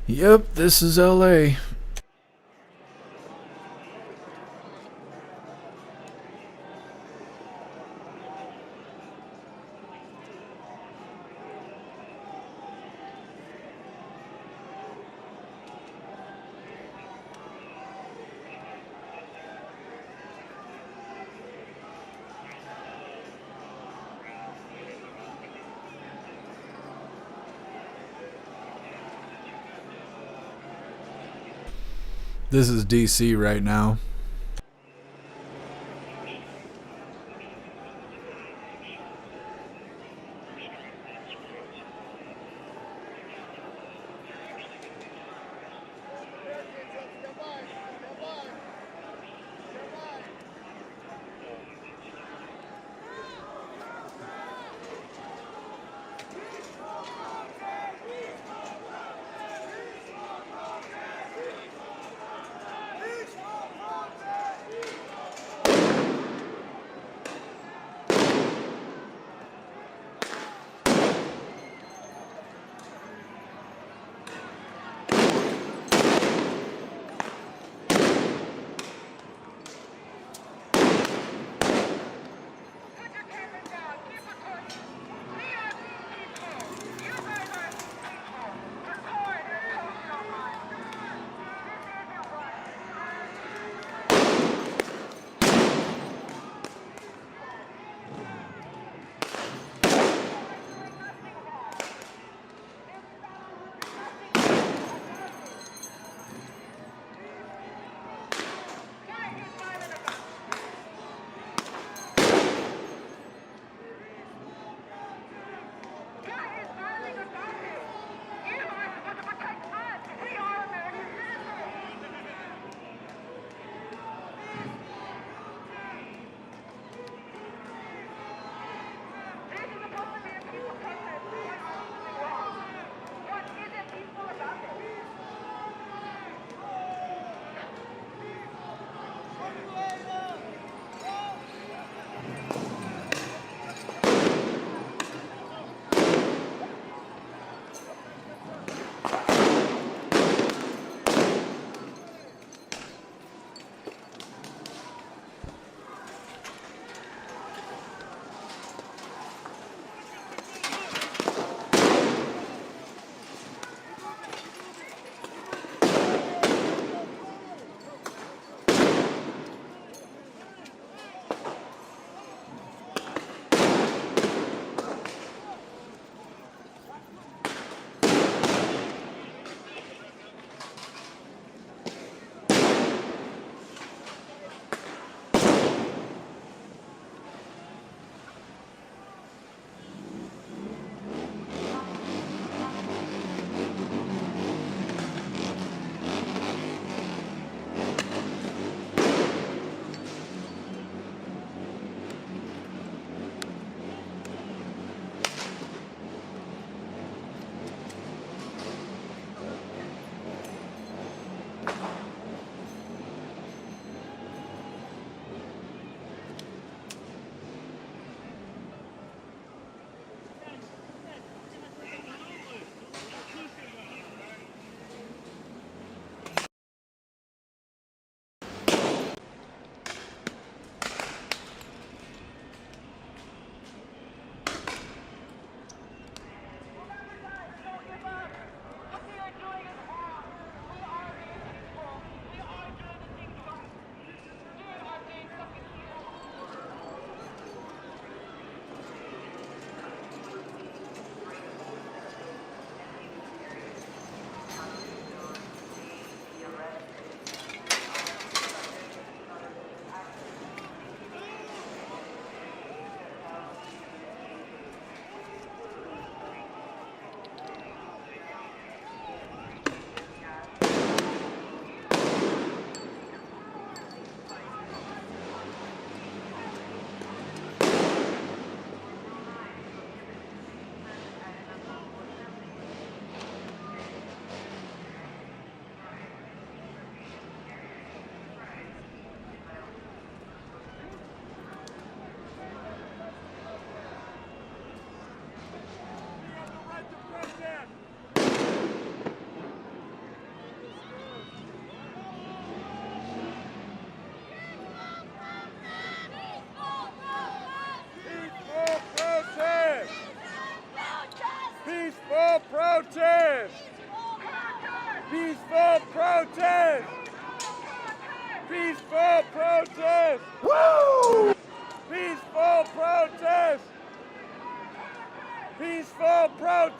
Yep, this is LA. This is DC right now.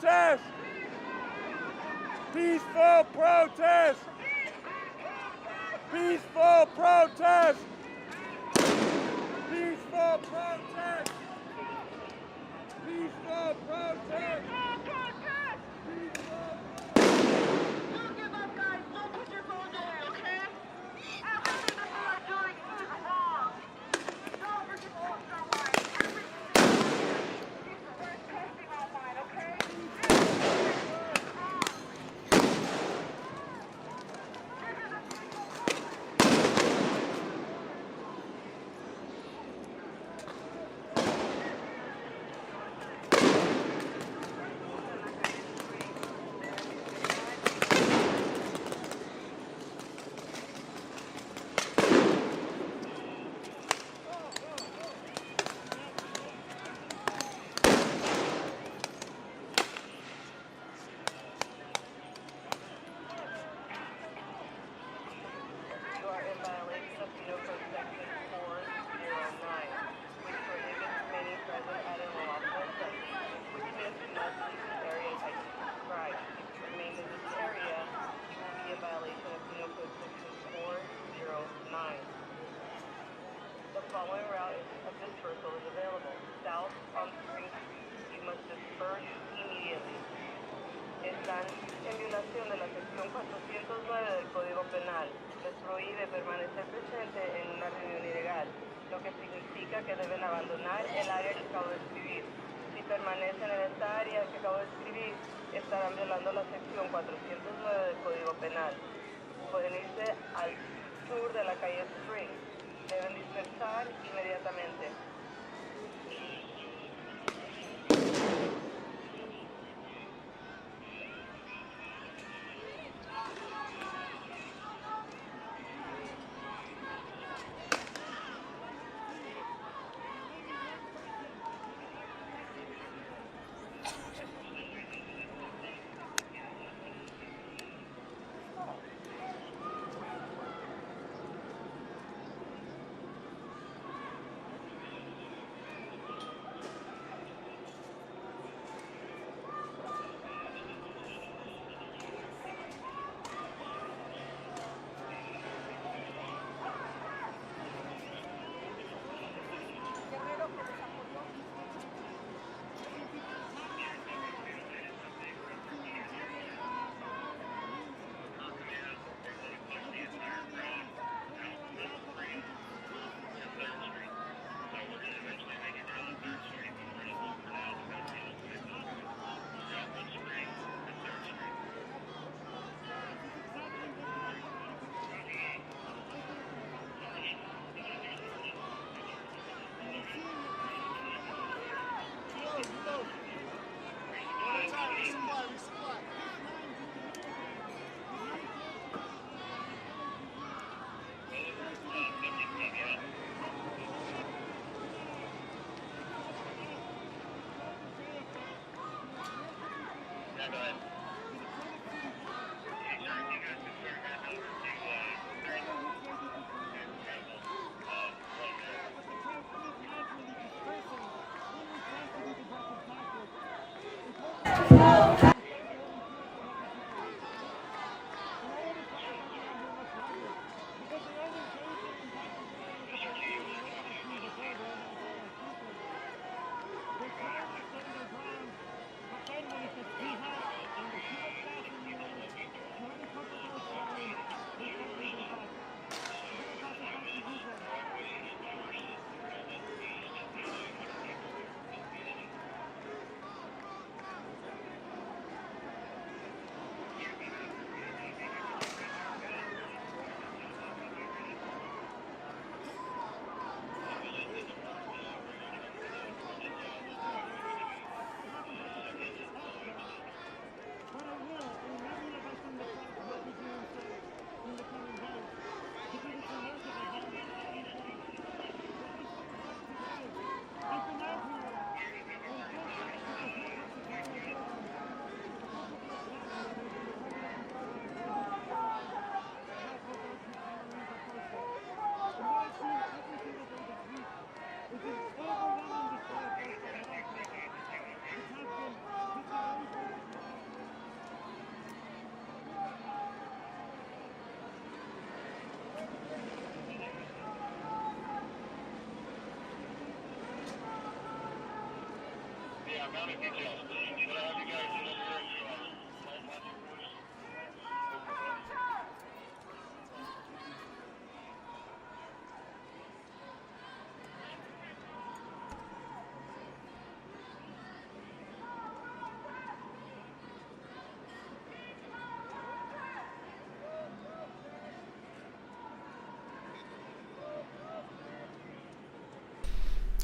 protest! Peaceful protest! Peaceful protest! Peaceful protest! Peaceful protest! Están en violación de la sección 409 del Código Penal, les prohíbe permanecer presente en una reunión ilegal, lo que significa que deben abandonar el área que acabo de escribir. Si permanecen en esta área que acabo de escribir, estarán violando la sección 409 del Código Penal. Pueden irse al sur de la calle Spring. Deben dispersar inmediatamente.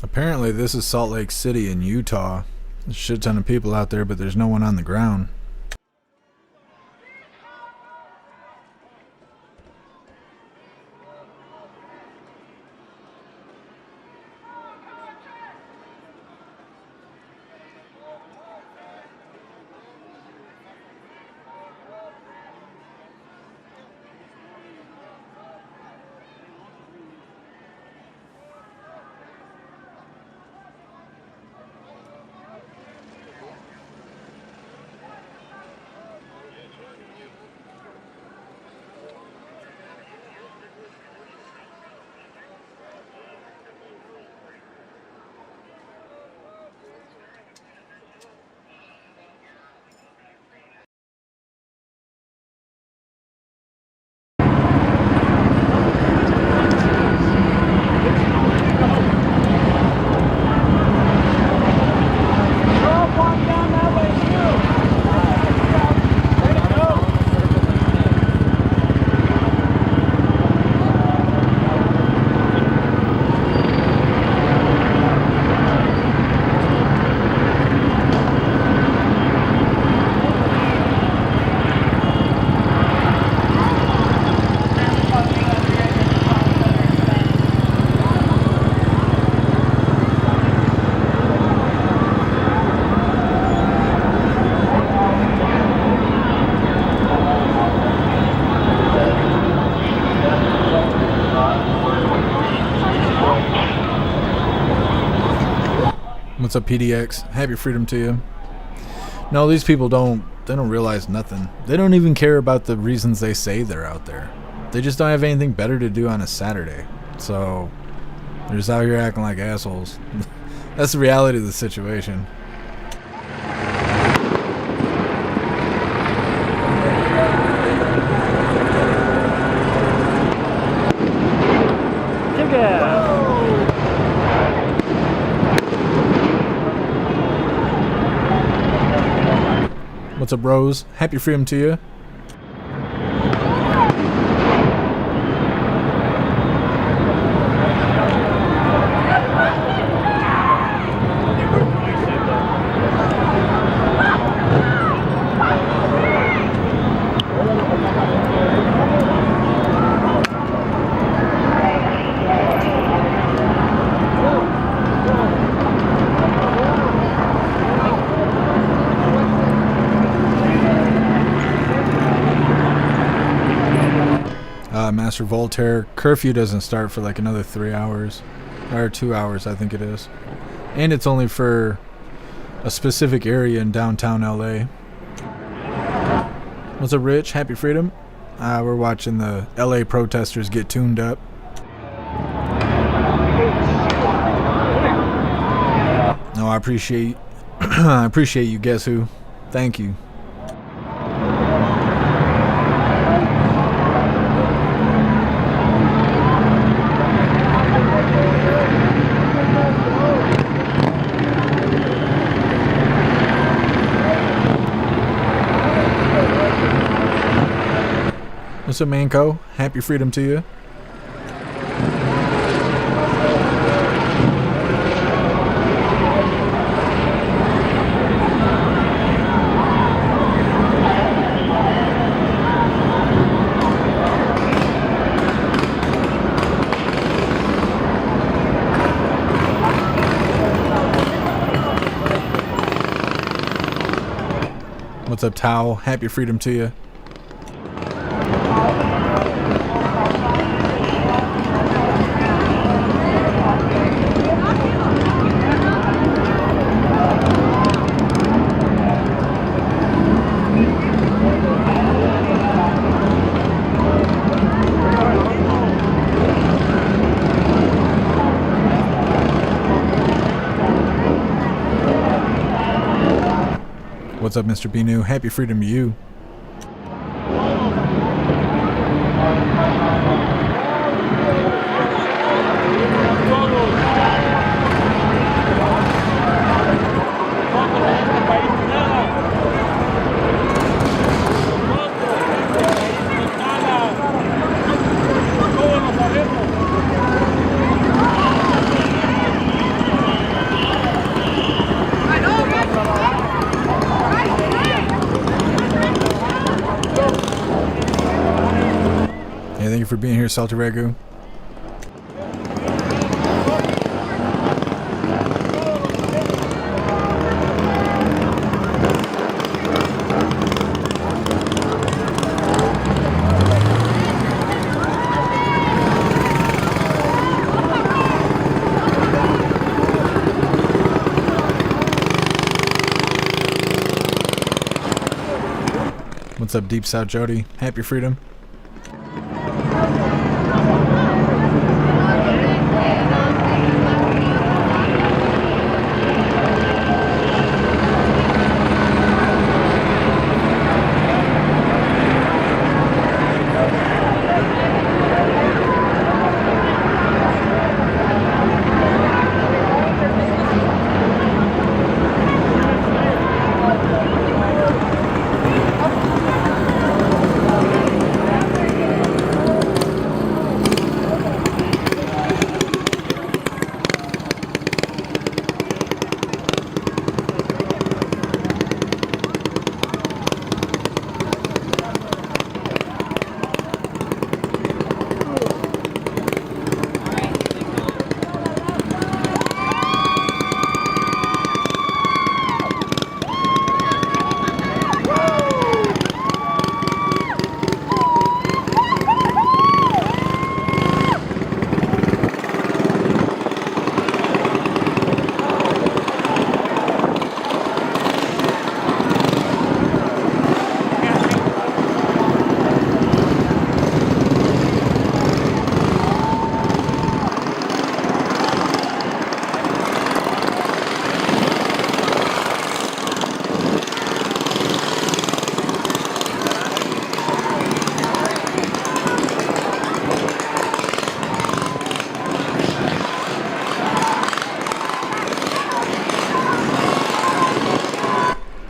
Apparently this is Salt Lake City in Utah. There's a shit ton of people out there, but there's no one on the ground. What's up, PDX? Happy freedom to you. No, these people don't realize nothing. They don't even care about the reasons they say they're out there. They just don't have anything better to do on a Saturday. So they're just out here acting like assholes. That's the reality of the situation. What's up, Rose? Happy freedom to you. Master Voltaire, curfew doesn't start for like another 3 hours or 2 hours, I think it is, and it's only for a specific area in downtown LA. What's up, Rich? Happy freedom. We're watching the LA protesters get tuned up. No, I appreciate I appreciate you. Guess who? Thank you. What's up, Manco? Happy freedom to you. What's up, Tao? Happy freedom to you. What's up, Mr. Binu? Happy freedom to you. Hey, thank you for being here, Salty Ragu. What's up, Deep South Jody? Happy freedom.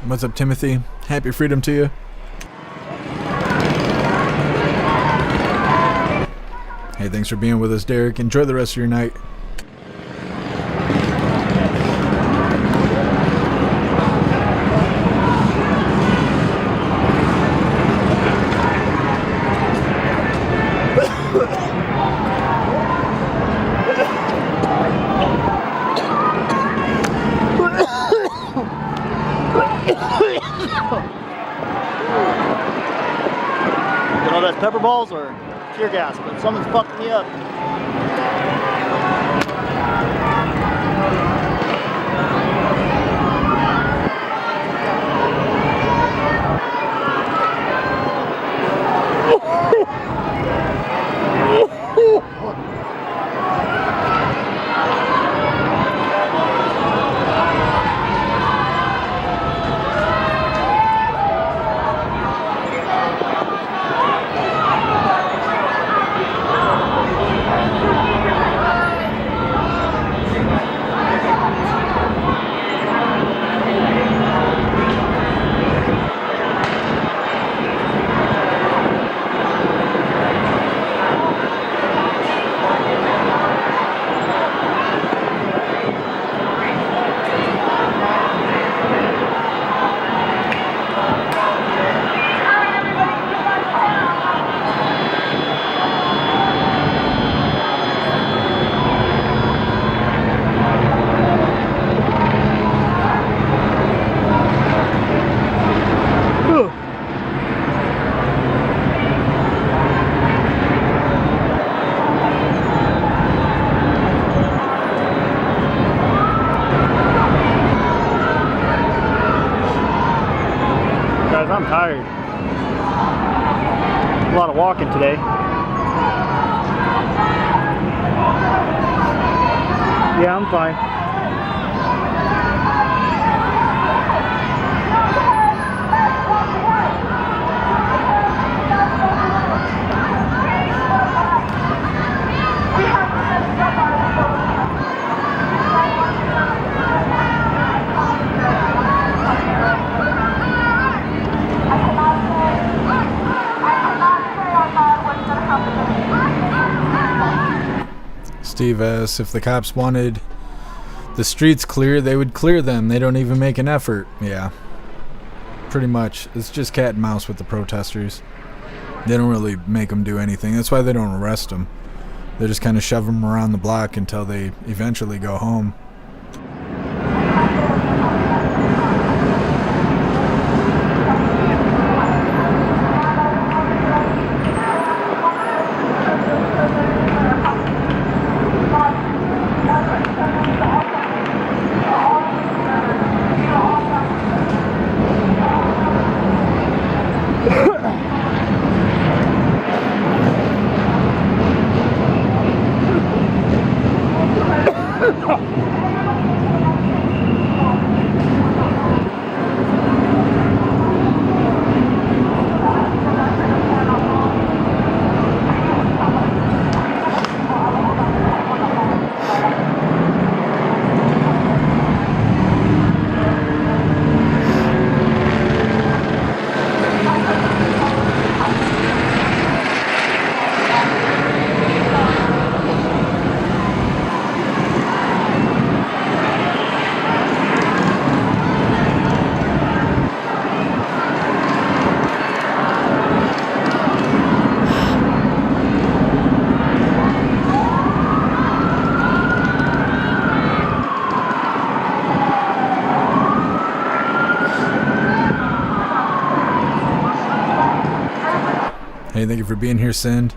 What's up, Timothy? Happy freedom to you. Hey, thanks for being with us, Derek. Enjoy the rest of your night. You know that's pepper balls or tear gas, but something's fucking me up. Guys, I'm tired. A lot of walking today. Yeah, I'm fine. believe us. If the cops wanted the streets clear, they would clear them. They don't even make an effort. Yeah, pretty much. It's just cat and mouse with the protesters. They don't really make them do anything. That's why they don't arrest them. They just kind of shove them around the block until they eventually go home. Hey, thank you for being here, Send.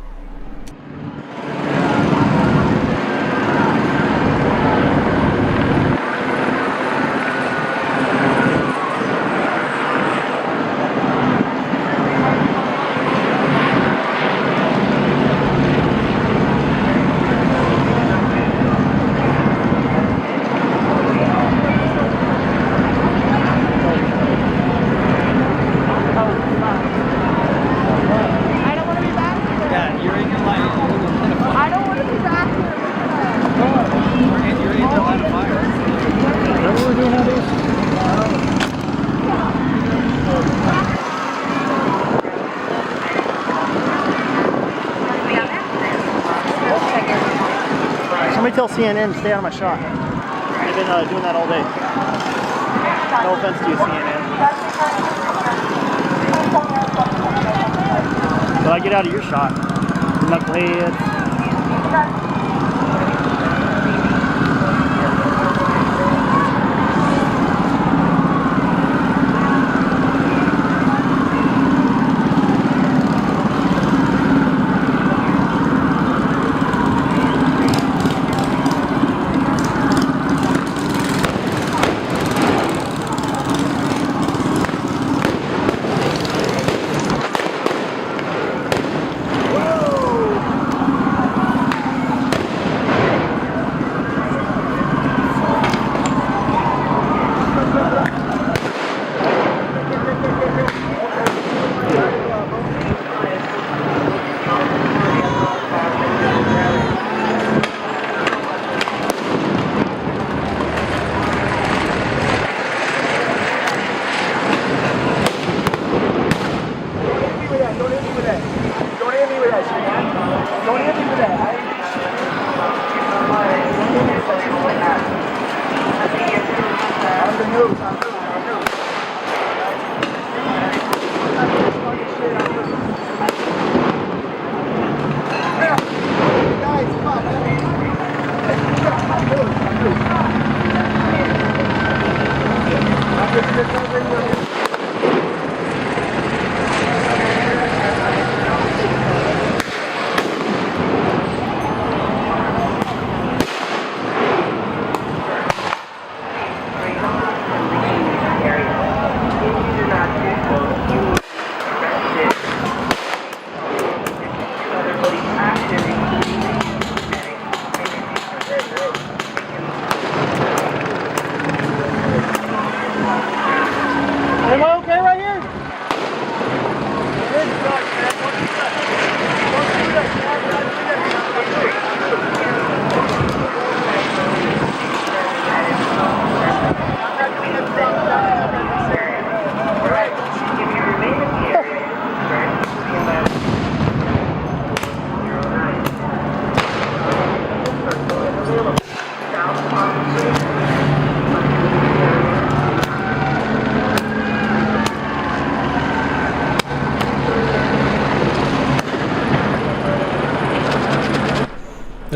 Somebody tell CNN to stay out of my shot. They've been doing that all day. No offense to you, CNN. So I get out of your shot. Knuckleheads.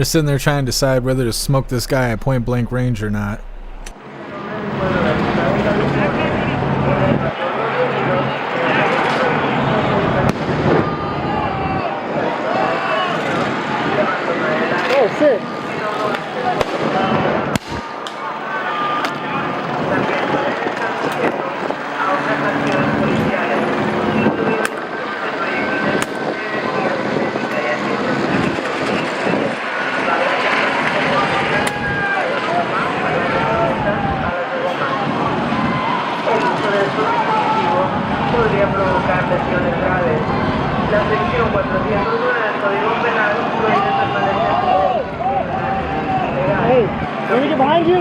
They're sitting there trying to decide whether to smoke this guy at point blank range or not. Oh shit. Podría provocar lesiones graves. La sección 409 del Código Penal prohíbe permanecer ilegal. Hey, let me get behind you.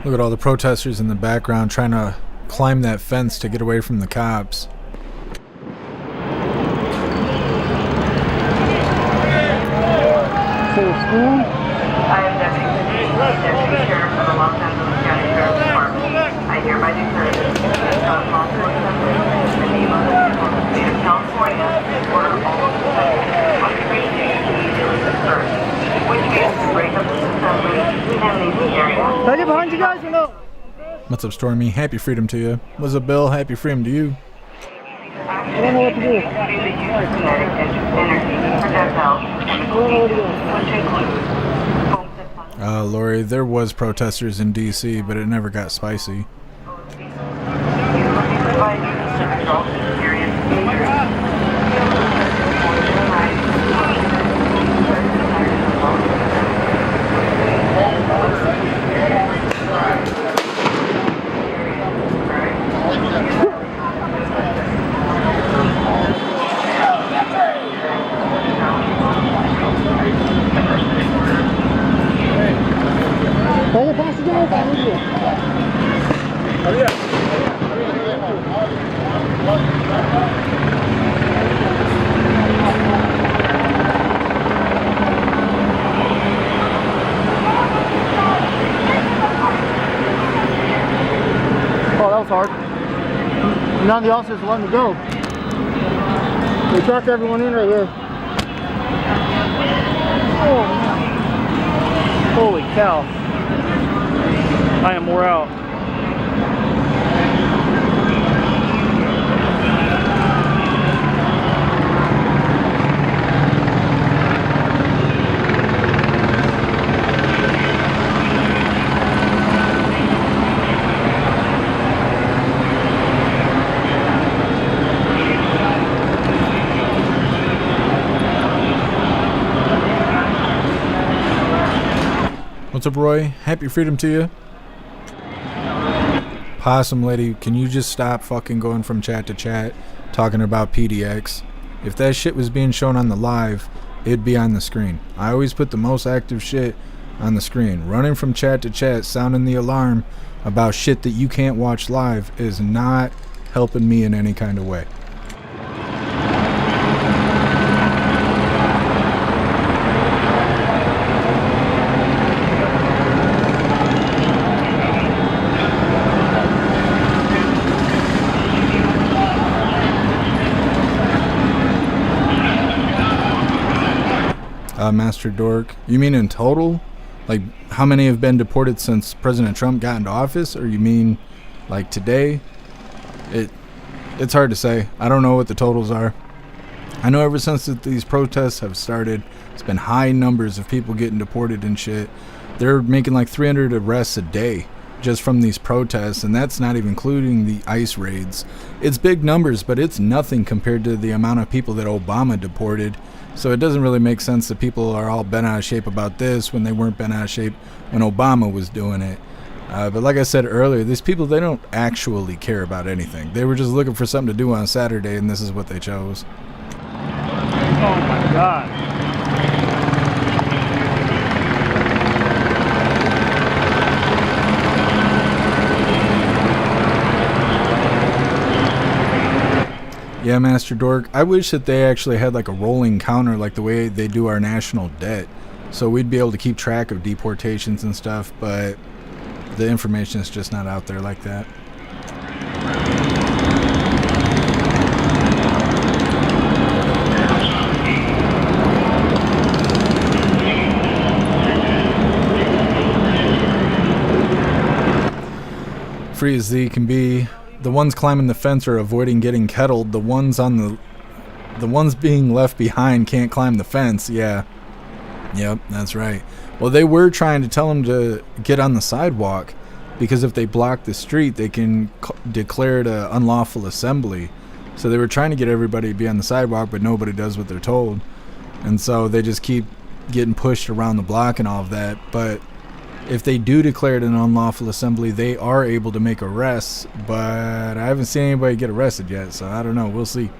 Look at all the protesters in the background trying to climb that fence to get away from the cops. I am Deputy Sheriff of the Los Angeles County Sheriff's Department. I hereby declare this lawful assembly in the name of the people of the state of California order all on 3 days immediately dispersed, which means to break up this assembly and leave the area. Can I get behind you guys or no? What's up, Stormy? Happy freedom to you. What's up, Bill? Happy freedom to you. I don't know what to do. Lori, there was protesters in D.C., but it never got spicy. Oh, that was hard. And now the officers are letting me go. They tracked everyone in right here. Oh, man. Holy cow. I am wore out. What's up, Roy? Happy freedom to you. Possum Lady, can you just stop fucking going from chat to chat talking about PDX? If that shit was being shown on the live, it'd be on the screen. I always put the most active shit on the screen. Running from chat to chat, sounding the alarm about shit that you can't watch live is not helping me in any kind of way. Master Dork, you mean in total? Like, how many have been deported since President Trump got into office? Or you mean, like, today? It's hard to say. I don't know what the totals are. I know ever since these protests have started, it's been high numbers of people getting deported and shit. They're making like 300 arrests a day just from these protests, and that's not even including the ICE raids. It's big numbers, but it's nothing compared to the amount of people that Obama deported. So it doesn't really make sense that people are all bent out of shape about this when they weren't bent out of shape when Obama was doing it. But like I said earlier, these people, they don't actually care about anything. They were just looking for something to do on Saturday, and this is what they chose. Oh my God. Yeah, Master Dork, I wish that they actually had like a rolling counter like the way they do our national debt. So we'd be able to keep track of deportations and stuff, but the information is just not out there like that. Free as thee can be. The ones climbing the fence are avoiding getting kettled. The ones being left behind can't climb the fence. Yeah. Yep, that's right. Well, they were trying to tell them to get on the sidewalk because if they block the street, they can declare it an unlawful assembly. So they were trying to get everybody to be on the sidewalk, but nobody does what they're told. And so they just keep getting pushed around the block and all of that. But if they do declare it an unlawful assembly, they are able to make arrests, but I haven't seen anybody get arrested yet, so I don't know. We'll see.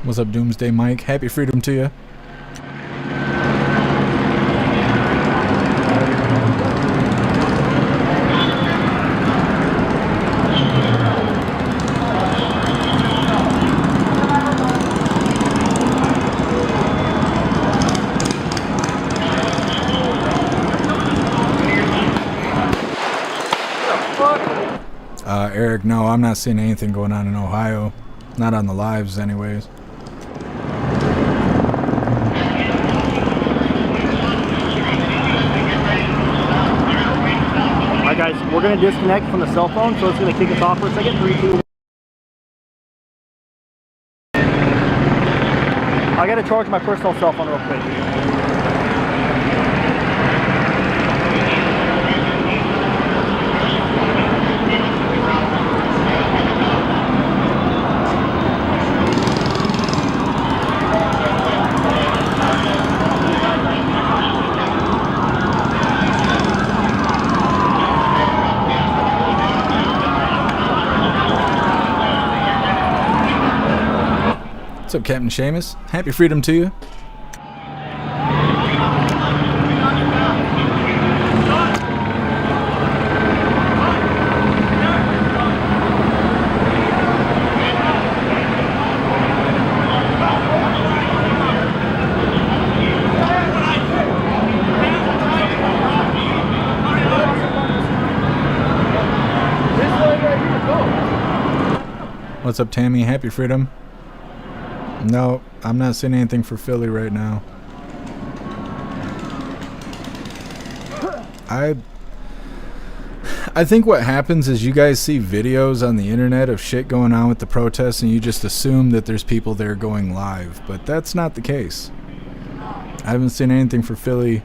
What's up, Doomsday Mike? Happy freedom to you. Eric, no, I'm not seeing anything going on in Ohio. Not on the lives, anyways. Alright guys, we're going to disconnect from the cell phone, so it's going to kick us off for a second. 3, 2, 1. I got to charge my personal cell phone real quick. What's up, Captain Seamus? Happy freedom to you. What's up, Tammy? Happy freedom. No, I'm not seeing anything for Philly right now. I think what happens is you guys see videos on the internet of shit going on with the protests and you just assume that there's people there going live, but that's not the case. I haven't seen anything for Philly,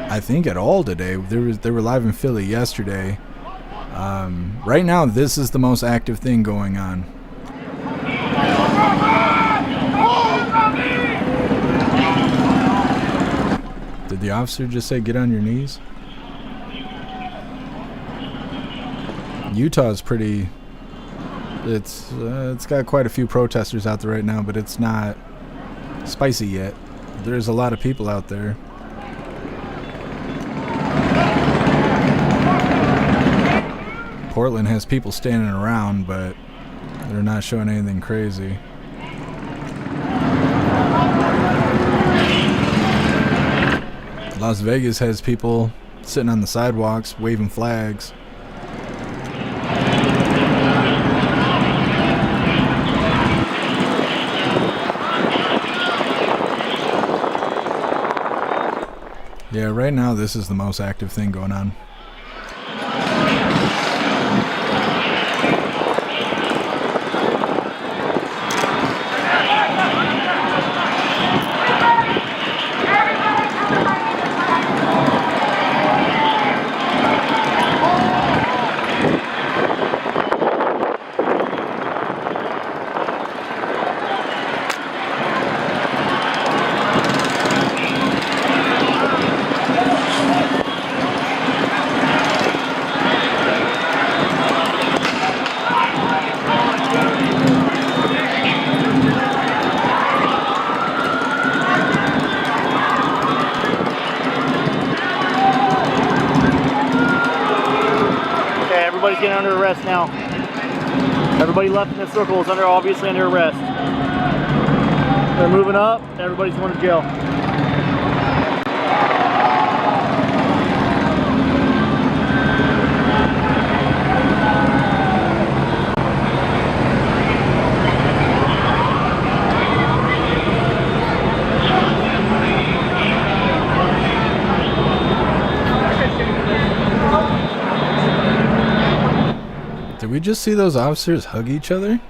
I think, at all today. They were live in Philly yesterday. Right now, this is the most active thing going on. Did the officer just say get on your knees? Utah's pretty... It's got quite a few protesters out there right now, but it's not spicy yet. There's a lot of people out there. Portland has people standing around, but they're not showing anything crazy. Las Vegas has people sitting on the sidewalks waving flags. Yeah, right now this is the most active thing going on. Everybody's getting under arrest now. Everybody left in the circle is obviously under arrest. They're moving up. Everybody's going to jail. Did we just see those officers hug each other?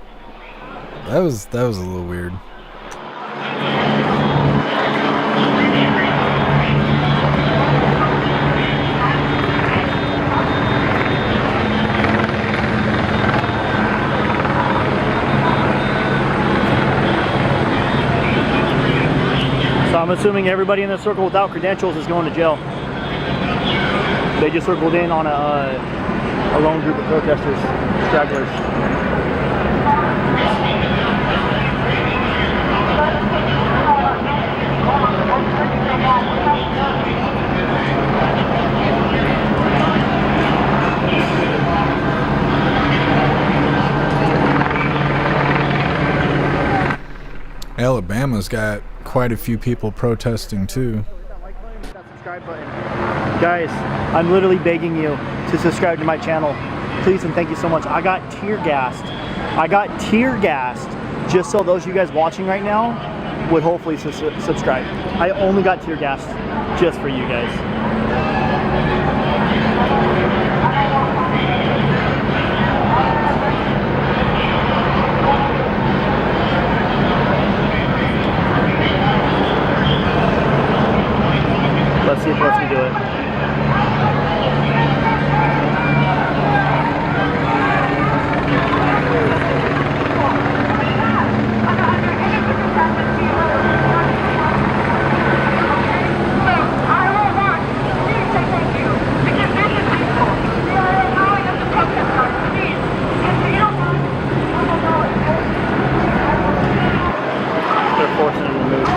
That was a little weird. So I'm assuming everybody in the circle without credentials is going to jail. They just circled in on a lone group of protesters, stragglers. Alabama's got quite a few people protesting too. Guys, I'm literally begging you to subscribe to my channel. Please and thank you so much. I got tear gassed just so those of you guys watching right now would hopefully subscribe. I only got tear gassed just for you guys. Let's see if it lets me do it. They're forcing him to move.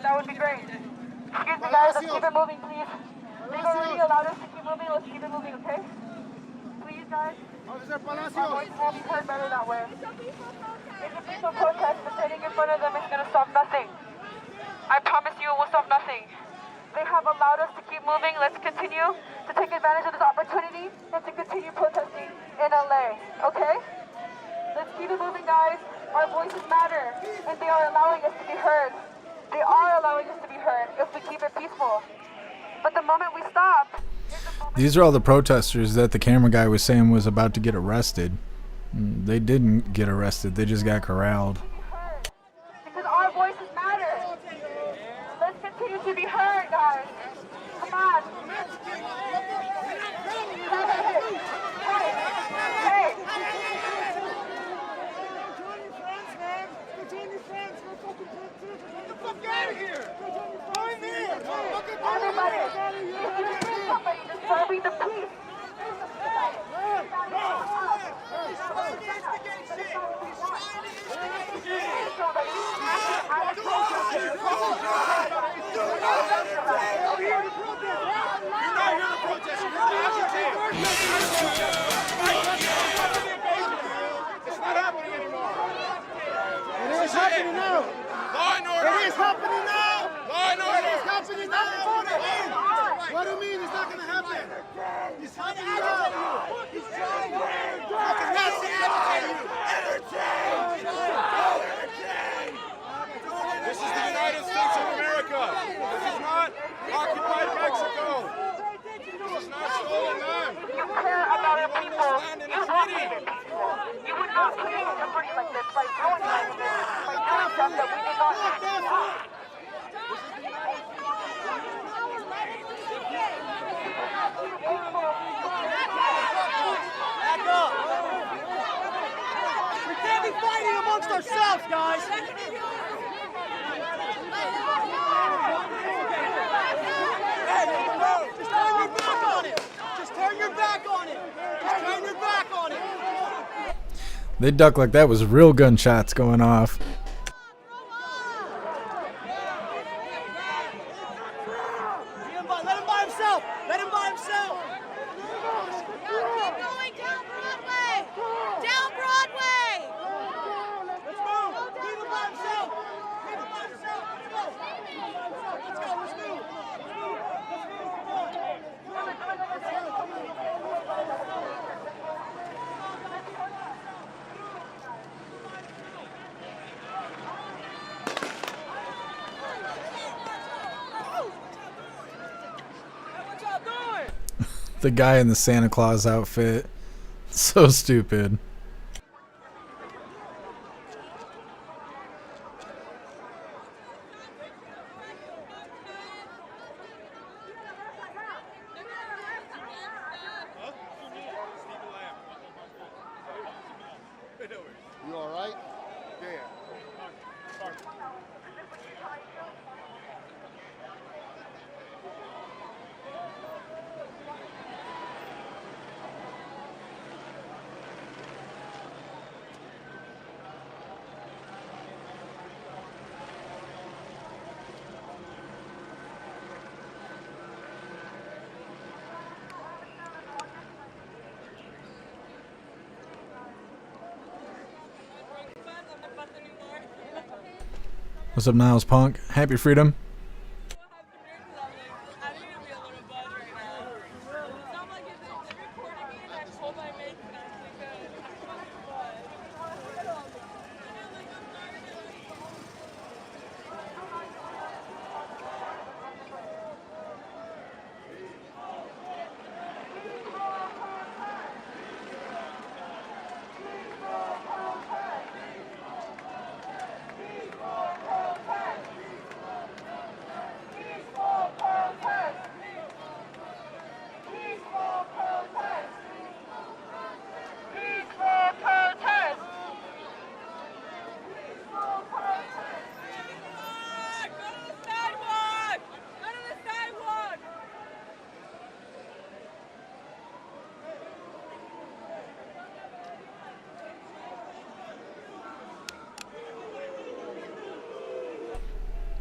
That would be great. Excuse me, guys. Let's keep it moving, please. They've already allowed us to keep moving. Let's keep it moving, okay? Please, guys. Our voice will be heard better that way. It's a peaceful protest, but sitting in front of them is going to stop nothing. I promise you it will stop nothing. They have allowed us to keep moving. Let's continue to take advantage of this opportunity and to continue protesting in LA, okay? Let's keep it moving, guys. Our voices matter, and they are allowing us to be heard. They are allowing us to be heard if we keep it peaceful. But the moment we stop... These are all the protesters that the camera guy was saying was about to get arrested. They didn't get arrested. They just got corralled. Because our voices matter. Let's continue to be heard, guys. Come on. Hey. Get the fuck out of here! Join me! Everybody, if you see somebody disturbing the peace, It is happening now! Law and order! It is happening now! Law and order! It is happening now! What do you mean it's not going to happen? It's happening now! He's trying to fucking Nazi agitate you! This is the United States of America! This is not occupied Mexico! This is not stolen land! you care about our people, you want it. You would not create a liberty like this by doing stuff that we did not have. Back up! We can't be fighting amongst ourselves, guys! Just turn your back on it! Just turn your back on it! Just turn your back on it! They ducked like that was real gunshots going off. Let him by himself! Let him by himself! Keep going down Broadway! Down Broadway! Let's move! Leave him by himself! Leave him by himself! Let's go! Let's go! Let's move! The guy in the Santa Claus outfit. So stupid. You all right? Yeah. What's up, Niles Punk? Happy freedom.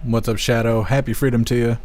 What's up, Shadow? Happy freedom to you.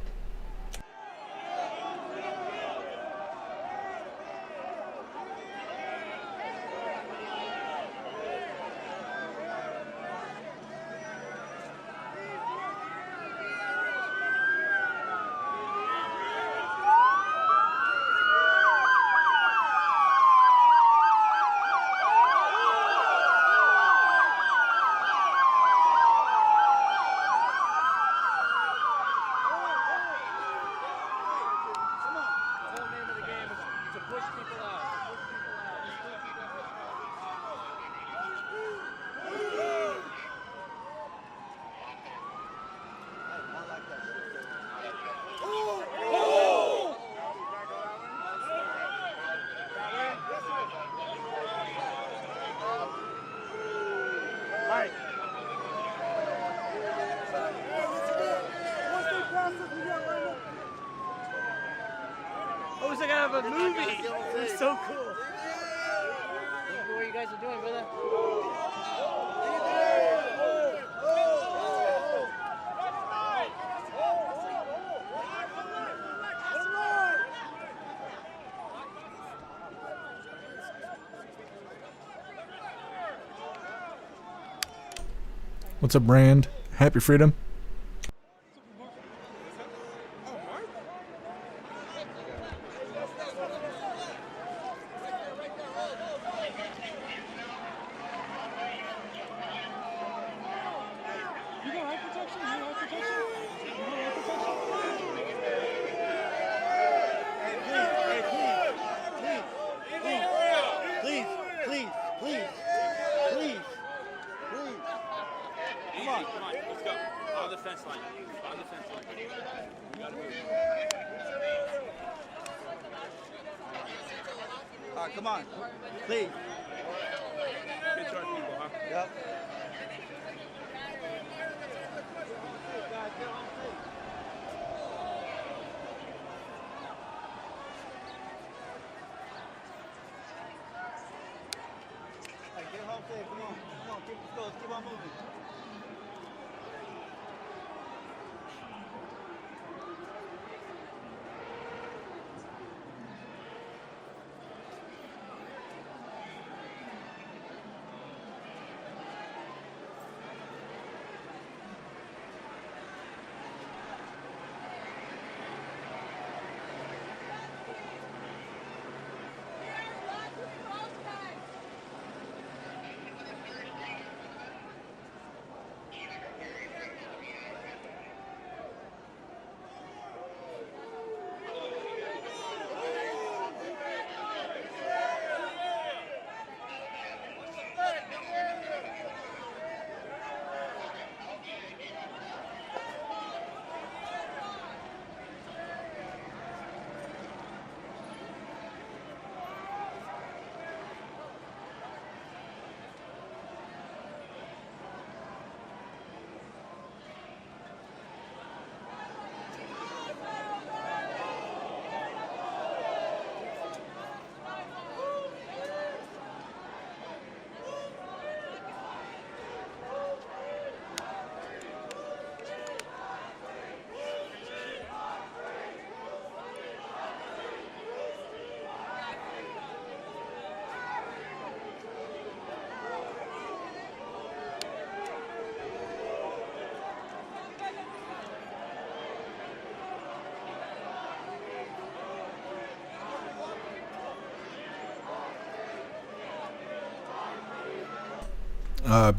I wish I could have a movie. It's so cool. Look at what you guys are doing, brother. What's up, Brand? Happy freedom. Come on, please. Get your people, huh? Yep. Get home safe. Come on, keep on moving.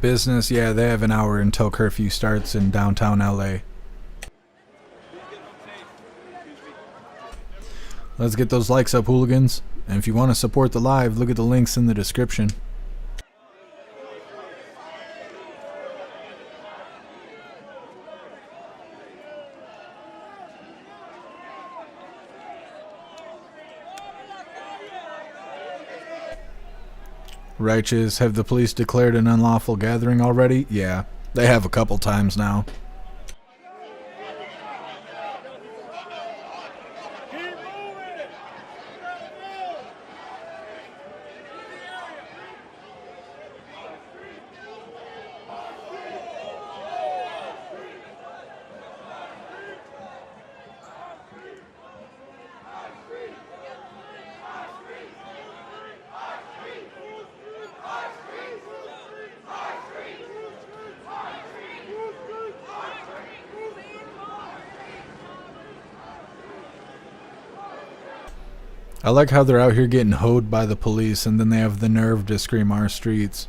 Business, yeah, they have an hour until curfew starts in downtown LA. Let's get those likes up, hooligans. And if you want to support the live, look at the links in the description. Righteous, have the police declared an unlawful gathering already? Yeah, they have a couple times now. I like how they're out here getting hoed by the police and then they have the nerve to scream our streets.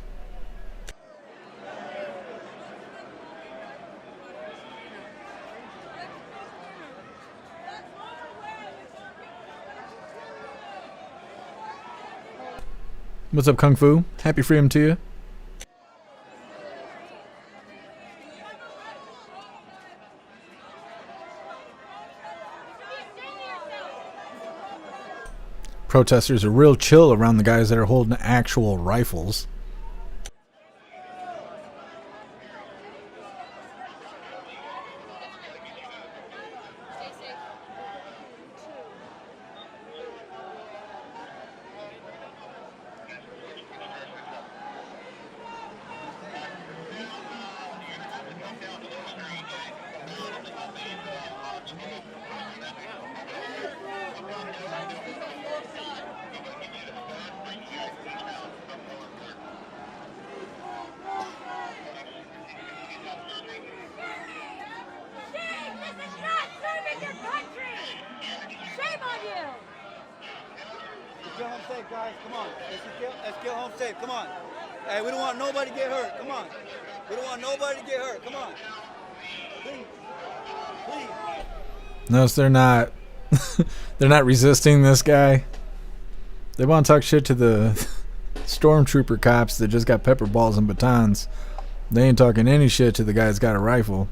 What's up, Kung Fu? Happy freedom to you. Protesters are real chill around the guys that are holding actual rifles. Get home safe, guys. Come on. Let's get home safe. Come on. Hey, we don't want nobody to get hurt. Come on. We don't want nobody to get hurt. Come on. Please. Please. Notice they're not they're not resisting this guy. They want to talk shit to the stormtrooper cops that just got pepper balls and batons. They ain't talking any shit to the guy that's got a rifle.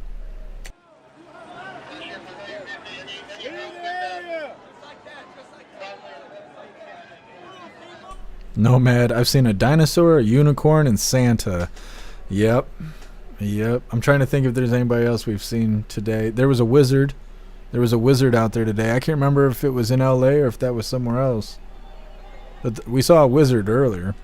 Nomad, I've seen a dinosaur, a unicorn, and Santa. Yep. I'm trying to think if there's anybody else we've seen today. There was a wizard. There was a wizard out there today. I can't remember if it was in LA or if that was somewhere else. But we saw a wizard earlier.